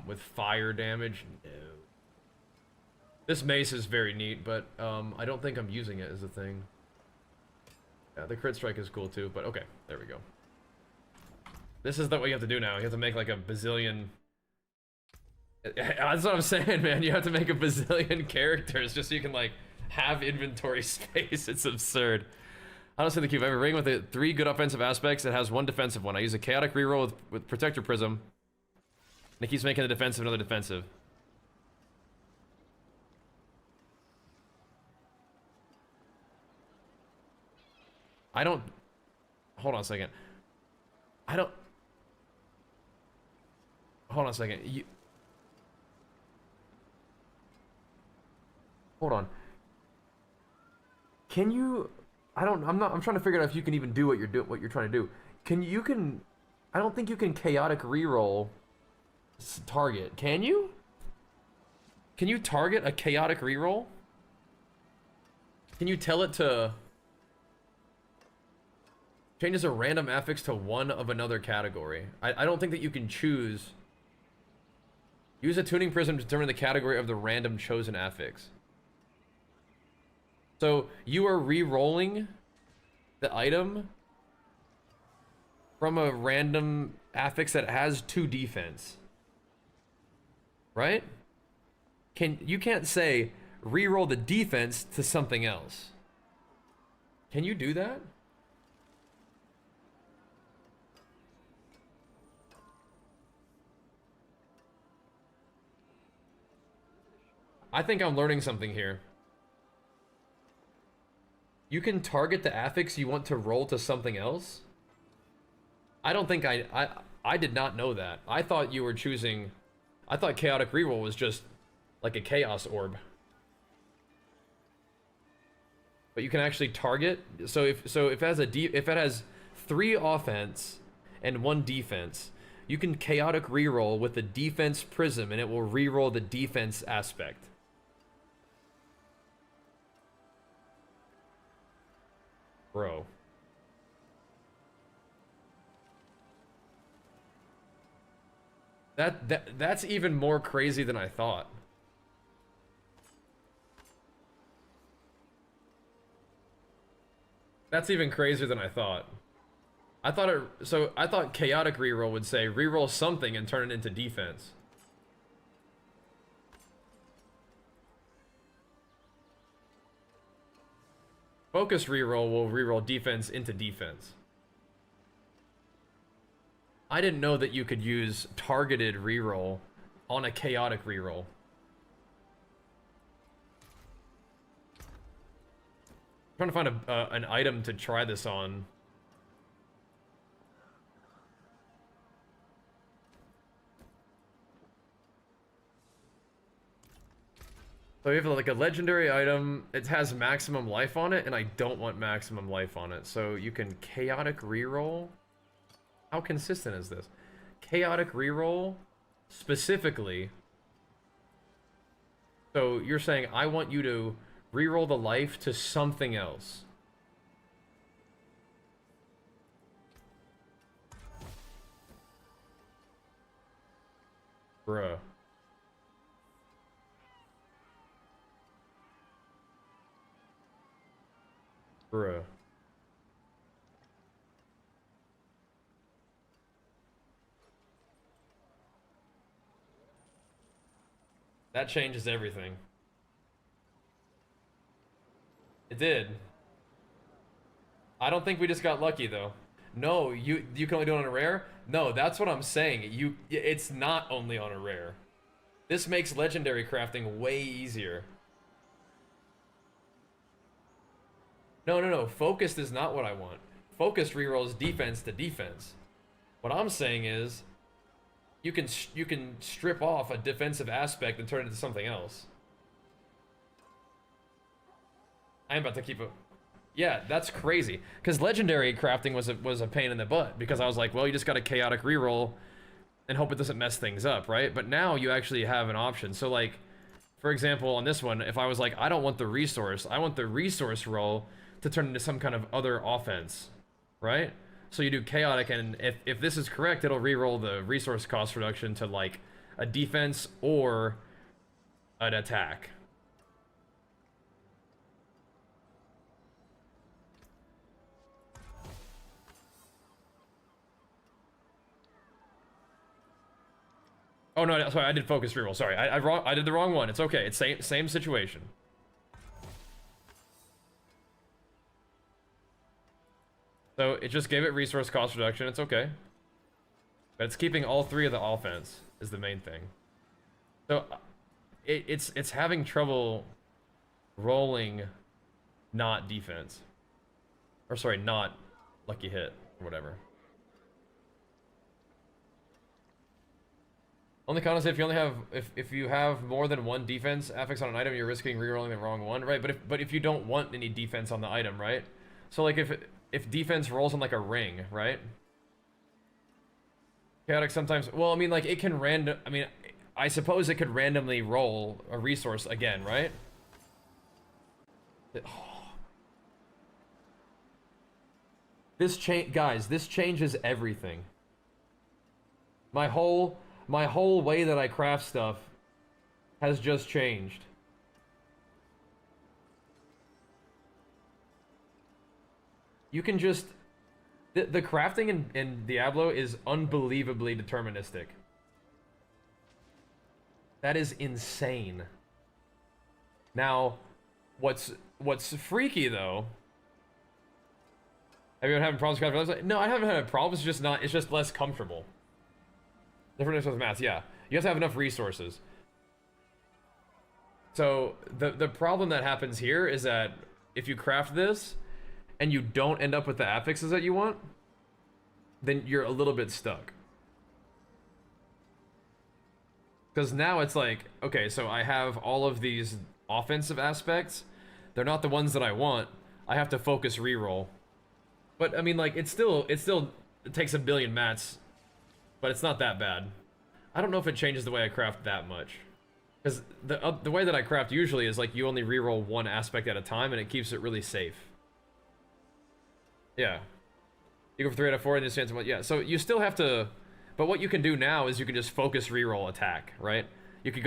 With fire damage, no. This mace is very neat, but I don't think I'm using it as a thing. Yeah, the crit strike is cool too, but okay, there we go. This is what you have to do now. You have to make like a bazillion. That's what I'm saying, man. You have to make a bazillion characters just so you can like have inventory space. It's absurd. I don't see the cube. I have a ring with 3 good offensive aspects. It has 1 defensive one. I use a chaotic reroll with Protector Prism. And it keeps making the defensive another defensive. I don't... Hold on a second. I don't... Hold on a second. Hold on. Can you... I'm trying to figure out if you can even do what you're trying to do. I don't think you can chaotic reroll target. Can you? Can you target a chaotic reroll? Can you tell it to changes a random affix to one of another category? I don't think that you can choose. Use a tuning prism to determine the category of the random chosen affix. So you are re-rolling the item from a random affix that has 2 defense, right? You can't say re-roll the defense to something else. Can you do that? I think I'm learning something here. You can target the affix you want to roll to something else? I don't think I did not know that. I thought you were choosing... I thought chaotic reroll was just like a chaos orb. But you can actually target... So if it has 3 offense and 1 defense, you can chaotic reroll with the defense prism and it will reroll the defense aspect. Bro. That's even more crazy than I thought. That's even crazier than I thought. I thought chaotic reroll would say reroll something and turn it into defense. Focus reroll will reroll defense into defense. I didn't know that you could use targeted reroll on a chaotic reroll. I'm trying to find an item to try this on. So we have like a legendary item. It has maximum life on it, and I don't want maximum life on it. So you can chaotic reroll. How consistent is this? Chaotic reroll specifically. So you're saying I want you to reroll the life to something else. Bruh. Bruh. That changes everything. It did. I don't think we just got lucky though. No, you can only do it on a rare? No, that's what I'm saying. It's not only on a rare. This makes legendary crafting way easier. No. Focused is not what I want. Focused rerolls defense to defense. What I'm saying is, you can strip off a defensive aspect and turn it into something else. I'm about to keep a... Yeah, that's crazy. Because legendary crafting was a pain in the butt. Because I was like, well, you just got a chaotic reroll and hope it doesn't mess things up, right? But now you actually have an option. So like, for example, on this one, if I was like, I don't want the resource, I want the resource roll to turn into some kind of other offense, right? So you do chaotic, and if this is correct, it'll re-roll the resource cost reduction to like a defense or an attack. Oh no, sorry, I did focus reroll. Sorry, I did the wrong one. It's okay. It's same situation. So it just gave it resource cost reduction. It's okay. But it's keeping all three of the offense is the main thing. So it's having trouble rolling not defense. Or sorry, not lucky hit or whatever. Only con is if you only have if you have more than one defense affix on an item, you're risking rerolling the wrong one, right? But if you don't want any defense on the item, right? So like if defense rolls on like a ring, right? Chaotic sometimes, well, I mean like it can I suppose it could randomly roll a resource again, right? This guys, this changes everything. My whole way that I craft stuff has just changed. You can just... The crafting in Diablo is unbelievably deterministic. That is insane. Now, what's freaky though... Have you been having problems crafting? No, I haven't had problems, it's just less comfortable. Different with math, yeah. You have to have enough resources. So the problem that happens here is that if you craft this and you don't end up with the affixes that you want, then you're a little bit stuck. Because now it's like, okay, so I have all of these offensive aspects. They're not the ones that I want. I have to focus reroll. But I mean, like, it takes a billion mats. But it's not that bad. I don't know if it changes the way I craft that much. Because the way that I craft usually is like you only reroll one aspect at a time and it keeps it really safe. Yeah. You go for 3 out of 4 and just chance yeah, so you still have to... But what you can do now is you can just focus reroll attack, right? You could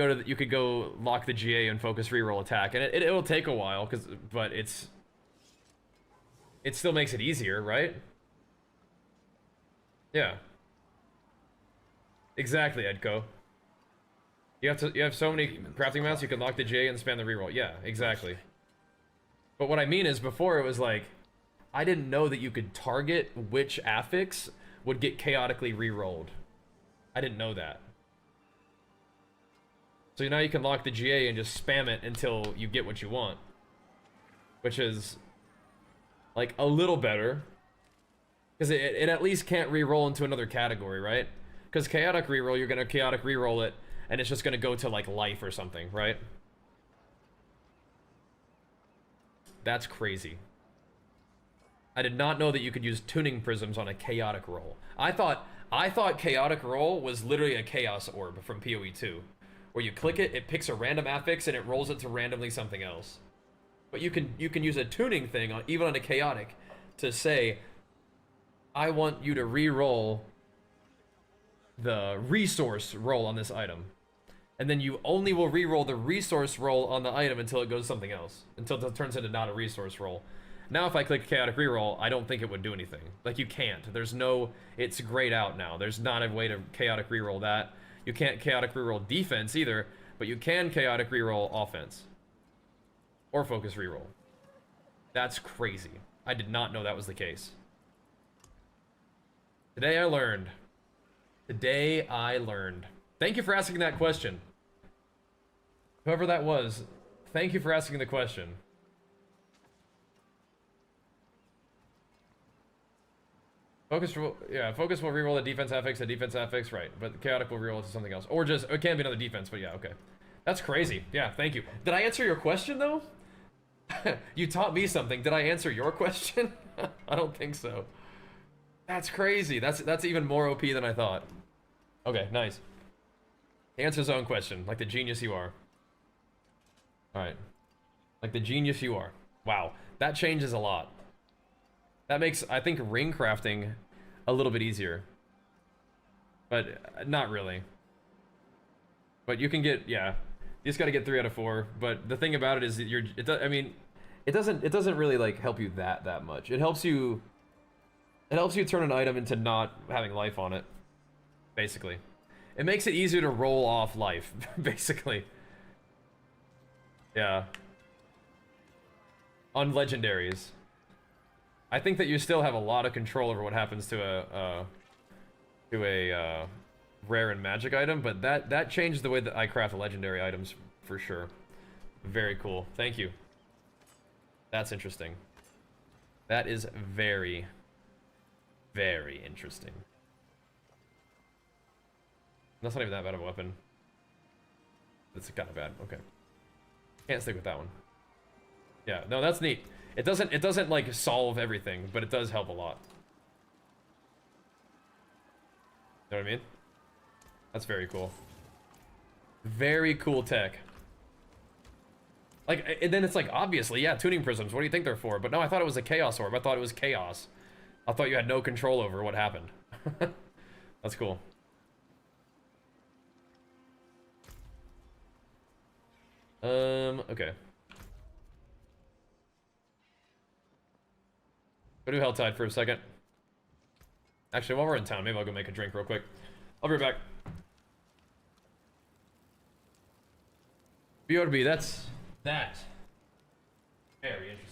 go lock the GA and focus reroll attack. And it'll take a while, but it still makes it easier, right? Yeah. Exactly, Edco. You have so many crafting mounts, you can lock the J and spam the reroll. Yeah, exactly. But what I mean is, before it was like, I didn't know that you could target which affix would get chaotically rerolled. I didn't know that. So now you can lock the GA and just spam it until you get what you want. Which is, like, a little better. Because it at least can't reroll into another category, right? Because chaotic reroll, you're going to chaotic reroll it, and it's just going to go to, like, life or something, right? That's crazy. I did not know that you could use tuning prisms on a chaotic roll. I thought chaotic roll was literally a chaos orb from PoE2. Where you click it, it picks a random affix, and it rolls it to randomly something else. But you can use a tuning thing, even on a chaotic, to say, I want you to re-roll the resource roll on this item. And then you only will re-roll the resource roll on the item until it goes something else. Until it turns into not a resource roll. Now if I click chaotic reroll, I don't think it would do anything. Like, you can't. There's no... It's grayed out now. There's not a way to chaotic reroll that. You can't chaotic reroll defense either, but you can chaotic reroll offense. Or focus reroll. That's crazy. I did not know that was the case. Today I learned. Today I learned. Thank you for asking that question. Whoever that was, thank you for asking the question. Focus will reroll the defense affix, right? But chaotic will reroll it to something else. Or just, it can be another defense, but yeah, okay. That's crazy. Yeah, thank you. Did I answer your question, though? You taught me something. Did I answer your question? I don't think so. That's crazy. That's even more OP than I thought. Okay, nice. Answer his own question, like the genius you are. Alright. Like the genius you are. Wow. That changes a lot. That makes, I think, ring crafting a little bit easier. But not really. But you can get, yeah. You just gotta get 3 out of 4. But the thing about it is that I mean, it doesn't really like help you that much. It helps you turn an item into not having life on it. Basically. It makes it easier to roll off life, basically. Yeah. On legendaries. I think that you still have a lot of control over what happens to a rare and magic item, but that changed the way that I craft legendary items for sure. Very cool. Thank you. That's interesting. That is very, very interesting. That's not even that bad of a weapon. It's kind of bad. Okay. Can't stick with that one. Yeah, no, that's neat. It doesn't like solve everything, but it does help a lot. You know what I mean? That's very cool. Very cool tech. Like, and then it's like, obviously, yeah, tuning prisms. What do you think they're for? But no, I thought it was a chaos orb. I thought it was chaos. I thought you had no control over what happened. That's cool. Okay. Go do Helltide for a second. Actually, while we're in town, maybe I'll go make a drink real quick. I'll be right back. BOB, that's that. Very interesting.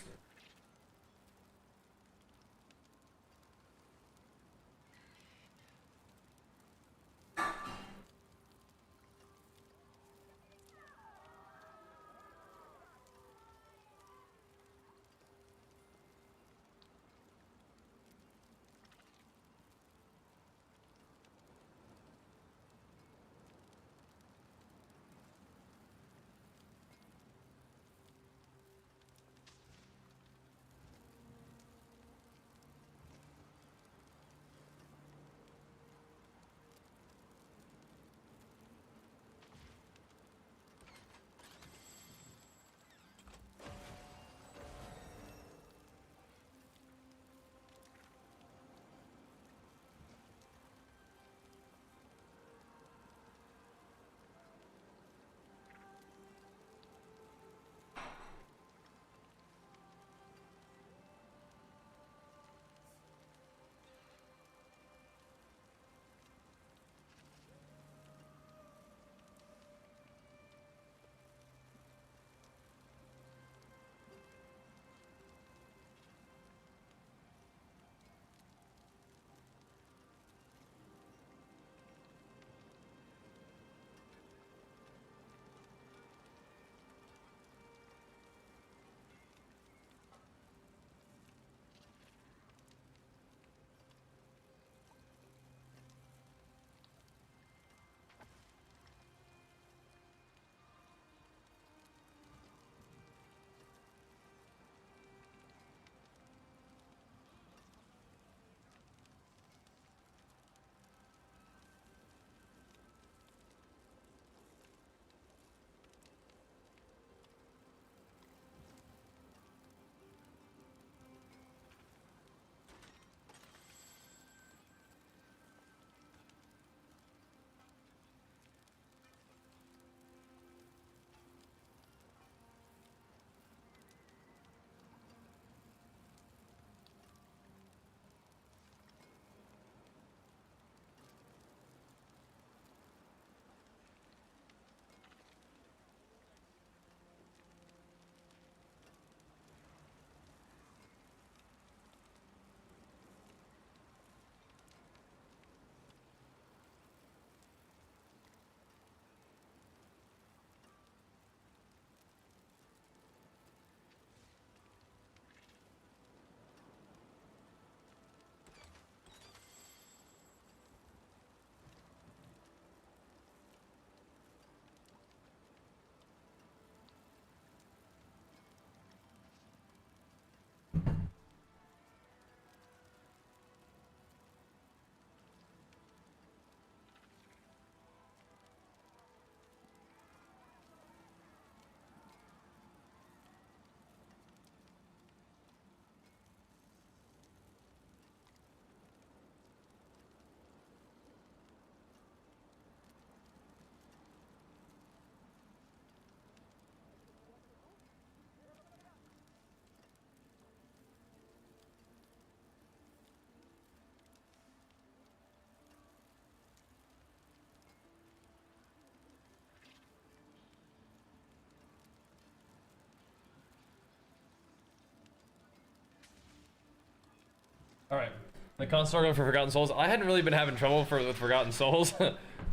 All right, the console going for Forgotten Souls. I hadn't really been having trouble with Forgotten Souls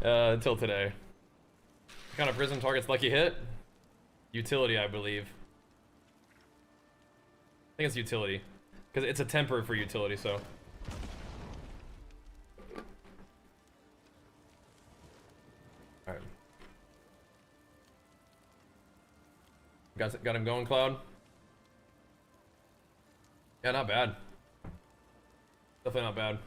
until today. What kind of prism targets lucky hit? Utility, I believe. I think it's utility, because it's a temper for utility. So. All right. Got him going, Cloud. Yeah, not bad. Definitely not bad.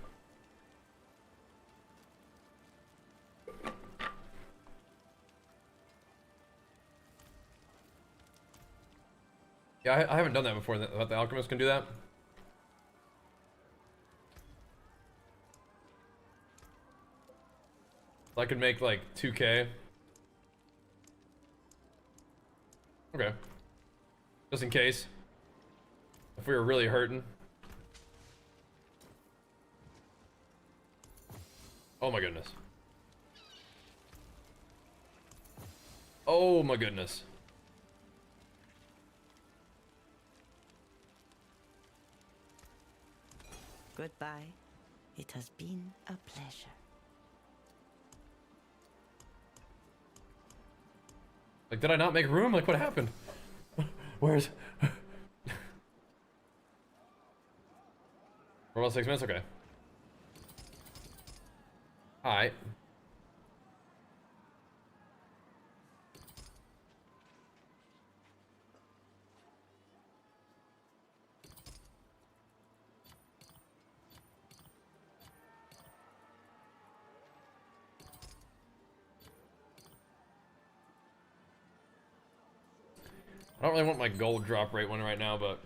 Yeah, I haven't done that before. That the alchemist can do that. I could make like 2K. Okay. Just in case. If we were really hurting. Oh my goodness. Oh my goodness. Goodbye. It has been a pleasure. Like, did I not make room? Like, what happened? Where's... We're about 6 minutes? Okay. Alright. I don't really want my gold drop rate one right now, but...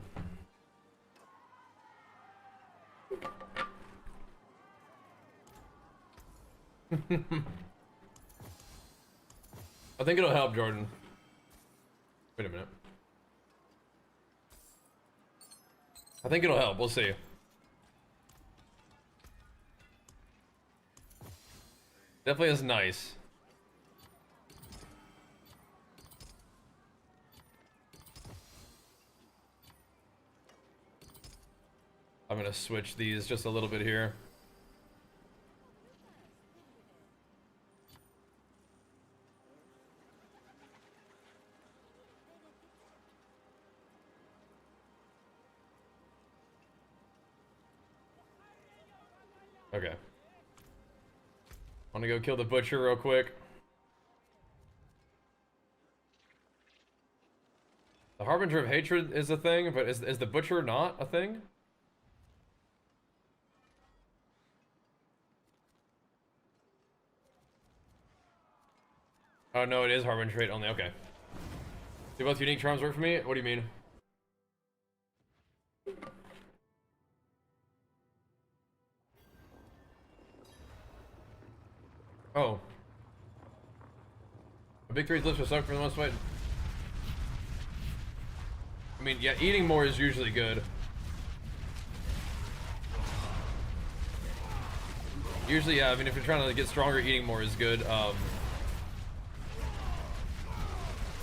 I think it'll help, Jordan. Wait a minute. I think it'll help. We'll see. Definitely is nice. I'm gonna switch these just a little bit here. Okay. Wanna go kill the butcher real quick. The Harbinger of Hatred is a thing, but is the butcher not a thing? Oh no, it is Harbinger trait only, okay. Do both unique charms work for me? What do you mean? Oh. A big 3's lips will suck for the most part. I mean, yeah, eating more is usually good. Usually, yeah, I mean, if you're trying to get stronger, eating more is good. I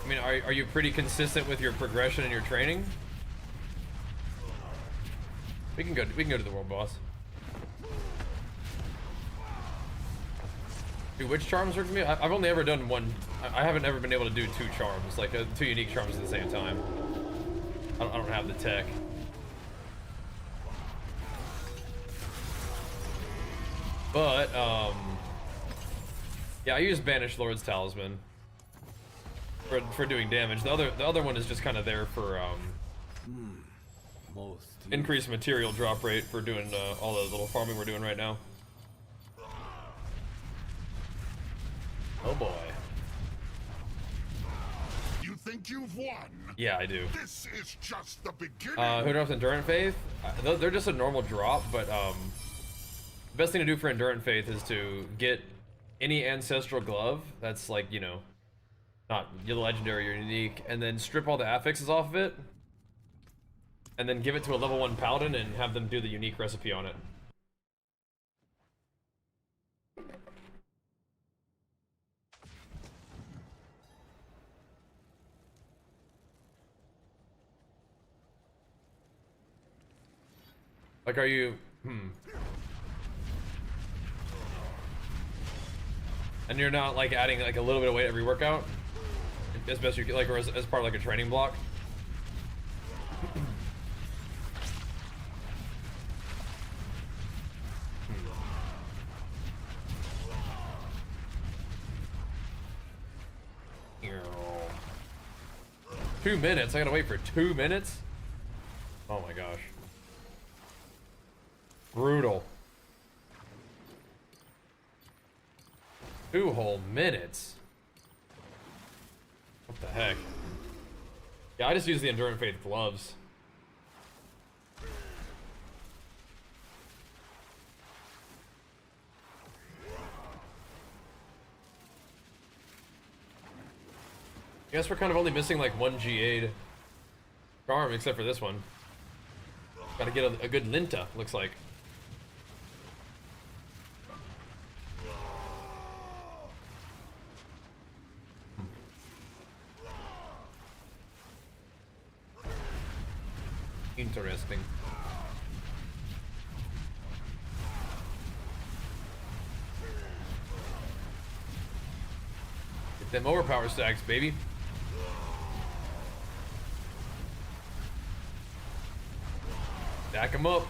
mean, are you pretty consistent with your progression and your training? We can go to the world boss. Dude, which charms work for me? I've only ever done one. I haven't ever been able to do 2 charms, like 2 unique charms at the same time. I don't have the tech. But yeah, I use Banished Lord's Talisman for doing damage. The other one is just kind of there for increased material drop rate for doing all the little farming we're doing right now. Oh boy. You think you've won? Yeah, I do. This is just the beginning. Who drops Endurance Faith? They're just a normal drop, but the best thing to do for Endurance Faith is to get any Ancestral Glove that's like, you know, not your legendary or unique, and then strip all the affixes off of it, and then give it to a level 1 Paladin and have them do the unique recipe on it. Like, are you And you're not like adding like a little bit of weight every workout, as best you can, like, or as part of like a training block. Two minutes? I gotta wait for 2 minutes? Oh my gosh. Brutal. 2 whole minutes? What the heck? Yeah, I just use the Endurance Faith gloves. I guess we're kind of only missing like one G8 charm, except for this one. Gotta get a good Linta, looks like. Interesting. Get them overpower stacks, baby. Stack them up.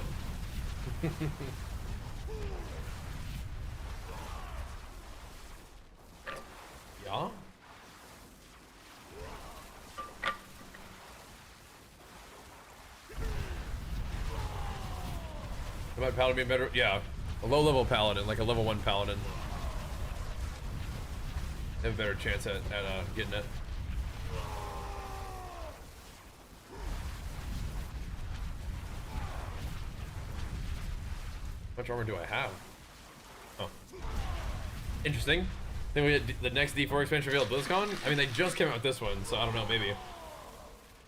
Yeah. Might paladin be better? Yeah, a low-level paladin, like a level 1 paladin, have a better chance at getting it. How much armor do I have? Oh, interesting. Then we get the next D4 expansion revealed at BlizzCon. I mean, they just came out with this one, so I don't know. Maybe. I feel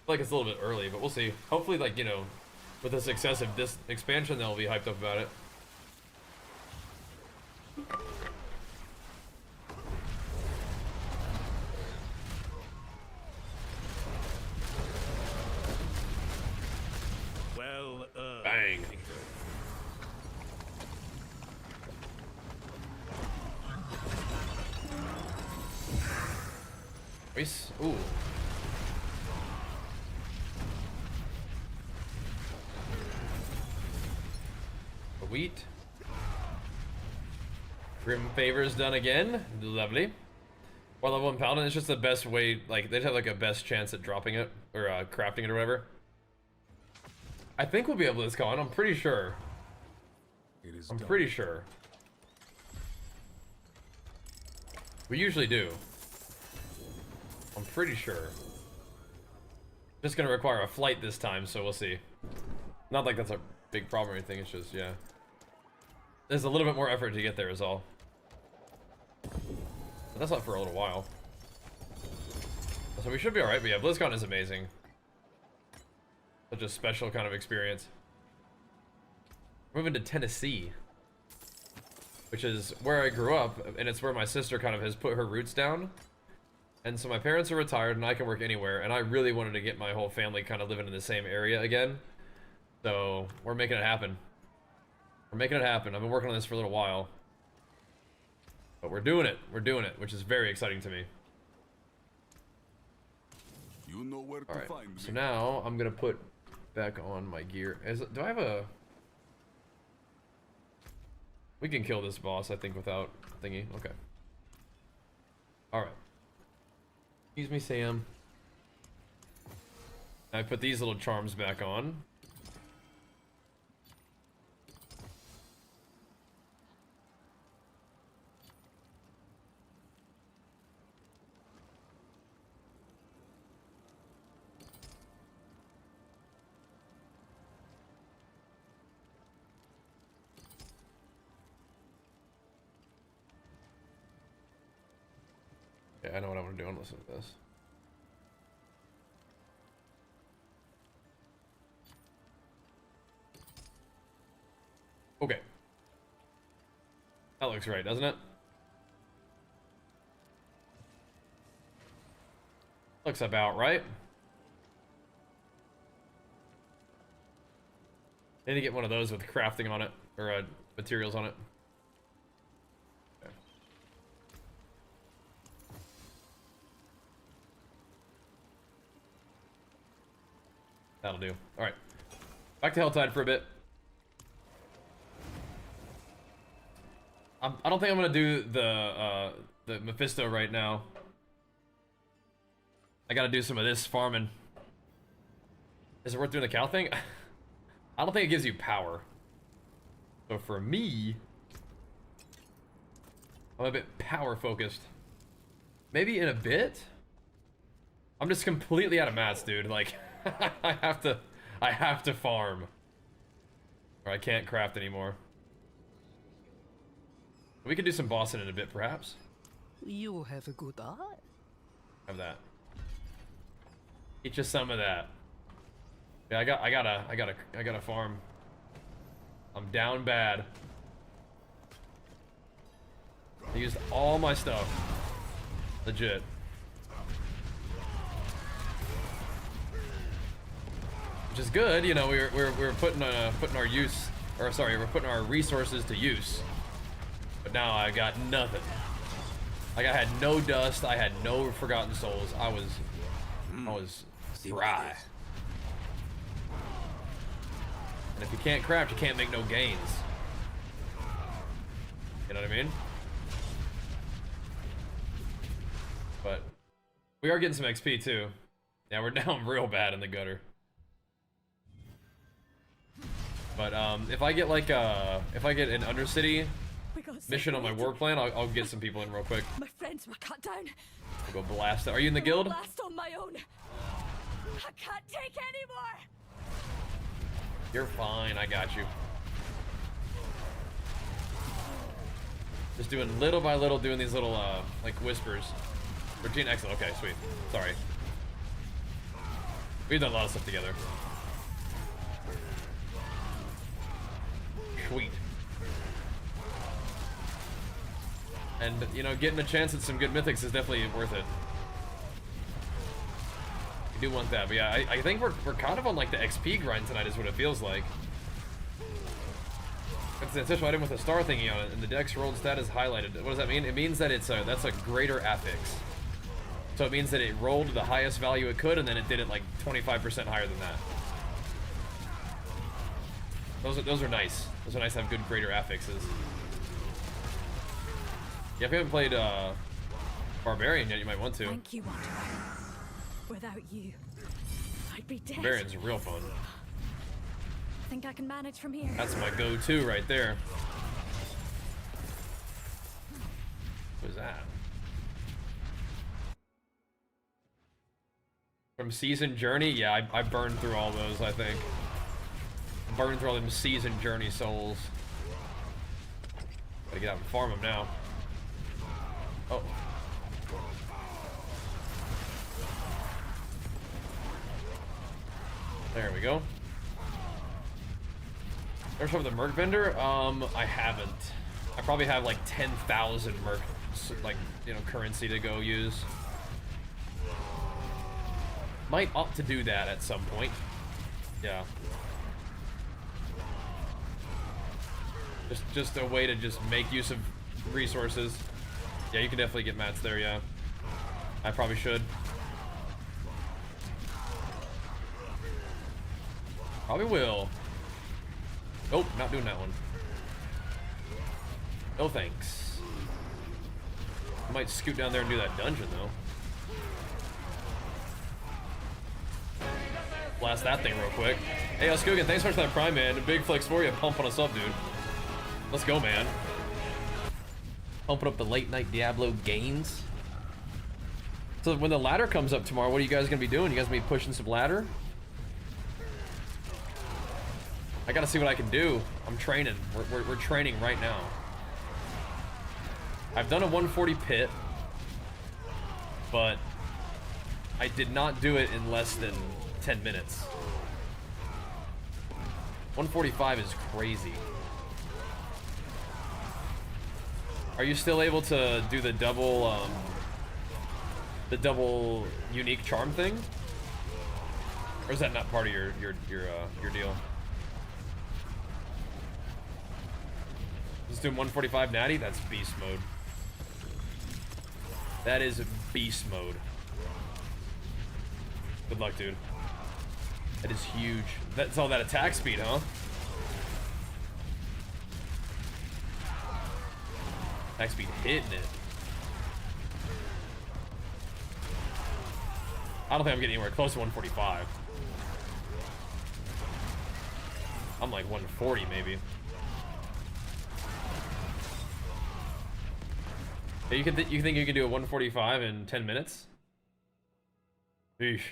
like it's a little bit early, but we'll see. Hopefully, like, you know, with the success of this expansion, they'll be hyped up about it. Well, Bang. Nice. Ooh. Wheat. Grim favors done again. Lovely. While level 1 paladin is just the best way, like they'd have like a best chance at dropping it or crafting it or whatever. I think we'll be able to this con. I'm pretty sure. I'm pretty sure. We usually do. I'm pretty sure. Just gonna require a flight this time, so we'll see. Not like that's a big problem or anything. It's just, yeah. There's a little bit more effort to get there is all. But that's not for a little while. So we should be alright, but yeah, BlizzCon is amazing. Such a special kind of experience. We're moving to Tennessee, which is where I grew up, and it's where my sister kind of has put her roots down. And so my parents are retired, and I can work anywhere, and I really wanted to get my whole family kind of living in the same area again. So we're making it happen. We're making it happen. I've been working on this for a little while. But we're doing it. We're doing it, which is very exciting to me. You know where to find me. So now I'm gonna put back on my gear. Do I have a... We can kill this boss, I think, without thingy. Okay. Alright. Excuse me, Sam. I put these little charms back on. Yeah, I know what I want to do. I'm listening to this. Okay. That looks right, doesn't it? Looks about right. I need to get one of those with crafting on it, or materials on it. Okay. That'll do. Alright. Back to Helltide for a bit. I don't think I'm gonna do the Mephisto right now. I gotta do some of this farming. Is it worth doing the cow thing? I don't think it gives you power. So for me, I'm a bit power focused. Maybe in a bit? I'm just completely out of mats, dude. Like, I have to farm. Or I can't craft anymore. We could do some bossing in a bit, perhaps. You have a good eye. Have that. Eat you some of that. Yeah, I gotta farm. I'm down bad. I used all my stuff. Legit. Which is good, you know. We're putting our use, or sorry, we're putting our resources to use. But now I got nothing. Like I had no dust, I had no Forgotten Souls. I was dry. And if you can't craft, you can't make no gains. You know what I mean? But we are getting some XP too. Yeah, we're down real bad in the gutter. But if I get like if I get an Undercity mission on my war plan, I'll get some people in real quick. My friends were cut down. I'll go blast it. Are you in the guild? Last on my own. I can't take anymore. You're fine, I got you. Just doing little by little, doing these little like whispers. Regina, excellent. Okay, sweet. Sorry. We've done a lot of stuff together. Sweet. And, you know, getting a chance at some good mythics is definitely worth it. You do want that, but yeah, I think we're kind of on like the XP grind tonight is what it feels like. That's the official item with a star thingy on it, and the dex rolled stat is highlighted. What does that mean? It means that that's a greater affix. So it means that it rolled the highest value it could, and then it did it like 25% higher than that. Those are nice. Those are nice to have good greater affixes. Yeah, if you haven't played Barbarian yet, you might want to. Thank you, Wanderer. Without you, I'd be dead. Barbarian's real fun. Think I can manage from here? That's my go-to right there. What is that? From Season Journey? Yeah, I burned through all those, I think. I burned through all them Season Journey souls. Gotta get out and farm them now. Oh. There we go. Ever show the merc vendor? I haven't. I probably have like 10,000 merc, like, you know, currency to go use. Might opt to do that at some point. Yeah. Just a way to just make use of resources. Yeah, you can definitely get mats there, yeah. I probably should. Probably will. Nope, not doing that one. No thanks. I might scoot down there and do that dungeon, though. Blast that thing real quick. Hey, Oskugan, thanks so much for that prime, man. Big flex for you. Pumping us up, dude. Let's go, man. Pumping up the late night Diablo gains. So when the ladder comes up tomorrow, what are you guys gonna be doing? You guys gonna be pushing some ladder? I gotta see what I can do. I'm training. We're training right now. I've done a 140 pit, but I did not do it in less than 10 minutes. 145 is crazy. Are you still able to do the double unique charm thing? Or is that not part of your deal? Let's do 145 natty. That's beast mode. That is beast mode. Good luck, dude. That is huge. That's all that attack speed, huh? Attack speed hitting it. I don't think I'm getting anywhere close to 145. I'm like 140 maybe. Hey, you think you can do a 145 in 10 minutes? Eesh.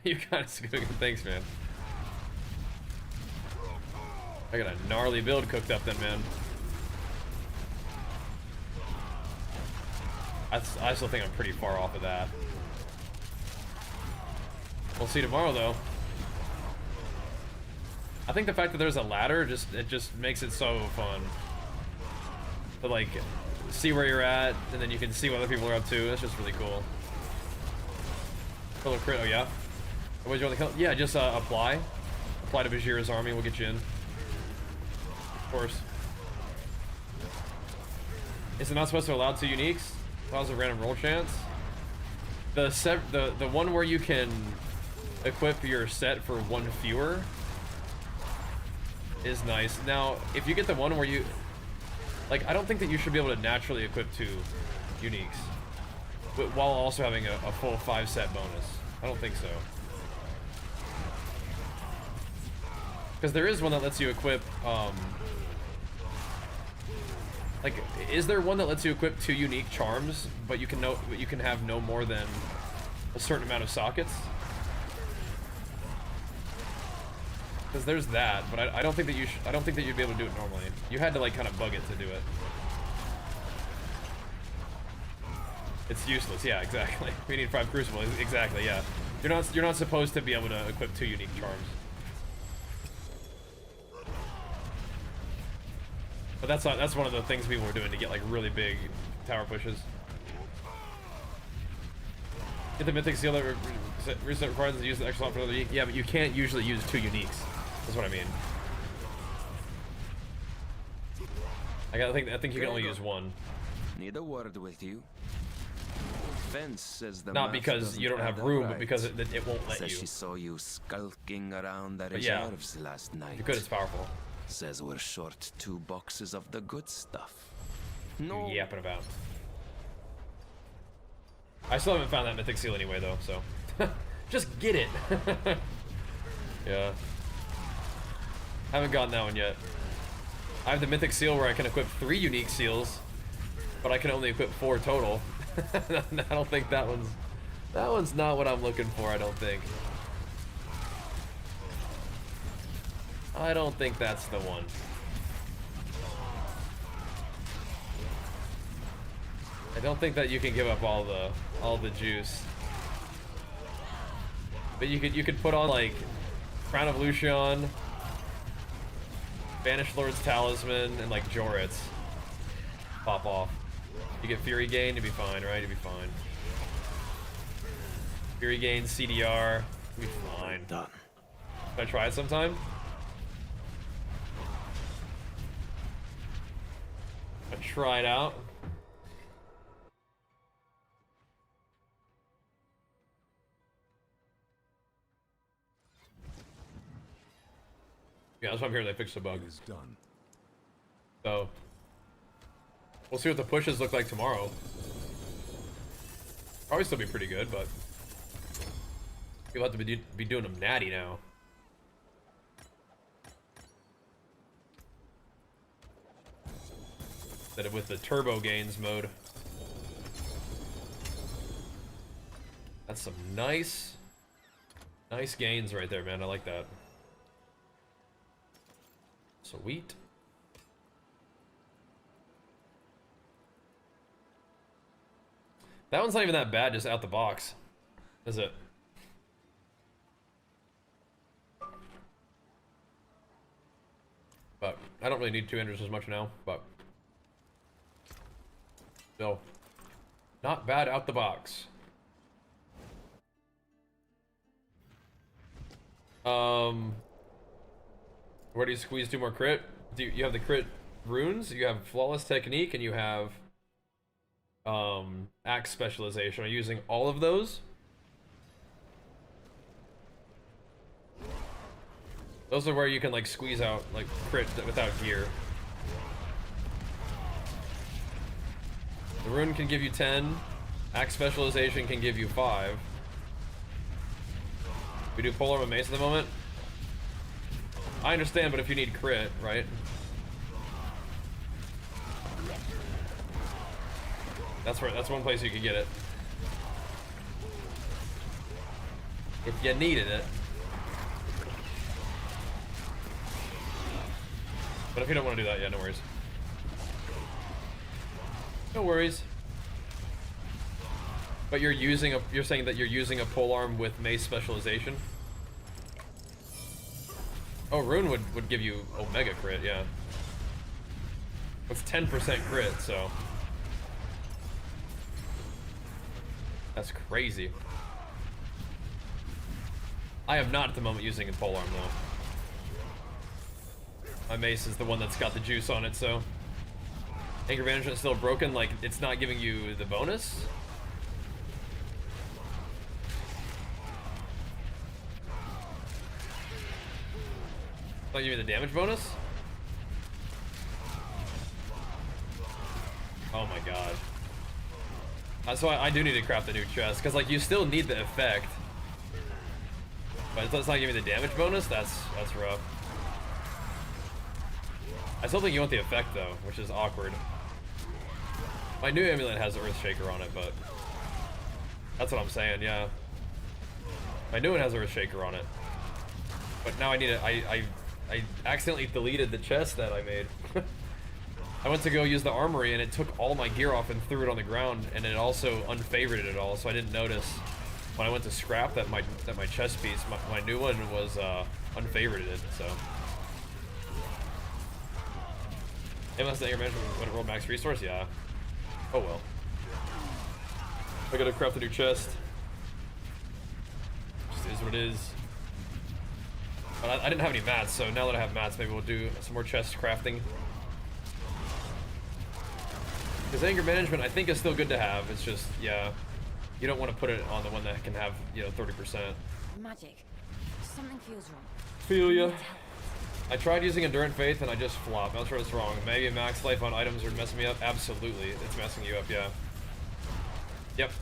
You kind of good. Thanks, man. I got a gnarly build cooked up then, man. I still think I'm pretty far off of that. We'll see tomorrow, though. I think the fact that there's a ladder it just makes it so fun. To like see where you're at, and then you can see what other people are up to. That's just really cool. Killer crit, oh yeah. What did you want to kill? Yeah, just apply to Vajira's army. We'll get you in. Of course. Is it not supposed to allow 2 uniques? Allows a random roll chance. The one where you can equip your set for 1 fewer is nice. Now, if you get the one where you like, I don't think that you should be able to naturally equip 2 uniques, but while also having a full 5 set bonus. I don't think so. Because there is one that lets you equip, like, is there one that lets you equip 2 unique charms, but you can have no more than a certain amount of sockets? Because there's that, but I don't think that I don't think that you'd be able to do it normally. You had to like kind of bug it to do it. It's useless. Yeah, exactly. We need 5 crucible. Exactly. Yeah. You're not supposed to be able to equip 2 unique charms. But that's one of the things people were doing to get like really big tower pushes. Get the mythic seal that reset requires to use the extra slot for another unique. Yeah, but you can't usually use 2 uniques. That's what I mean. I think you can only use 1. Need a word with you. Fence says the Not because you don't have room, but because it won't let says you. She saw you skulking around the yeah, reserves last night. Because it's powerful. Says we're short 2 boxes of the good stuff. No. Yapping about. I still haven't found that mythic seal anyway, though. So just get it. Yeah. Haven't gotten that one yet. I have the mythic seal where I can equip 3 unique seals, but I can only equip 4 total. I don't think that one's not what I'm looking for. I don't think. I don't think that's the one. I don't think that you can give up all the juice. But you could put on like Crown of Lucian, Banished Lord's Talisman, and like Joritz. Pop off. You get Fury Gain, you'll be fine, right? You'll be fine. Fury Gain, CDR, you'll be fine. Done. Can I try it sometime? I try it out. Yeah, that's why I'm here. They fixed the bug. It is done. So we'll see what the pushes look like tomorrow. Probably still be pretty good, but you'll have to be doing them natty now. Instead of with the turbo gains mode. That's some nice gains right there, man. I like that. Sweet. That one's not even that bad, just out the box, is it? But I don't really need 2 enters as much now, but still, not bad out the box. Where do you squeeze 2 more crit? Do you have the crit runes, you have flawless technique, and you have axe specialization. Are you using all of those? Those are where you can like squeeze out like crit without gear. The rune can give you 10. Axe specialization can give you 5. We do polearm and mace at the moment. I understand, but if you need crit, right? That's one place you could get it. If you needed it. But if you don't want to do that, yeah, no worries. No worries. But you're saying that you're using a polearm with mace specialization? Oh, rune would give you omega crit, yeah. It's 10% crit, so that's crazy. I am not at the moment using a polearm though. My mace is the one that's got the juice on it, so anger management is still broken, like it's not giving you the bonus. Not giving you the damage bonus? Oh my god. That's why I do need to craft a new chest, because like you still need the effect. But it's not giving me the damage bonus, that's rough. I still think you want the effect though, which is awkward. My new amulet has Earthshaker on it, but that's what I'm saying, yeah. My new one has Earthshaker on it. But now I need it. I accidentally deleted the chest that I made. I went to go use the armory and it took all my gear off and threw it on the ground, and it also unfavorited it all, so I didn't notice when I went to scrap that my chest piece, my new one was unfavorited, so. Unless the anger management when it rolled max resource, yeah. Oh well. I gotta craft a new chest. Just is what it is. But I didn't have any mats, so now that I have mats, maybe we'll do some more chest crafting. Because anger management, I think, is still good to have. It's just, yeah, you don't want to put it on the one that can have, 30%. Magic. Something feels wrong. Feel ya. I tried using Endurant Faith and I just flopped. I'm not sure what's wrong. Maybe max life on items are messing me up. Absolutely, it's messing you up, yeah. Yep.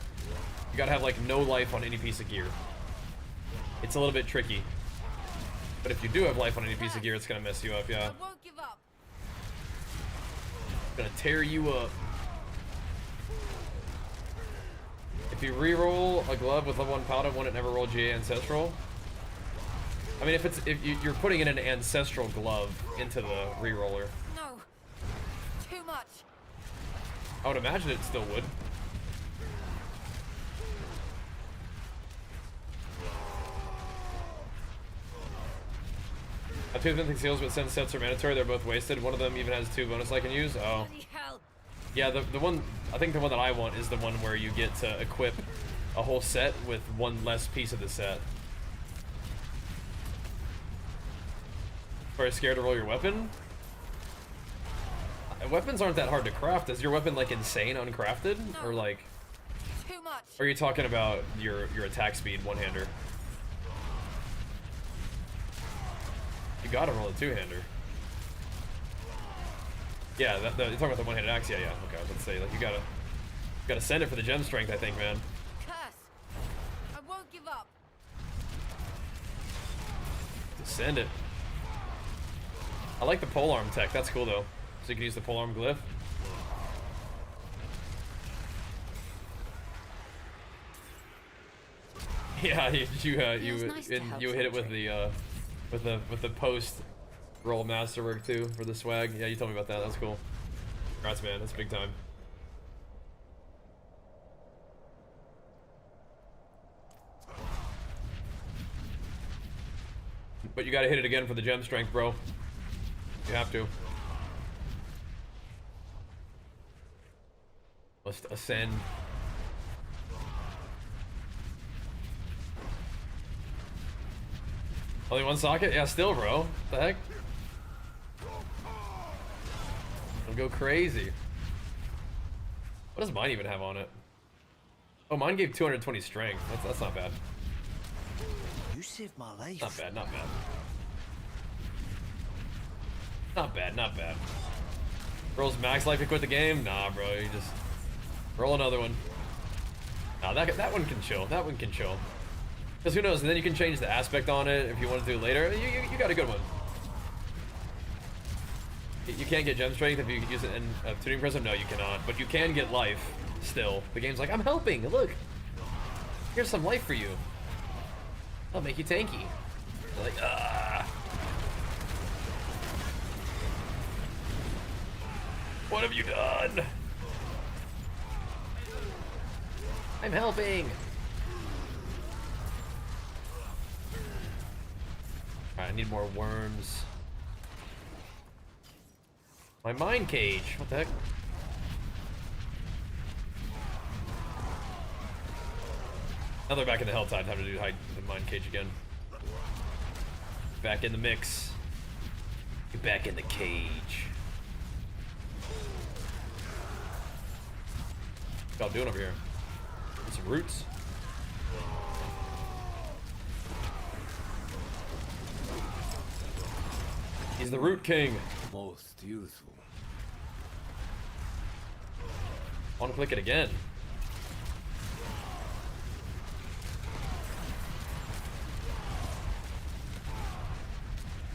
You gotta have, like, no life on any piece of gear. It's a little bit tricky. But if you do have life on any piece of gear, it's gonna mess you up, yeah. I won't give up. Gonna tear you up. If you re-roll a glove with level 1 paladin, won't it never roll GA Ancestral? I mean, if you're putting in an Ancestral glove into the re-roller. No. Too much. I would imagine it still would. I have 2 Vinting Seals, but since sets are mandatory, they're both wasted. One of them even has 2 bonus I can use. Oh. Bloody hell. Yeah, the one, I think the one that I want is the one where you get to equip a whole set with one less piece of the set. Are you scared to roll your weapon? Weapons aren't that hard to craft. Is your weapon like insane uncrafted? No. Or like... Too much. Or are you talking about your attack speed one-hander? You gotta roll a 2-hander. Yeah, you're talking about the one-handed axe. Yeah. Okay, I was about to say, like, you gotta send it for the gem strength, I think, man. Curse. I won't give up. Send it. I like the polearm tech. That's cool though. So you can use the polearm glyph. Yeah, you hit it with the post roll masterwork too for the swag. Yeah, you told me about that. That's cool. Congrats, man. That's big time. But you gotta hit it again for the gem strength, bro. You have to. Must ascend. Only one socket? Yeah, still, bro. What the heck? I'll go crazy. What does mine even have on it? Oh, mine gave 220 strength. That's not bad. You saved my life. Not bad, not bad. Not bad, not bad. Rolls max life to quit the game? Nah, bro, you just roll another one. Nah, that one can chill. That one can chill. Because who knows, and then you can change the aspect on it if you want to do it later. You got a good one. You can't get gem strength if you use it in a tuning prism. No, you cannot. But you can get life still. The game's like, I'm helping. Look, here's some life for you. I'll make you tanky. You're like, ah. What have you done? I'm helping. Alright, I need more worms. My mine cage. What the heck? Now they're back in the Helltide. Time to do the mine cage again. Back in the mix. Get back in the cage. What y'all doing over here? Get some roots. He's the root king. Most useful. I want to click it again.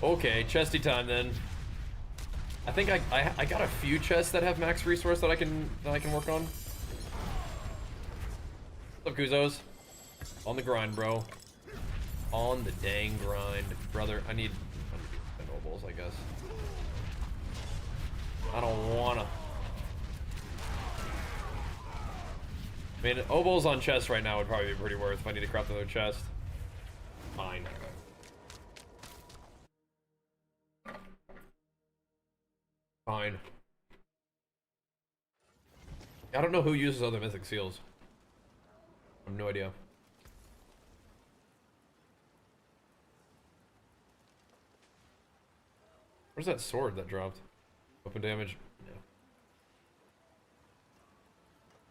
Okay, chesty time then. I think I got a few chests that have max resource that I can work on. What's up, Kuzos? On the grind, bro. On the dang grind, brother. I need nobles, I guess. I don't wanna. I mean, obols on chest right now would probably be pretty worth if I need to craft another chest. Fine. Fine. I don't know who uses other mythic seals. I have no idea. Where's that sword that dropped? Open damage? No.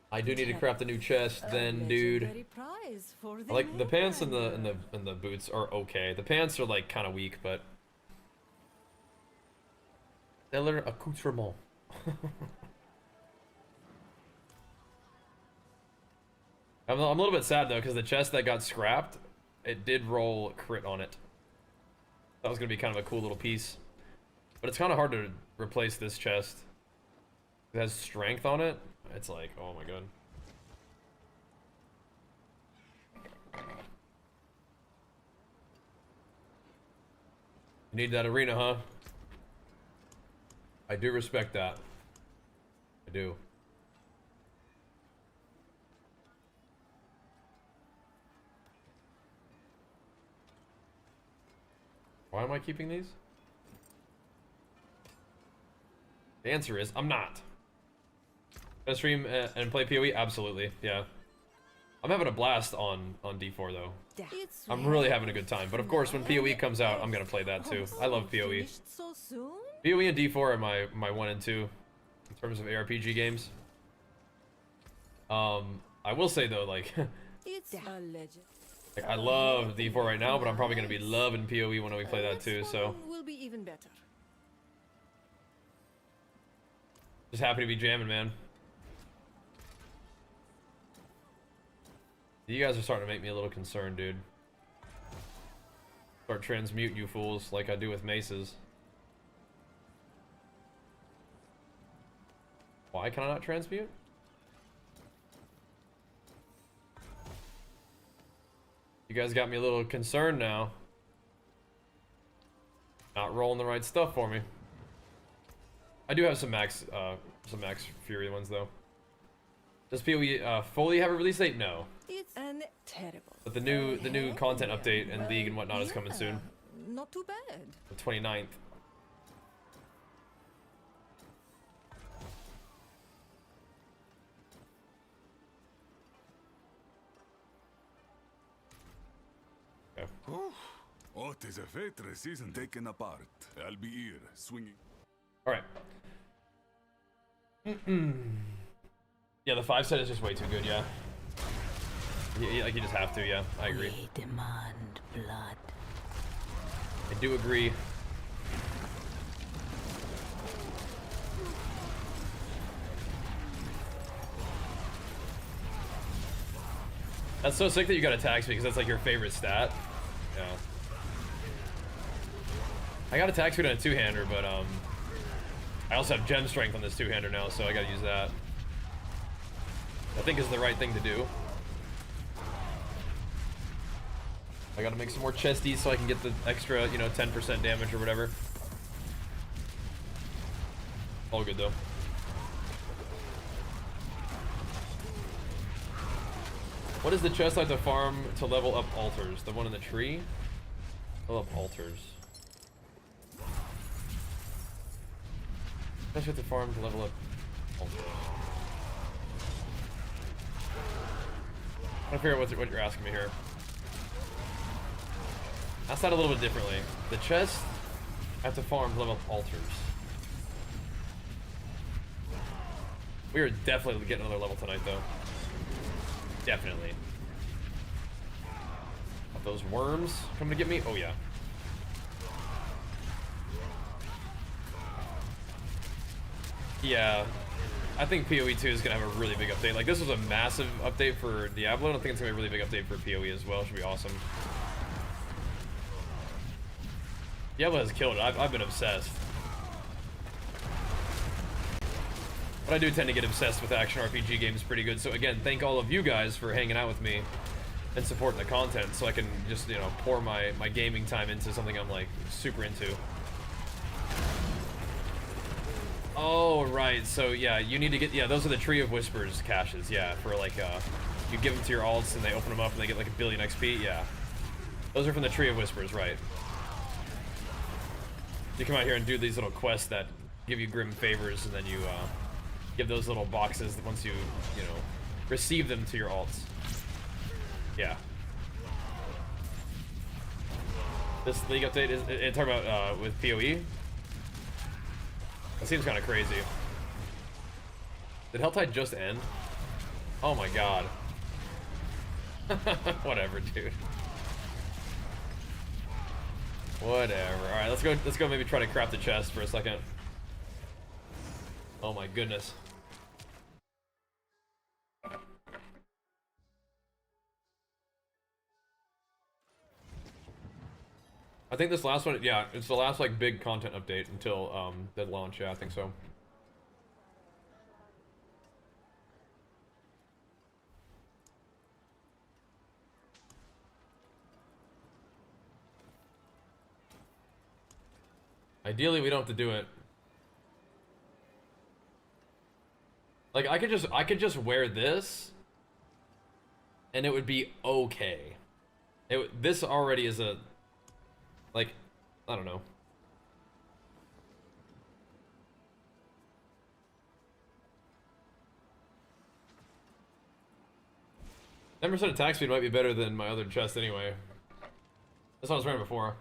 I do need to craft a new chest then, dude. Like the pants and the boots are okay. The pants are like kind of weak, but stellar accoutrement. I'm a little bit sad though, because the chest that got scrapped, it did roll crit on it. That was gonna be kind of a cool little piece, but it's kind of hard to replace this chest. It has strength on it. It's like, oh my god. You need that arena, huh? I do respect that. I do. Why am I keeping these? The answer is, I'm not. Gonna stream and play PoE? Absolutely, yeah. I'm having a blast on D4 though. I'm really having a good time. But of course, when PoE comes out, I'm gonna play that too. I love PoE. PoE and D4 are my 1 and 2 in terms of ARPG games. I will say though, like, I love D4 right now, but I'm probably gonna be loving PoE when we play that too. So will be even better. just happy to be jamming, man. You guys are starting to make me a little concerned, dude. Start transmuting you fools like I do with maces. Why can I not transmute? You guys got me a little concerned now. Not rolling the right stuff for me. I do have some max fury ones though. Does PoE fully have a release date? No. It's terrible. But the new content update and League and whatnot is coming soon. Not too bad. The 29th. Okay. What is a Fetress isn't taken apart. I'll be here, swinging. All right. Yeah, the 5 set is just way too good, yeah. Like, you just have to, yeah. I agree. We demand blood. I do agree. That's so sick that you got attack speed because that's like your favorite stat. Yeah. I got attack speed on a two-hander, but I also have gem strength on this two-hander now, so I gotta use that. I think is the right thing to do. I gotta make some more chesties so I can get the extra, you know, 10% damage or whatever. All good though. What is the chest I have to farm to level up altars? The one in the tree? Level up altars. I have to farm to level up altars. I'm trying to figure out what you're asking me here. Ask that a little bit differently. The chest, I have to farm to level up altars. We are definitely getting another level tonight, though. Definitely. Are those worms coming to get me? Oh, yeah. Yeah. I think PoE 2 is going to have a really big update. Like, this was a massive update for Diablo. I think it's going to be a really big update for PoE as well. It should be awesome. Diablo has killed it. I've been obsessed. But I do tend to get obsessed with action RPG games pretty good. So again, thank all of you guys for hanging out with me and supporting the content so I can just, you know, pour my gaming time into something I'm like super into. Oh, right. So yeah, you need to get, yeah, those are the Tree of Whispers caches. Yeah, for like, you give them to your alts and they open them up and they get like 1 billion XP. Yeah. Those are from the Tree of Whispers, right? You come out here and do these little quests that give you grim favors and then you, give those little boxes once you know, receive them to your alts. Yeah. This league update is it talking about with PoE? That seems kind of crazy. Did Helltide just end? Oh my god. Whatever, dude. Whatever. All right, let's go. Maybe try to craft the chest for a second. Oh my goodness. I think this last one, yeah, it's the last like big content update until the launch. Yeah, I think so. Ideally, we don't have to do it. Like I could just wear this, and it would be okay. This already is a, like, I don't know. Never said attack speed might be better than my other chest anyway. That's what I was wearing before.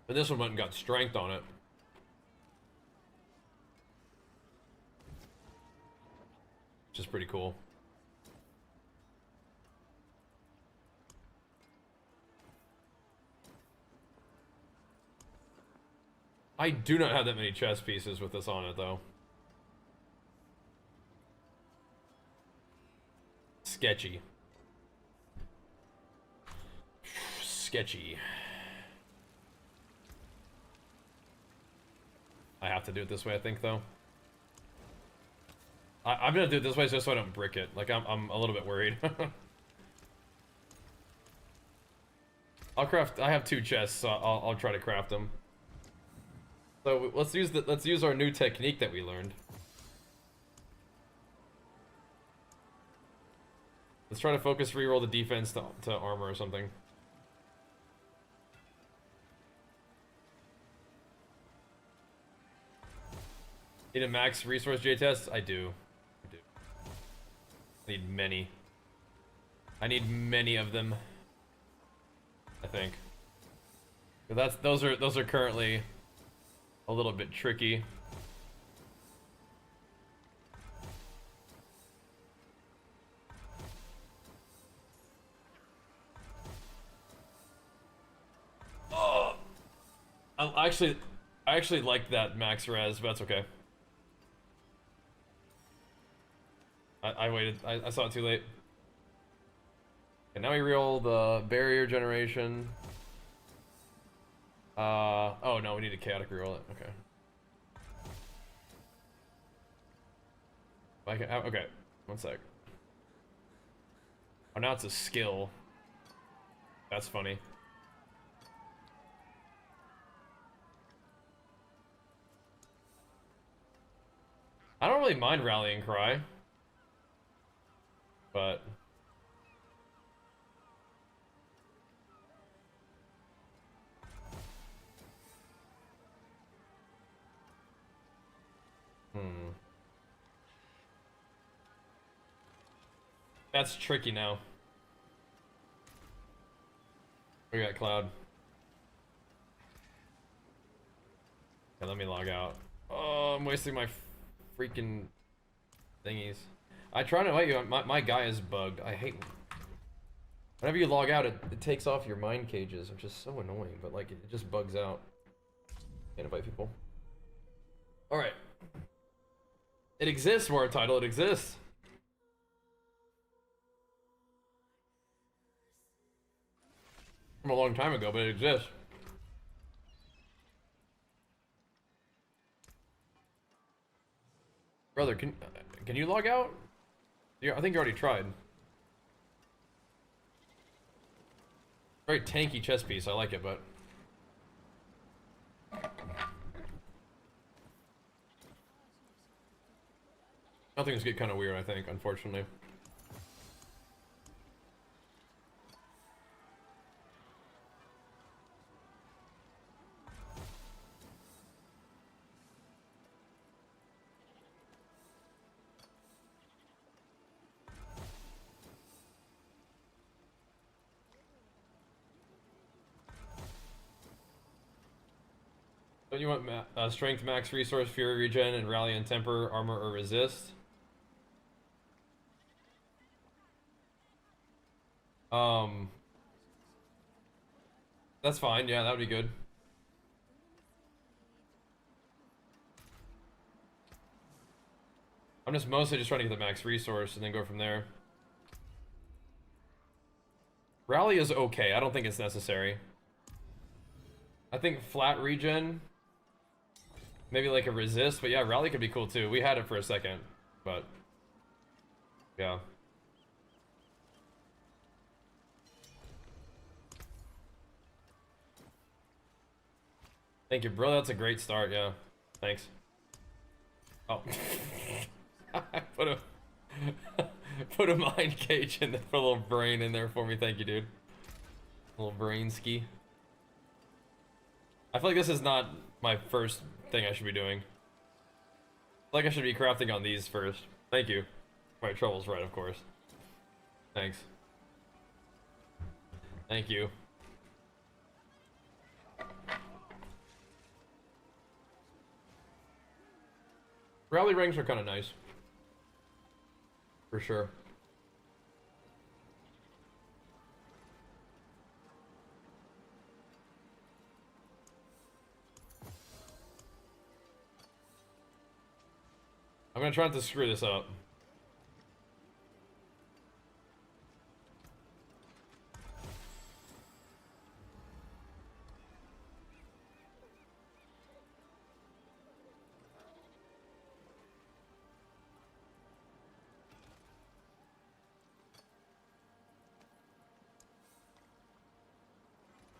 And this one went and got strength on it. Which is pretty cool. I do not have that many chest pieces with this on it, though. Sketchy. Sketchy. I have to do it this way, I think, though. I'm gonna do it this way just so I don't brick it. Like, I'm a little bit worried. I'll craft. I have 2 chests, so I'll try to craft them. So let's use our new technique that we learned. Let's try to focus reroll the defense to armor or something. Need a max resource J test? I do. I need many. I need many of them. I think. But those are currently a little bit tricky. Oh, I actually like that max res, but that's okay. I waited. I saw it too late. And now we reroll the barrier generation. Oh no, we need a chaotic reroll it. Okay. Okay, one sec. Oh, now it's a skill. That's funny. I don't really mind Rallying Cry. But... That's tricky now. We got Cloud. Okay, let me log out. Oh, I'm wasting my freaking thingies. I try to invite you. My guy is bugged. I hate. Whenever you log out, it takes off your mind cages, which is so annoying. But like, it just bugs out. Can't invite people. All right. It exists, War Title. It exists. From a long time ago, but it exists. Brother, can you log out? Yeah, I think you already tried. Very tanky chess piece. I like it, but things get kind of weird, I think, unfortunately. Don't you want strength, max resource, fury regen, and rally and temper, armor, or resist? That's fine. Yeah, that would be good. I'm just mostly just trying to get the max resource and then go from there. Rally is okay. I don't think it's necessary. I think flat regen, maybe like a resist, but yeah, rally could be cool too. We had it for a second, but yeah. Thank you, bro. That's a great start. Yeah, thanks. Oh, I put a mind cage in there, put a little brain in there for me. Thank you, dude. A little brain ski. I feel like this is not my first thing I should be doing. I feel like I should be crafting on these first. Thank you. My trouble's right, of course. Thanks. Thank you. Rally rings are kind of nice. For sure. I'm gonna try not to screw this up.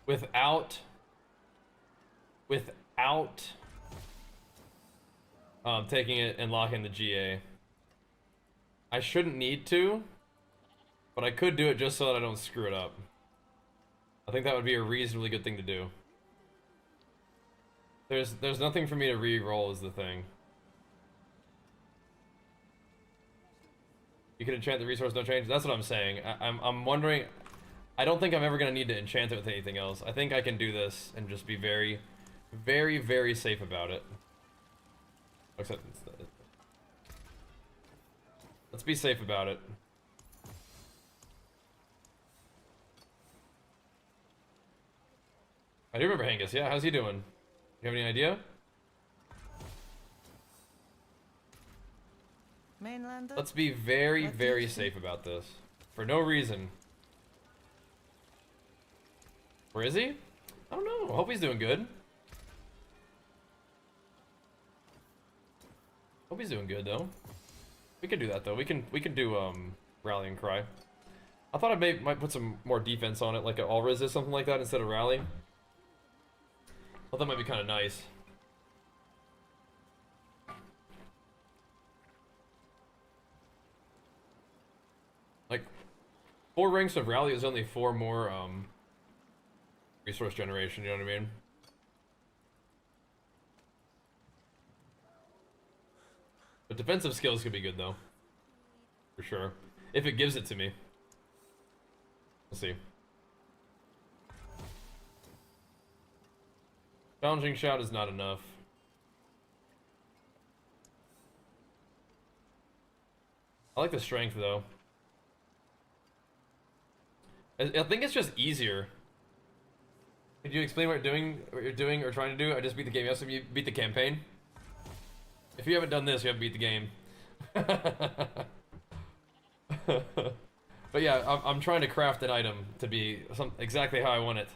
Without taking it and locking the GA. I shouldn't need to, but I could do it just so that I don't screw it up. I think that would be a reasonably good thing to do. There's nothing for me to re-roll is the thing. You can enchant the resource, no change. That's what I'm saying. I'm wondering. I don't think I'm ever gonna need to enchant it with anything else. I think I can do this and just be very, very, very safe about it. Except let's be safe about it. I do remember Hangus. Yeah, how's he doing? You have any idea? Mainlander? Let's be very, very safe about this. For no reason. Where is he? I don't know. I hope he's doing good. Hope he's doing good though. We can do that though. We can do rallying cry. I thought I might put some more defense on it, like an all resist something like that instead of rally. I thought that might be kind of nice. Like 4 ranks of rally is only 4 more resource generation, you know what I mean? But defensive skills could be good though. For sure. If it gives it to me. We'll see. Challenging shout is not enough. I like the strength though. I think it's just easier. Could you explain what you're doing or trying to do? I just beat the game. You beat the campaign. If you haven't done this, you haven't beat the game. But yeah, I'm trying to craft an item to be exactly how I want it.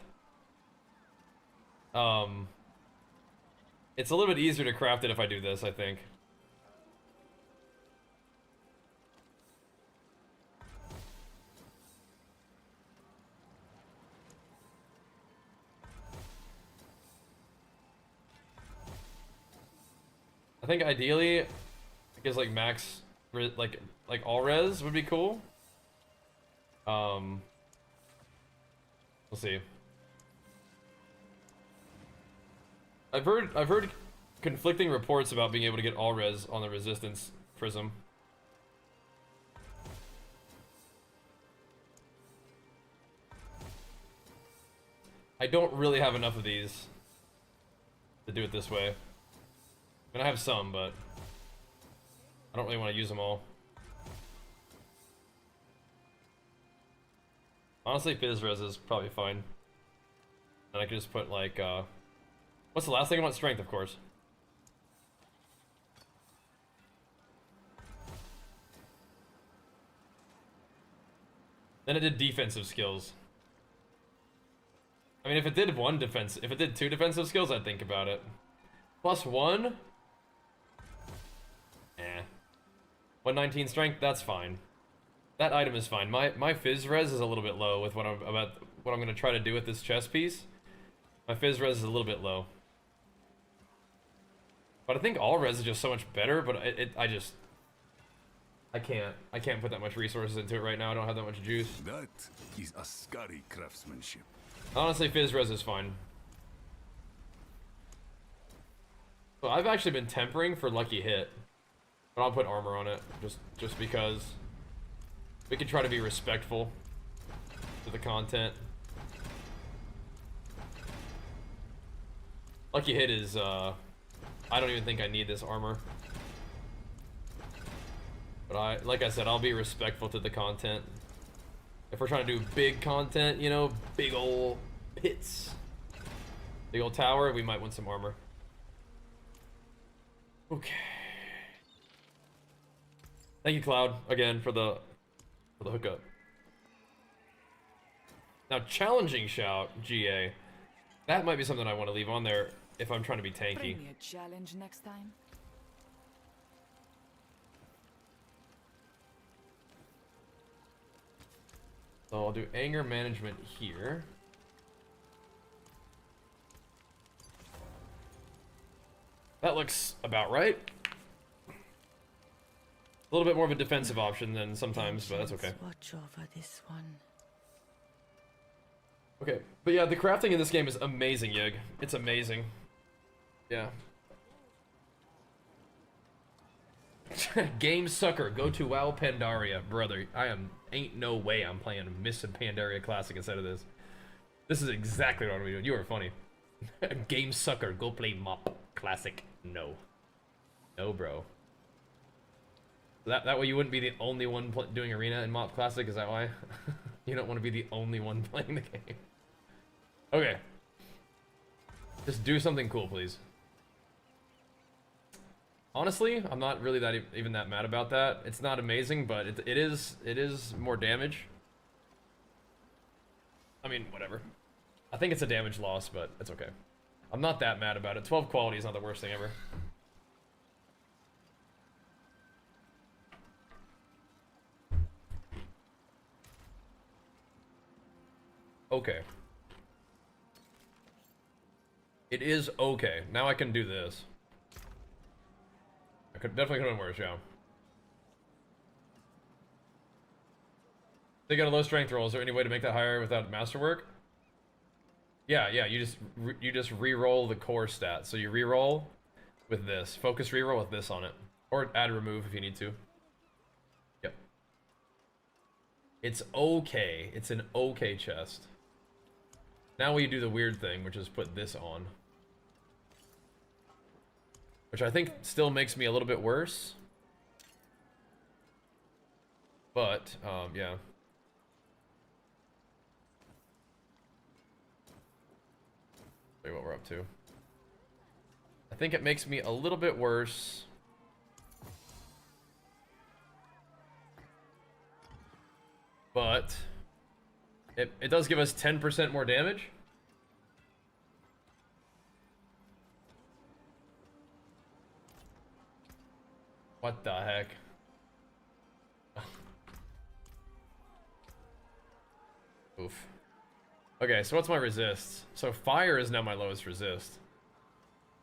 It's a little bit easier to craft it if I do this, I think. I think ideally, I guess like max, like all res would be cool. We'll see. I've heard conflicting reports about being able to get all res on the resistance prism. I don't really have enough of these to do it this way. I'm gonna have some, but I don't really want to use them all. Honestly, Fizz Res is probably fine. And I can just put like, what's the last thing I want? Strength, of course. Then it did defensive skills. I mean, if it did if it did 2 defensive skills, I'd think about it. +1? Eh. 119 strength, that's fine. That item is fine. My Fizz Res is a little bit low with what I'm gonna try to do with this chest piece. My Fizz Res is a little bit low. But I think all res is just so much better, but I can't put that much resources into it right now. I don't have that much juice. That is a scary craftsmanship. Honestly, Fizz Res is fine. So I've actually been tempering for Lucky Hit. But I'll put armor on it, just because we can try to be respectful to the content. Lucky Hit is, I don't even think I need this armor. But like I said, I'll be respectful to the content. If we're trying to do big content, you know, big ol' pits, big ol' tower, we might want some armor. Okay. Thank you, Cloud, again for the hookup. Now, challenging shout, GA. That might be something I want to leave on there if I'm trying to be tanky. Bring me a challenge next time. So I'll do anger management here. That looks about right. A little bit more of a defensive option than sometimes, but that's okay. Watch over this one. Okay, but yeah, the crafting in this game is amazing, Yig. It's amazing. Yeah. Game sucker, go to WoW Pandaria, brother. Ain't no way I'm playing Miss Pandaria Classic instead of this. This is exactly what I'm doing. You are funny. Game sucker, go play Mop Classic. No. No, bro. That way you wouldn't be the only one doing Arena in Mop Classic, is that why? You don't want to be the only one playing the game. Okay. Just do something cool, please. Honestly, I'm not really even that mad about that. It's not amazing, but it is more damage. I mean, whatever. I think it's a damage loss, but it's okay. I'm not that mad about it. 12 quality is not the worst thing ever. Okay. It is okay. Now I can do this. I could definitely could have done worse, yeah. They got a low strength roll. Is there any way to make that higher without masterwork? Yeah, you just re-roll the core stat. So you re-roll with this. Focus re-roll with this on it. Or add remove if you need to. Yep. It's okay. It's an okay chest. Now we do the weird thing, which is put this on. Which I think still makes me a little bit worse. But, yeah. Show you what we're up to. I think it makes me a little bit worse. But it does give us 10% more damage. What the heck? Oof. Okay, so what's my resist? So fire is now my lowest resist.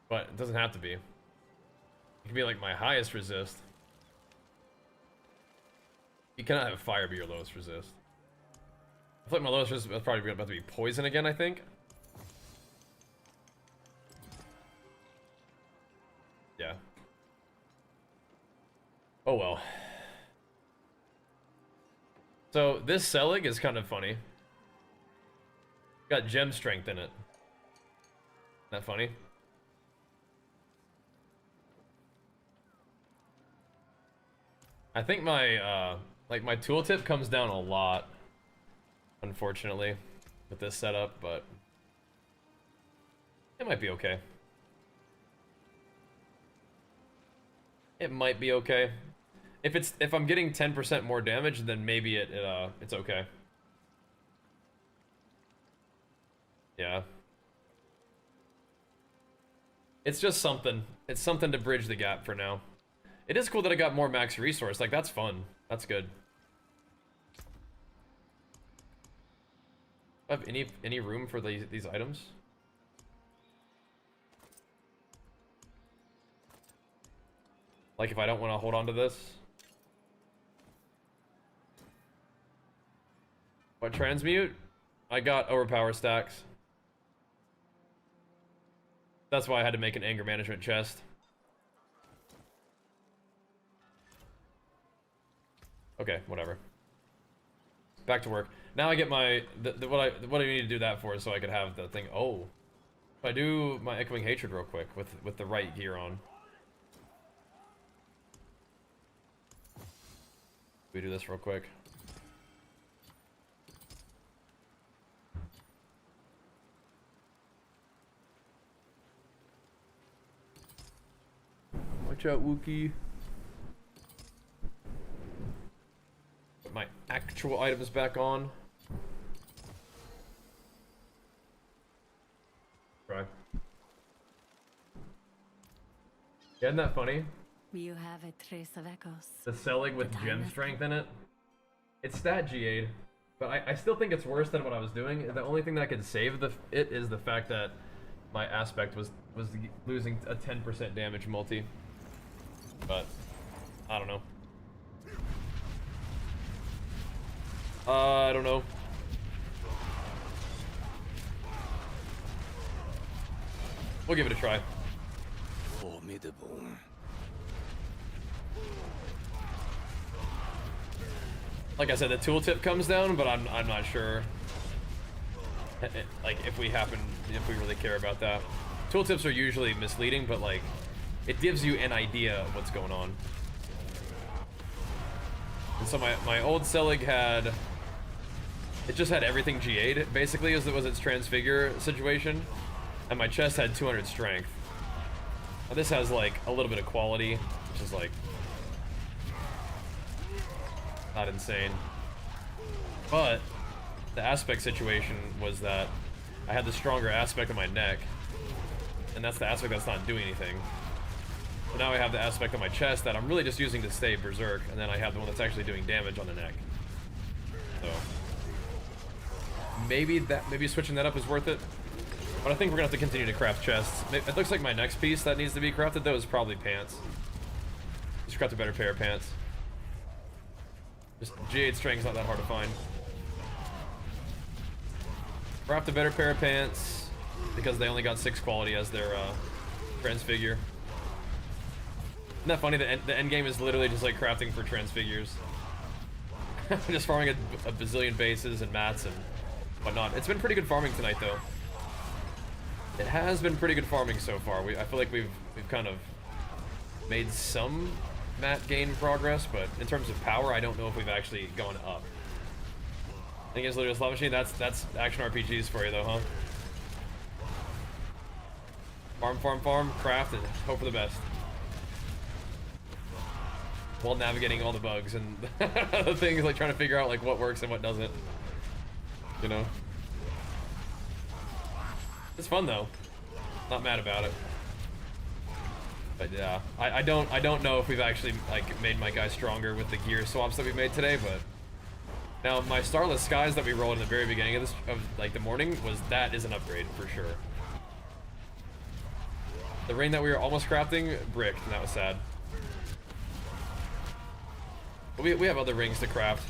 But it doesn't have to be. It can be like my highest resist. You cannot have fire be your lowest resist. I feel like my lowest resist is probably about to be poison again, I think. Yeah. Oh well. So this Selig is kind of funny. Got gem strength in it. Isn't that funny? I think my like my tooltip comes down a lot, unfortunately, with this setup, but it might be okay. It might be okay. If I'm getting 10% more damage, then maybe it's okay. Yeah. It's just something. It's something to bridge the gap for now. It is cool that I got more max resource. Like, that's fun. That's good. Do I have any room for these items? Like, if I don't want to hold on to this? What, transmute? I got overpower stacks. That's why I had to make an anger management chest. Okay, whatever. Back to work. Now I get my what I need to do that for is so I could have the thing. Oh, if I do my echoing hatred real quick with the right gear on. We do this real quick. Watch out, Wookie. Put my actual items back on. Right. Yeah, isn't that funny? You have a trace of echoes. The Selig with gem strength in it. It's stat GA'd, but I still think it's worse than what I was doing. The only thing that could save it is the fact that my aspect was losing a 10% damage multi. But I don't know. I don't know. We'll give it a try. Formidable. Like I said, the tooltip comes down, but I'm not sure. Like if we really care about that. Tooltips are usually misleading, but like it gives you an idea of what's going on. And so my old Selig had, it just had everything GA'd basically, as it was its transfigure situation, and my chest had 200 strength. Now this has like a little bit of quality, which is like not insane, but the aspect situation was that I had the stronger aspect of my neck, and that's the aspect that's not doing anything. So now I have the aspect of my chest that I'm really just using to stay berserk, and then I have the one that's actually doing damage on the neck. So maybe switching that up is worth it. But I think we're gonna have to continue to craft chests. It looks like my next piece that needs to be crafted though is probably pants. Just craft a better pair of pants. Just G8 strength's not that hard to find. Craft a better pair of pants because they only got 6 quality as their transfigure. Isn't that funny? The end game is literally just like crafting for transfigures. Just farming a bazillion bases and mats and whatnot. It's been pretty good farming tonight though. It has been pretty good farming so far. I feel like we've kind of made some mat gain progress, but in terms of power, I don't know if we've actually gone up. I think it's literally a slot machine. That's action RPGs for you though, huh? Farm, craft, and hope for the best. While navigating all the bugs and the things, like trying to figure out like what works and what doesn't. You know? It's fun though. Not mad about it. But yeah, I don't know if we've actually like made my guy stronger with the gear swaps that we made today, but now my Starless Skies that we rolled in the very beginning of like the morning that is an upgrade for sure. The ring that we were almost crafting bricked, and that was sad. But we have other rings to craft.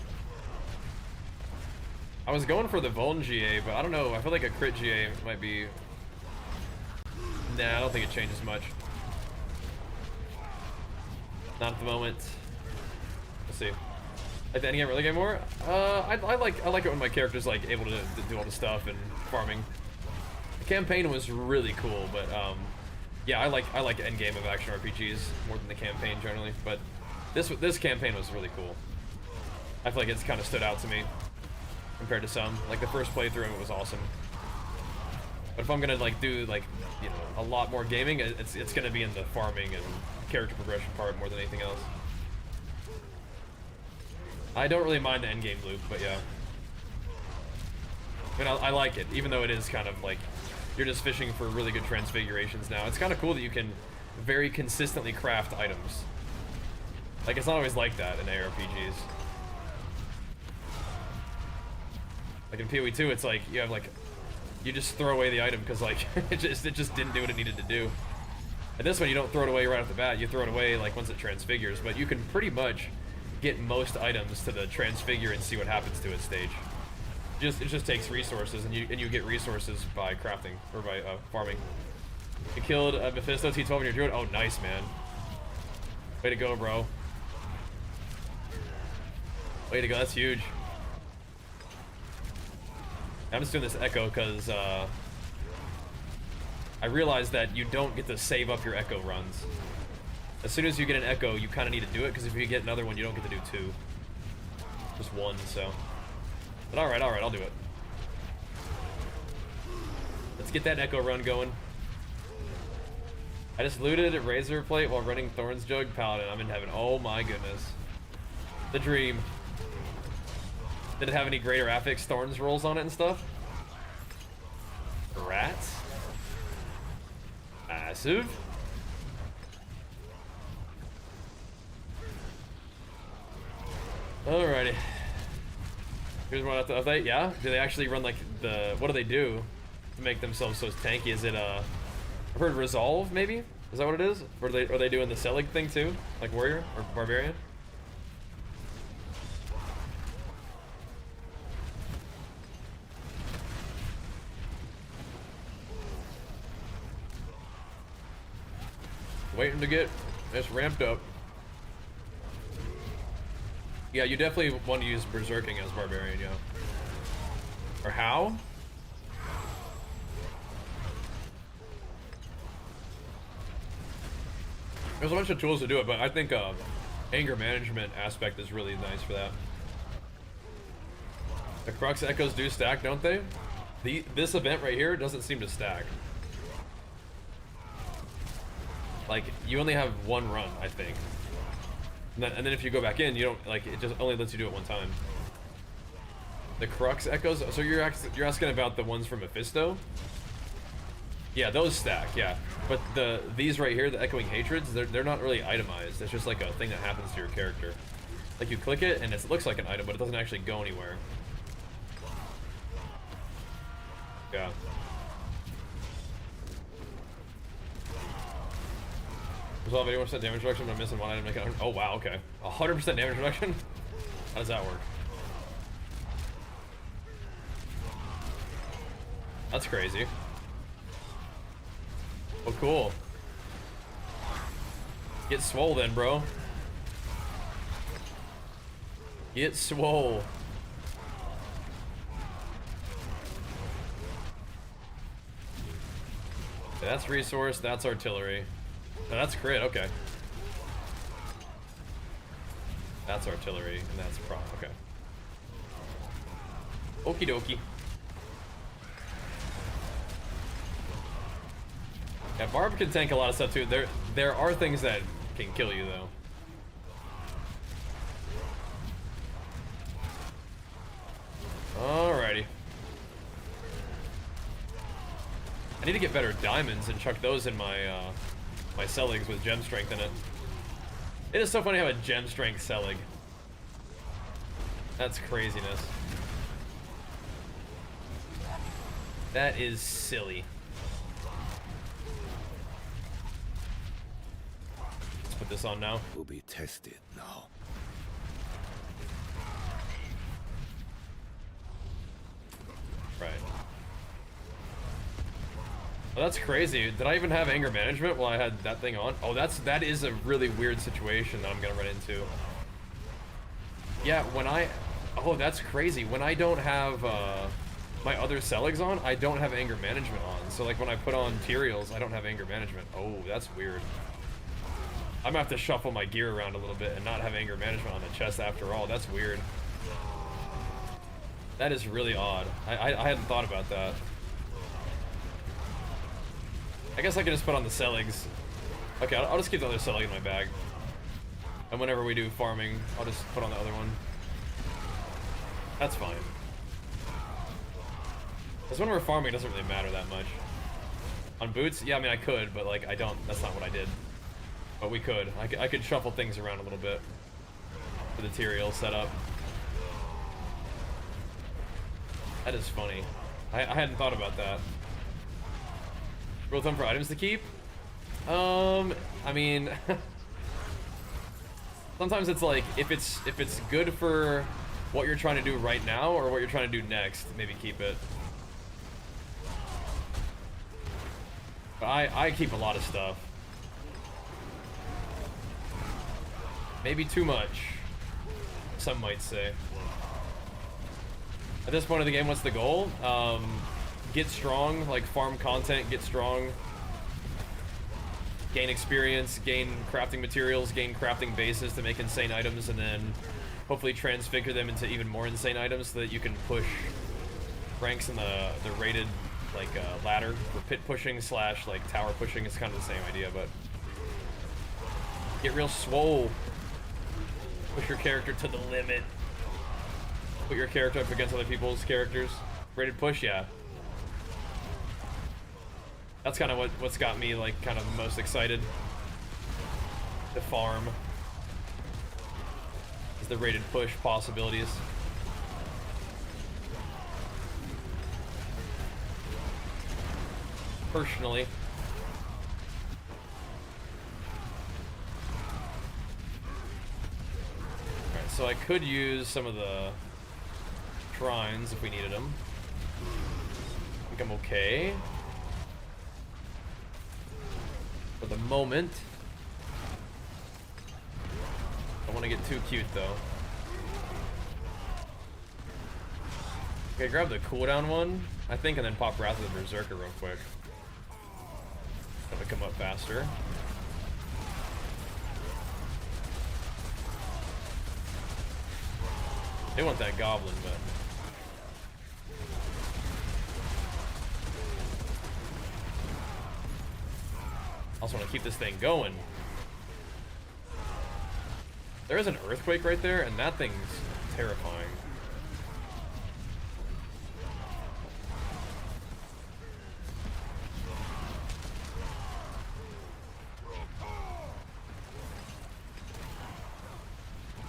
I was going for the Vuln GA, but I don't know. I feel like a crit GA might be. Nah, I don't think it changes much. Not at the moment. Let's see. Like the endgame, early game more. I like it when my character's like able to do all the stuff and farming. The campaign was really cool, but yeah, I like endgame of action RPGs more than the campaign generally. But this campaign was really cool. I feel like it's kind of stood out to me compared to some. Like the first playthrough of it was awesome. But if I'm gonna like do like, you know, a lot more gaming, it's gonna be in the farming and character progression part more than anything else. I don't really mind the endgame loop, but yeah. I mean, I like it, even though it is kind of like you're just fishing for really good transfigurations now. It's kind of cool that you can very consistently craft items. Like, it's not always like that in ARPGs. Like in PoE2, it's like you have like, you just throw away the item because like it just didn't do what it needed to do. And this one, you don't throw it away right off the bat. You throw it away like once it transfigures, but you can pretty much get most items to the transfigure and see what happens to it stage. It just takes resources, and you get resources by crafting or by farming. You killed Mephisto T12 in your druid. Oh, nice, man. Way to go, bro. Way to go. That's huge. I'm just doing this echo because I realized that you don't get to save up your echo runs. As soon as you get an echo, you kind of need to do it, because if you get another one, you don't get to do 2. Just 1, so. But alright, I'll do it. Let's get that echo run going. I just looted a Razor Plate while running Thorn's Jug Paladin. I'm in heaven. Oh my goodness. The dream. Did it have any greater affix Thorns rolls on it and stuff? Rats? Massive? Alrighty. Here's one I have to update. Yeah? Do they actually run like the... What do they do to make themselves so tanky? Is it I've heard Resolve, maybe? Is that what it is? Or are they doing the Selig thing too? Like Warrior or Barbarian? Waiting to get this ramped up. Yeah, you definitely want to use Berserking as Barbarian, yeah. Or how? There's a bunch of tools to do it, but I think anger management aspect is really nice for that. The Crux Echoes do stack, don't they? This event right here doesn't seem to stack. Like, you only have one run, I think. And then if you go back in, you don't, like, it just only lets you do it one time. The Crux Echoes, so you're asking about the ones from Mephisto? Yeah, those stack, yeah. But these right here, the Echoing Hatreds, they're not really itemized. It's just like a thing that happens to your character. Like, you click it, and it looks like an item, but it doesn't actually go anywhere. Yeah. Resolve 81% damage reduction, but I'm missing one item. Make it, oh wow, okay. 100% damage reduction? How does that work? That's crazy. Oh, cool. Get swole then, bro. Get swole. That's resource, that's artillery. Oh, that's crit, okay. That's artillery, and that's prop, okay. Okie dokie. Yeah, Barb can tank a lot of stuff too. There are things that can kill you though. Alrighty. I need to get better diamonds and chuck those in my my Seligs with gem strength in it. It is so funny to have a gem strength Selig. That's craziness. That is silly. Let's put this on now. Will be tested now. Right. Well, that's crazy. Did I even have anger management while I had that thing on? Oh, that is a really weird situation that I'm gonna run into. Yeah, oh, that's crazy. When I don't have my other Seligs on, I don't have anger management on. So like when I put on Tyraels, I don't have anger management. Oh, that's weird. I'm gonna have to shuffle my gear around a little bit and not have anger management on the chest after all. That's weird. That is really odd. I hadn't thought about that. I guess I can just put on the Seligs. Okay, I'll just keep the other Selig in my bag. And whenever we do farming, I'll just put on the other one. That's fine. Because when we're farming, it doesn't really matter that much. On boots? Yeah, I mean, I could, but like, I don't. That's not what I did. But we could. I could shuffle things around a little bit for the Tyrael setup. That is funny. I hadn't thought about that. Rule of thumb for items to keep? I mean, sometimes it's like if it's good for what you're trying to do right now or what you're trying to do next, maybe keep it. But I keep a lot of stuff. Maybe too much, some might say. At this point of the game, what's the goal? Get strong, like farm content, get strong, gain experience, gain crafting materials, gain crafting bases to make insane items, and then hopefully transfigure them into even more insane items so that you can push ranks in the rated like ladder for pit pushing / like tower pushing. It's kind of the same idea, but get real swole. Push your character to the limit. Put your character up against other people's characters. Rated push, yeah. That's kind of what's got me like kind of most excited to farm. Is the rated push possibilities. Personally. Alright, so I could use some of the shrines if we needed them. I think I'm okay. For the moment. Don't want to get too cute though. Okay, grab the cooldown one, I think, and then pop Wrath of the Berserker real quick. Gonna come up faster. They want that goblin, but also want to keep this thing going. There is an earthquake right there, and that thing's terrifying.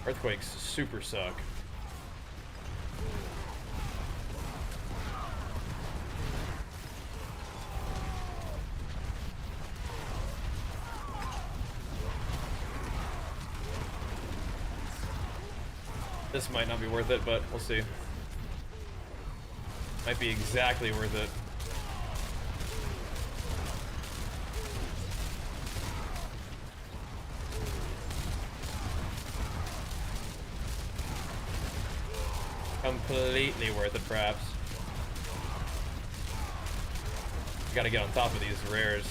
Earthquakes super suck. This might not be worth it, but we'll see. Might be exactly worth it. Completely worth it, perhaps. Gotta get on top of these rares.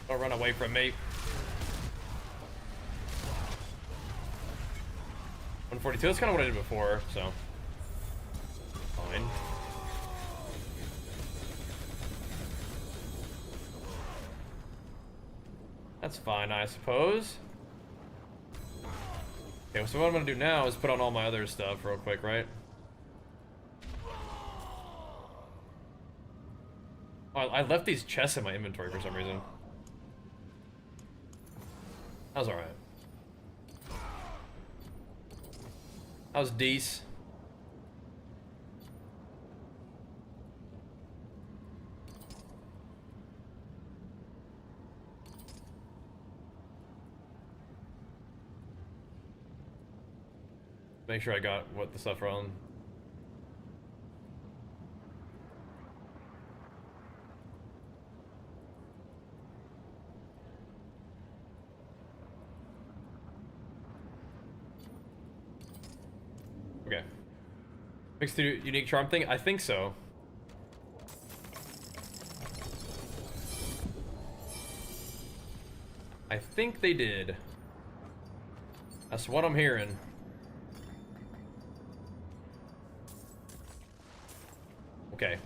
Don't run away from me. 142, that's kind of what I did before, so. Fine. That's fine, I suppose. Okay, so what I'm gonna do now is put on all my other stuff real quick, right? Oh, I left these chests in my inventory for some reason. That was alright. That was decent. Make sure I got what the stuff wrong. Okay. Fixed the unique charm thing? I think so. I think they did. That's what I'm hearing. Okay.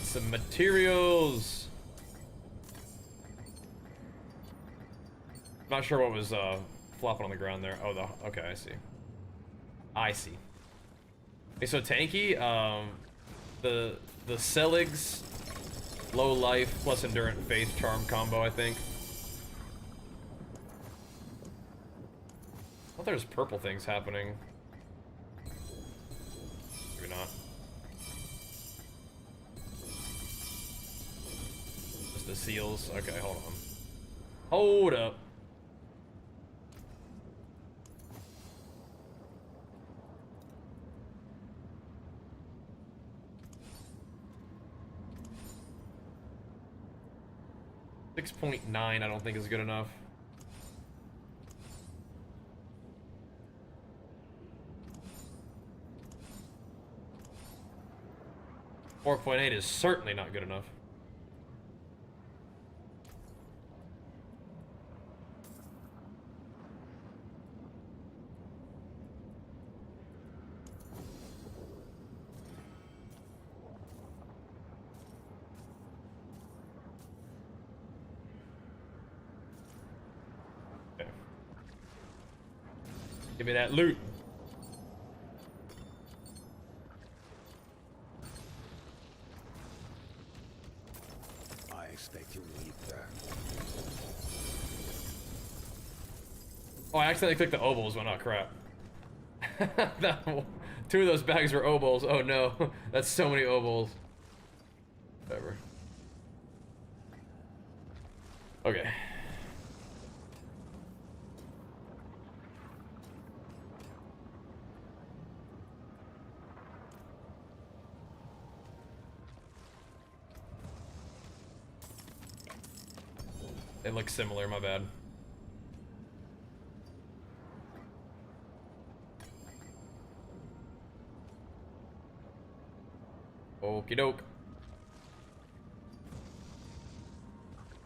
Some materials. Not sure what was flopping on the ground there. Oh, okay, I see. I see. Okay, so tanky. The Selig's low life plus endurant faith charm combo, I think. I thought there was purple things happening. Maybe not. Just the seals. Okay, hold on. Hold up. .9 I don't think is good enough. .8 is certainly not good enough. Okay. Give me that loot. Oh, I accidentally clicked the obols one. Oh, crap. Two of those bags were obols. Oh, no. That's so many obols. Whatever. Okay. They look similar, my bad. Okie doke.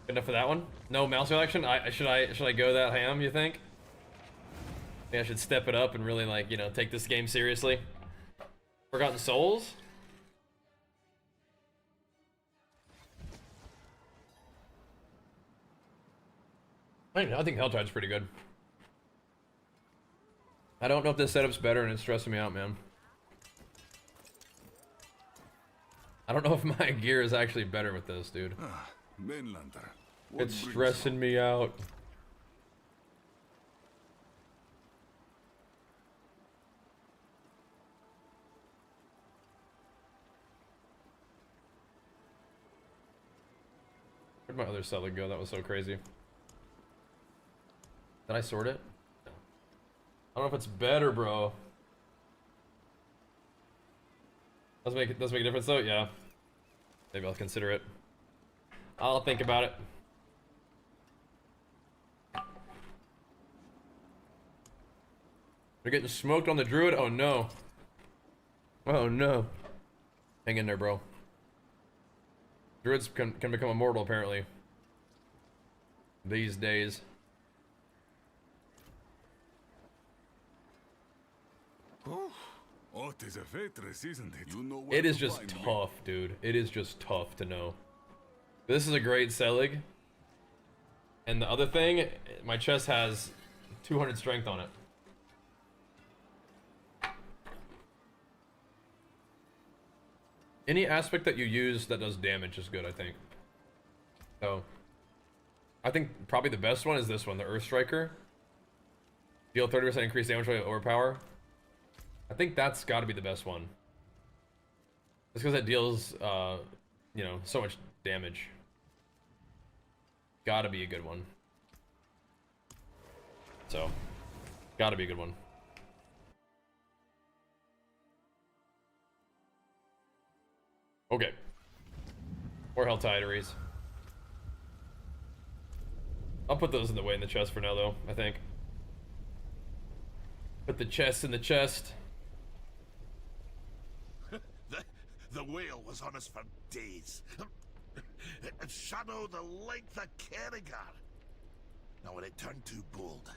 Good enough for that one? No mouse selection? Should I go that ham, you think? Maybe I should step it up and really, like, you know, take this game seriously. Forgotten Souls? I think Helltide's pretty good. I don't know if this setup's better and it's stressing me out, man. I don't know if my gear is actually better with this, dude. Mainlander. It's stressing me out. Where'd my other Celig go? That was so crazy. Did I sort it? No. I don't know if it's better, bro. Does make a difference though? Yeah. Maybe I'll consider it. I'll think about it. We're getting smoked on the druid? Oh no. Oh no. Hang in there, bro. Druids can become immortal apparently. These days. Oh, it is a Ventress, isn't it? You know It is just tough, dude. It is just tough to know. This is a great Celig. And the other thing, my chest has 200 strength on it. Any aspect that you use that does damage is good, I think. So, I think probably the best one is this one, the Earth Striker. Deal 30% increased damage by overpower. I think that's got to be the best one. Just because it deals, you know, so much damage. Gotta be a good one. So, gotta be a good one. Okay. More Helltideries. I'll put those in the way in the chest for now, though, I think. Put the chest in the chest. The whale was on us for days. It shadowed the length of Kerrigar. Now when it turned too bold,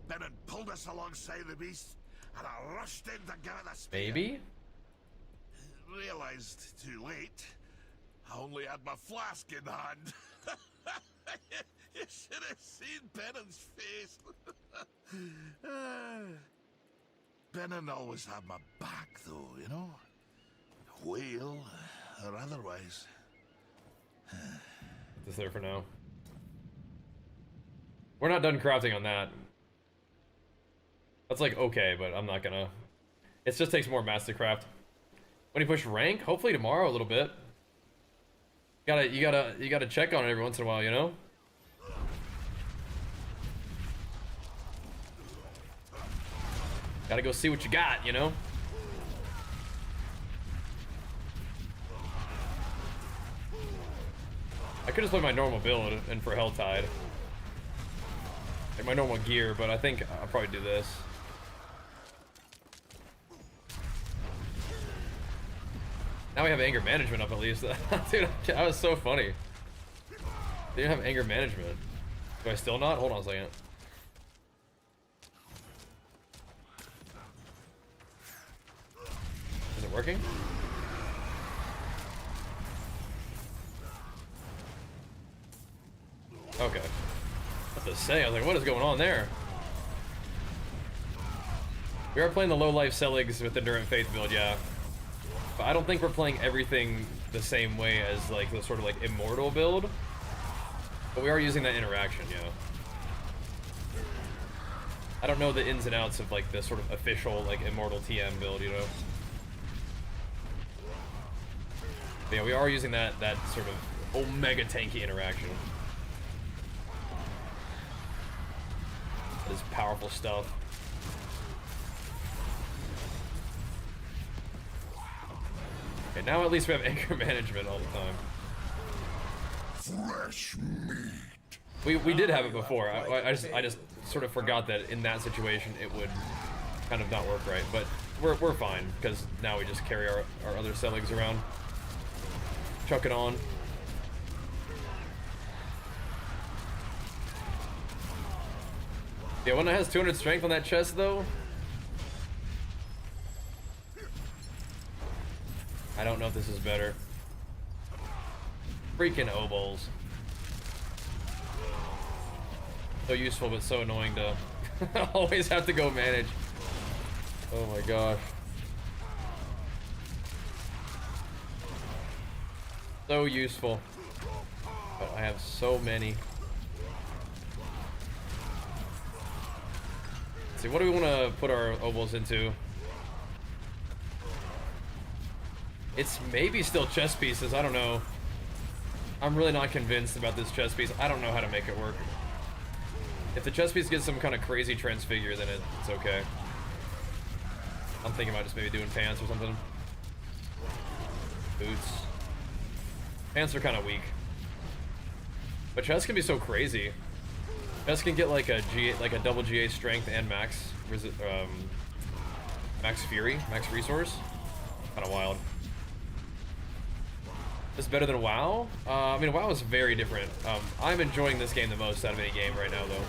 Benin pulled us alongside the beast, and I rushed in to give it a spear. Maybe? Realized too late. I only had my flask in hand. You should have seen Benin's face. Benin always had my back, though, you know? Whale or otherwise. This there for now. We're not done crafting on that. That's like okay, but I'm not gonna. It just takes more mats to craft. When you push rank, hopefully tomorrow a little bit. You gotta check on it every once in a while, you know? Gotta go see what you got, you know? I could just play my normal build and for Helltide. Like my normal gear, but I think I'll probably do this. Now we have anger management up at least. Dude, that was so funny. They didn't have anger management. Do I still not? Hold on a second. Is it working? Okay. What to say? I was like, what is going on there? We are playing the low life Celigs with the Endurant Faith build, yeah. But I don't think we're playing everything the same way as like the sort of like immortal build. But we are using that interaction, yeah. I don't know the ins and outs of like the sort of official like immortal TM build, you know. But yeah, we are using that sort of omega tanky interaction. That is powerful stuff. Okay, now at least we have anger management all the time. Fresh meat. We did have it before. I just sort of forgot that in that situation it would kind of not work right. But we're fine because now we just carry our other Celigs around. chuck it on. Yeah, one that has 200 strength on that chest, though. I don't know if this is better. Freaking obols. So useful, but so annoying to always have to go manage. Oh my gosh. So useful. But I have so many. Let's see, what do we want to put our obols into? It's maybe still chess pieces, I don't know. I'm really not convinced about this chess piece. I don't know how to make it work. If the chess piece gets some kind of crazy transfigure, then it's okay. I'm thinking about just maybe doing pants or something. Boots. Pants are kind of weak. But chess can be so crazy. Chess can get like a double GA strength and max fury, max resource. Kind of wild. Is better than WoW? I mean, WoW is very different. I'm enjoying this game the most out of any game right now, though.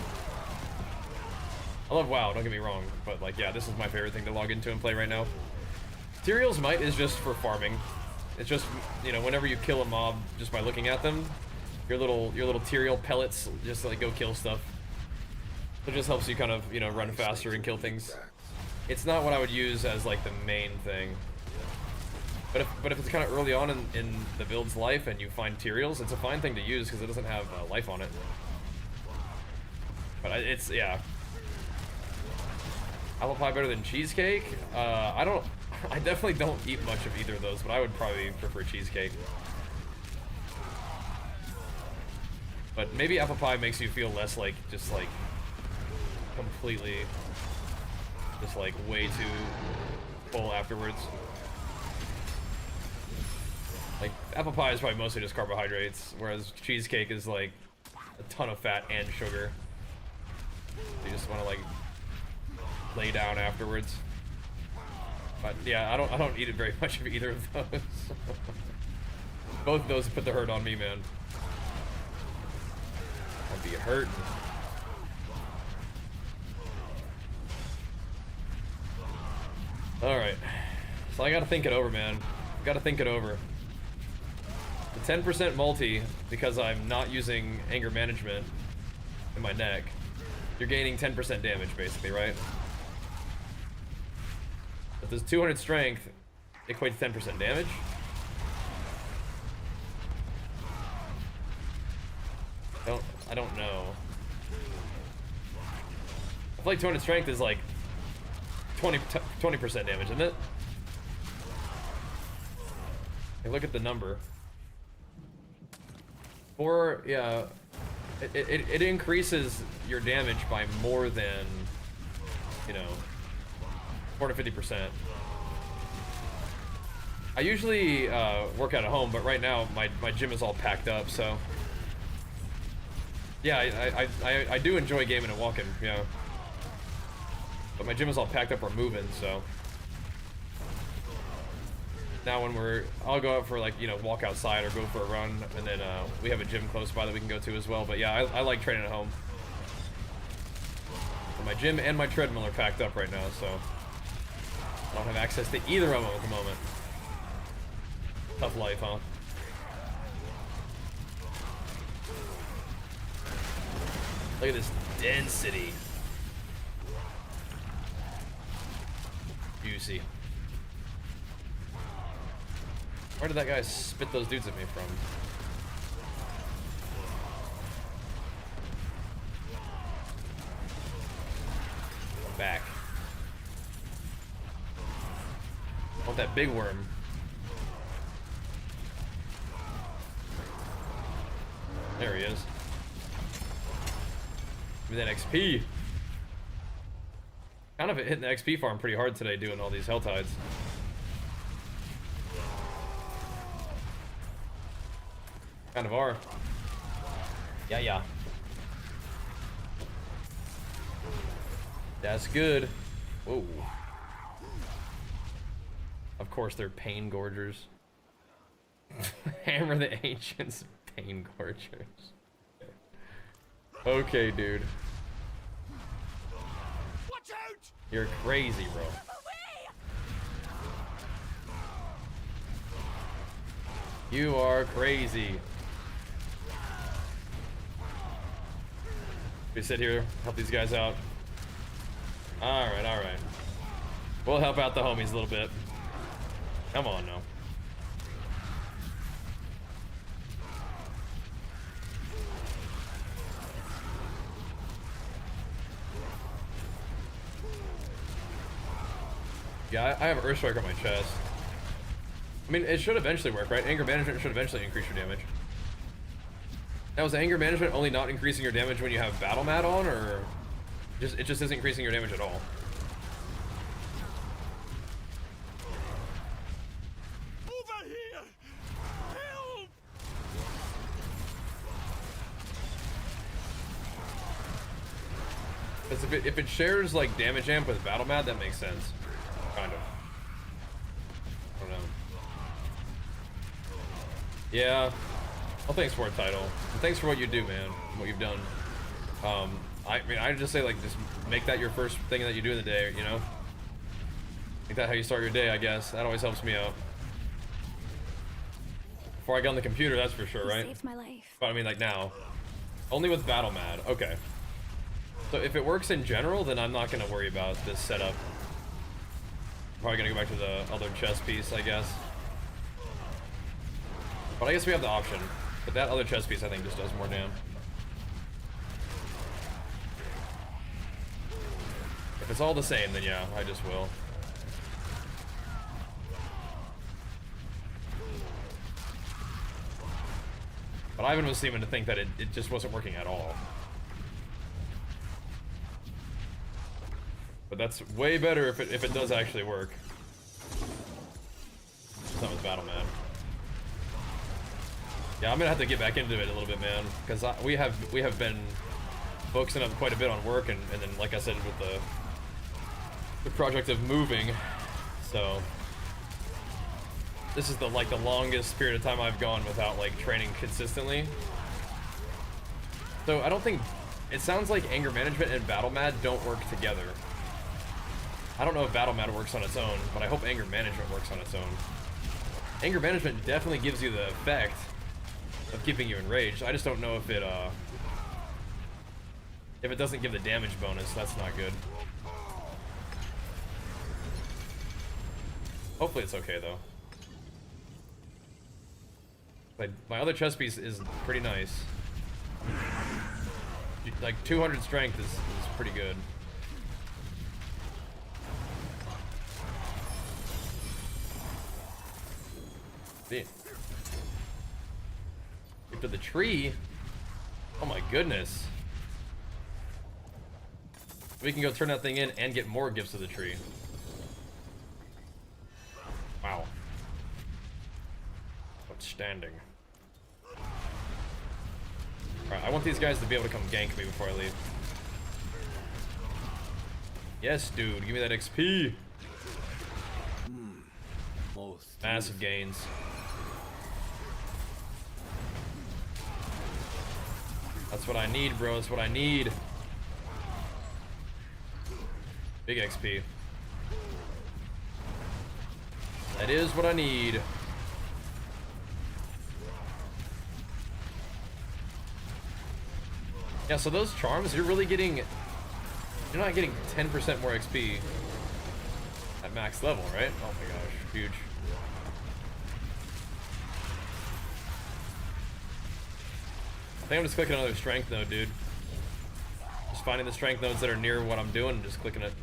I love WoW, don't get me wrong, but like, yeah, this is my favorite thing to log into and play right now. Tyrael's Might is just for farming. It's just, you know, whenever you kill a mob just by looking at them, your little Tyrael pellets just like go kill stuff. It just helps you kind of, you know, run faster and kill things. It's not what I would use as like the main thing. But if it's kind of early on in the build's life and you find Tyraels, it's a fine thing to use because it doesn't have life on it. But it's, yeah. Apple pie better than cheesecake? I definitely don't eat much of either of those, but I would probably prefer cheesecake. But maybe apple pie makes you feel less like, just like, completely, just like way too full afterwards. Like, apple pie is probably mostly just carbohydrates, whereas cheesecake is like a ton of fat and sugar. You just want to like lay down afterwards. But yeah, I don't eat it very much of either of those. Both of those put the hurt on me, man. I'd be hurting. All right, so I gotta think it over, man. Gotta think it over. The 10% multi, because I'm not using anger management in my neck, you're gaining 10% damage, basically, right? If there's 200 strength, equates to 10% damage. I don't know. I feel like 200 strength is like 20% damage, isn't it? Hey, look at the number. Or, yeah, it increases your damage by more than, you know, 4 to 50%. I usually work out at home, but right now my gym is all packed up, so yeah, I do enjoy gaming and walking, yeah. But my gym is all packed up or moving, so now when I'll go out for like, you know, walk outside or go for a run, and then we have a gym close by that we can go to as well. But yeah, I like training at home. But my gym and my treadmill are packed up right now, so I don't have access to either of them at the moment. Tough life, huh? Look at this density. Juicy. Where did that guy spit those dudes at me from? Back. I want that big worm. There he is. Give me that XP. Kind of hitting the XP farm pretty hard today doing all these Helltides. Kind of are. Yeah. That's good. Whoa. Of course they're pain gorgers. Hammer the ancients, pain gorgers. Okay, dude. Watch out! You're crazy, bro. You are crazy. We sit here, help these guys out. Alright, alright. We'll help out the homies a little bit. Come on now. Yeah, I have Earthstrike on my chest. I mean, it should eventually work, right? Anger management should eventually increase your damage. Now, is anger management only not increasing your damage when you have battle mat on, or it just isn't increasing your damage at all? Over here! Help! Because if it shares like damage amp with battle mat, that makes sense. Kind of. I don't know. Yeah. Well, thanks for it, title. And thanks for what you do, man. What you've done. I mean, I just say like, just make that your first thing that you do in the day, you know? Make that how you start your day, I guess. That always helps me out. Before I get on the computer, that's for sure, right? Saved my life. But I mean, like now. Only with battle mad. Okay. So if it works in general, then I'm not gonna worry about this setup. Probably gonna go back to the other chest piece, I guess. But I guess we have the option. But that other chest piece, I think, just does more damn. If it's all the same, then yeah, I just will. But Ivan was seeming to think that it just wasn't working at all. But that's way better if it does actually work. It's not with battle, man. Yeah, I'm gonna have to get back into it a little bit, man, because we have been focusing up quite a bit on work, and then like I said with the project of moving, so this is the longest period of time I've gone without like training consistently. So I don't think it sounds like anger management and battle mad don't work together. I don't know if battle mad works on its own, but I hope anger management works on its own. Anger management definitely gives you the effect of keeping you enraged. I just don't know if it doesn't give the damage bonus. That's not good. Hopefully it's okay though. My other chest piece is pretty nice. Like 200 strength is pretty good. See. To the tree. Oh my goodness. We can go turn that thing in and get more gifts of the tree. Wow. Outstanding. Alright, I want these guys to be able to come gank me before I leave. Yes, dude, give me that XP. Massive gains. That's what I need, bro. That's what I need. Big XP. That is what I need. Yeah, so those charms, you're really getting... You're not getting 10% more XP at max level, right? Oh my gosh, huge. I think I'm just clicking another strength node, dude. Just finding the strength nodes that are near what I'm doing and just clicking it.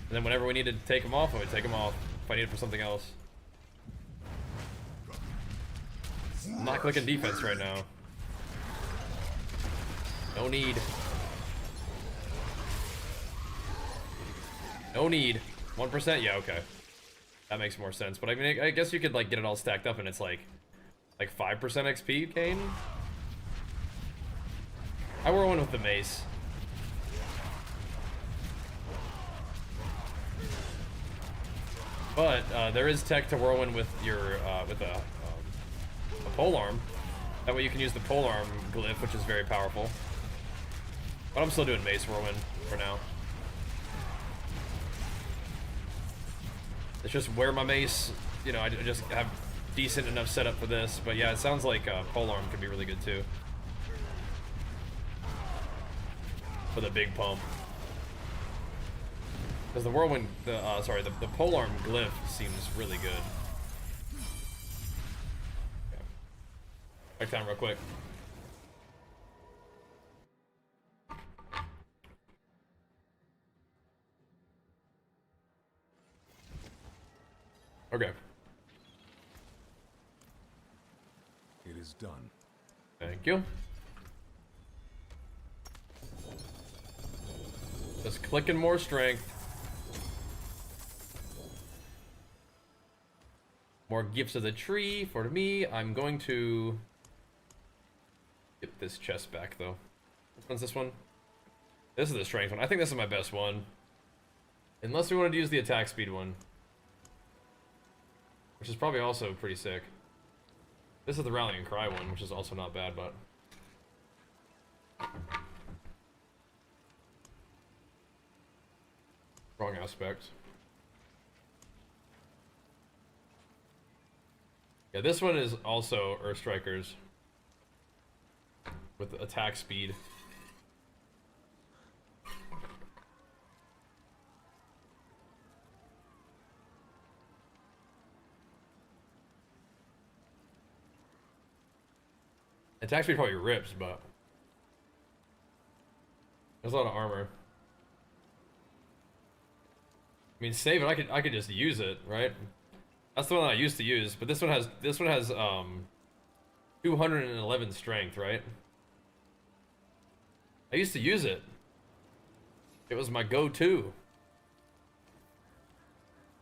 And then whenever we need to take them off, I would take them off if I need it for something else. I'm not clicking defense right now. No need. No need. 1%? Yeah, okay. That makes more sense. But I mean, I guess you could like get it all stacked up and it's like 5% XP gain? I wore one with the mace. But there is tech to whirlwind with your with a polearm. That way you can use the polearm glyph, which is very powerful. But I'm still doing mace whirlwind for now. It's just where my mace, you know, I just have decent enough setup for this. But yeah, it sounds like polearm could be really good too. With a big pump. Because the whirlwind, the polearm glyph seems really good. Okay. Back down real quick. Okay. It is done. Thank you. Just clicking more strength. More gifts of the tree for me. I'm going to get this chest back though. Which one's this one? This is the strength one. I think this is my best one. Unless we wanted to use the attack speed one. Which is probably also pretty sick. This is the rallying cry one, which is also not bad, but... Wrong aspect. Yeah, this one is also Earth Strikers. With attack speed. Attack speed probably rips, but there's a lot of armor. I mean, save it. I could just use it, right? That's the one I used to use, but this one has 211 strength, right? I used to use it. It was my go-to.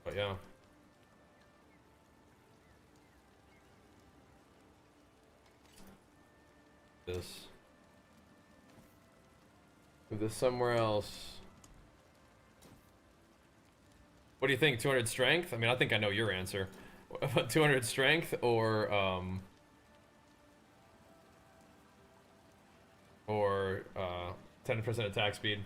But yeah. This. Move this somewhere else. What do you think? 200 strength? I mean, I think I know your answer. 200 strength or 10% attack speed.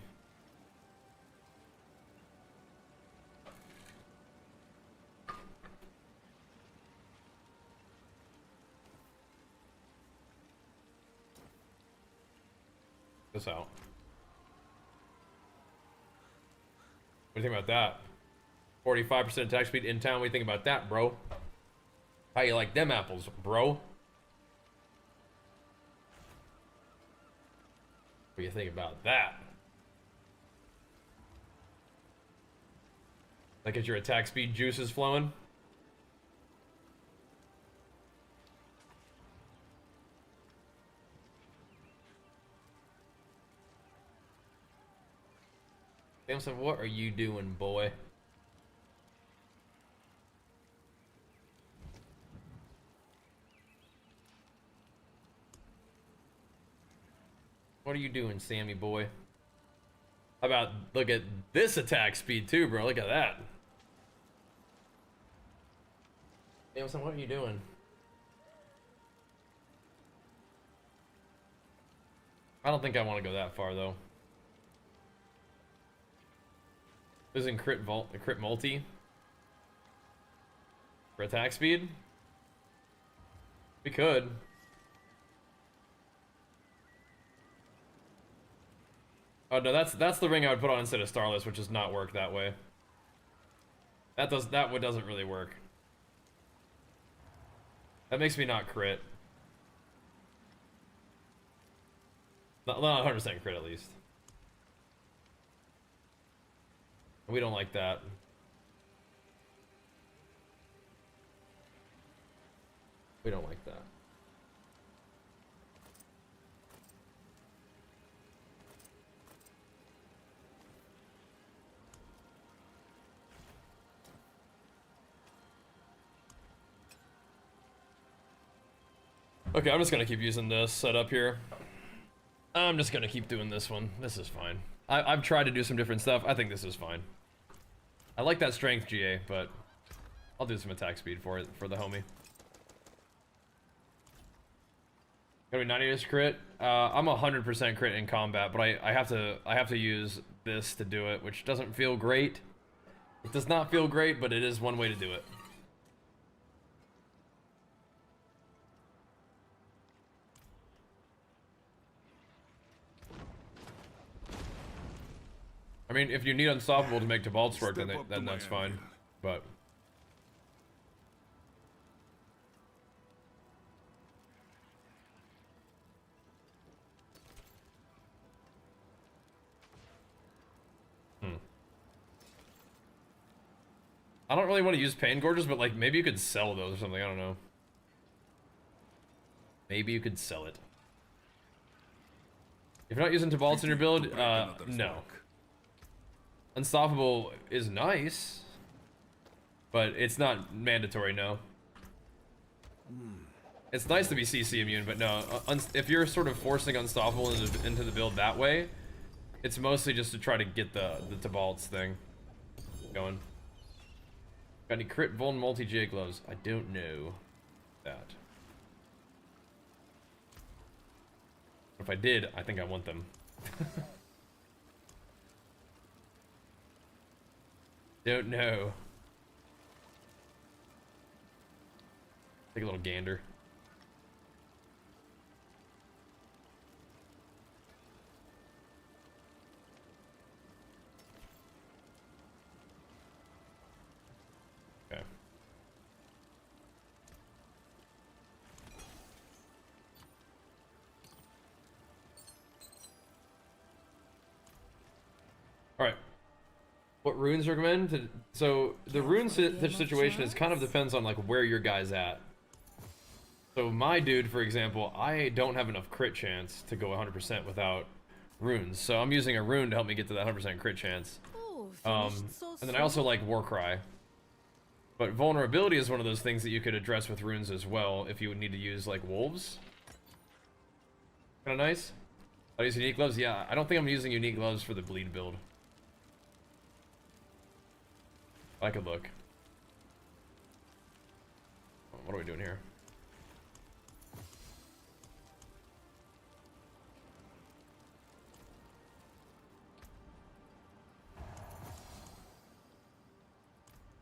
This out. What do you think about that? 45% attack speed in town. What do you think about that, bro? How you like them apples, bro? What do you think about that? Like, get your attack speed juices flowing? Samson, what are you doing, boy? What are you doing, Sammy boy? How about look at this attack speed too, bro? Look at that. Samson, what are you doing? I don't think I want to go that far though. Losing crit multi for attack speed. We could. Oh no, that's the ring I would put on instead of Starless, which does not work that way. That doesn't really work. That makes me not crit. Not 100% crit at least. We don't like that. We don't like that. Okay, I'm just gonna keep using this setup here. I'm just gonna keep doing this one. This is fine. I've tried to do some different stuff. I think this is fine. I like that strength GA, but I'll do some attack speed for it, for the homie. Gonna be 90 crit. I'm 100% crit in combat, but I have to use this to do it, which doesn't feel great. It does not feel great, but it is one way to do it. I mean, if you need Unstoppable to make Tibalt's work, then that's fine. But I don't really want to use Pain Gorges, but like maybe you could sell those or something. I don't know. Maybe you could sell it. If you're not using Tibalt's in your build, no. Unstoppable is nice, but it's not mandatory, no. It's nice to be CC immune, but no. If you're sort of forcing Unstoppable into the build that way, it's mostly just to try to get the Tibalt's thing going. Got any crit Vuln multi-GA gloves? I don't know that. If I did, I think I want them. Don't know. Take a little gander. Okay. All right. What runes recommend? So the rune situation is kind of depends on like where your guy's at. So my dude, for example, I don't have enough crit chance to go 100% without runes. So I'm using a rune to help me get to that 100% crit chance. And then I also like Warcry. But vulnerability is one of those things that you could address with runes as well if you would need to use like wolves. Kind of nice. I use unique gloves. Yeah, I don't think I'm using unique gloves for the bleed build. I could look. What are we doing here?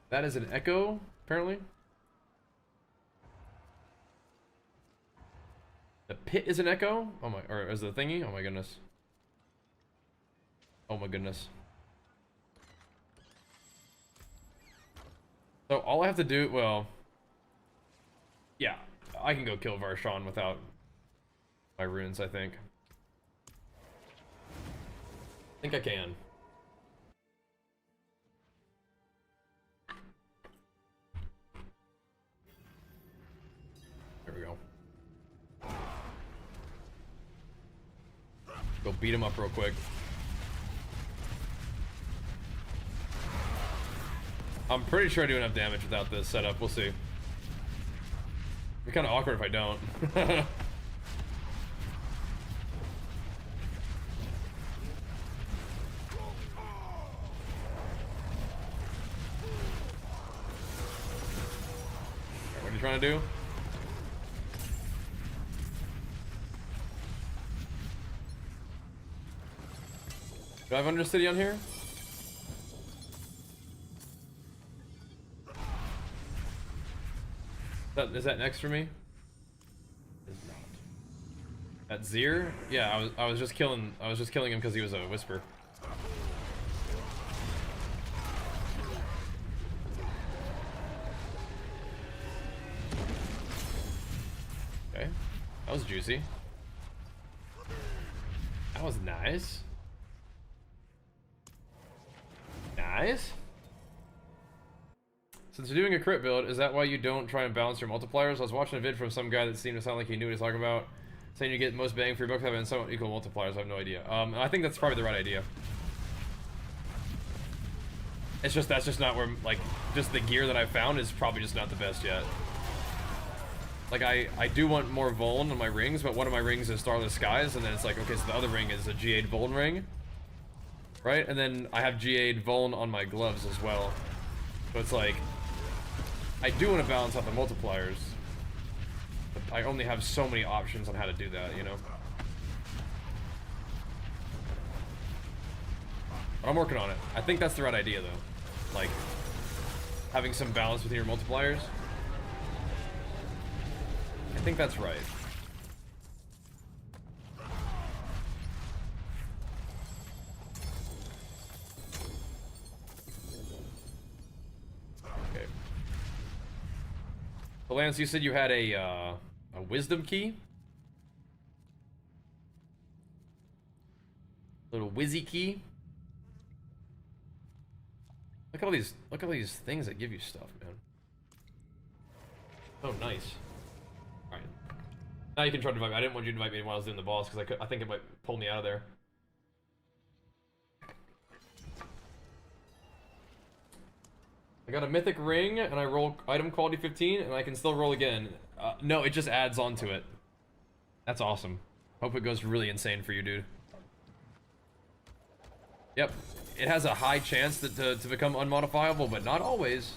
That is an echo, apparently. The pit is an echo? Oh my, or is the thingy? Oh my goodness. Oh my goodness. So all I have to do, well, yeah, I can go kill Varshan without my runes, I think. I think I can. There we go. Go beat him up real quick. I'm pretty sure I do enough damage without this setup. We'll see. It's kind of awkward if I don't. What are you trying to do? Do I have Undercity on here? Is that next for me? It's not. That Zir? Yeah, I was just killing him because he was a whisper. Okay. That was juicy. That was nice. Nice. Since you're doing a crit build, is that why you don't try and balance your multipliers? I was watching a vid from some guy that seemed to sound like he knew what he was talking about, saying you get most bang for your buck having somewhat equal multipliers. I have no idea. I think that's probably the right idea. It's just that's just not where, like, just the gear that I found is probably just not the best yet. Like I do want more Vuln on my rings, but one of my rings is Starless Skies, and then it's like, okay, so the other ring is a G8 Vuln ring, right? And then I have G8 Vuln on my gloves as well. So it's like, I do want to balance out the multipliers. But I only have so many options on how to do that, you know? But I'm working on it. I think that's the right idea, though. Like, having some balance within your multipliers. I think that's right. Okay. So Lance, you said you had a wisdom key? Little whizzy key? Look at all these things that give you stuff, man. Oh, nice. Alright. Now you can try to invite me. I didn't want you to invite me while I was doing the boss, because I think it might pull me out of there. I got a mythic ring, and I roll item quality 15, and I can still roll again. No, it just adds on to it. That's awesome. Hope it goes really insane for you, dude. Yep. It has a high chance to become unmodifiable, but not always.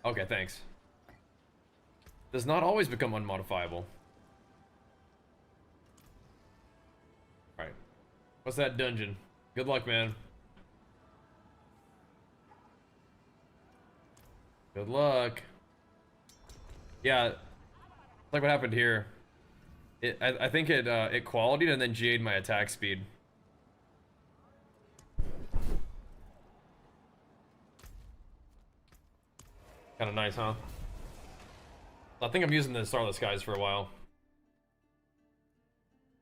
Okay, thanks. Does not always become unmodifiable. Alright. What's that dungeon? Good luck, man. Good luck. Yeah. Like what happened here. I think it quality'd and then GA'd my attack speed. Kinda nice, huh? I think I'm using the Starless Skies for a while.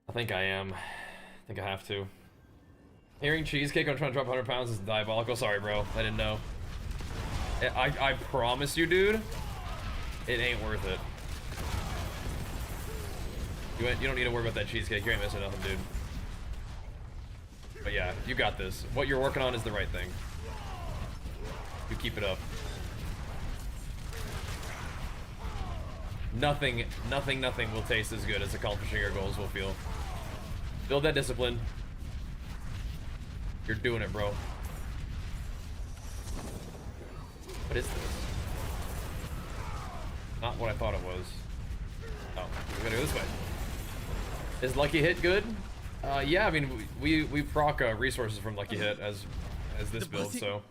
I think I am. I think I have to. Hearing cheesecake I'm trying to drop 100 pounds is diabolical. Sorry, bro. I didn't know. I promise you, dude. It ain't worth it. You don't need to worry about that cheesecake. You ain't missing nothing, dude. But yeah, you got this. What you're working on is the right thing. You keep it up. Nothing will taste as good as accomplishing your goals will feel. Build that discipline. You're doing it, bro. What is this? Not what I thought it was. Oh, we gotta go this way. Is Lucky Hit good? Yeah, I mean, we proc resources from Lucky Hit as this build, so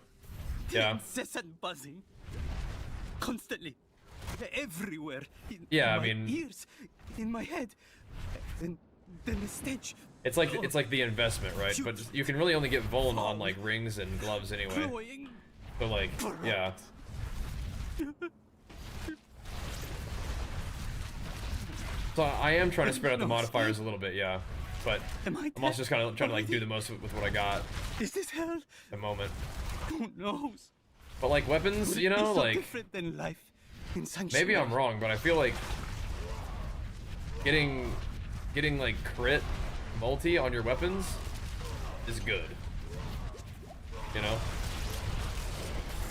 yeah. Incessant buzzing, constantly, everywhere. Yeah, in I mean, my ears, in my head, and then the stench. It's like the investment, right? But you can really only get Vuln on like rings and gloves anyway. So like, yeah. So I am trying to spread out the modifiers a little bit, yeah. But I'm also just kind of trying to like do the most with what I got. Is this hell? At the moment. Who knows? But like weapons, you know, it's so like different than life in Sanctuary. maybe I'm wrong, but I feel like getting like crit multi on your weapons is good. You know?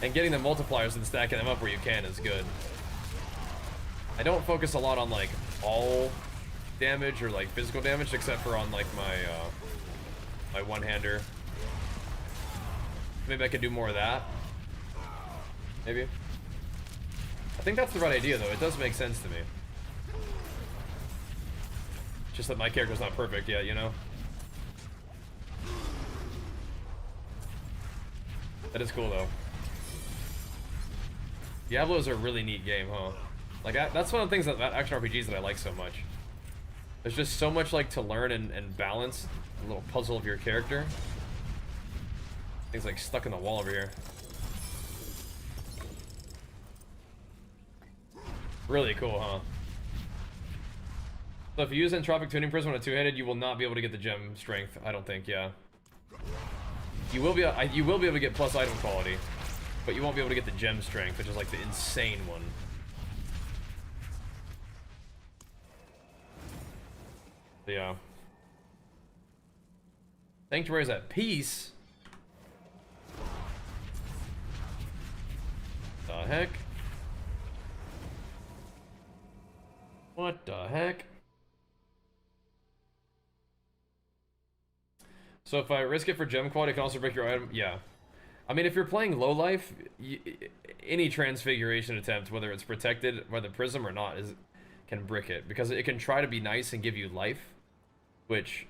And getting the multipliers and stacking them up where you can is good. I don't focus a lot on like all damage or like physical damage except for on like my my one-hander. Maybe I could do more of that. Maybe. I think that's the right idea though. It does make sense to me. Just that my character's not perfect yet, you know? That is cool though. Diablo is a really neat game, huh? Like, that's one of the things about action RPGs that I like so much. There's just so much, like, to learn and balance the little puzzle of your character. Things, like, stuck in the wall over here. Really cool, huh? So if you use Entropic Tuning Prism on a two-handed, you will not be able to get the gem strength, I don't think, yeah. You will be able to get plus item quality, but you won't be able to get the gem strength, which is, like, the insane one. Yeah. Sanctuary's at peace. The heck? What the heck? So if I risk it for gem quality, I can also break your item. Yeah. I mean, if you're playing low life, any transfiguration attempt, whether it's protected by the prism or not, can brick it, because it can try to be nice and give you life, which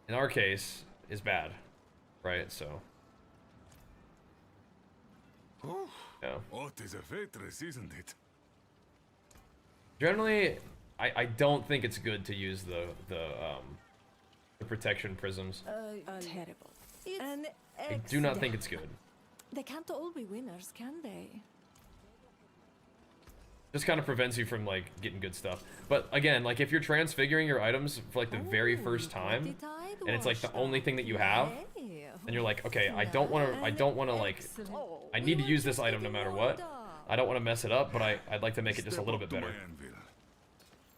in our case is bad, right? So yeah. What is a waitress, isn't it? Generally, I don't think it's good to use the protection prisms. Terrible. I do not think it's good. They can't all be winners, can they? Just kind of prevents you from like getting good stuff. But again, like if you're transfiguring your items for like the very first time, and it's like the only thing that you have, and you're like, okay, I don't want to like, I need to use this item no matter what. I don't want to mess it up, but I'd like to make it just a little bit better.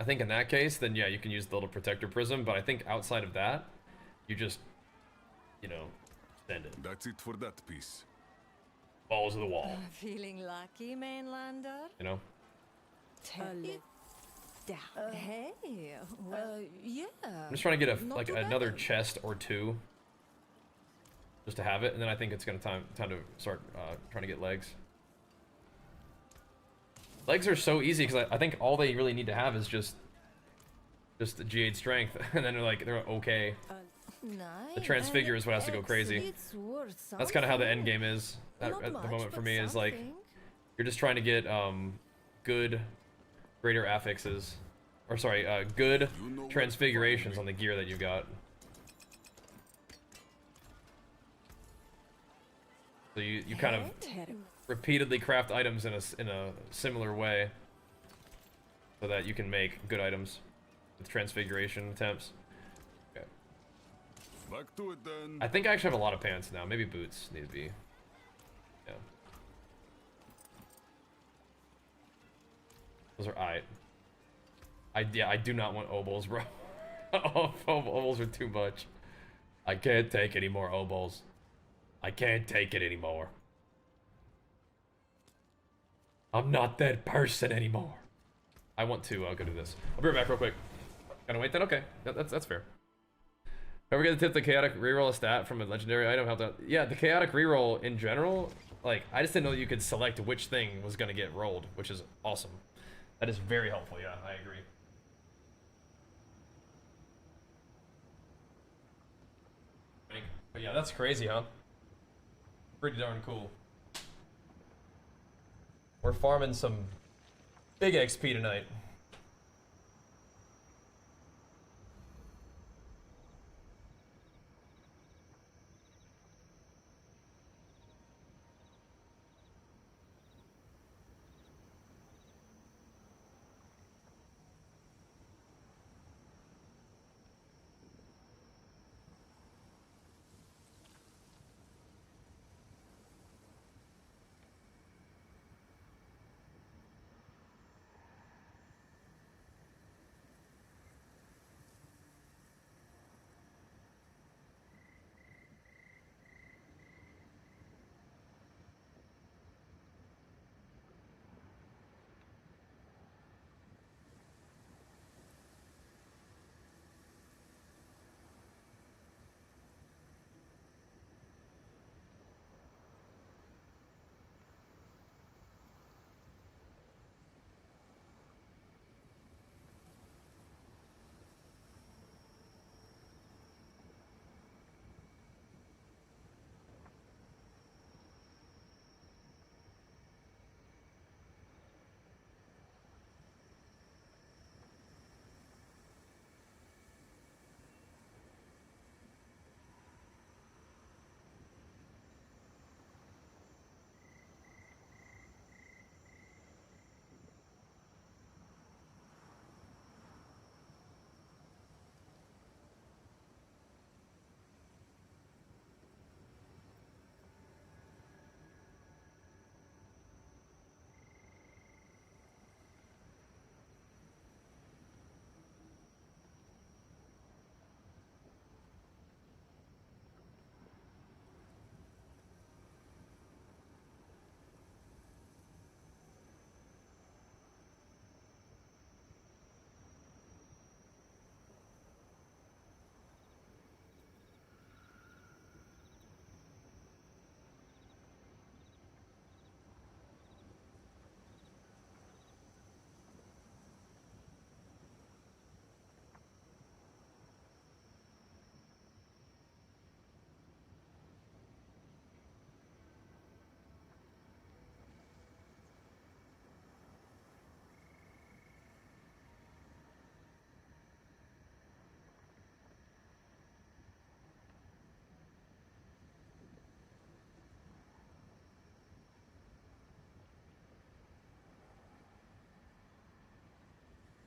I think in that case, then yeah, you can use the little protector prism, but I think outside of that, you just, you know, send it. That's it for that piece. Balls of the wall. Feeling lucky, mainlander? You know? Hey, yeah. I'm just trying to get like another chest or two, just to have it, and then I think it's gonna time to start trying to get legs. Legs are so easy because I think all they really need to have is just the G8 strength, and then they're okay. The transfigure is what has to go crazy. That's kind of how the end game is at the moment for me. Is like you're just trying to get good greater affixes, or sorry, good transfigurations on the gear that you've got. So you kind of repeatedly craft items in a similar way, so that you can make good items with transfiguration attempts. Okay. Back to it then. I think I actually have a lot of pants now. Maybe boots need to be. Yeah. Those are alright. Yeah, I do not want obols, bro. Oh, obols are too much. I can't take any more obols. I can't take it anymore. I'm not that person anymore. I want to go do this. I'll be right back real quick. Gonna wait then? Okay. That's fair. Don't forget to tip the chaotic reroll a stat from a legendary item helped out. Yeah, the chaotic reroll in general, like, I just didn't know that you could select which thing was gonna get rolled, which is awesome. That is very helpful, yeah, I agree. But yeah, that's crazy, huh? Pretty darn cool. We're farming some big XP tonight.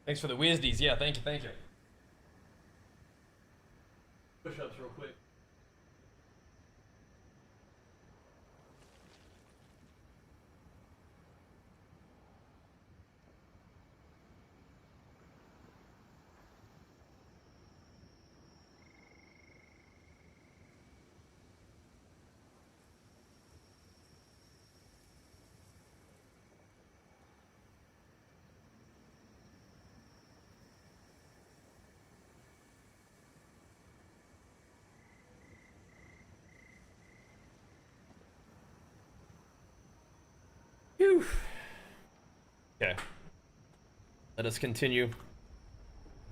Thanks for the Wisdies. Yeah, thank you, thank you. Push-ups real quick. Whew. Okay. Let us continue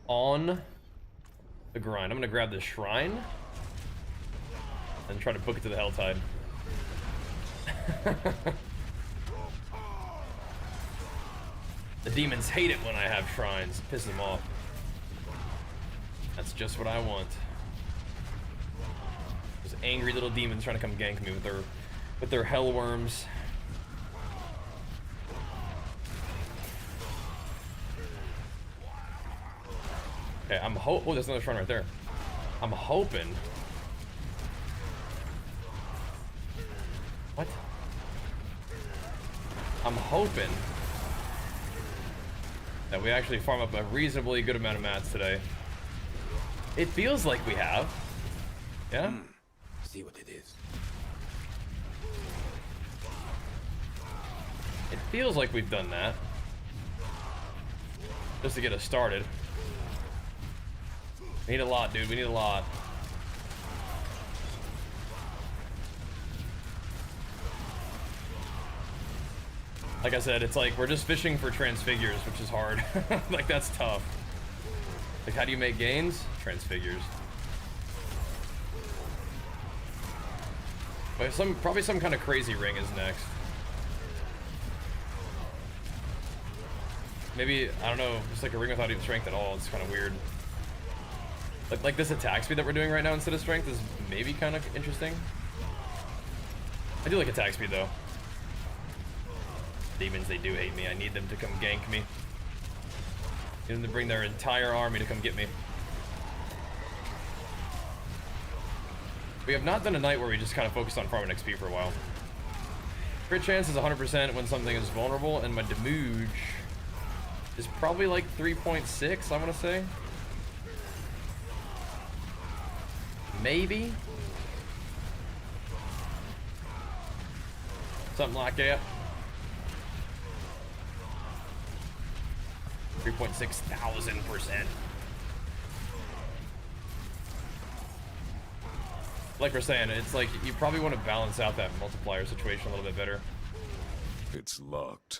on the grind. I'm gonna grab this shrine and try to book it to the Helltide. The demons hate it when I have shrines. It pisses them off. That's just what I want. Those angry little demons trying to come gank me with their hell worms. Okay, oh, there's another shrine right there. I'm hoping. What? I'm hoping that we actually farm up a reasonably good amount of mats today. It feels like we have. Yeah? See what it is. It feels like we've done that. Just to get us started. We need a lot, dude. We need a lot. Like I said, it's like we're just fishing for transfigures, which is hard. Like, that's tough. Like, how do you make gains? Transfigures. But probably some kind of crazy ring is next. Maybe, I don't know, just like a ring without even strength at all. It's kind of weird. Like this attack speed that we're doing right now instead of strength is maybe kind of interesting. I do like attack speed though. Demons, they do hate me. I need them to come gank me. Need them to bring their entire army to come get me. We have not done a night where we just kind of focused on farming XP for a while. Crit chance is 100% when something is vulnerable, and my damage is probably like 3.6, I want to say. Maybe. Something like that. 3,600%. Like we're saying, it's like you probably want to balance out that multiplier situation a little bit better. It's locked.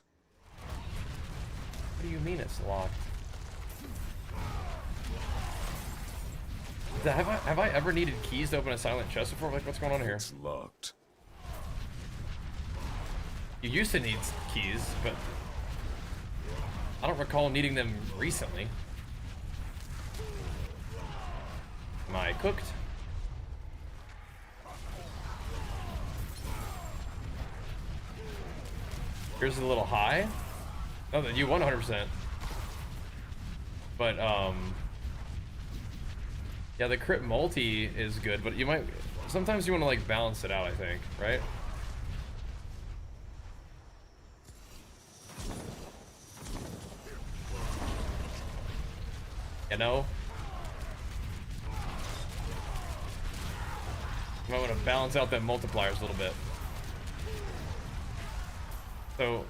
What do you mean it's locked? Have I ever needed keys to open a silent chest before? Like, what's going on here? It's locked. You used to need keys, but I don't recall needing them recently. Am I cooked? Yours is a little high. Oh, then you 100%. But yeah, the crit multi is good, but you might sometimes you want to like balance it out, I think, right? You know? You might want to balance out them multipliers a little bit. So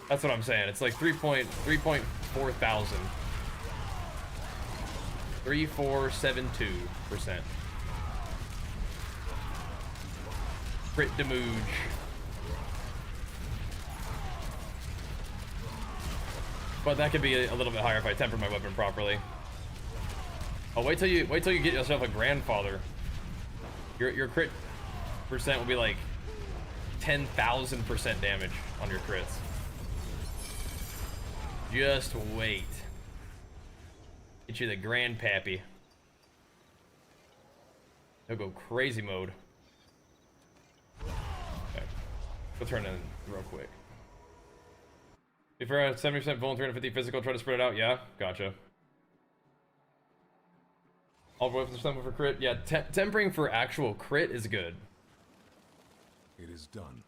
that's what I'm saying. It's like 3.4 thousand. 3472%. Crit damage. But that could be a little bit higher if I temper my weapon properly. Oh, wait till you get yourself a grandfather. Your crit percent will be like 10,000% damage on your crits. Just wait. Get you the grandpappy. He'll go crazy mode. Okay. We'll turn in real quick. If you're at 70% vuln, 350 physical, try to spread it out. Yeah, gotcha. All weapons are something for crit. Yeah, tempering for actual crit is good. It is done.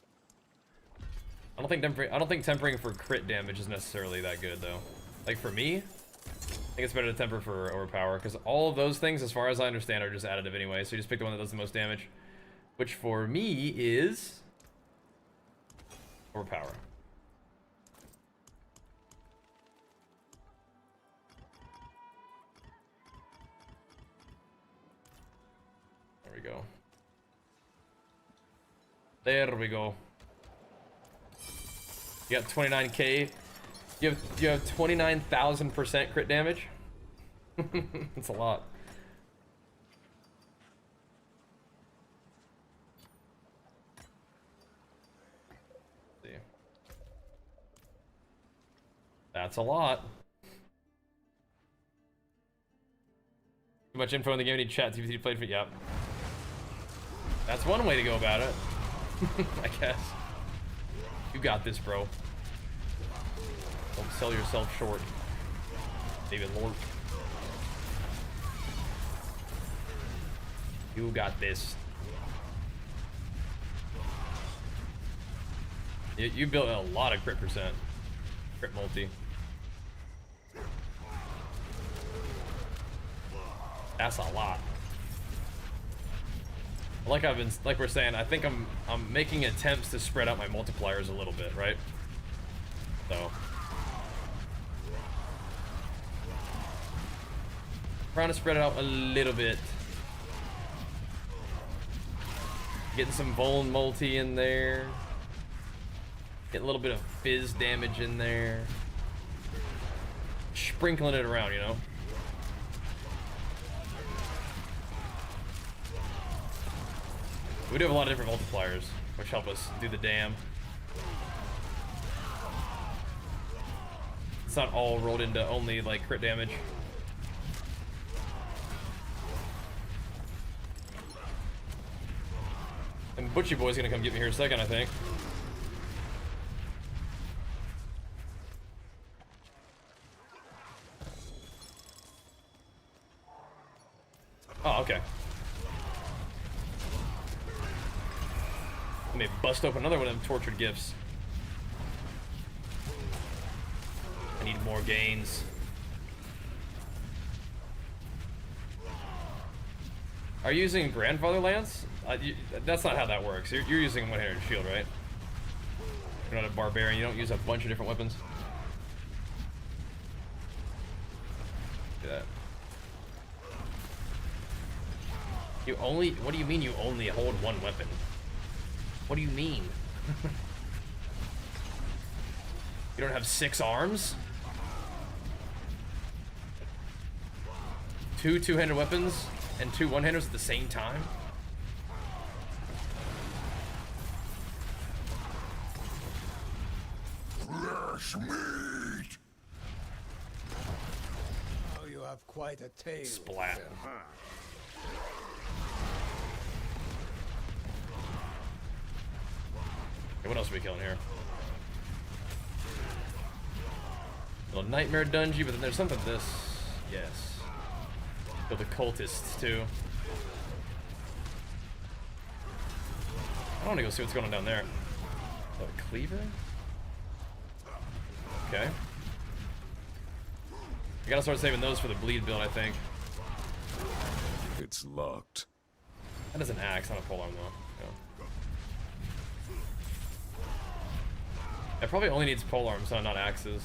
I don't think tempering for crit damage is necessarily that good though. Like for me, I think it's better to temper for overpower because all of those things, as far as I understand, are just additive anyway. So you just pick the one that does the most damage, which for me is overpower. There we go. There we go. You got 29k. You have 29,000% crit damage. That's a lot. Let's see. That's a lot. Too much info in the game. Need chat GPT played for. Yep. That's one way to go about it. I guess. You got this, bro. Don't sell yourself short, David Lord. You got this. You built a lot of crit percent. Crit multi. That's a lot. Like we're saying, I think I'm making attempts to spread out my multipliers a little bit, right? So trying to spread it out a little bit. Getting some Vuln multi in there. Get a little bit of fizz damage in there. Sprinkling it around, you know? We do have a lot of different multipliers, which help us do the dam. It's not all rolled into only, like, crit damage. And Butchie Boy's gonna come get me here in a second, I think. Oh, okay. Let me bust open another one of them tortured gifts. I need more gains. Are you using Grandfather Lance? That's not how that works. You're using one-handed shield, right? You're not a Barbarian. You don't use a bunch of different weapons. Look at that. You only... What do you mean you only hold one weapon? What do you mean? You don't have 6 arms? 2 two-handed weapons and 2 one-handers at the same time? Fresh meat! Oh, you have quite a tail. Splat. Okay, what else are we killing here? Little nightmare dungeon, but then there's something this. Yes. Kill the cultists too. I want to go see what's going on down there. Oh, a cleaver? Okay. I gotta start saving those for the bleed build, I think. It's locked. That is an axe, not a polearm though. Yeah. It probably only needs polearms, so not axes.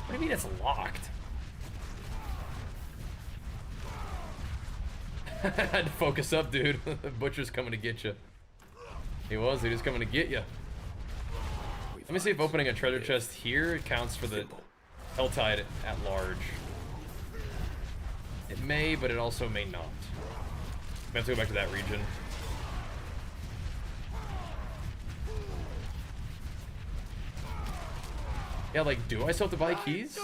What do you mean it's locked? I had to focus up, dude. The butcher's coming to get you. He was coming to get you. Let me see if opening a treasure chest here counts for the Helltide at large. It may, but it also may not. We have to go back to that region. Yeah, like, do I still have to buy keys?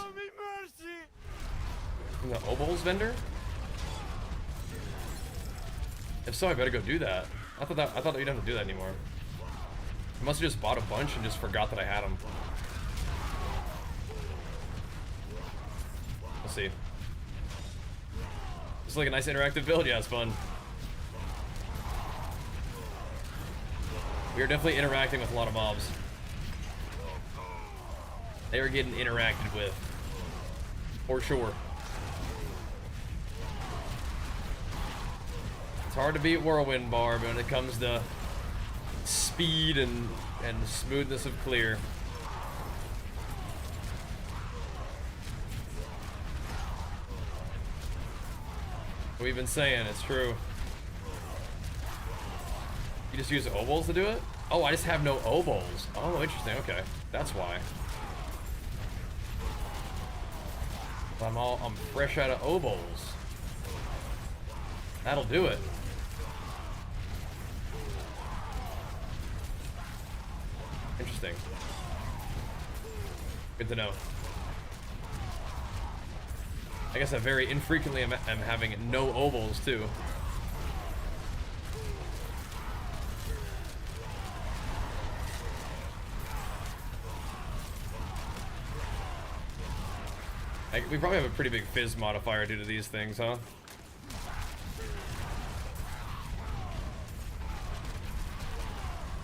From the Obols vendor? If so, I better go do that. I thought you didn't have to do that anymore. I must have just bought a bunch and just forgot that I had them. see. It's like a nice interactive build. Yeah, it's fun. We are definitely interacting with a lot of mobs. They are getting interacted with. For sure. It's hard to beat Whirlwind Barb when it comes to speed and smoothness of clear. We've been saying, it's true. You just use obols to do it? Oh, I just have no obols. Oh, interesting. Okay, that's why. I'm fresh out of obols. That'll do it. Interesting. Good to know. I guess I very infrequently am having no obols too. We probably have a pretty big fizz modifier due to these things, huh?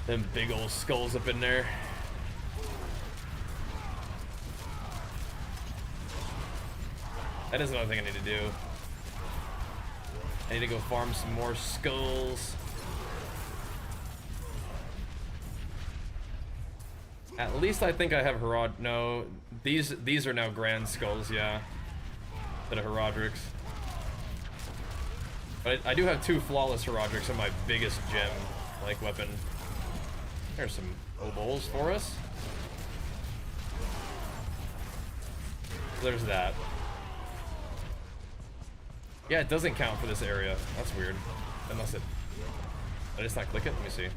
Them big old skulls up in there. That is another thing I need to do. I need to go farm some more skulls. At least I think I have Herod. No, these are now Grand Skulls, yeah. Instead of Herodrics. But I do have 2 flawless Herodrics in my biggest gem, like, weapon. There's some obols for us. There's that. Yeah, it doesn't count for this area. That's weird. Unless it... Did I just not click it? Let me see.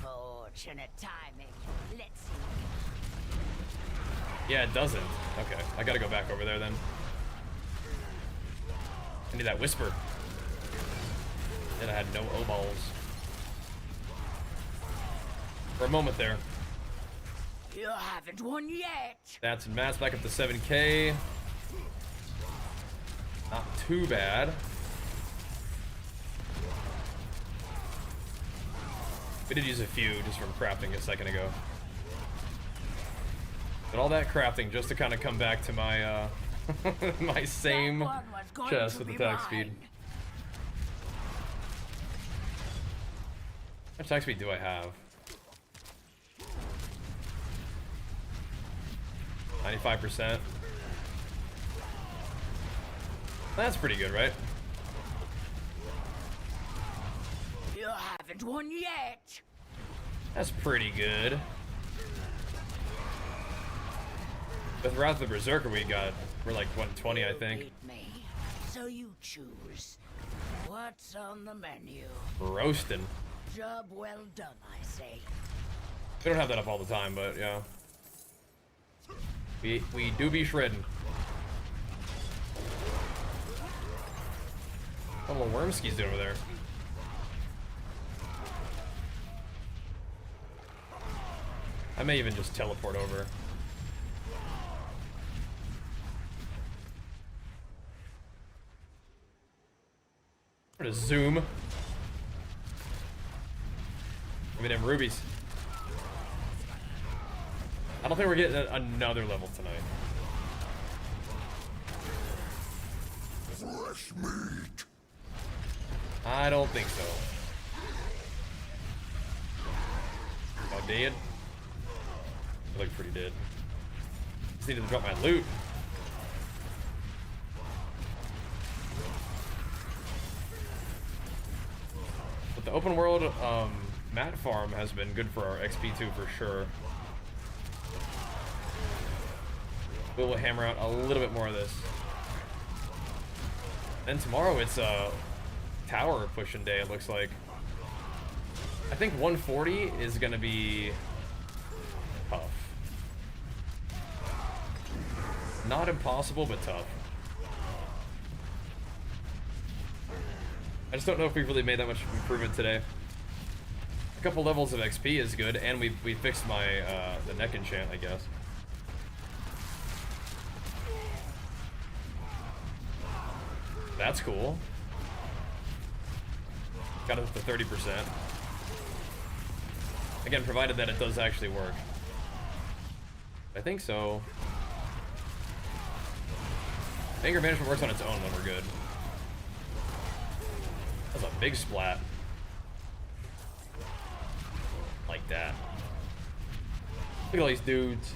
Fortunate timing. Let's see. Yeah, it doesn't. Okay, I gotta go back over there then. I need that whisper. And I had no obols. For a moment there. You haven't won yet. That's Matt's back up to 7K. Not too bad. We did use a few just from crafting a second ago. But all that crafting just to kind of come back to my my same chest with attack speed. How much attack speed do I have? 95%. That's pretty good, right? You haven't won yet. That's pretty good. With Wrath of the Berserker we're like 120, I think. Beat me. So you choose. What's on the menu? Roasting. Job well done, I say. We don't have that up all the time, but yeah. We do be shredding. What little Wormski's doing over there? I may even just teleport over. Or to zoom. Give me them rubies. I don't think we're getting another level tonight. Fresh meat. I don't think so. Am I dead? I look pretty dead. Just needed to drop my loot. But the open world mat farm has been good for our XP2 for sure. We will hammer out a little bit more of this. Then tomorrow it's tower pushing day, it looks like. I think 140 is gonna be tough. Not impossible, but tough. I just don't know if we've really made that much improvement today. A couple levels of XP is good, and we fixed my the neck enchant, I guess. That's cool. Got it to 30%. Again, provided that it does actually work. I think so. Anger management works on its own when we're good. That's a big splat. Like that. Look at all these dudes.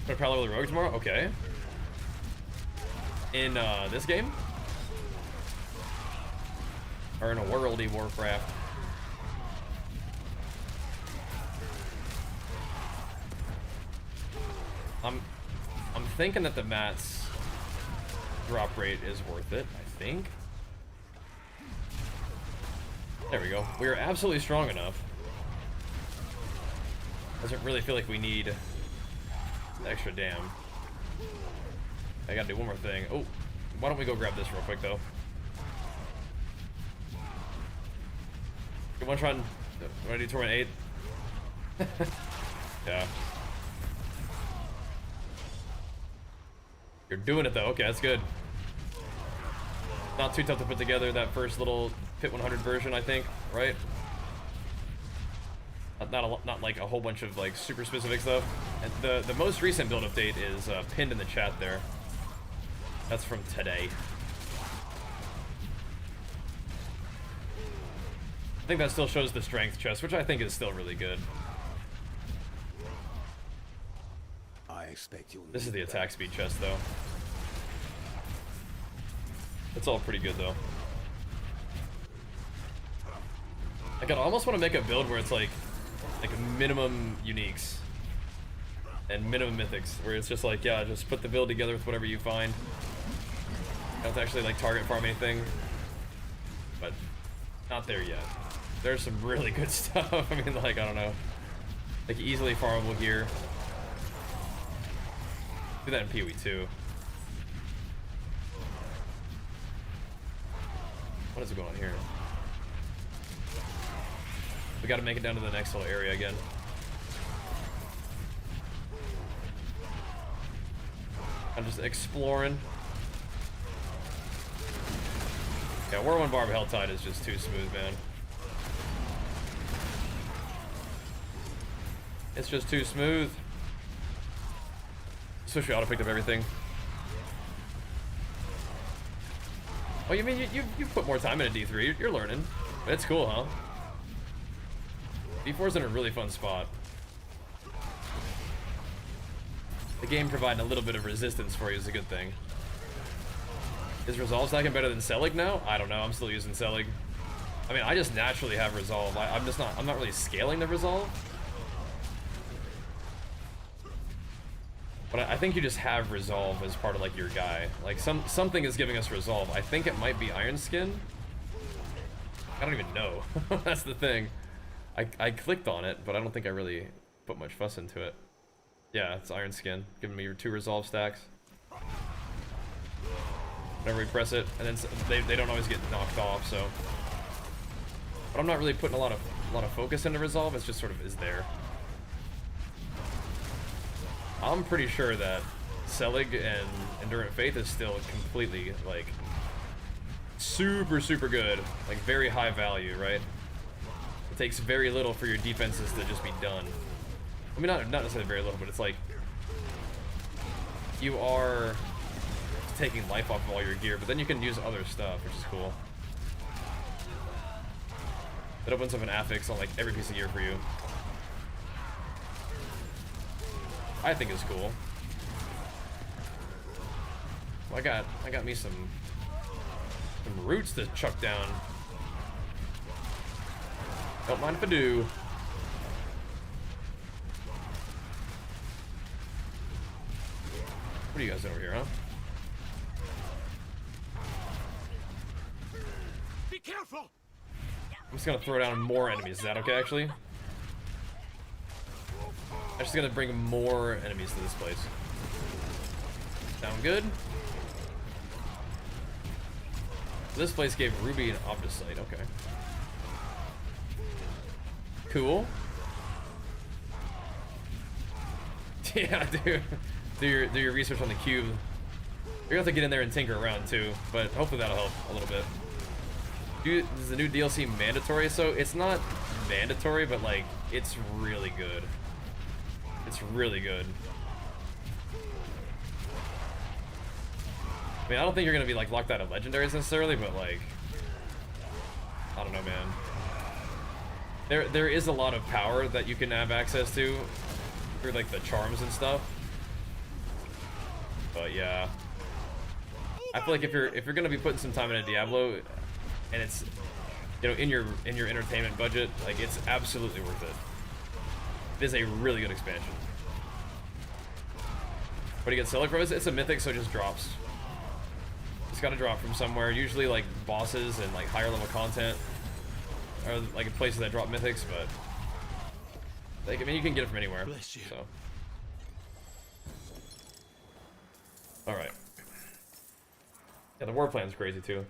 Gonna parallel the rogue tomorrow? Okay. In this game? Or in a worldy Warcraft? I'm thinking that the mats drop rate is worth it, I think. There we go. We are absolutely strong enough. Doesn't really feel like we need extra damn. I gotta do one more thing. Oh, why don't we go grab this real quick though? One run. Want to do torment 8? Yeah. You're doing it though. Okay, that's good. Not too tough to put together that first little Pit 100 version, I think, right? Not like a whole bunch of like super specific stuff. And the most recent build update is pinned in the chat there. That's from today. I think that still shows the strength chest, which I think is still really good. I expect you. This is the attack speed chest, though. It's all pretty good, though. Like, I almost want to make a build where it's like minimum uniques and minimum mythics, where it's just like, yeah, just put the build together with whatever you find. You don't have to actually like target farm anything, but not there yet. There's some really good stuff. I mean, like, I don't know, like easily farmable gear. Do that in P282. What is going on here? We got to make it down to the next little area again. I'm just exploring. Yeah, War 1 Barb Helltide is just too smooth, man. It's just too smooth. Especially auto picked up everything. Oh, you mean you put more time into D3? You're learning. It's cool, huh? D4's in a really fun spot. The game providing a little bit of resistance for you is a good thing. Is Resolve stacking better than Selig now? I don't know. I'm still using Selig. I mean, I just naturally have Resolve. I'm not really scaling the Resolve. But I think you just have Resolve as part of like your guy. Like something is giving us Resolve. I think it might be Iron Skin. I don't even know. That's the thing. I clicked on it, but I don't think I really put much fuss into it. Yeah, it's Iron Skin, giving me your 2 Resolve stacks. Whenever we press it, and then they don't always get knocked off, so. But I'm not really putting a lot of focus into Resolve. It's just sort of is there. I'm pretty sure that Selig and Endurant Faith is still completely like super good, like very high value, right? It takes very little for your defenses to just be done. I mean, not necessarily very little, but it's like you are taking life off of all your gear, but then you can use other stuff, which is cool. It opens up an affix on like every piece of gear for you. I think it's cool. Well, I got me some roots to chuck down. Don't mind if I do. What are you guys doing over here, huh? Be careful! I'm just gonna throw down more enemies. Is that okay, actually? I'm just gonna bring more enemies to this place. Sound good? This place gave Ruby an Obdusite. Okay. Cool. Yeah, dude. Do your research on the cube. You're gonna have to get in there and tinker around too, but hopefully that'll help a little bit. Dude, is the new DLC mandatory? So it's not mandatory, but like it's really good. It's really good. I mean, I don't think you're gonna be like locked out of legendaries necessarily, but like, I don't know, man. There is a lot of power that you can have access to through like the charms and stuff. But yeah, I feel like if you're gonna be putting some time into Diablo, and it's, you know, in your entertainment budget, like it's absolutely worth it. It is a really good expansion. What do you get silver from? It's a mythic, so it just drops. It's got to drop from somewhere. Usually like bosses and like higher level content, or like places that drop mythics, but like, I mean, you can get it from anywhere. Bless you. So. All right. Yeah, the war plan's crazy too.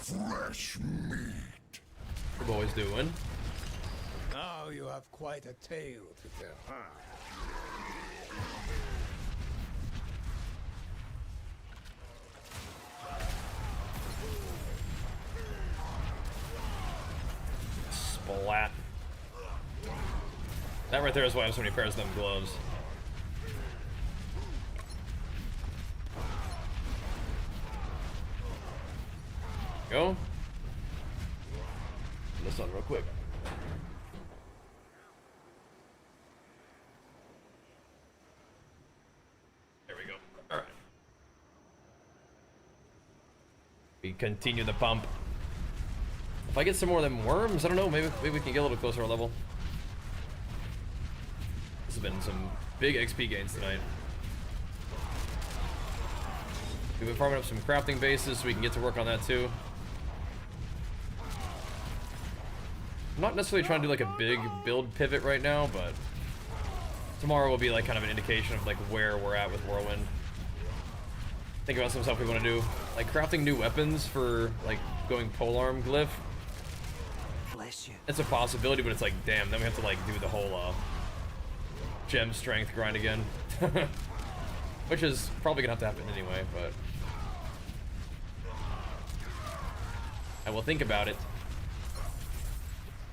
Fresh meat. What boys doing? Now you have quite a tale to tell, huh? Splat. That right there is why I have so many pairs of them gloves. Go. This on real quick. There we go. All right. We continue the pump. If I get some more of them worms, I don't know, maybe we can get a little closer to our level. This has been some big XP gains tonight. We've been farming up some crafting bases so we can get to work on that too. I'm not necessarily trying to do like a big build pivot right now, but tomorrow will be like kind of an indication of like where we're at with Whirlwind. Think about some stuff we want to do, like crafting new weapons for like going polearm glyph. Bless you. It's a possibility, but it's like, damn, then we have to like do the whole gem strength grind again. Which is probably gonna have to happen anyway, but I will think about it.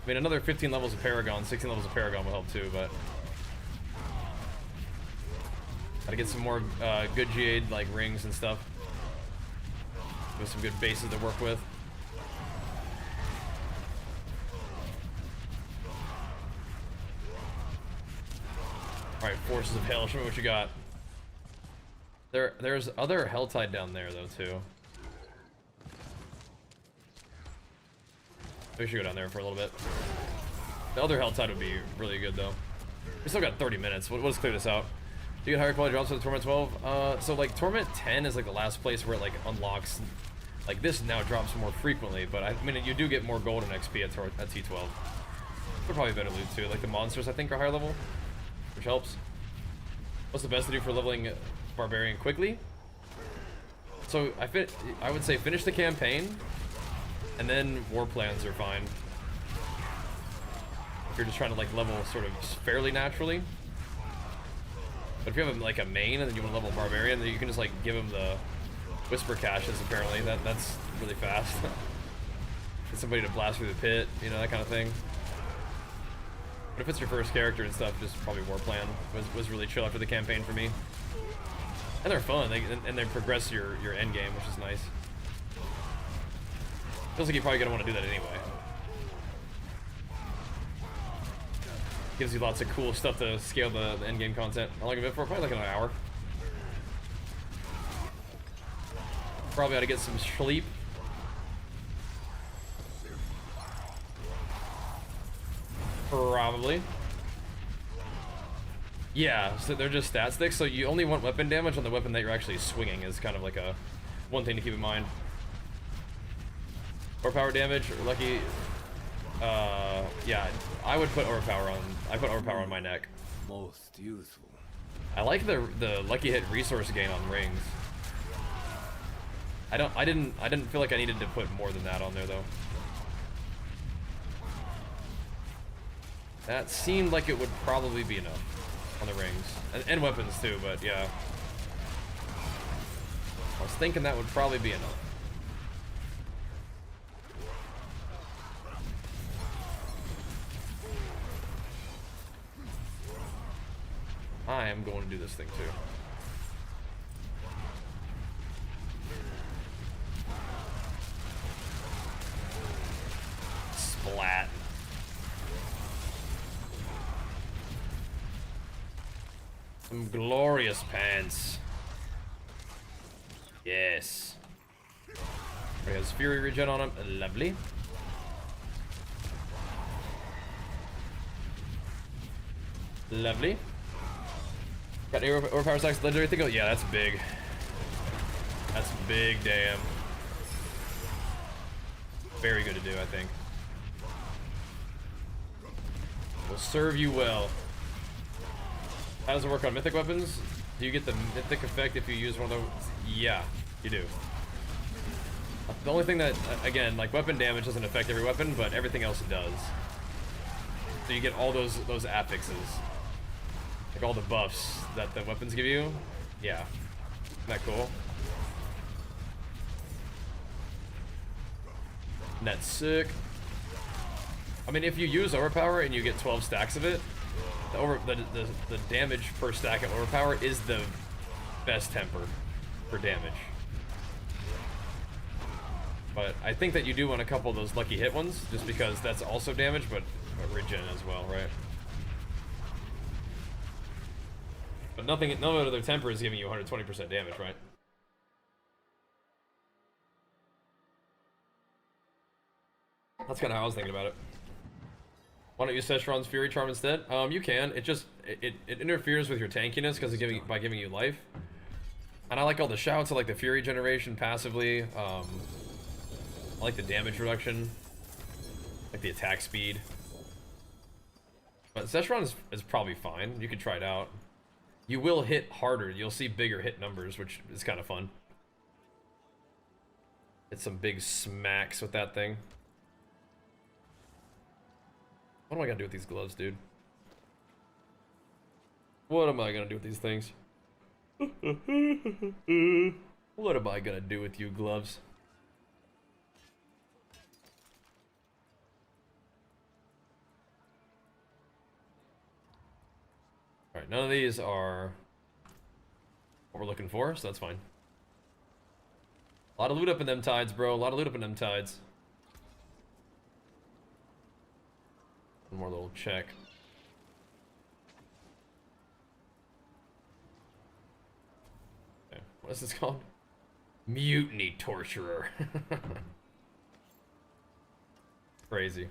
I mean, another 15 levels of Paragon, 16 levels of Paragon will help too, but gotta get some more good GA like rings and stuff with some good bases to work with. All right, Forces of Hell. Show me what you got. There's other Helltide down there though too. We should go down there for a little bit. The other Helltide would be really good though. We still got 30 minutes. Let's clear this out. Do you get higher quality drops for the Torment 12? So like Torment 10 is like the last place where it like unlocks. Like this now drops more frequently, but I mean you do get more gold and XP at T12. But probably better loot too. Like the monsters I think are higher level, which helps. What's the best to do for leveling Barbarian quickly? So I would say finish the campaign, and then war plans are fine. If you're just trying to like level sort of fairly naturally. But if you have like a main and then you want to level Barbarian, then you can just like give him the Whisper Caches apparently. That's really fast. Get somebody to blast through the pit, you know, that kind of thing. But if it's your first character and stuff, just probably war plan was really chill after the campaign for me. And they're fun, and they progress your end game, which is nice. Feels like you're probably gonna want to do that anyway. Gives you lots of cool stuff to scale the end game content. How long have it for? Probably like an hour. Probably ought to get some sleep. Probably. Yeah, so they're just stat sticks, so you only want weapon damage on the weapon that you're actually swinging is kind of like a one thing to keep in mind. Overpower damage, or lucky, yeah, I would put overpower on, I put overpower on my neck. Most useful. I like the lucky hit resource gain on rings. I didn't feel like I needed to put more than that on there though. That seemed like it would probably be enough on the rings. And weapons too, but yeah. I was thinking that would probably be enough. I am going to do this thing too. Splat. Some glorious pants. Yes. He has Fury regen on him. Lovely. Lovely. Got overpower stacks legendary thing. Oh, yeah, that's big. That's big, damn. Very good to do, I think. Will serve you well. How does it work on mythic weapons? Do you get the mythic effect if you use one of those? Yeah, you do. The only thing that, again, like weapon damage doesn't affect every weapon, but everything else does. So you get all those affixes. Like all the buffs that the weapons give you. Yeah. Isn't that cool? And that's sick. I mean, if you use overpower and you get 12 stacks of it, the damage per stack of overpower is the best temper for damage. But I think that you do want a couple of those lucky hit ones, just because that's also damage, but regen as well, right? But no other temper is giving you 120% damage, right? That's kind of how I was thinking about it. Why don't you use Seshron's Fury Charm instead? You can. It just it interferes with your tankiness because by giving you life. And I like all the shouts. I like the Fury generation passively. I like the damage reduction. I like the attack speed. But Seshron is probably fine. You could try it out. You will hit harder. You'll see bigger hit numbers, which is kind of fun. Hit some big smacks with that thing. What am I gonna do with these gloves, dude? What am I gonna do with these things? What am I gonna do with you gloves? Alright, none of these are what we're looking for, so that's fine. A lot of loot up in them tides, bro. A lot of loot up in them tides. One more little check. Okay, what is this called? Mutiny Torturer. Crazy.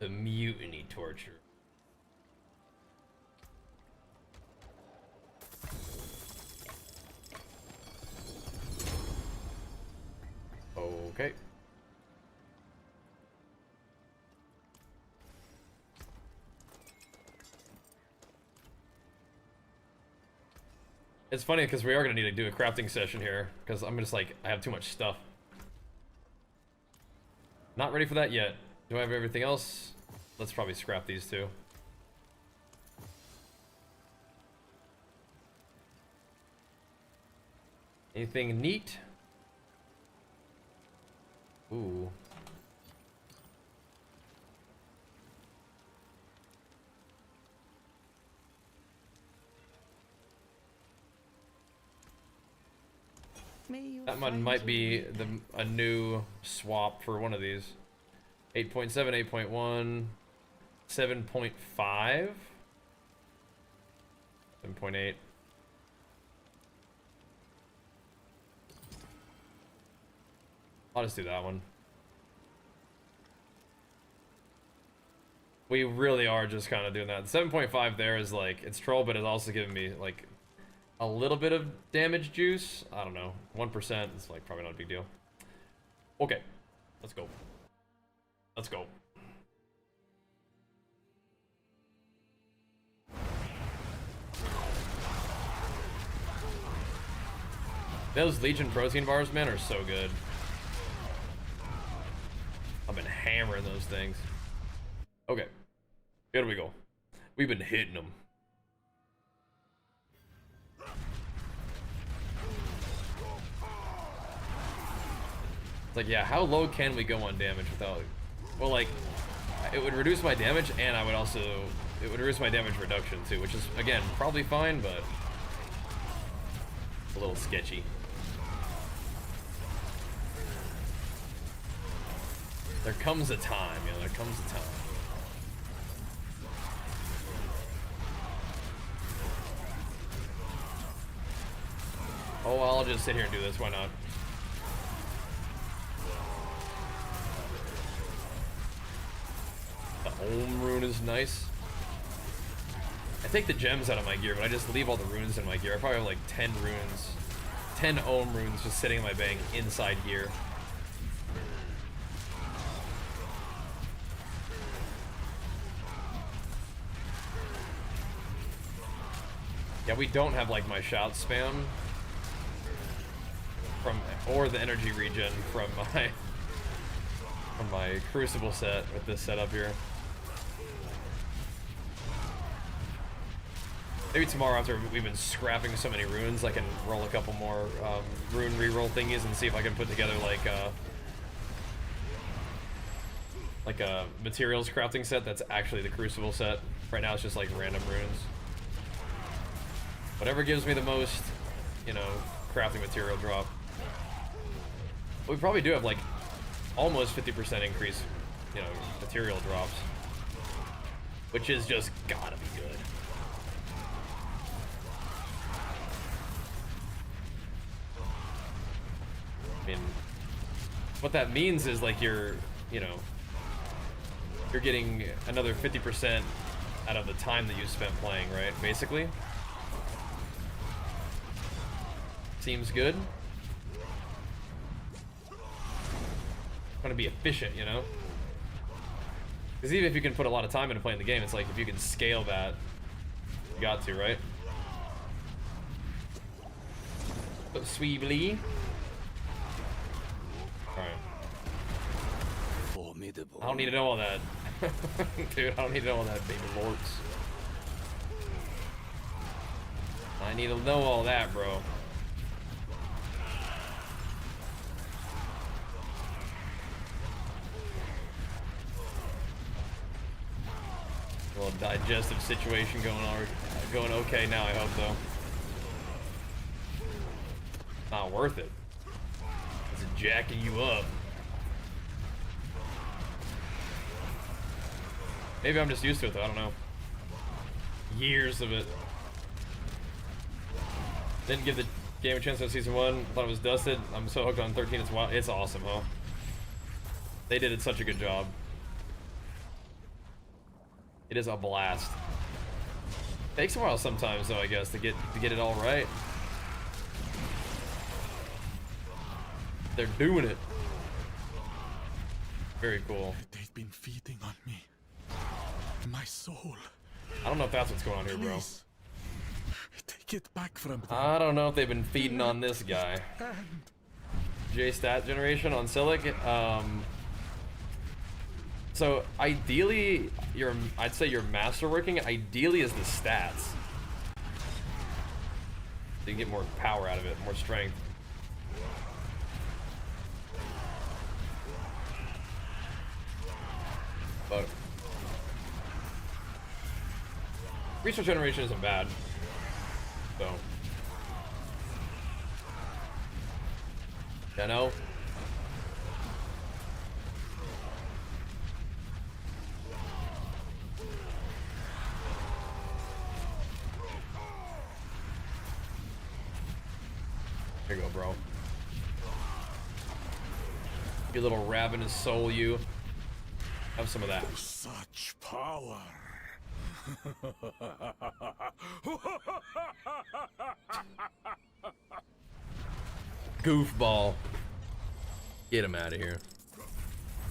The Mutiny Torturer. Okay. It's funny because we are going to need to do a crafting session here because I'm just like, I have too much stuff. Not ready for that yet. Do I have everything else? Let's probably scrap these two. Anything neat? Ooh. That one might be a new swap for one of these. 8.7, 8.1, 7.5, 7.8. I'll just do that one. We really are just kind of doing that. The 7.5 there is like, it's troll, but it's also giving me like a little bit of damage juice. I don't know. 1% is like probably not a big deal. Okay. Let's go. Let's go. Those Legion protein bars, man, are so good. I've been hammering those things. Okay. Here we go. We've been hitting them. It's like, yeah, how low can we go on damage without... Well, like, it would reduce my damage, and I would also... It would reduce my damage reduction, too, which is, again, probably fine, but... a little sketchy. There comes a time, you know, there comes a time. Oh, well, I'll just sit here and do this, why not? The Ohm rune is nice. I take the gems out of my gear, but I just leave all the runes in my gear. I probably have like 10 runes. 10 Ohm runes just sitting in my bank inside gear. Yeah, we don't have like my shout spam from, or the energy regen from my crucible set with this setup here. Maybe tomorrow, after we've been scrapping so many runes, I can roll a couple more rune reroll thingies and see if I can put together like a materials crafting set that's actually the crucible set. Right now it's just like random runes. Whatever gives me the most, you know, crafting material drop. We probably do have like almost 50% increase, you know, material drops, which is just gotta be good. I mean, what that means is like you're, you know, you're getting another 50% out of the time that you spent playing, right? Basically. Seems good. Trying to be efficient, you know? Because even if you can put a lot of time into playing the game, it's like if you can scale that, you got to, right? So sweebly. Alright. I don't need to know all that. Dude, I don't need to know all that, baby lords. I need to know all that, bro. A little digestive situation going okay now, I hope though. Not worth it. It's jacking you up. Maybe I'm just used to it though, I don't know. Years of it. Didn't give the game a chance on season 1. Thought it was dusted. I'm so hooked on 13. It's wild. It's awesome, huh? They did such a good job. It is a blast. Takes a while sometimes though, I guess, to get it all right. They're doing it. Very cool. They've been feeding on me. My soul. I don't know if that's what's going on here, bro. Please, take it back from them. I don't know if they've been feeding on this guy. J-stat generation on Silic. So ideally, I'd say your masterworking ideally is the stats. So you can get more power out of it, more strength. But resource generation isn't bad. So you know. Here you go, bro. Your little ravenous soul, you. Have some of that. Such power. Goofball. Get him out of here.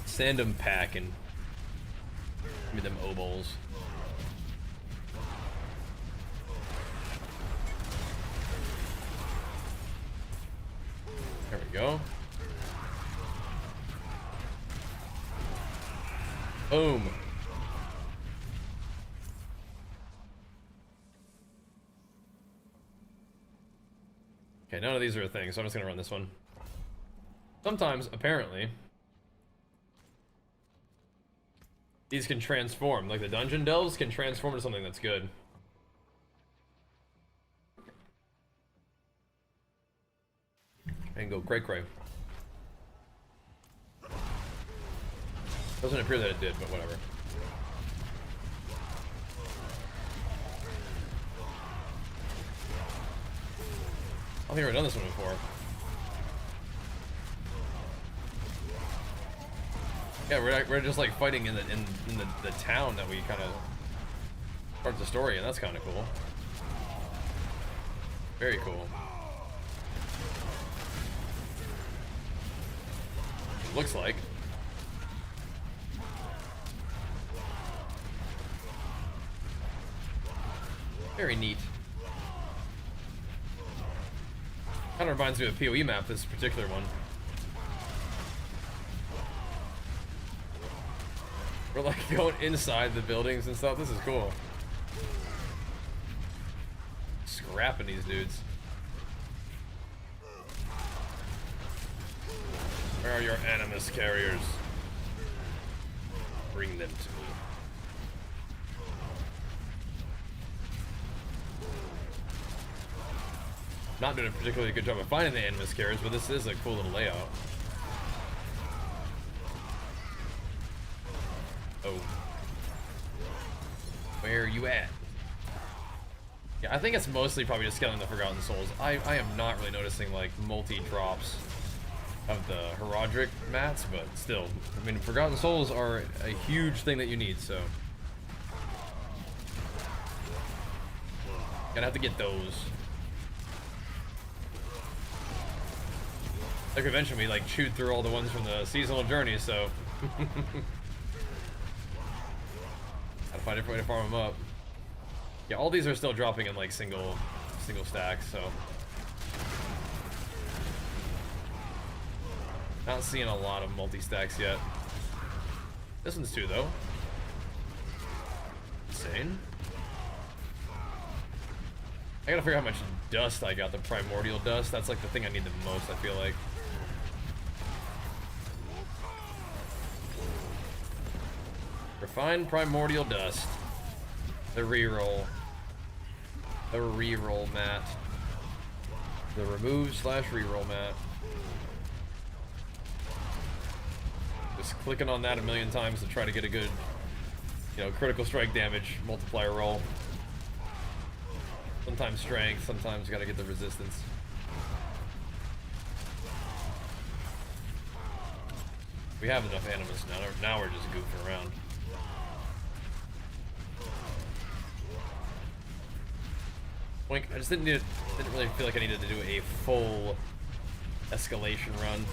Send him packing. Give me them obols. There we go. Boom. Okay, none of these are a thing, so I'm just gonna run this one. Sometimes, apparently, these can transform. Like the dungeon delves can transform into something that's good. And go cray. Doesn't appear that it did, but whatever. I don't think I've done this one before. Yeah, we're just like fighting in the town that we kind of start the story, and that's kind of cool. Very cool. Looks like. Very neat. Kind of reminds me of a PoE map, this particular one. We're like going inside the buildings and stuff. This is cool. Scrapping these dudes. Where are your animus carriers? Bring them to me. Not doing a particularly good job of finding the animus carriers, but this is a cool little layout. Oh. Where are you at? Yeah, I think it's mostly probably just killing the Forgotten Souls. I am not really noticing like multi-drops of the Herodric mats, but still. I mean, Forgotten Souls are a huge thing that you need, so. Gonna have to get those. Like eventually we like chewed through all the ones from the seasonal journey, so. Gotta find a different way to farm them up. Yeah, all these are still dropping in like single stacks, so. Not seeing a lot of multi-stacks yet. This one's too, though. Insane. I gotta figure out how much dust I got, the primordial dust. That's like the thing I need the most, I feel like. Refined primordial dust. The reroll. The reroll mat. The remove/reroll mat. Just clicking on that a million times to try to get a good, you know, critical strike damage multiplier roll. Sometimes strength, sometimes you gotta get the resistance. We have enough animus now. Now we're just goofing around. Wink, I just didn't really feel like I needed to do a full escalation run.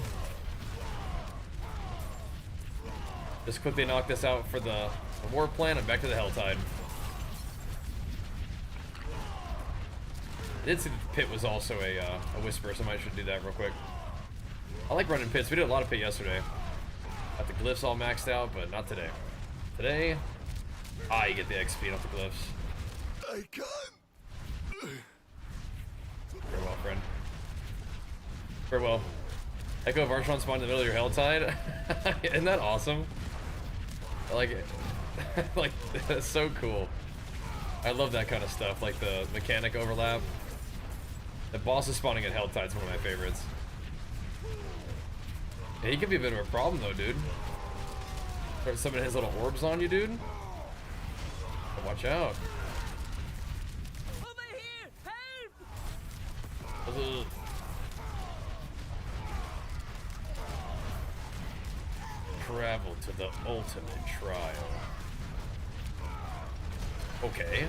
Just quickly knock this out for the war plan and back to the Helltide. I did see that the pit was also a whisper, so I should do that real quick. I like running pits. We did a lot of pit yesterday. Got the glyphs all maxed out, but not today. Today, I get the XP off the glyphs. I can't. Farewell, friend. Farewell. Echo of Archon spawned in the middle of your Helltide. Isn't that awesome? I like it. Like, that's so cool. I love that kind of stuff, like the mechanic overlap. The boss is spawning at Helltide is one of my favorites. Yeah, he could be a bit of a problem though, dude. Start summoning his little orbs on you, dude. Watch out. Over here! Help! Ugh. Travel to the ultimate trial. Okay.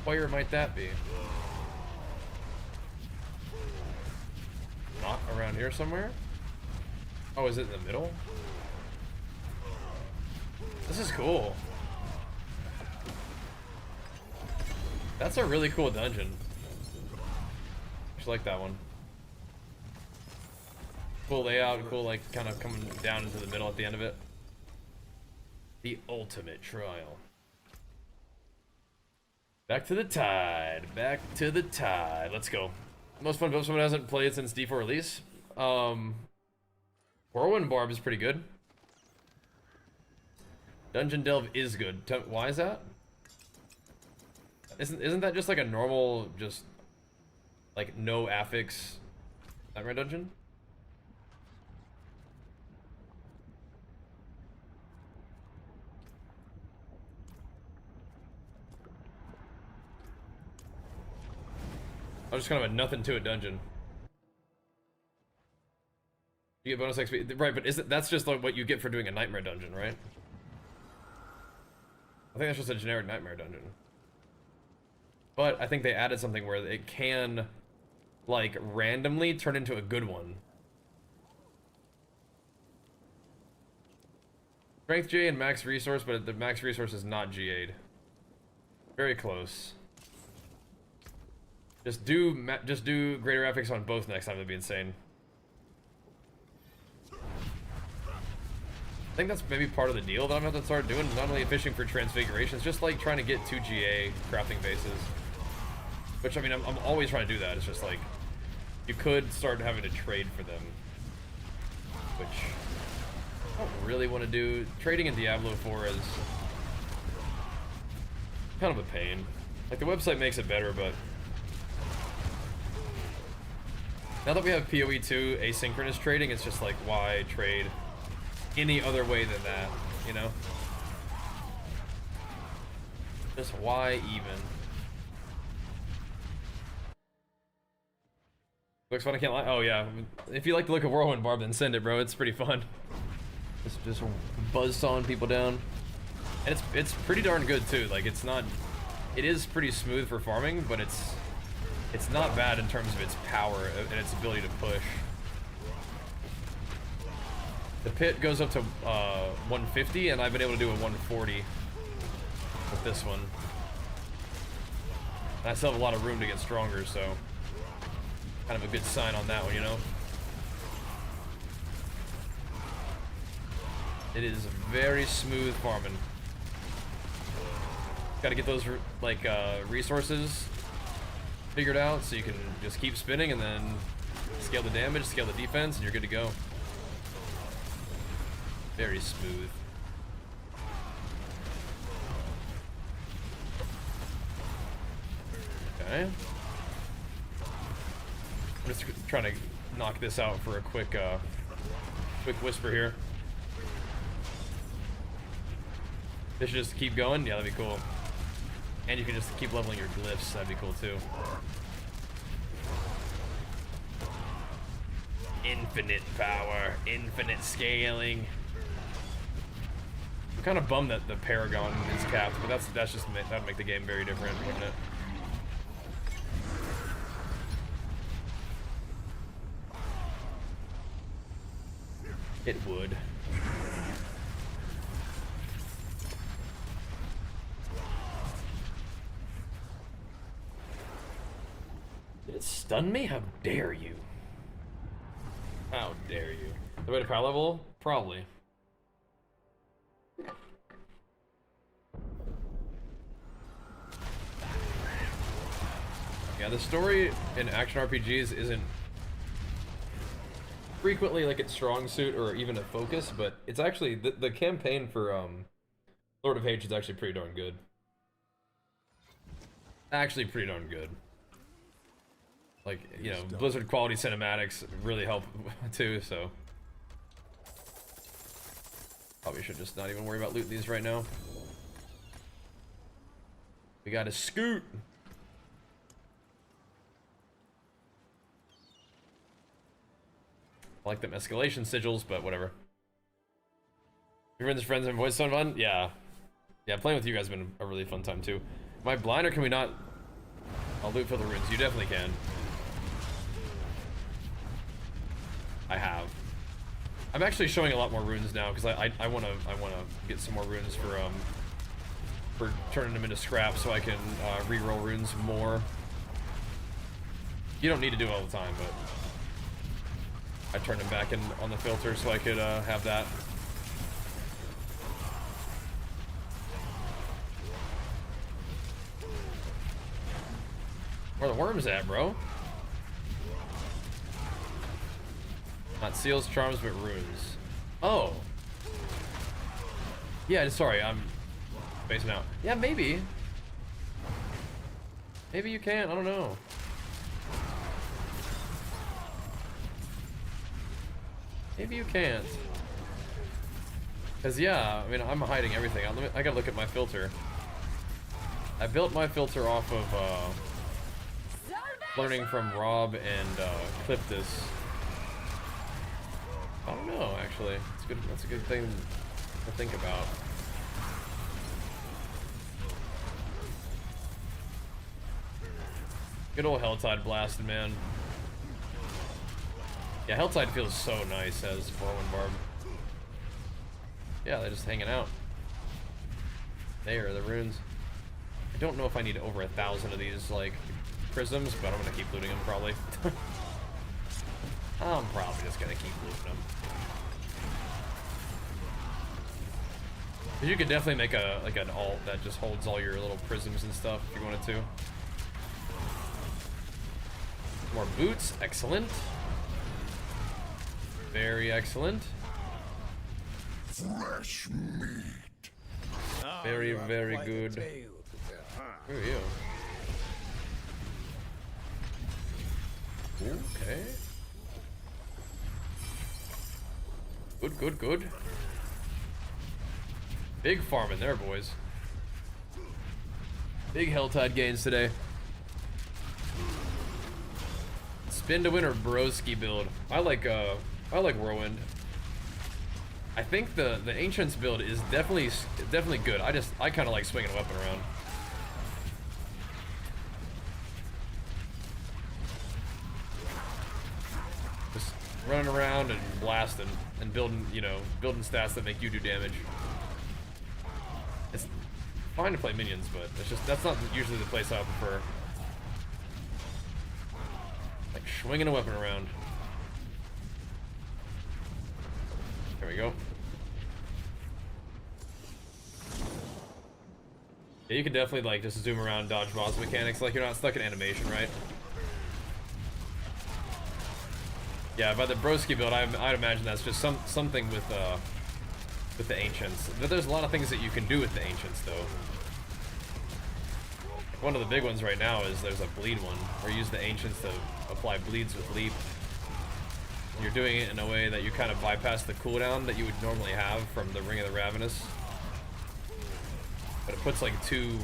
Where might that be? Not around here somewhere? Oh, is it in the middle? This is cool. That's a really cool dungeon. Just like that one. Cool layout, cool like kind of coming down into the middle at the end of it. The ultimate trial. Back to the tide. Back to the tide. Let's go. Most fun build someone hasn't played since D4 release. Whirlwind Barb is pretty good. Dungeon Delve is good. Why is that? Isn't that just like a normal, just like no affix Nightmare Dungeon? Oh, just kind of a nothing to it dungeon. You get bonus XP, right? But that's just like what you get for doing a Nightmare Dungeon, right? I think that's just a generic Nightmare Dungeon. But I think they added something where it can, like, randomly turn into a good one. Strength GA and max resource, but the max resource is not GA'd. Very close. Just do greater affix on both next time. That'd be insane. I think that's maybe part of the deal that I'm going to start doing. Not only fishing for transfigurations, just like trying to get 2 GA crafting bases. Which, I mean, I'm always trying to do that. It's just like, you could start having to trade for them. Which I don't really want to do. Trading in Diablo 4 is kind of a pain. Like, the website makes it better, but now that we have PoE2 asynchronous trading, it's just like, why trade any other way than that, you know? Just why even? Looks fun, I can't lie. Oh yeah, if you like the look of Whirlwind Barb, then send it, bro. It's pretty fun. Just buzzsawing people down. And it's pretty darn good too. Like, it is pretty smooth for farming, but it's not bad in terms of its power and its ability to push. The pit goes up to 150, and I've been able to do a 140 with this one. And I still have a lot of room to get stronger, so kind of a good sign on that one, you know? It is very smooth farming. Gotta get those, like, resources figured out so you can just keep spinning and then scale the damage, scale the defense, and you're good to go. Very smooth. Okay. I'm just trying to knock this out for a quick whisper here. This should just keep going? Yeah, that'd be cool. And you can just keep leveling your glyphs, that'd be cool too. Infinite power, infinite scaling. I'm kind of bummed that the Paragon is capped, but that's just, that'd make the game very different, wouldn't it? It would. Did it stun me? How dare you? How dare you? The way to power level? Probably. Yeah, the story in action RPGs isn't frequently like its strong suit or even a focus, but it's actually the campaign for Lord of Hate is actually pretty darn good. Actually pretty darn good. Like, you know, Blizzard quality cinematics really help too, so probably should just not even worry about looting these right now. We got a scoot. I like them escalation sigils, but whatever. Your friends and voice sound fun? Yeah. Yeah, playing with you guys has been a really fun time too. Am I blind or can we not? I'll loot for the runes. You definitely can. I have. I'm actually showing a lot more runes now because I wanna get some more runes for turning them into scrap so I can re-roll runes more. You don't need to do it all the time, but I turned them back in on the filter so I could have that. Where the worms at, bro? Not seals, charms, but runes. Oh. Yeah, sorry, I'm spacing out. Yeah, maybe. Maybe you can, I don't know. Maybe you can't. Cause yeah, I mean, I'm hiding everything. I gotta look at my filter. I built my filter off of learning from Rob and Cliptus. I don't know, actually. It's good. That's a good thing to think about. Good old Helltide blasted, man. Yeah, Helltide feels so nice as Whirlwind Barb. Yeah, they're just hanging out. There are the runes. I don't know if I need over 1,000 of these, like, prisms, but I'm gonna keep looting them, probably. I'm probably just gonna keep looting them. You could definitely make an alt that just holds all your little prisms and stuff if you wanted to. More boots, excellent. Very excellent. Fresh meat. Very, very good. Who are you? Okay. Good, good, good. Big farm in there, boys. Big Helltide gains today. Spin to win or broski build. I like Whirlwind. I think the Ancients build is definitely good. I kind of like swinging a weapon around. Just running around and blasting and building, you know, building stats that make you do damage. It's fine to play minions, but it's just that's not usually the place I prefer. Like swinging a weapon around. There we go. Yeah, you can definitely like just zoom around, dodge boss mechanics, like you're not stuck in animation, right? Yeah, by the broski build, I'd imagine that's just something with the Ancients. But there's a lot of things that you can do with the Ancients, though. One of the big ones right now is there's a bleed one, where you use the Ancients to apply bleeds with leap. You're doing it in a way that you kind of bypass the cooldown that you would normally have from the Ring of the Ravenous. But it puts like two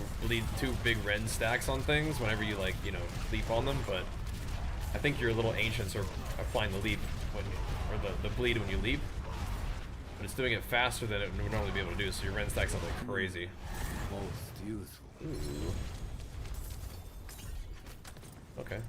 big Ren stacks on things whenever you like, you know, leap on them, but I think your little Ancients are applying the leap or the bleed when you leap. But it's doing it faster than it would normally be able to do, so your Ren stacks up like crazy. Most useful. Ooh. Okay.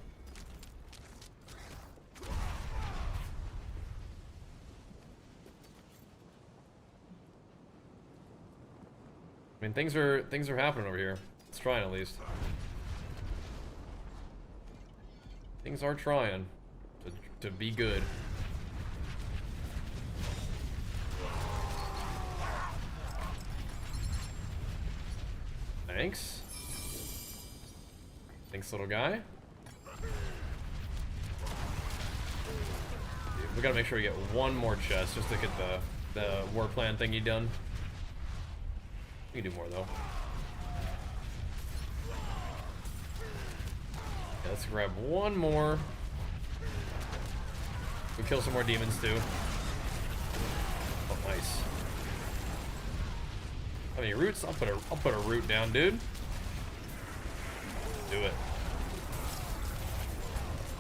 I mean, things are happening over here. It's trying at least. Things are trying to be good. Thanks. Thanks, little guy. We gotta make sure we get one more chest just to get the war plan thingy done. We can do more though. Yeah, let's grab one more. We kill some more demons too. Oh, nice. How many roots? I'll put a root down, dude. Do it.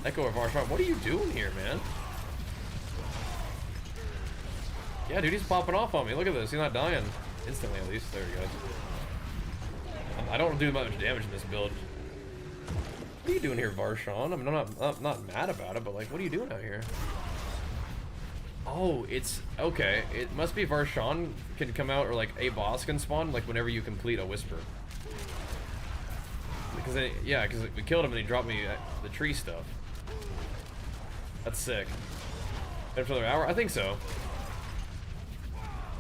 Echo of our shot. What are you doing here, man? Yeah, dude, he's popping off on me. Look at this. He's not dying. Instantly, at least. There we go. I don't do much damage in this build. What are you doing here, Varshawn? I mean, I'm not mad about it, but like, what are you doing out here? Oh, it's okay. It must be Varshawn can come out, or like a boss can spawn, like whenever you complete a whisper. Because yeah, because we killed him and he dropped me the tree stuff. That's sick. Got another hour? I think so.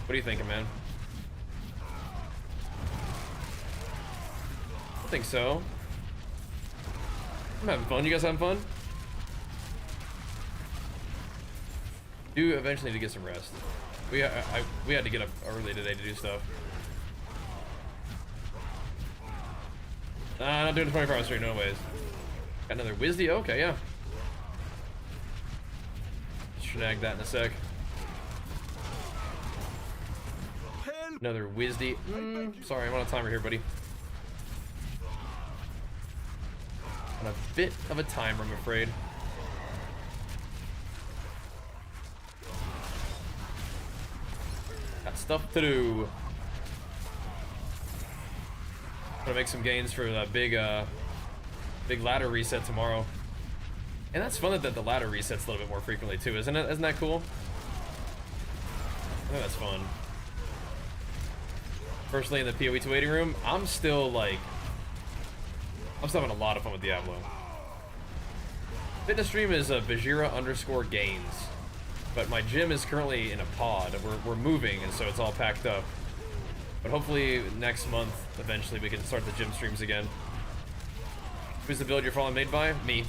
What are you thinking, man? I think so. I'm having fun. You guys having fun? Do eventually need to get some rest. We had to get up early today to do stuff. Not doing a 24-hour stream, no ways. Got another Wisdy? Okay, yeah. Snag that in a sec. Another Wisdy. Sorry, I'm on a timer here, buddy. On a bit of a timer, I'm afraid. Got stuff to do. Gonna make some gains for the big ladder reset tomorrow. And that's fun that the ladder resets a little bit more frequently too, isn't it? Isn't that cool? I think that's fun. Personally, in the P282 room, I'm still having a lot of fun with Diablo. Fitness stream is Bajira_gains. But my gym is currently in a pod. We're moving, and so it's all packed up. But hopefully next month, eventually, we can start the gym streams again. Who's the build you're falling made by? Me.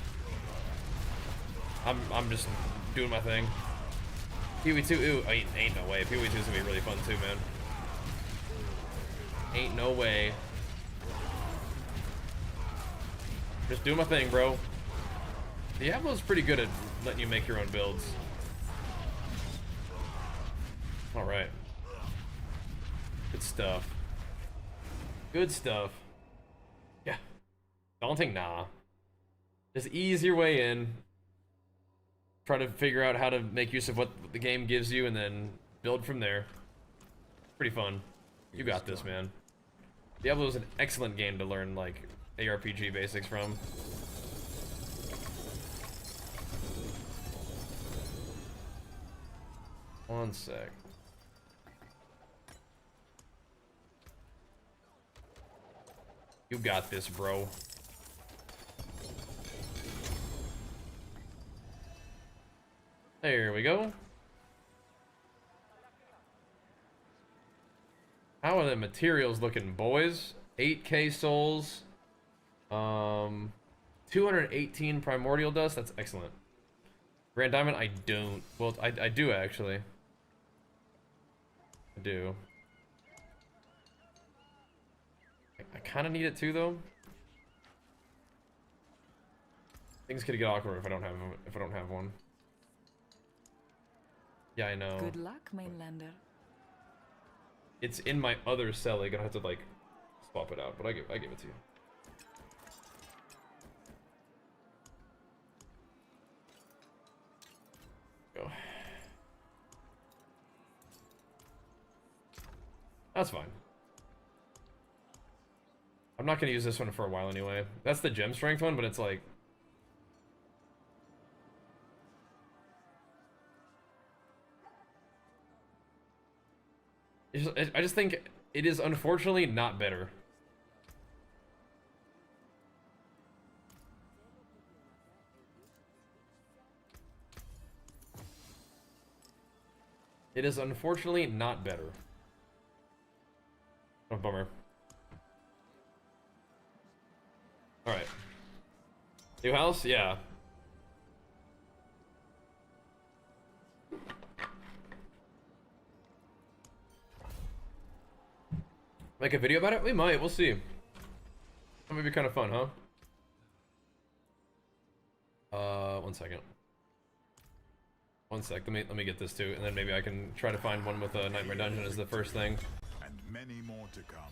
I'm just doing my thing. P282, ooh, ain't no way. P282 is gonna be really fun too, man. Ain't no way. Just doing my thing, bro. Diablo's pretty good at letting you make your own builds. Alright. Good stuff. Good stuff. Yeah. Daunting? Nah. Just ease your way in. Try to figure out how to make use of what the game gives you and then build from there. Pretty fun. You got this, man. Diablo is an excellent game to learn, like, ARPG basics from. One sec. You got this, bro. There we go. How are the materials looking, boys? 8k souls. 218 primordial dust. That's excellent. Grand diamond, I don't. Well, I do actually. I do. I kind of need it too, though. Things could get awkward if I don't have one. Yeah, I know. Good luck, mainlander. It's in my other cell. I'm gonna have to like swap it out, but I give it to you. Go. That's fine. I'm not gonna use this one for a while anyway. That's the gem strength one, but it's like. I just think it is unfortunately not better. It is unfortunately not better. Oh, bummer. Alright. New house? Yeah. Make a video about it? We might, we'll see. That might be kind of fun, huh? 1 second. 1 sec, let me get this too, and then maybe I can try to find one with a Nightmare Dungeon as the first thing. And many more to come.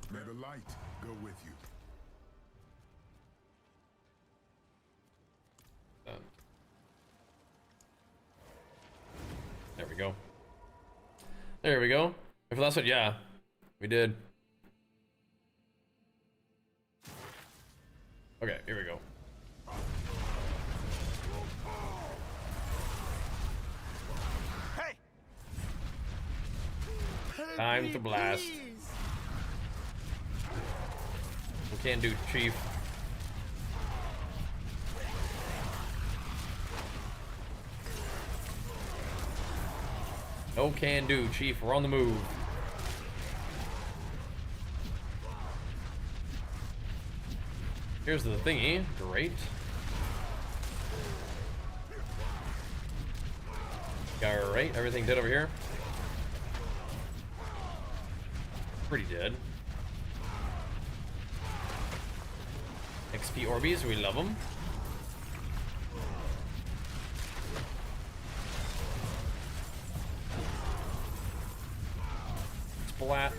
May the light go with you. There we go. There we go. If that's what, yeah, we did. Okay, here we go. Hey! Time to blast. We can do Chief. No can do, Chief. We're on the move. Here's the thingy. Great. Alright, everything dead over here. Pretty dead. XP Orbeez, we love them. Splat.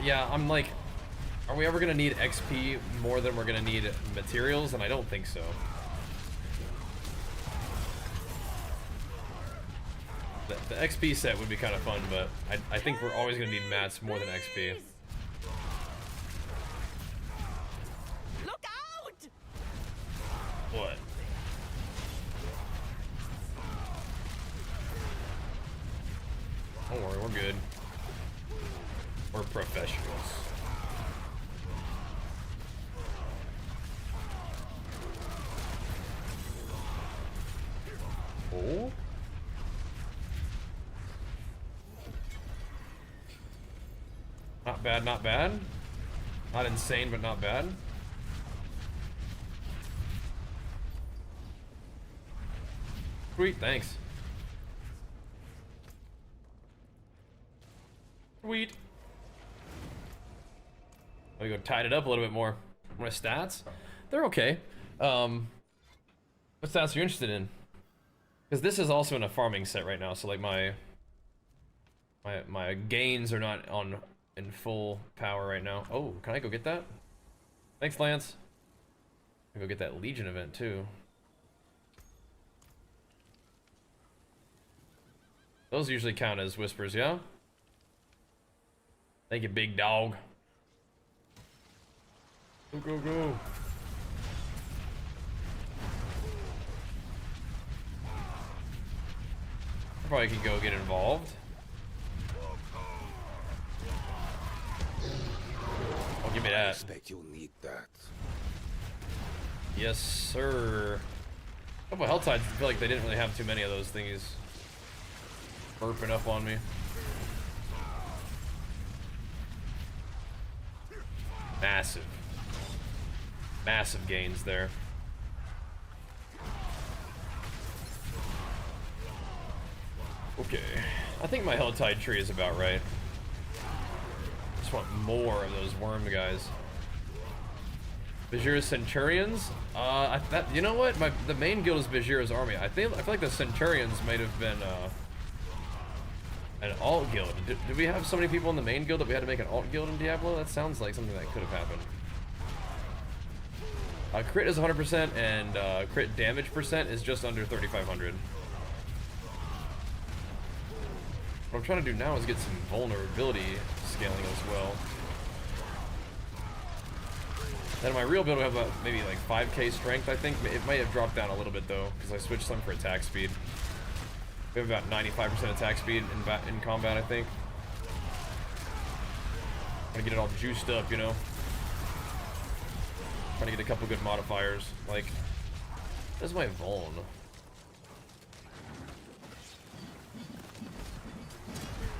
Yeah, I'm like, are we ever gonna need XP more than we're gonna need materials? And I don't think so. The XP set would be kind of fun, but I think we're always gonna need mats more than XP. Look out! What? Don't worry, we're good. We're professionals. Oh? Not bad, not bad. Not insane, but not bad. Sweet, thanks. Sweet. We go tied it up a little bit more. My stats, they're okay. What stats are you interested in? Because this is also in a farming set right now, so like my gains are not in full power right now. Oh, can I go get that? Thanks, Lance. I go get that Legion event too. Those usually count as whispers, yeah? Thank you, big dog. Go, go, go. I probably could go get involved. Oh, give me that. I expect you'll need that. Yes, sir. A couple health tides, I feel like they didn't really have too many of those thingies burping up on me. Massive. Massive gains there. Okay. I think my Helltide tree is about right. Just want more of those worm guys. Bajira's Centurions? You know what? The main guild is Bajira's army. I feel like the Centurions might have been an alt guild. Did we have so many people in the main guild that we had to make an alt guild in Diablo? That sounds like something that could have happened. Crit is 100% and crit damage percent is just under 3,500. What I'm trying to do now is get some vulnerability scaling as well. Then my real build will have about maybe like 5k strength, I think. It might have dropped down a little bit though, because I switched some for attack speed. We have about 95% attack speed in combat, I think. Trying to get it all juiced up, you know? Trying to get a couple good modifiers. Like, where's my Vuln?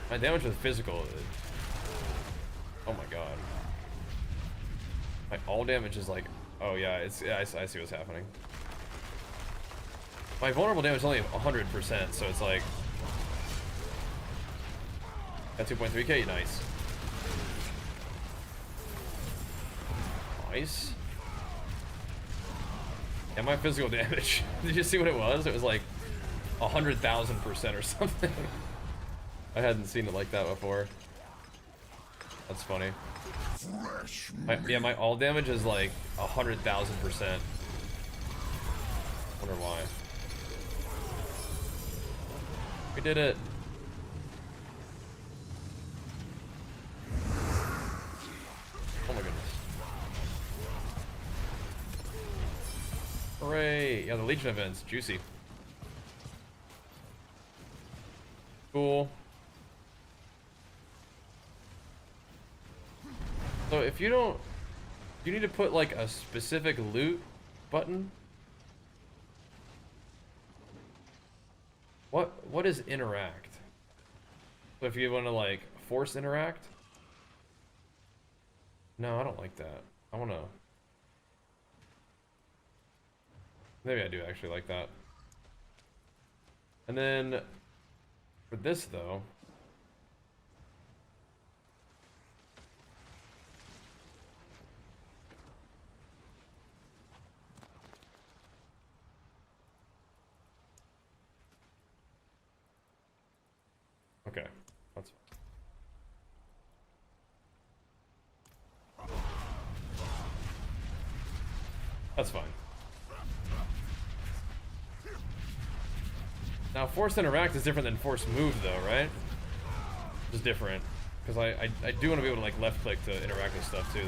My damage with physical. Oh my god. My all damage is like, oh yeah, I see what's happening. My vulnerable damage is only 100%, so it's like, got 2.3k, nice. Nice. And my physical damage, did you see what it was? It was like 100,000% or something. I hadn't seen it like that before. That's funny. Yeah, my all damage is like 100,000%. Wonder why. We did it. Oh my goodness. Hooray! Yeah, the Legion event's juicy. Cool. So if you don't, you need to put like a specific loot button. What what is interact? So if you want to like force interact? No, I don't like that. I want to. Maybe I do actually like that. And then for this though. Okay, that's fine. That's fine. Now, force interact is different than force move, though, right? It's different. Because I do want to be able to, like, left click to interact with stuff, too,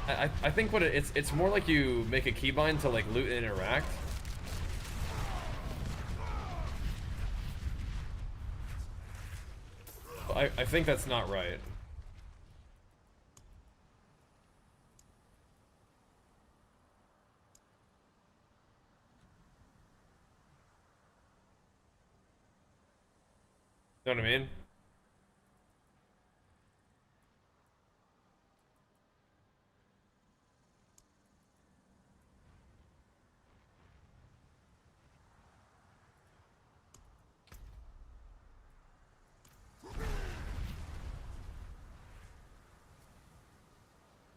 though. I think what it's more like you make a keybind to, like, loot and interact. I think that's not right. You know what I mean?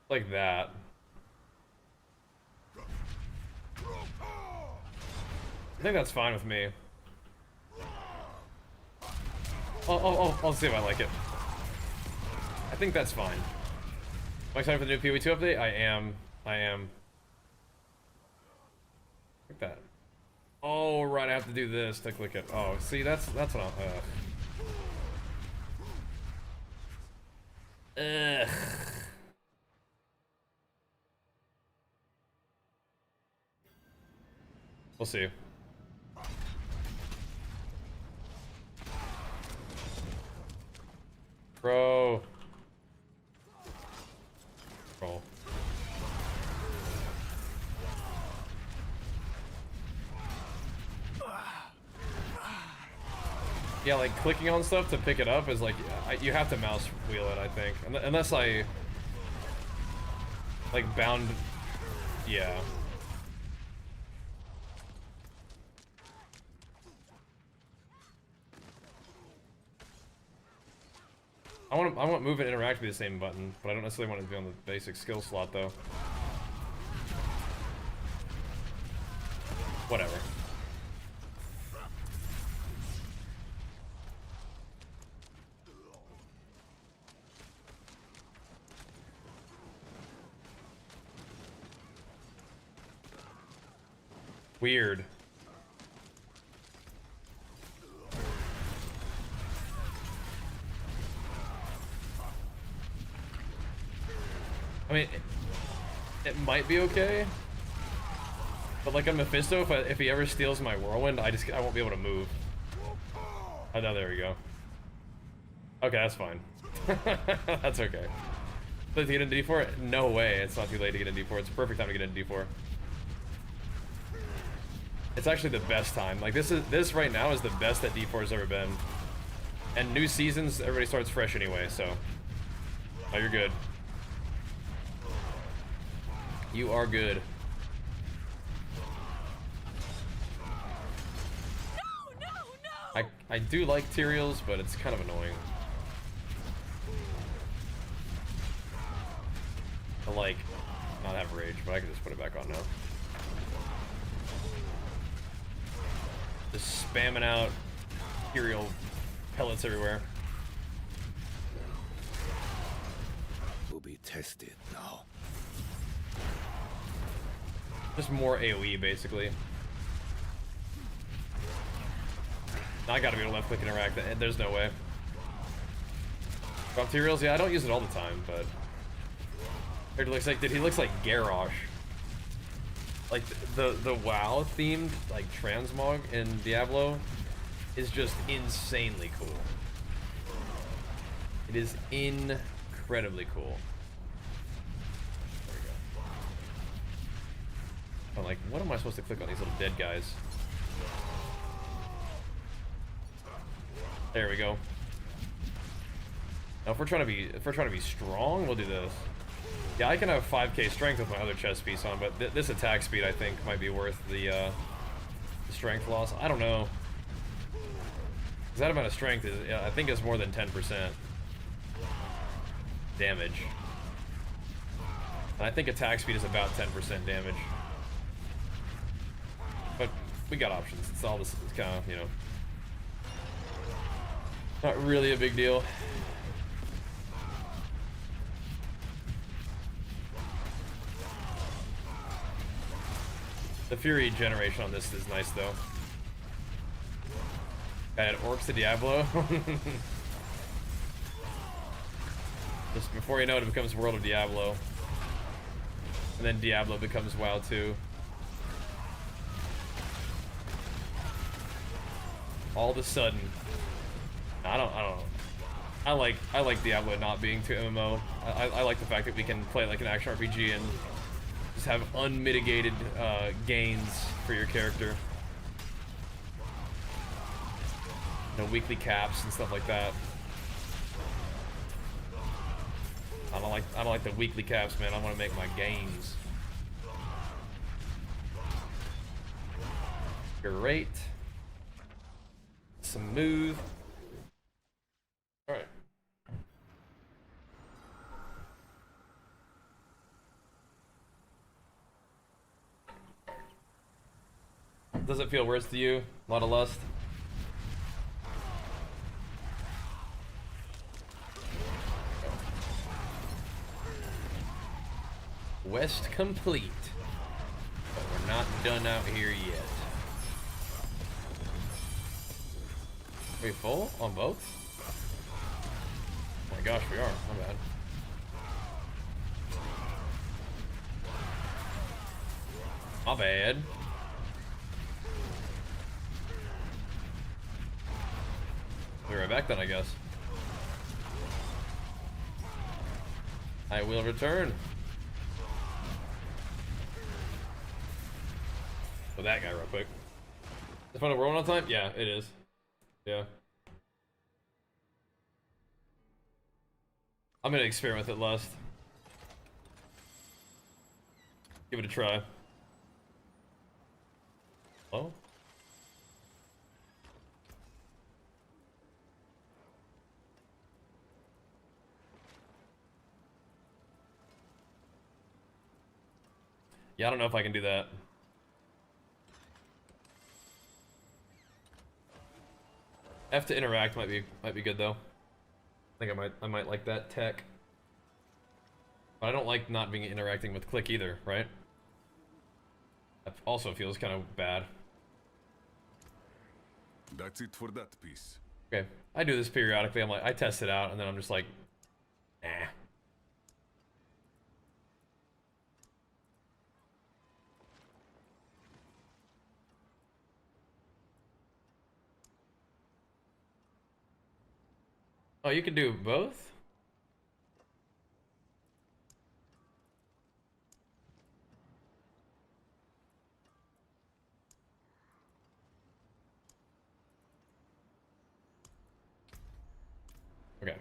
Like that. I think that's fine with me. I'll see if I like it. I think that's fine. Am I excited for the new P282 update? I am. Like that. Oh, right, I have to do this to click it. Oh, see, that's what I'm... Ugh. We'll see. Bro. Roll. Yeah, like clicking on stuff to pick it up is like, you have to mouse wheel it, I think. Unless I like bound, yeah. I want move and interact to be the same button, but I don't necessarily want it to be on the basic skill slot though. Whatever. Weird. I mean, it might be okay, but like on Mephisto, if he ever steals my whirlwind, I won't be able to move. Oh no, there we go. Okay, that's fine. That's okay. Late to get into D4? No way, it's not too late to get into D4. It's a perfect time to get into D4. It's actually the best time. Like this right now is the best that D4 has ever been. And new seasons, everybody starts fresh anyway, so. Oh, you're good. You are good. No! I do like Tyraels, but it's kind of annoying. I like not have rage, but I can just put it back on now. Just spamming out Tyrael pellets everywhere. Will be tested now. Just more AoE, basically. Now I gotta be able to left click interact. There's no way. Drop Tyraels, yeah, I don't use it all the time, but it looks like, dude, he looks like Garrosh. Like the WoW themed like transmog in Diablo is just insanely cool. It is incredibly cool. There we go. I'm like, what am I supposed to click on these little dead guys? There we go. Now if we're trying to be strong, we'll do this. Yeah, I can have 5k strength with my other chest piece on, but this attack speed I think might be worth the strength loss. I don't know. 'Cause that amount of strength is, I think, is more than 10% damage. And I think attack speed is about 10% damage. But we got options. It's all this. It's kind of, you know, not really a big deal. The Fury generation on this is nice though. Add orcs to Diablo. Just before you know it, it becomes World of Diablo. And then Diablo becomes WoW 2. All of a sudden, I don't know. I like Diablo not being too MMO. I like the fact that we can play like an action RPG and just have unmitigated gains for your character. No weekly caps and stuff like that. I don't like the weekly caps, man. I want to make my gains. Great. Smooth. All right. Does it feel worse to you? A lot of lust? Quest complete. But we're not done out here yet. Are we full on both? Oh my gosh, we are. My bad. My bad. We're right back then, I guess. I will return. With that guy real quick. Is Final World on time? Yeah, it is. Yeah. I'm gonna experiment with it, Lust. Give it a try. Oh? Yeah, I don't know if I can do that. F to interact might be good though. I think I might like that tech. But I don't like not being interacting with click either, right? That also feels kind of bad. That's it for that piece. Okay, I do this periodically. I'm like, I test it out, and then I'm just like, nah. Oh, you can do both? Okay.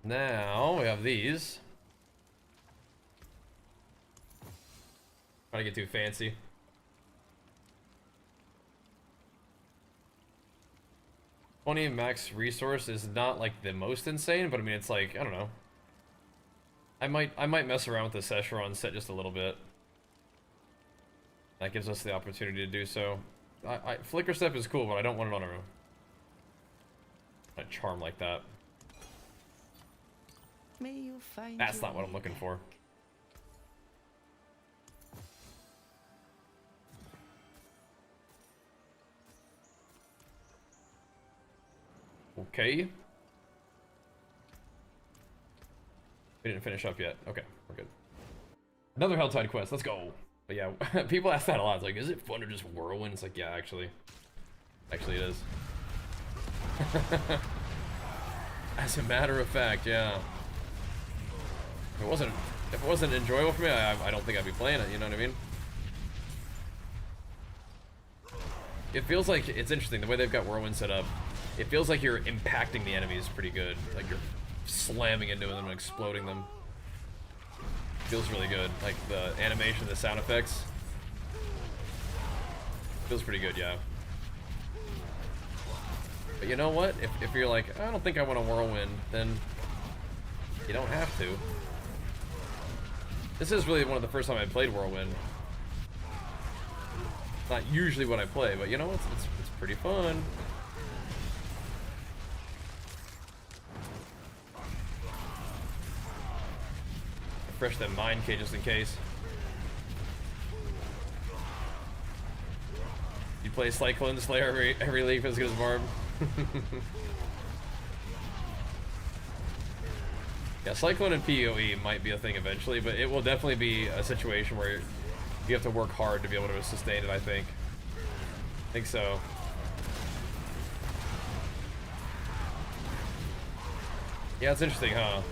Now we have these. Trying to get too fancy. Max resource is not like the most insane, but I mean it's like, I don't know. I might mess around with the Szechuan set just a little bit. That gives us the opportunity to do so. Flicker Step is cool, but I don't want it on a charm like that. May you find That's not what I'm looking for. Okay. We didn't finish up yet. Okay, we're good. Another Helltide quest. Let's go. But yeah, people ask that a lot. It's like, is it fun to just whirlwind? It's like, yeah, actually it is. As a matter of fact, yeah. If it If it wasn't enjoyable for me, I don't think I'd be playing it, you know what I mean? It feels like, it's interesting, the way they've got Whirlwind set up, it feels like you're impacting the enemies pretty good. Like you're slamming into them and exploding them. Feels really good. Like the animation, the sound effects. Feels pretty good, yeah. But you know what? If you're like, I don't think I want a Whirlwind, then you don't have to. This is really one of the first time I played Whirlwind. Not usually what I play, but you know, it's pretty fun. Refresh them mine cages in case. You play Cyclone Slayer every league as good as Barb. Yeah, Cyclone and PoE might be a thing eventually, but it will definitely be a situation where you have to work hard to be able to sustain it, I think. I think so. Yeah, it's interesting, huh?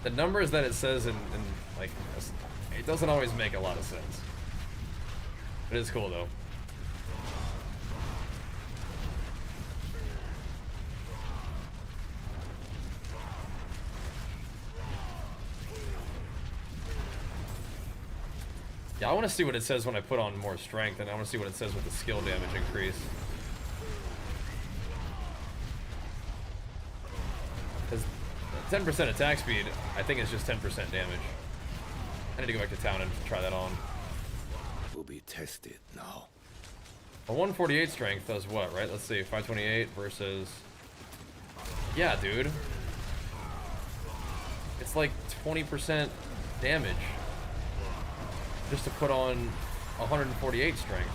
The numbers that it says in like, it doesn't always make a lot of sense. It is cool, though. Yeah, I want to see what it says when I put on more strength, and I want to see what it says with the skill damage increase. Because 10% attack speed, I think is just 10% damage. I need to go back to town and try that on. Will be tested now. A 148 strength does what, right? Let's see, 528 versus... Yeah, dude. It's like 20% damage. Just to put on 148 strength.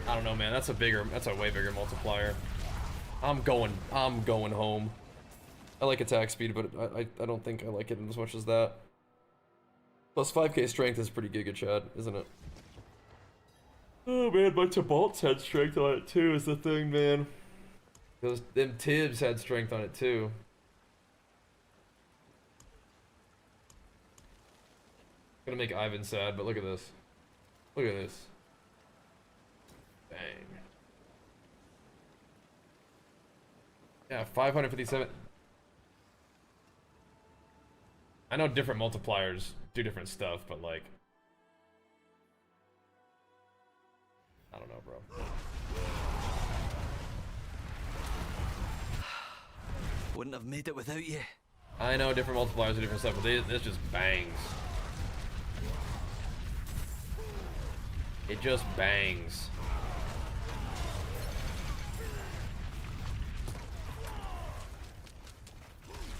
I don't know, man. That's a way bigger multiplier. I'm going home. I like attack speed, but I don't think I like it as much as that. Plus 5k strength is pretty giga chad, isn't it? Oh man, my Tibalt's had strength on it too, is the thing, man. Them Tibbs had strength on it too. Gonna make Ivan sad, but look at this. Look at this. Bang. Yeah, 557. I know different multipliers do different stuff, but like... I don't know, bro. Wouldn't have made it without you. I know different multipliers do different stuff, but this just bangs. It just bangs.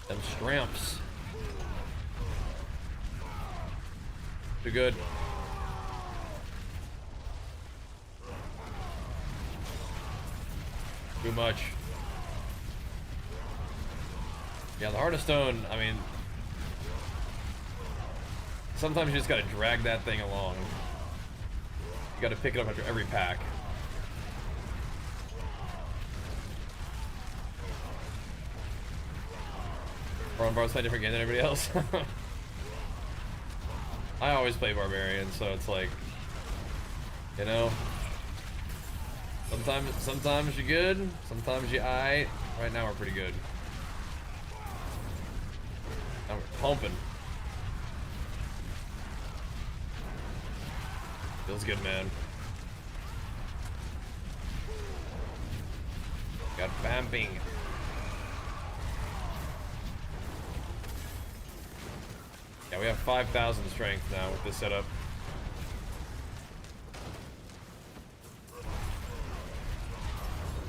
Them stramps. Too good. Too much. Yeah, the Heart of Stone, I mean... Sometimes you just gotta drag that thing along. You gotta pick it up after every pack. Ron Bar's playing different game than everybody else. I always play Barbarian, so it's like, you know, sometimes you're good, sometimes you're aight. Right now we're pretty good. Now we're pumping. Feels good, man. Got vamping. Yeah, we have 5,000 strength now with this setup.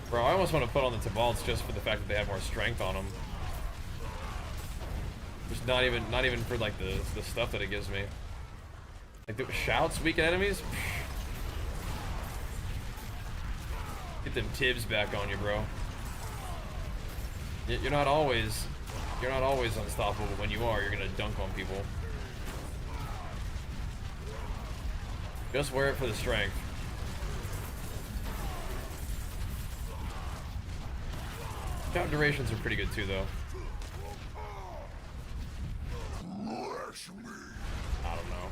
Bro, I almost want to put on the Tibalts just for the fact that they have more strength on them. Just not even for like the stuff that it gives me. Like the shouts weaken enemies. Get them Tibbs back on you, bro. You're not always unstoppable, but when you are, you're gonna dunk on people. Just wear it for the strength. Shot durations are pretty good too, though. I don't know.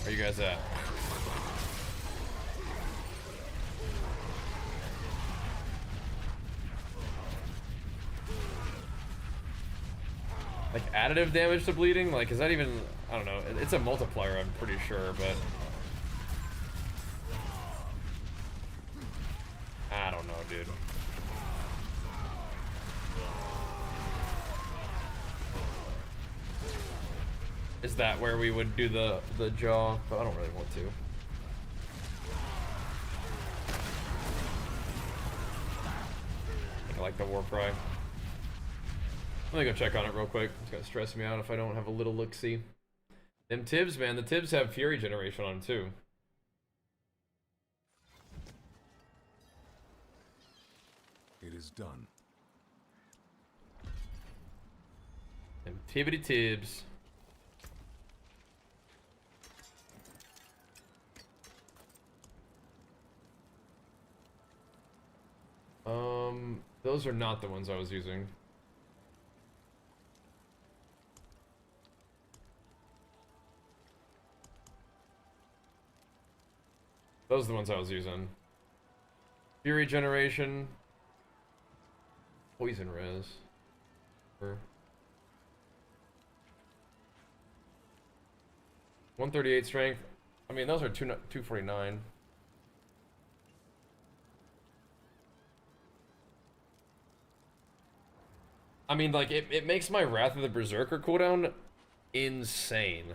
Where you guys at? Like additive damage to bleeding? Like, is that even? I don't know. It's a multiplier, I'm pretty sure, but I don't know, dude. Is that where we would do the jaw? But I don't really want to. I think I like the war cry. Let me go check on it real quick. It's gonna stress me out if I don't have a little look-see. Them Tibs, man. The Tibs have Fury generation on them too. It is done. Them Tibbity Tibs. Those are not the ones I was using. Those are the ones I was using. Fury generation. Poison res. 138 strength. I mean, those are 249. I mean, like, it makes my Wrath of the Berserker cooldown insane.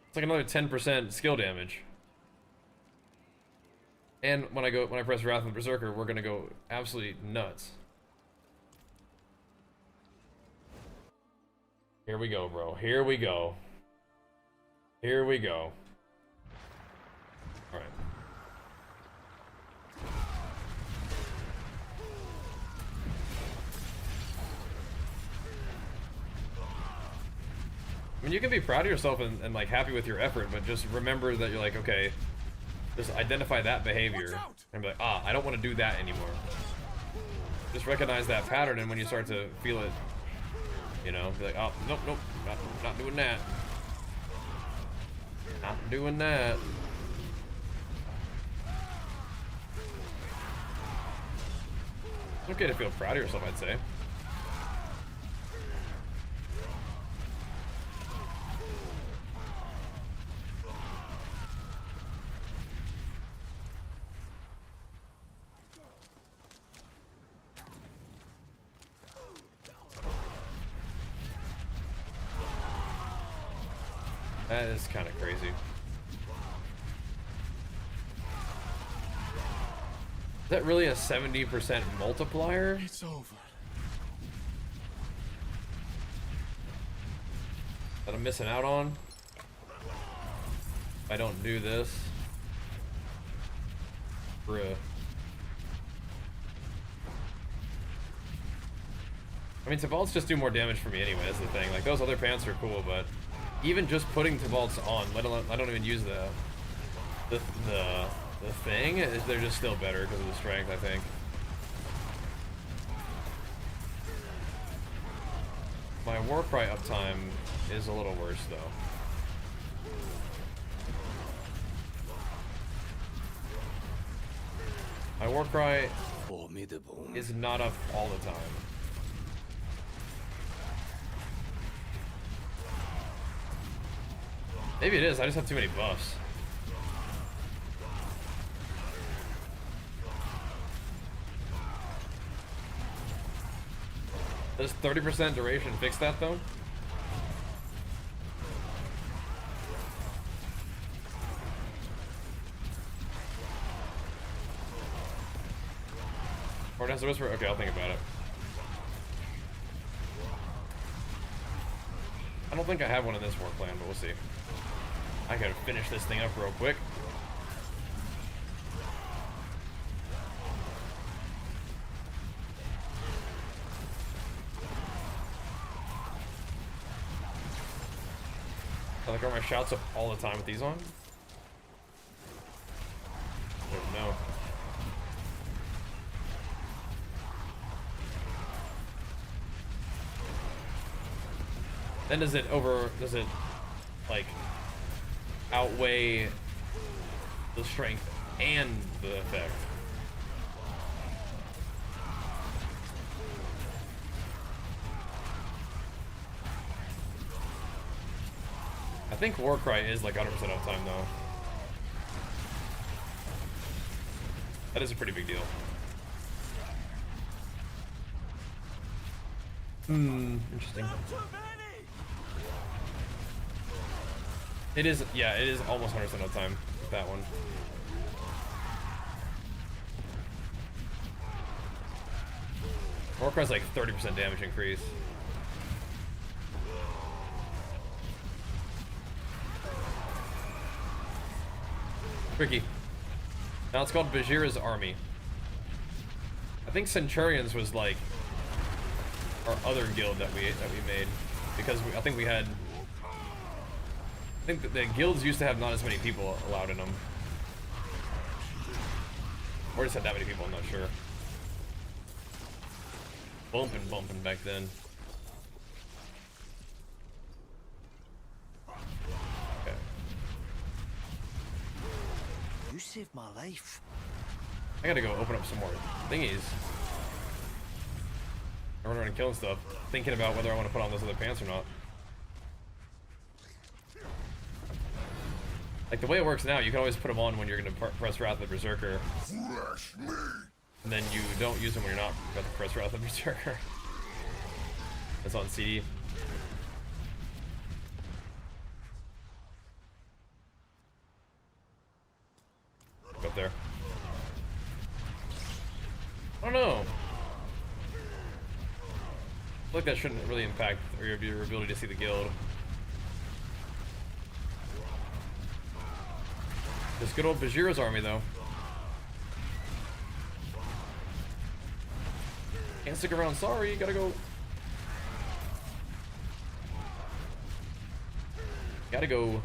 It's like another 10% skill damage. And when I press Wrath of the Berserker, we're gonna go absolutely nuts. Here we go, bro. Here we go. Here we go. Alright. I mean, you can be proud of yourself and like happy with your effort, but just remember that you're like, okay, just identify that behavior and be like, ah, I don't want to do that anymore. Just recognize that pattern, and when you start to feel it, you know, be like, oh, nope, nope, not doing that. Not doing that. It's okay to feel proud of yourself, I'd say. That is kind of crazy. Is that really a 70% multiplier? It's over. That I'm missing out on? If I don't do this. Bruh. I mean, Tibalts just do more damage for me anyway, that's the thing. Like, those other pants are cool, but even just putting Tibalts on, let alone, I don't even use the thing, they're just still better because of the strength, I think. My Warcry uptime is a little worse, though. My Warcry is not up all the time. Maybe it is, I just have too many buffs. Does 30% duration fix that though? Or does the whisper? Okay, I'll think about it. I don't think I have one in this war clan, but we'll see. I gotta finish this thing up real quick. Like, are my shouts up all the time with these on? I don't know. Then does it like outweigh the strength and the effect? I think Warcry is like 100% uptime though. That is a pretty big deal. Interesting. It is, yeah, it is almost 100% uptime with that one. Warcry's like 30% damage increase. Tricky. Now it's called Bajira's Army. I think Centurions was like our other guild that we made, because I think we had. I think that the guilds used to have not as many people allowed in them, or just had that many people. I'm not sure. Bumping back then. Okay. You saved my life. I gotta go open up some more thingies. I run around and killing stuff, thinking about whether I want to put on those other pants or not. Like the way it works now, you can always put them on when you're gonna press Wrath of the Berserker. And then you don't use them when you're not about to press Wrath of the Berserker. That's on CD. Go up there. I don't know. I feel like that shouldn't really impact your ability to see the guild. This good old Bajira's army, though. Can't stick around, sorry, gotta go. Gotta go.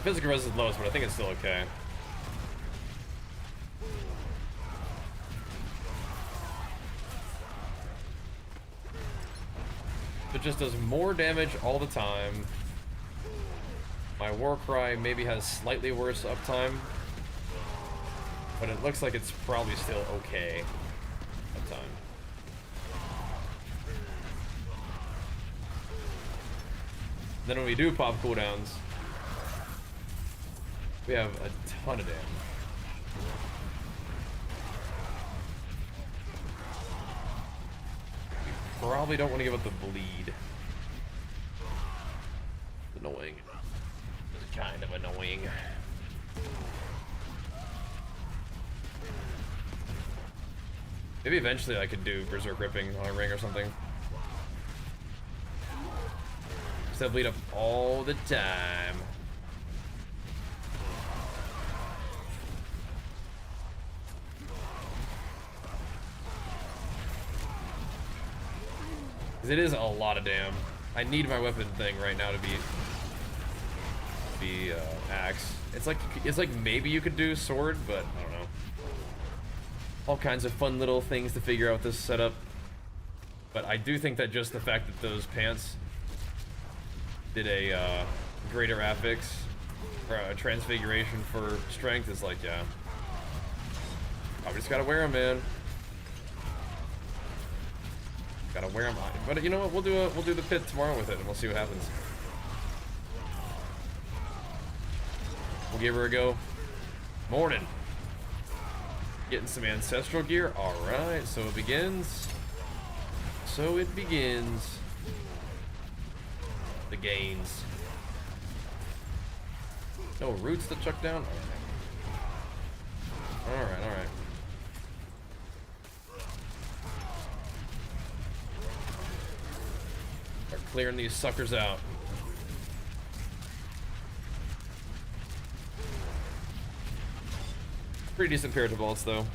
Physical res is lowest, but I think it's still okay. It just does more damage all the time. My Warcry maybe has slightly worse uptime, but it looks like it's probably still okay uptime. Then when we do pop cooldowns, we have a ton of damage. We probably don't want to give up the bleed. It's annoying. It's kind of annoying. Maybe eventually I could do Berserk Ripping on a ring or something. Instead of bleed up all the time. It is a lot of damn. I need my weapon thing right now to be axe. It's like maybe you could do sword, but I don't know. All kinds of fun little things to figure out with this setup. But I do think that just the fact that those pants did a greater affix or a transfiguration for strength is like, yeah. I just gotta wear them, man. Gotta wear them. But you know what? We'll do the pit tomorrow with it, and we'll see what happens. We'll give her a go. Morning. Getting some ancestral gear. All right. So it begins. So it begins. The gains. No roots to chuck down. All right. All right. clearing these suckers out. Pretty decent pair of bullets, though.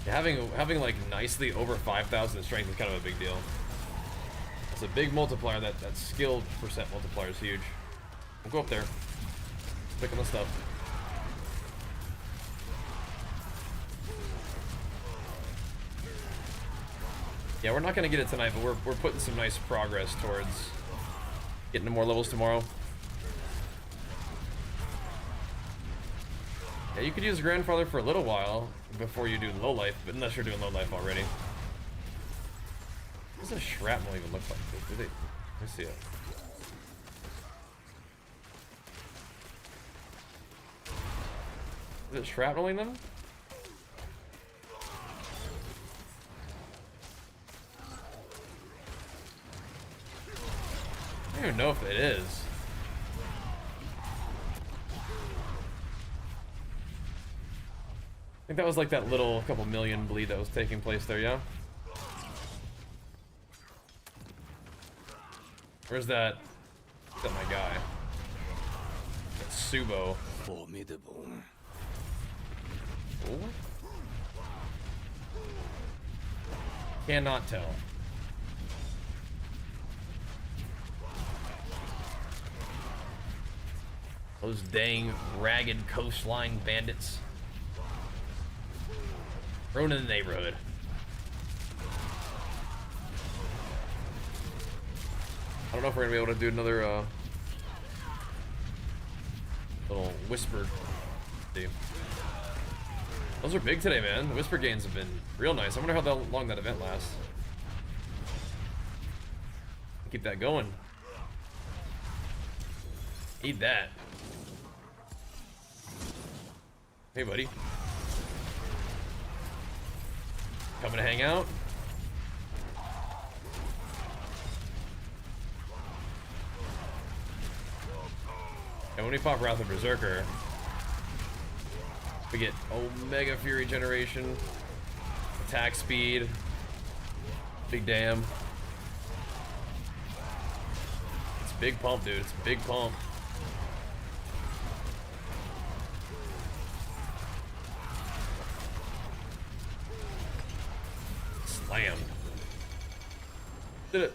Yeah, having like nicely over 5,000 in strength is kind of a big deal. It's a big multiplier. That skill percent multiplier is huge. We'll go up there. Pick on the stuff. Yeah, we're not gonna get it tonight, but we're putting some nice progress towards getting to more levels tomorrow. Yeah, you could use Grandfather for a little while before you do low life, but unless you're doing low life already. What does a shrapnel even look like? Let me see it. Is it shrapneling them? I don't even know if it is. I think that was like that little couple million bleed that was taking place there, yeah? Where's that? Is that my guy? That's Subo. Formidable. Oh? Cannot tell. Those dang ragged coastline bandits. Ruining the neighborhood. I don't know if we're gonna be able to do another little whisper. See. Those are big today, man. The whisper gains have been real nice. I wonder how long that event lasts. Keep that going. Need that. Hey, buddy. Coming to hang out? And when we pop Wrath of Berserker, we get Omega Fury generation, attack speed, big damn. It's a big pump, dude. It's a big pump. Slammed. Did it.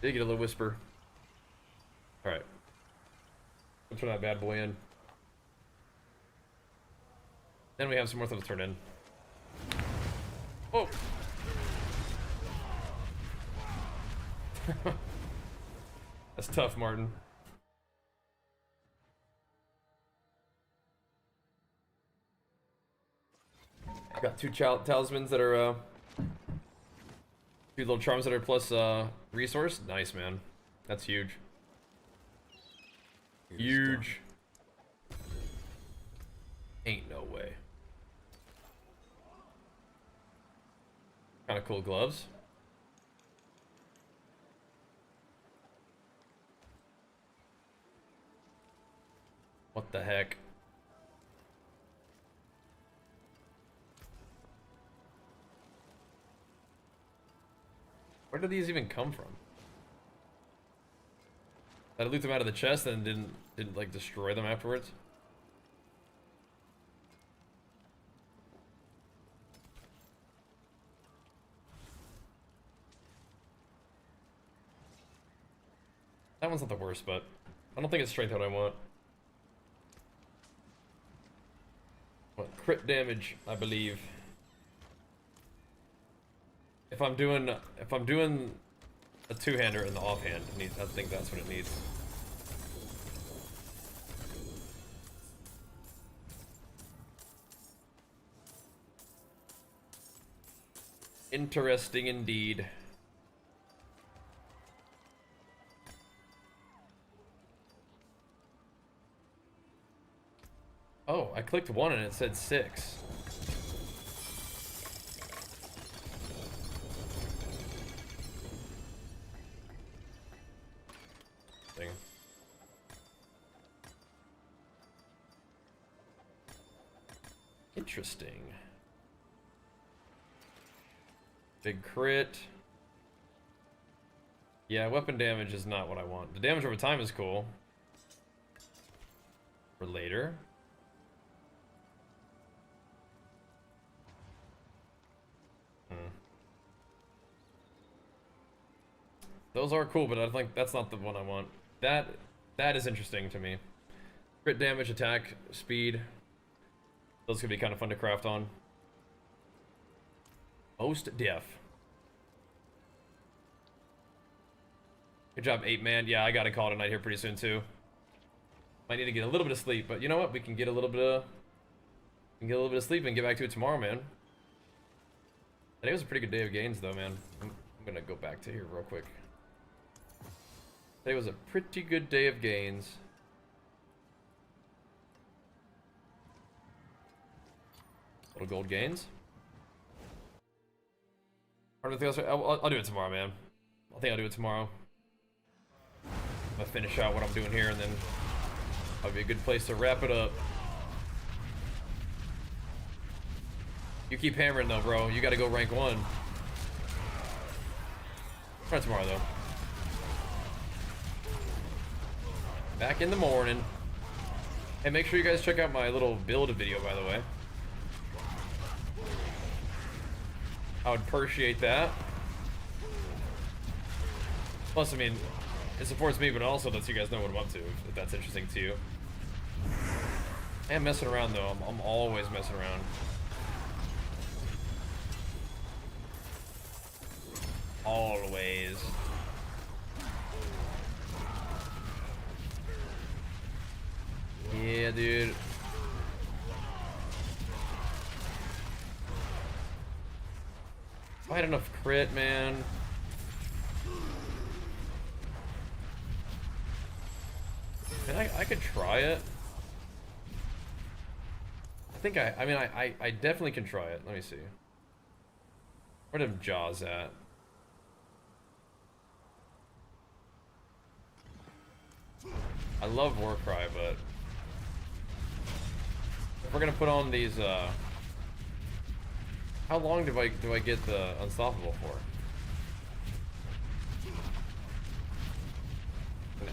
Did get a little whisper. Alright. Let's turn that bad boy in. Then we have some more stuff to turn in. Oh! That's tough, Martin. I got two talismans that are, two little charms that are plus, resource. Nice, man. That's huge. Huge. Ain't no way. Kind of cool gloves. What the heck? Where did these even come from? Did I loot them out of the chest and didn't like destroy them afterwards? That one's not the worst, but I don't think it's strength what I want. What, crit damage, I believe. If I'm doing a two-hander in the offhand, I think that's what it needs. Interesting indeed. Oh, I clicked one and it said 6. Thing. Interesting. Big crit. Yeah, weapon damage is not what I want. The damage over time is cool. For later. Those are cool, but I think that's not the one I want. That is interesting to me. Crit damage, attack, speed. Those could be kind of fun to craft on. Most def. Good job, 8-man. Yeah, I gotta call it a night here pretty soon too. Might need to get a little bit of sleep, but you know what? We can get a little bit of sleep and get back to it tomorrow, man. Today was a pretty good day of gains, though, man. I'm gonna go back to here real quick. Today was a pretty good day of gains. Little gold gains. I'll do it tomorrow, man. I think I'll do it tomorrow. I'm gonna finish out what I'm doing here, and then that'll be a good place to wrap it up. You keep hammering though, bro. You gotta go rank 1. Try tomorrow though. Back in the morning. And make sure you guys check out my little build video, by the way. I would appreciate that. Plus, I mean, it supports me, but it also lets you guys know what I'm up to, if that's interesting to you. I am messing around, though. I'm always messing around. Always. Yeah, dude. If I had enough crit, man. Man, I could try it. I think I definitely can try it. Let me see. Where them jaws at? I love Warcry, but if we're gonna put on these, how long do I get the Unstoppable for?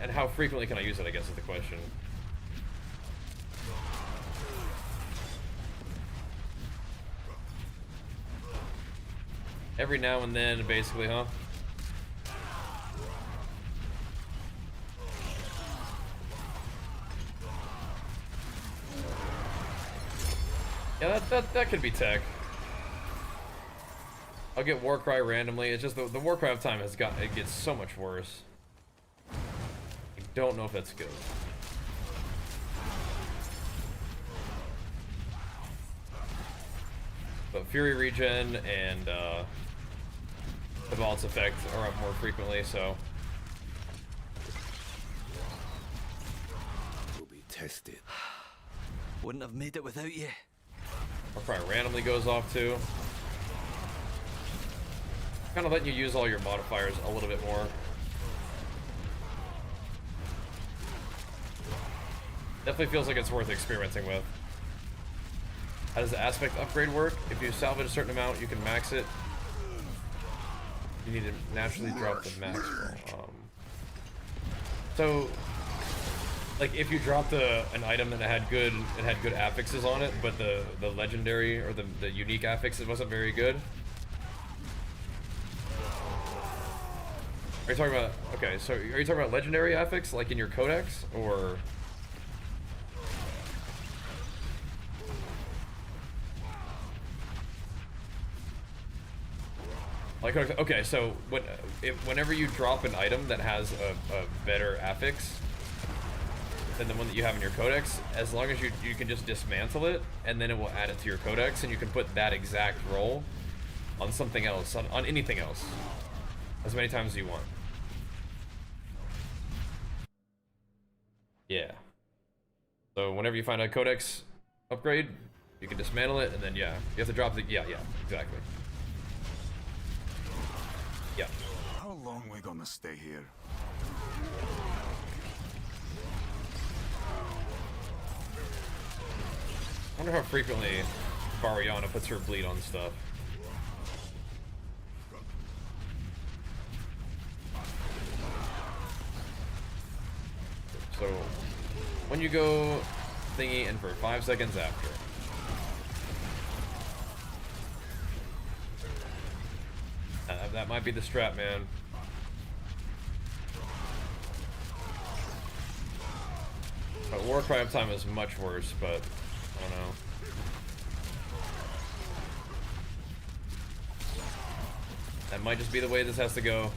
And how frequently can I use it, I guess, is the question. Every now and then, basically, huh? Yeah, that could be tech. I'll get Warcry randomly. It's just the Warcry time it gets so much worse. I don't know if that's good. But Fury regen and the Balance effect are up more frequently, so Will be tested. Wouldn't have made it without you. Warcry randomly goes off too. Kind of letting you use all your modifiers a little bit more. Definitely feels like it's worth experimenting with. How does the aspect upgrade work? If you salvage a certain amount, you can max it. You need to naturally drop the max. So, like, if you dropped an item that had good affixes on it, but the legendary or the unique affixes wasn't very good. Are you talking about, okay, so are you talking about legendary affix, like in your codex, or? Like, okay, so whenever you drop an item that has a better affix than the one that you have in your codex, as long as you can just dismantle it, and then it will add it to your codex, and you can put that exact roll on something else, on anything else, as many times as you want. Yeah. So whenever you find a codex upgrade, you can dismantle it, and then yeah, you have to drop the, yeah, exactly. Yeah. How long we gonna stay here? I wonder how frequently Barbarian puts her bleed on stuff. So, when you go thingy and for 5 seconds after. That might be the strat, man. But Warcry uptime is much worse, but I don't know. That might just be the way this has to go.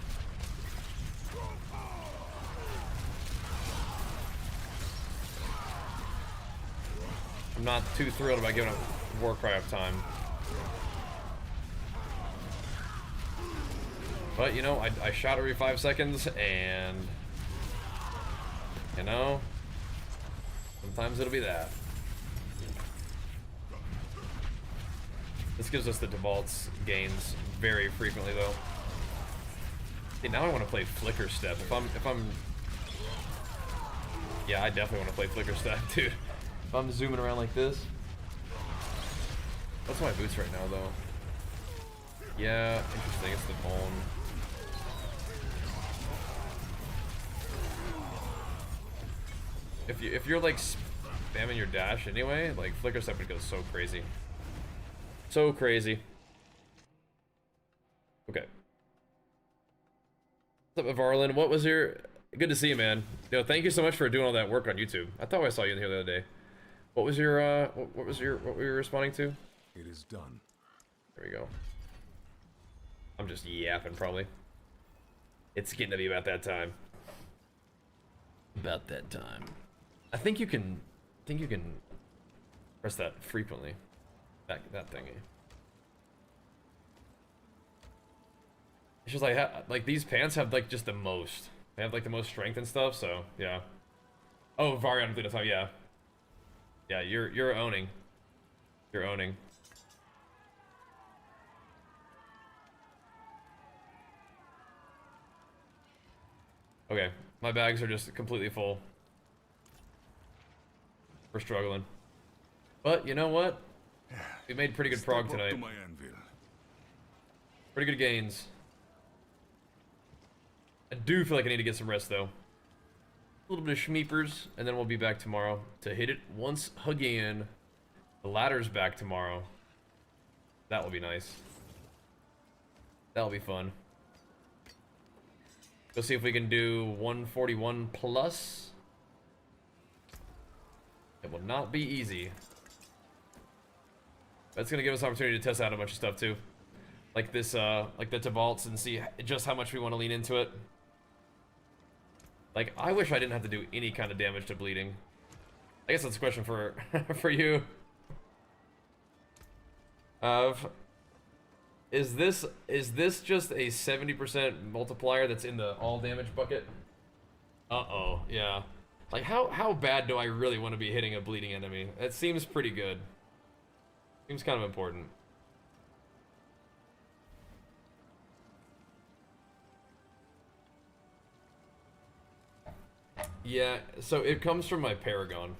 I'm not too thrilled about giving up Warcry uptime. But, you know, I shot every 5 seconds, and, you know, sometimes it'll be that. This gives us the defaults gains very frequently, though. See, now I want to play Flicker Step. If I'm... Yeah, I definitely want to play Flicker Step, dude. If I'm zooming around like this. What's my boots right now, though? Yeah, interesting. It's the bone. If you're like spamming your dash anyway, like Flicker Step would go so crazy. So crazy. Okay. What's up, Varlin? What was your... Good to see you, man. Yo, thank you so much for doing all that work on YouTube. I thought I saw you in here the other day. What was your, what were you responding to? It is done. There we go. I'm just yapping, probably. It's getting to be about that time. About that time. I think you can press that frequently. That thingy. It's just like these pants have like just the most. They have like the most strength and stuff, so yeah. Oh, Varian bleed time, yeah. Yeah, you're owning. You're owning. Okay, my bags are just completely full. We're struggling. But you know what? We made pretty good prog tonight. Pretty good gains. I do feel like I need to get some rest though. A little bit of schmeepers, and then we'll be back tomorrow to hit it once again. The ladder's back tomorrow. That will be nice. That'll be fun. Go see if we can do 141 plus. It will not be easy. That's gonna give us an opportunity to test out a bunch of stuff too. Like this, like the vaults, and see just how much we want to lean into it. Like, I wish I didn't have to do any kind of damage to bleeding. I guess that's a question for for you. Is this just a 70% multiplier that's in the all damage bucket? Uh-oh, yeah. Like, how bad do I really want to be hitting a bleeding enemy? It seems pretty good. Seems kind of important. Yeah, so it comes from my Paragon,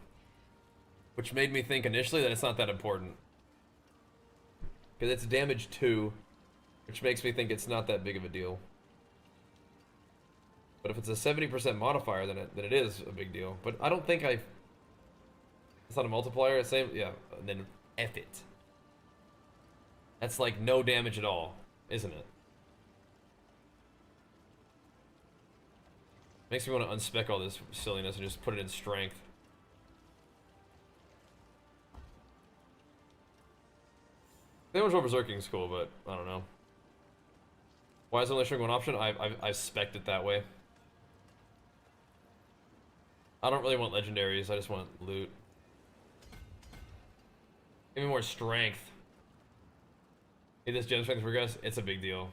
which made me think initially that it's not that important. Because it's damage 2, which makes me think it's not that big of a deal. But if it's a 70% modifier, then it is a big deal. But I don't think it's not a multiplier, it's same, yeah, and then F it. That's like no damage at all, isn't it? Makes me want to unspec all this silliness and just put it in strength. Damage over Berserking is cool, but I don't know. Why is only showing one option? I've spec'd it that way. I don't really want legendaries, I just want loot. Give me more strength. Need this gem strength progress? It's a big deal.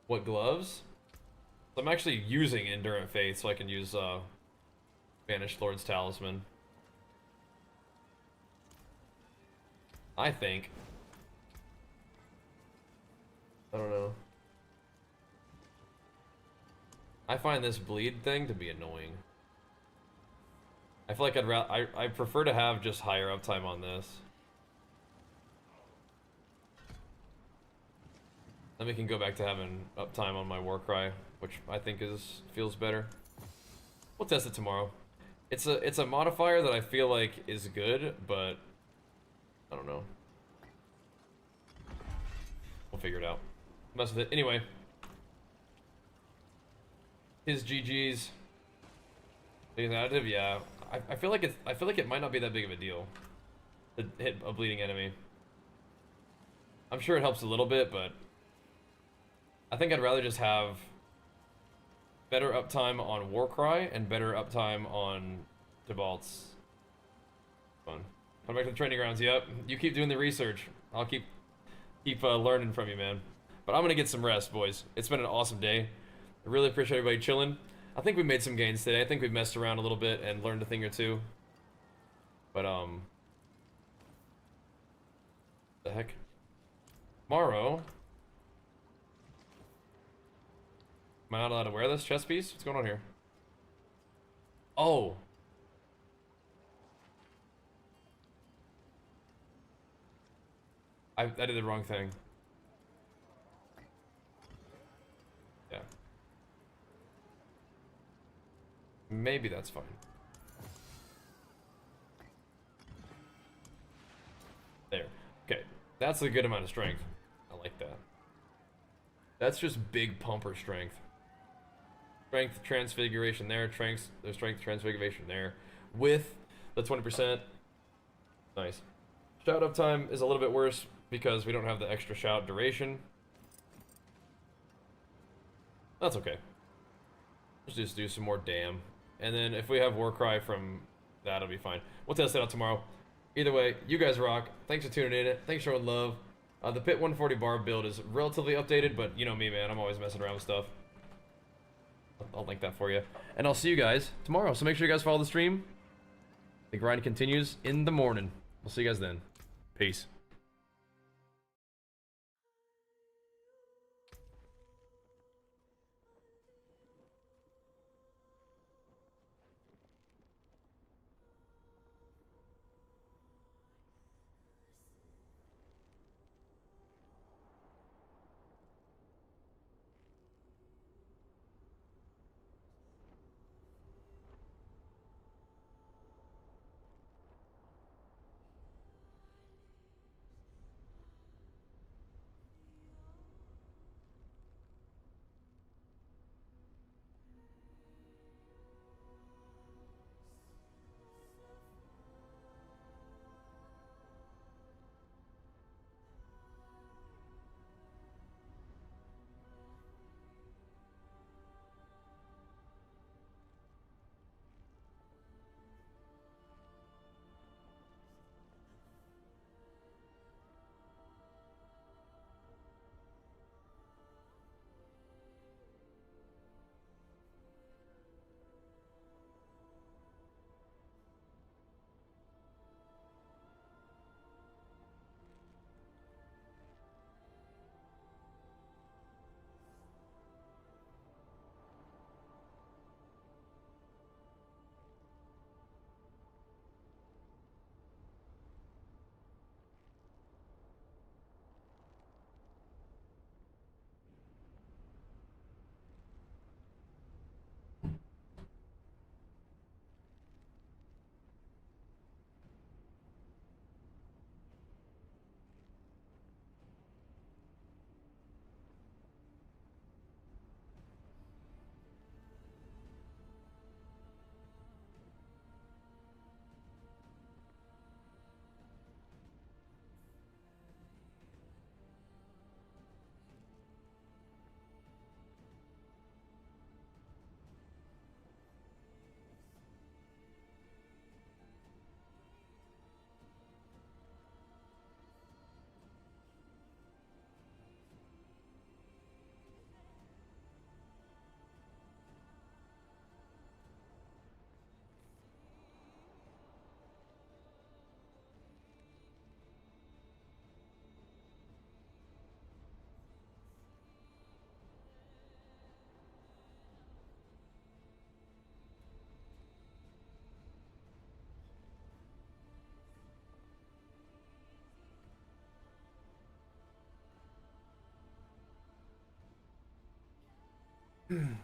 What gloves? I'm actually using Endurant Faith, so I can use Banished Lord's Talisman. I think. I don't know. I find this bleed thing to be annoying. I feel like I prefer to have just higher uptime on this. Then we can go back to having uptime on my Warcry, which I think feels better. We'll test it tomorrow. It's a modifier that I feel like is good, but I don't know. We'll figure it out. Mess with it anyway. His GGs. Being additive, yeah. I feel like it might not be that big of a deal to hit a bleeding enemy. I'm sure it helps a little bit, but I think I'd rather just have better uptime on Warcry and better uptime on Debalt's. Fun. Come back to the training grounds. Yep. You keep doing the research. I'll keep learning from you, man. But I'm gonna get some rest, boys. It's been an awesome day. I really appreciate everybody chilling. I think we made some gains today. I think we've messed around a little bit and learned a thing or two. But the heck? Tomorrow. Am I not allowed to wear this chest piece? What's going on here? Oh. I did the wrong thing. Yeah. Maybe that's fine. There. Okay. That's a good amount of strength. I like that. That's just big pumper strength. Strength transfiguration there. Strength transfiguration there. With the 20%. Nice. Shout uptime is a little bit worse because we don't have the extra shout duration. That's okay. Let's just do some more damn. And then if we have Warcry from that, it'll be fine. We'll test it out tomorrow. Either way, you guys rock. Thanks for tuning in. Thanks for showing love. The Pit 140 Barb build is relatively updated, but you know me, man. I'm always messing around with stuff. I'll link that for you. And I'll see you guys tomorrow. So make sure you guys follow the stream. The grind continues in the morning. We'll see you guys then. Peace. Hmm.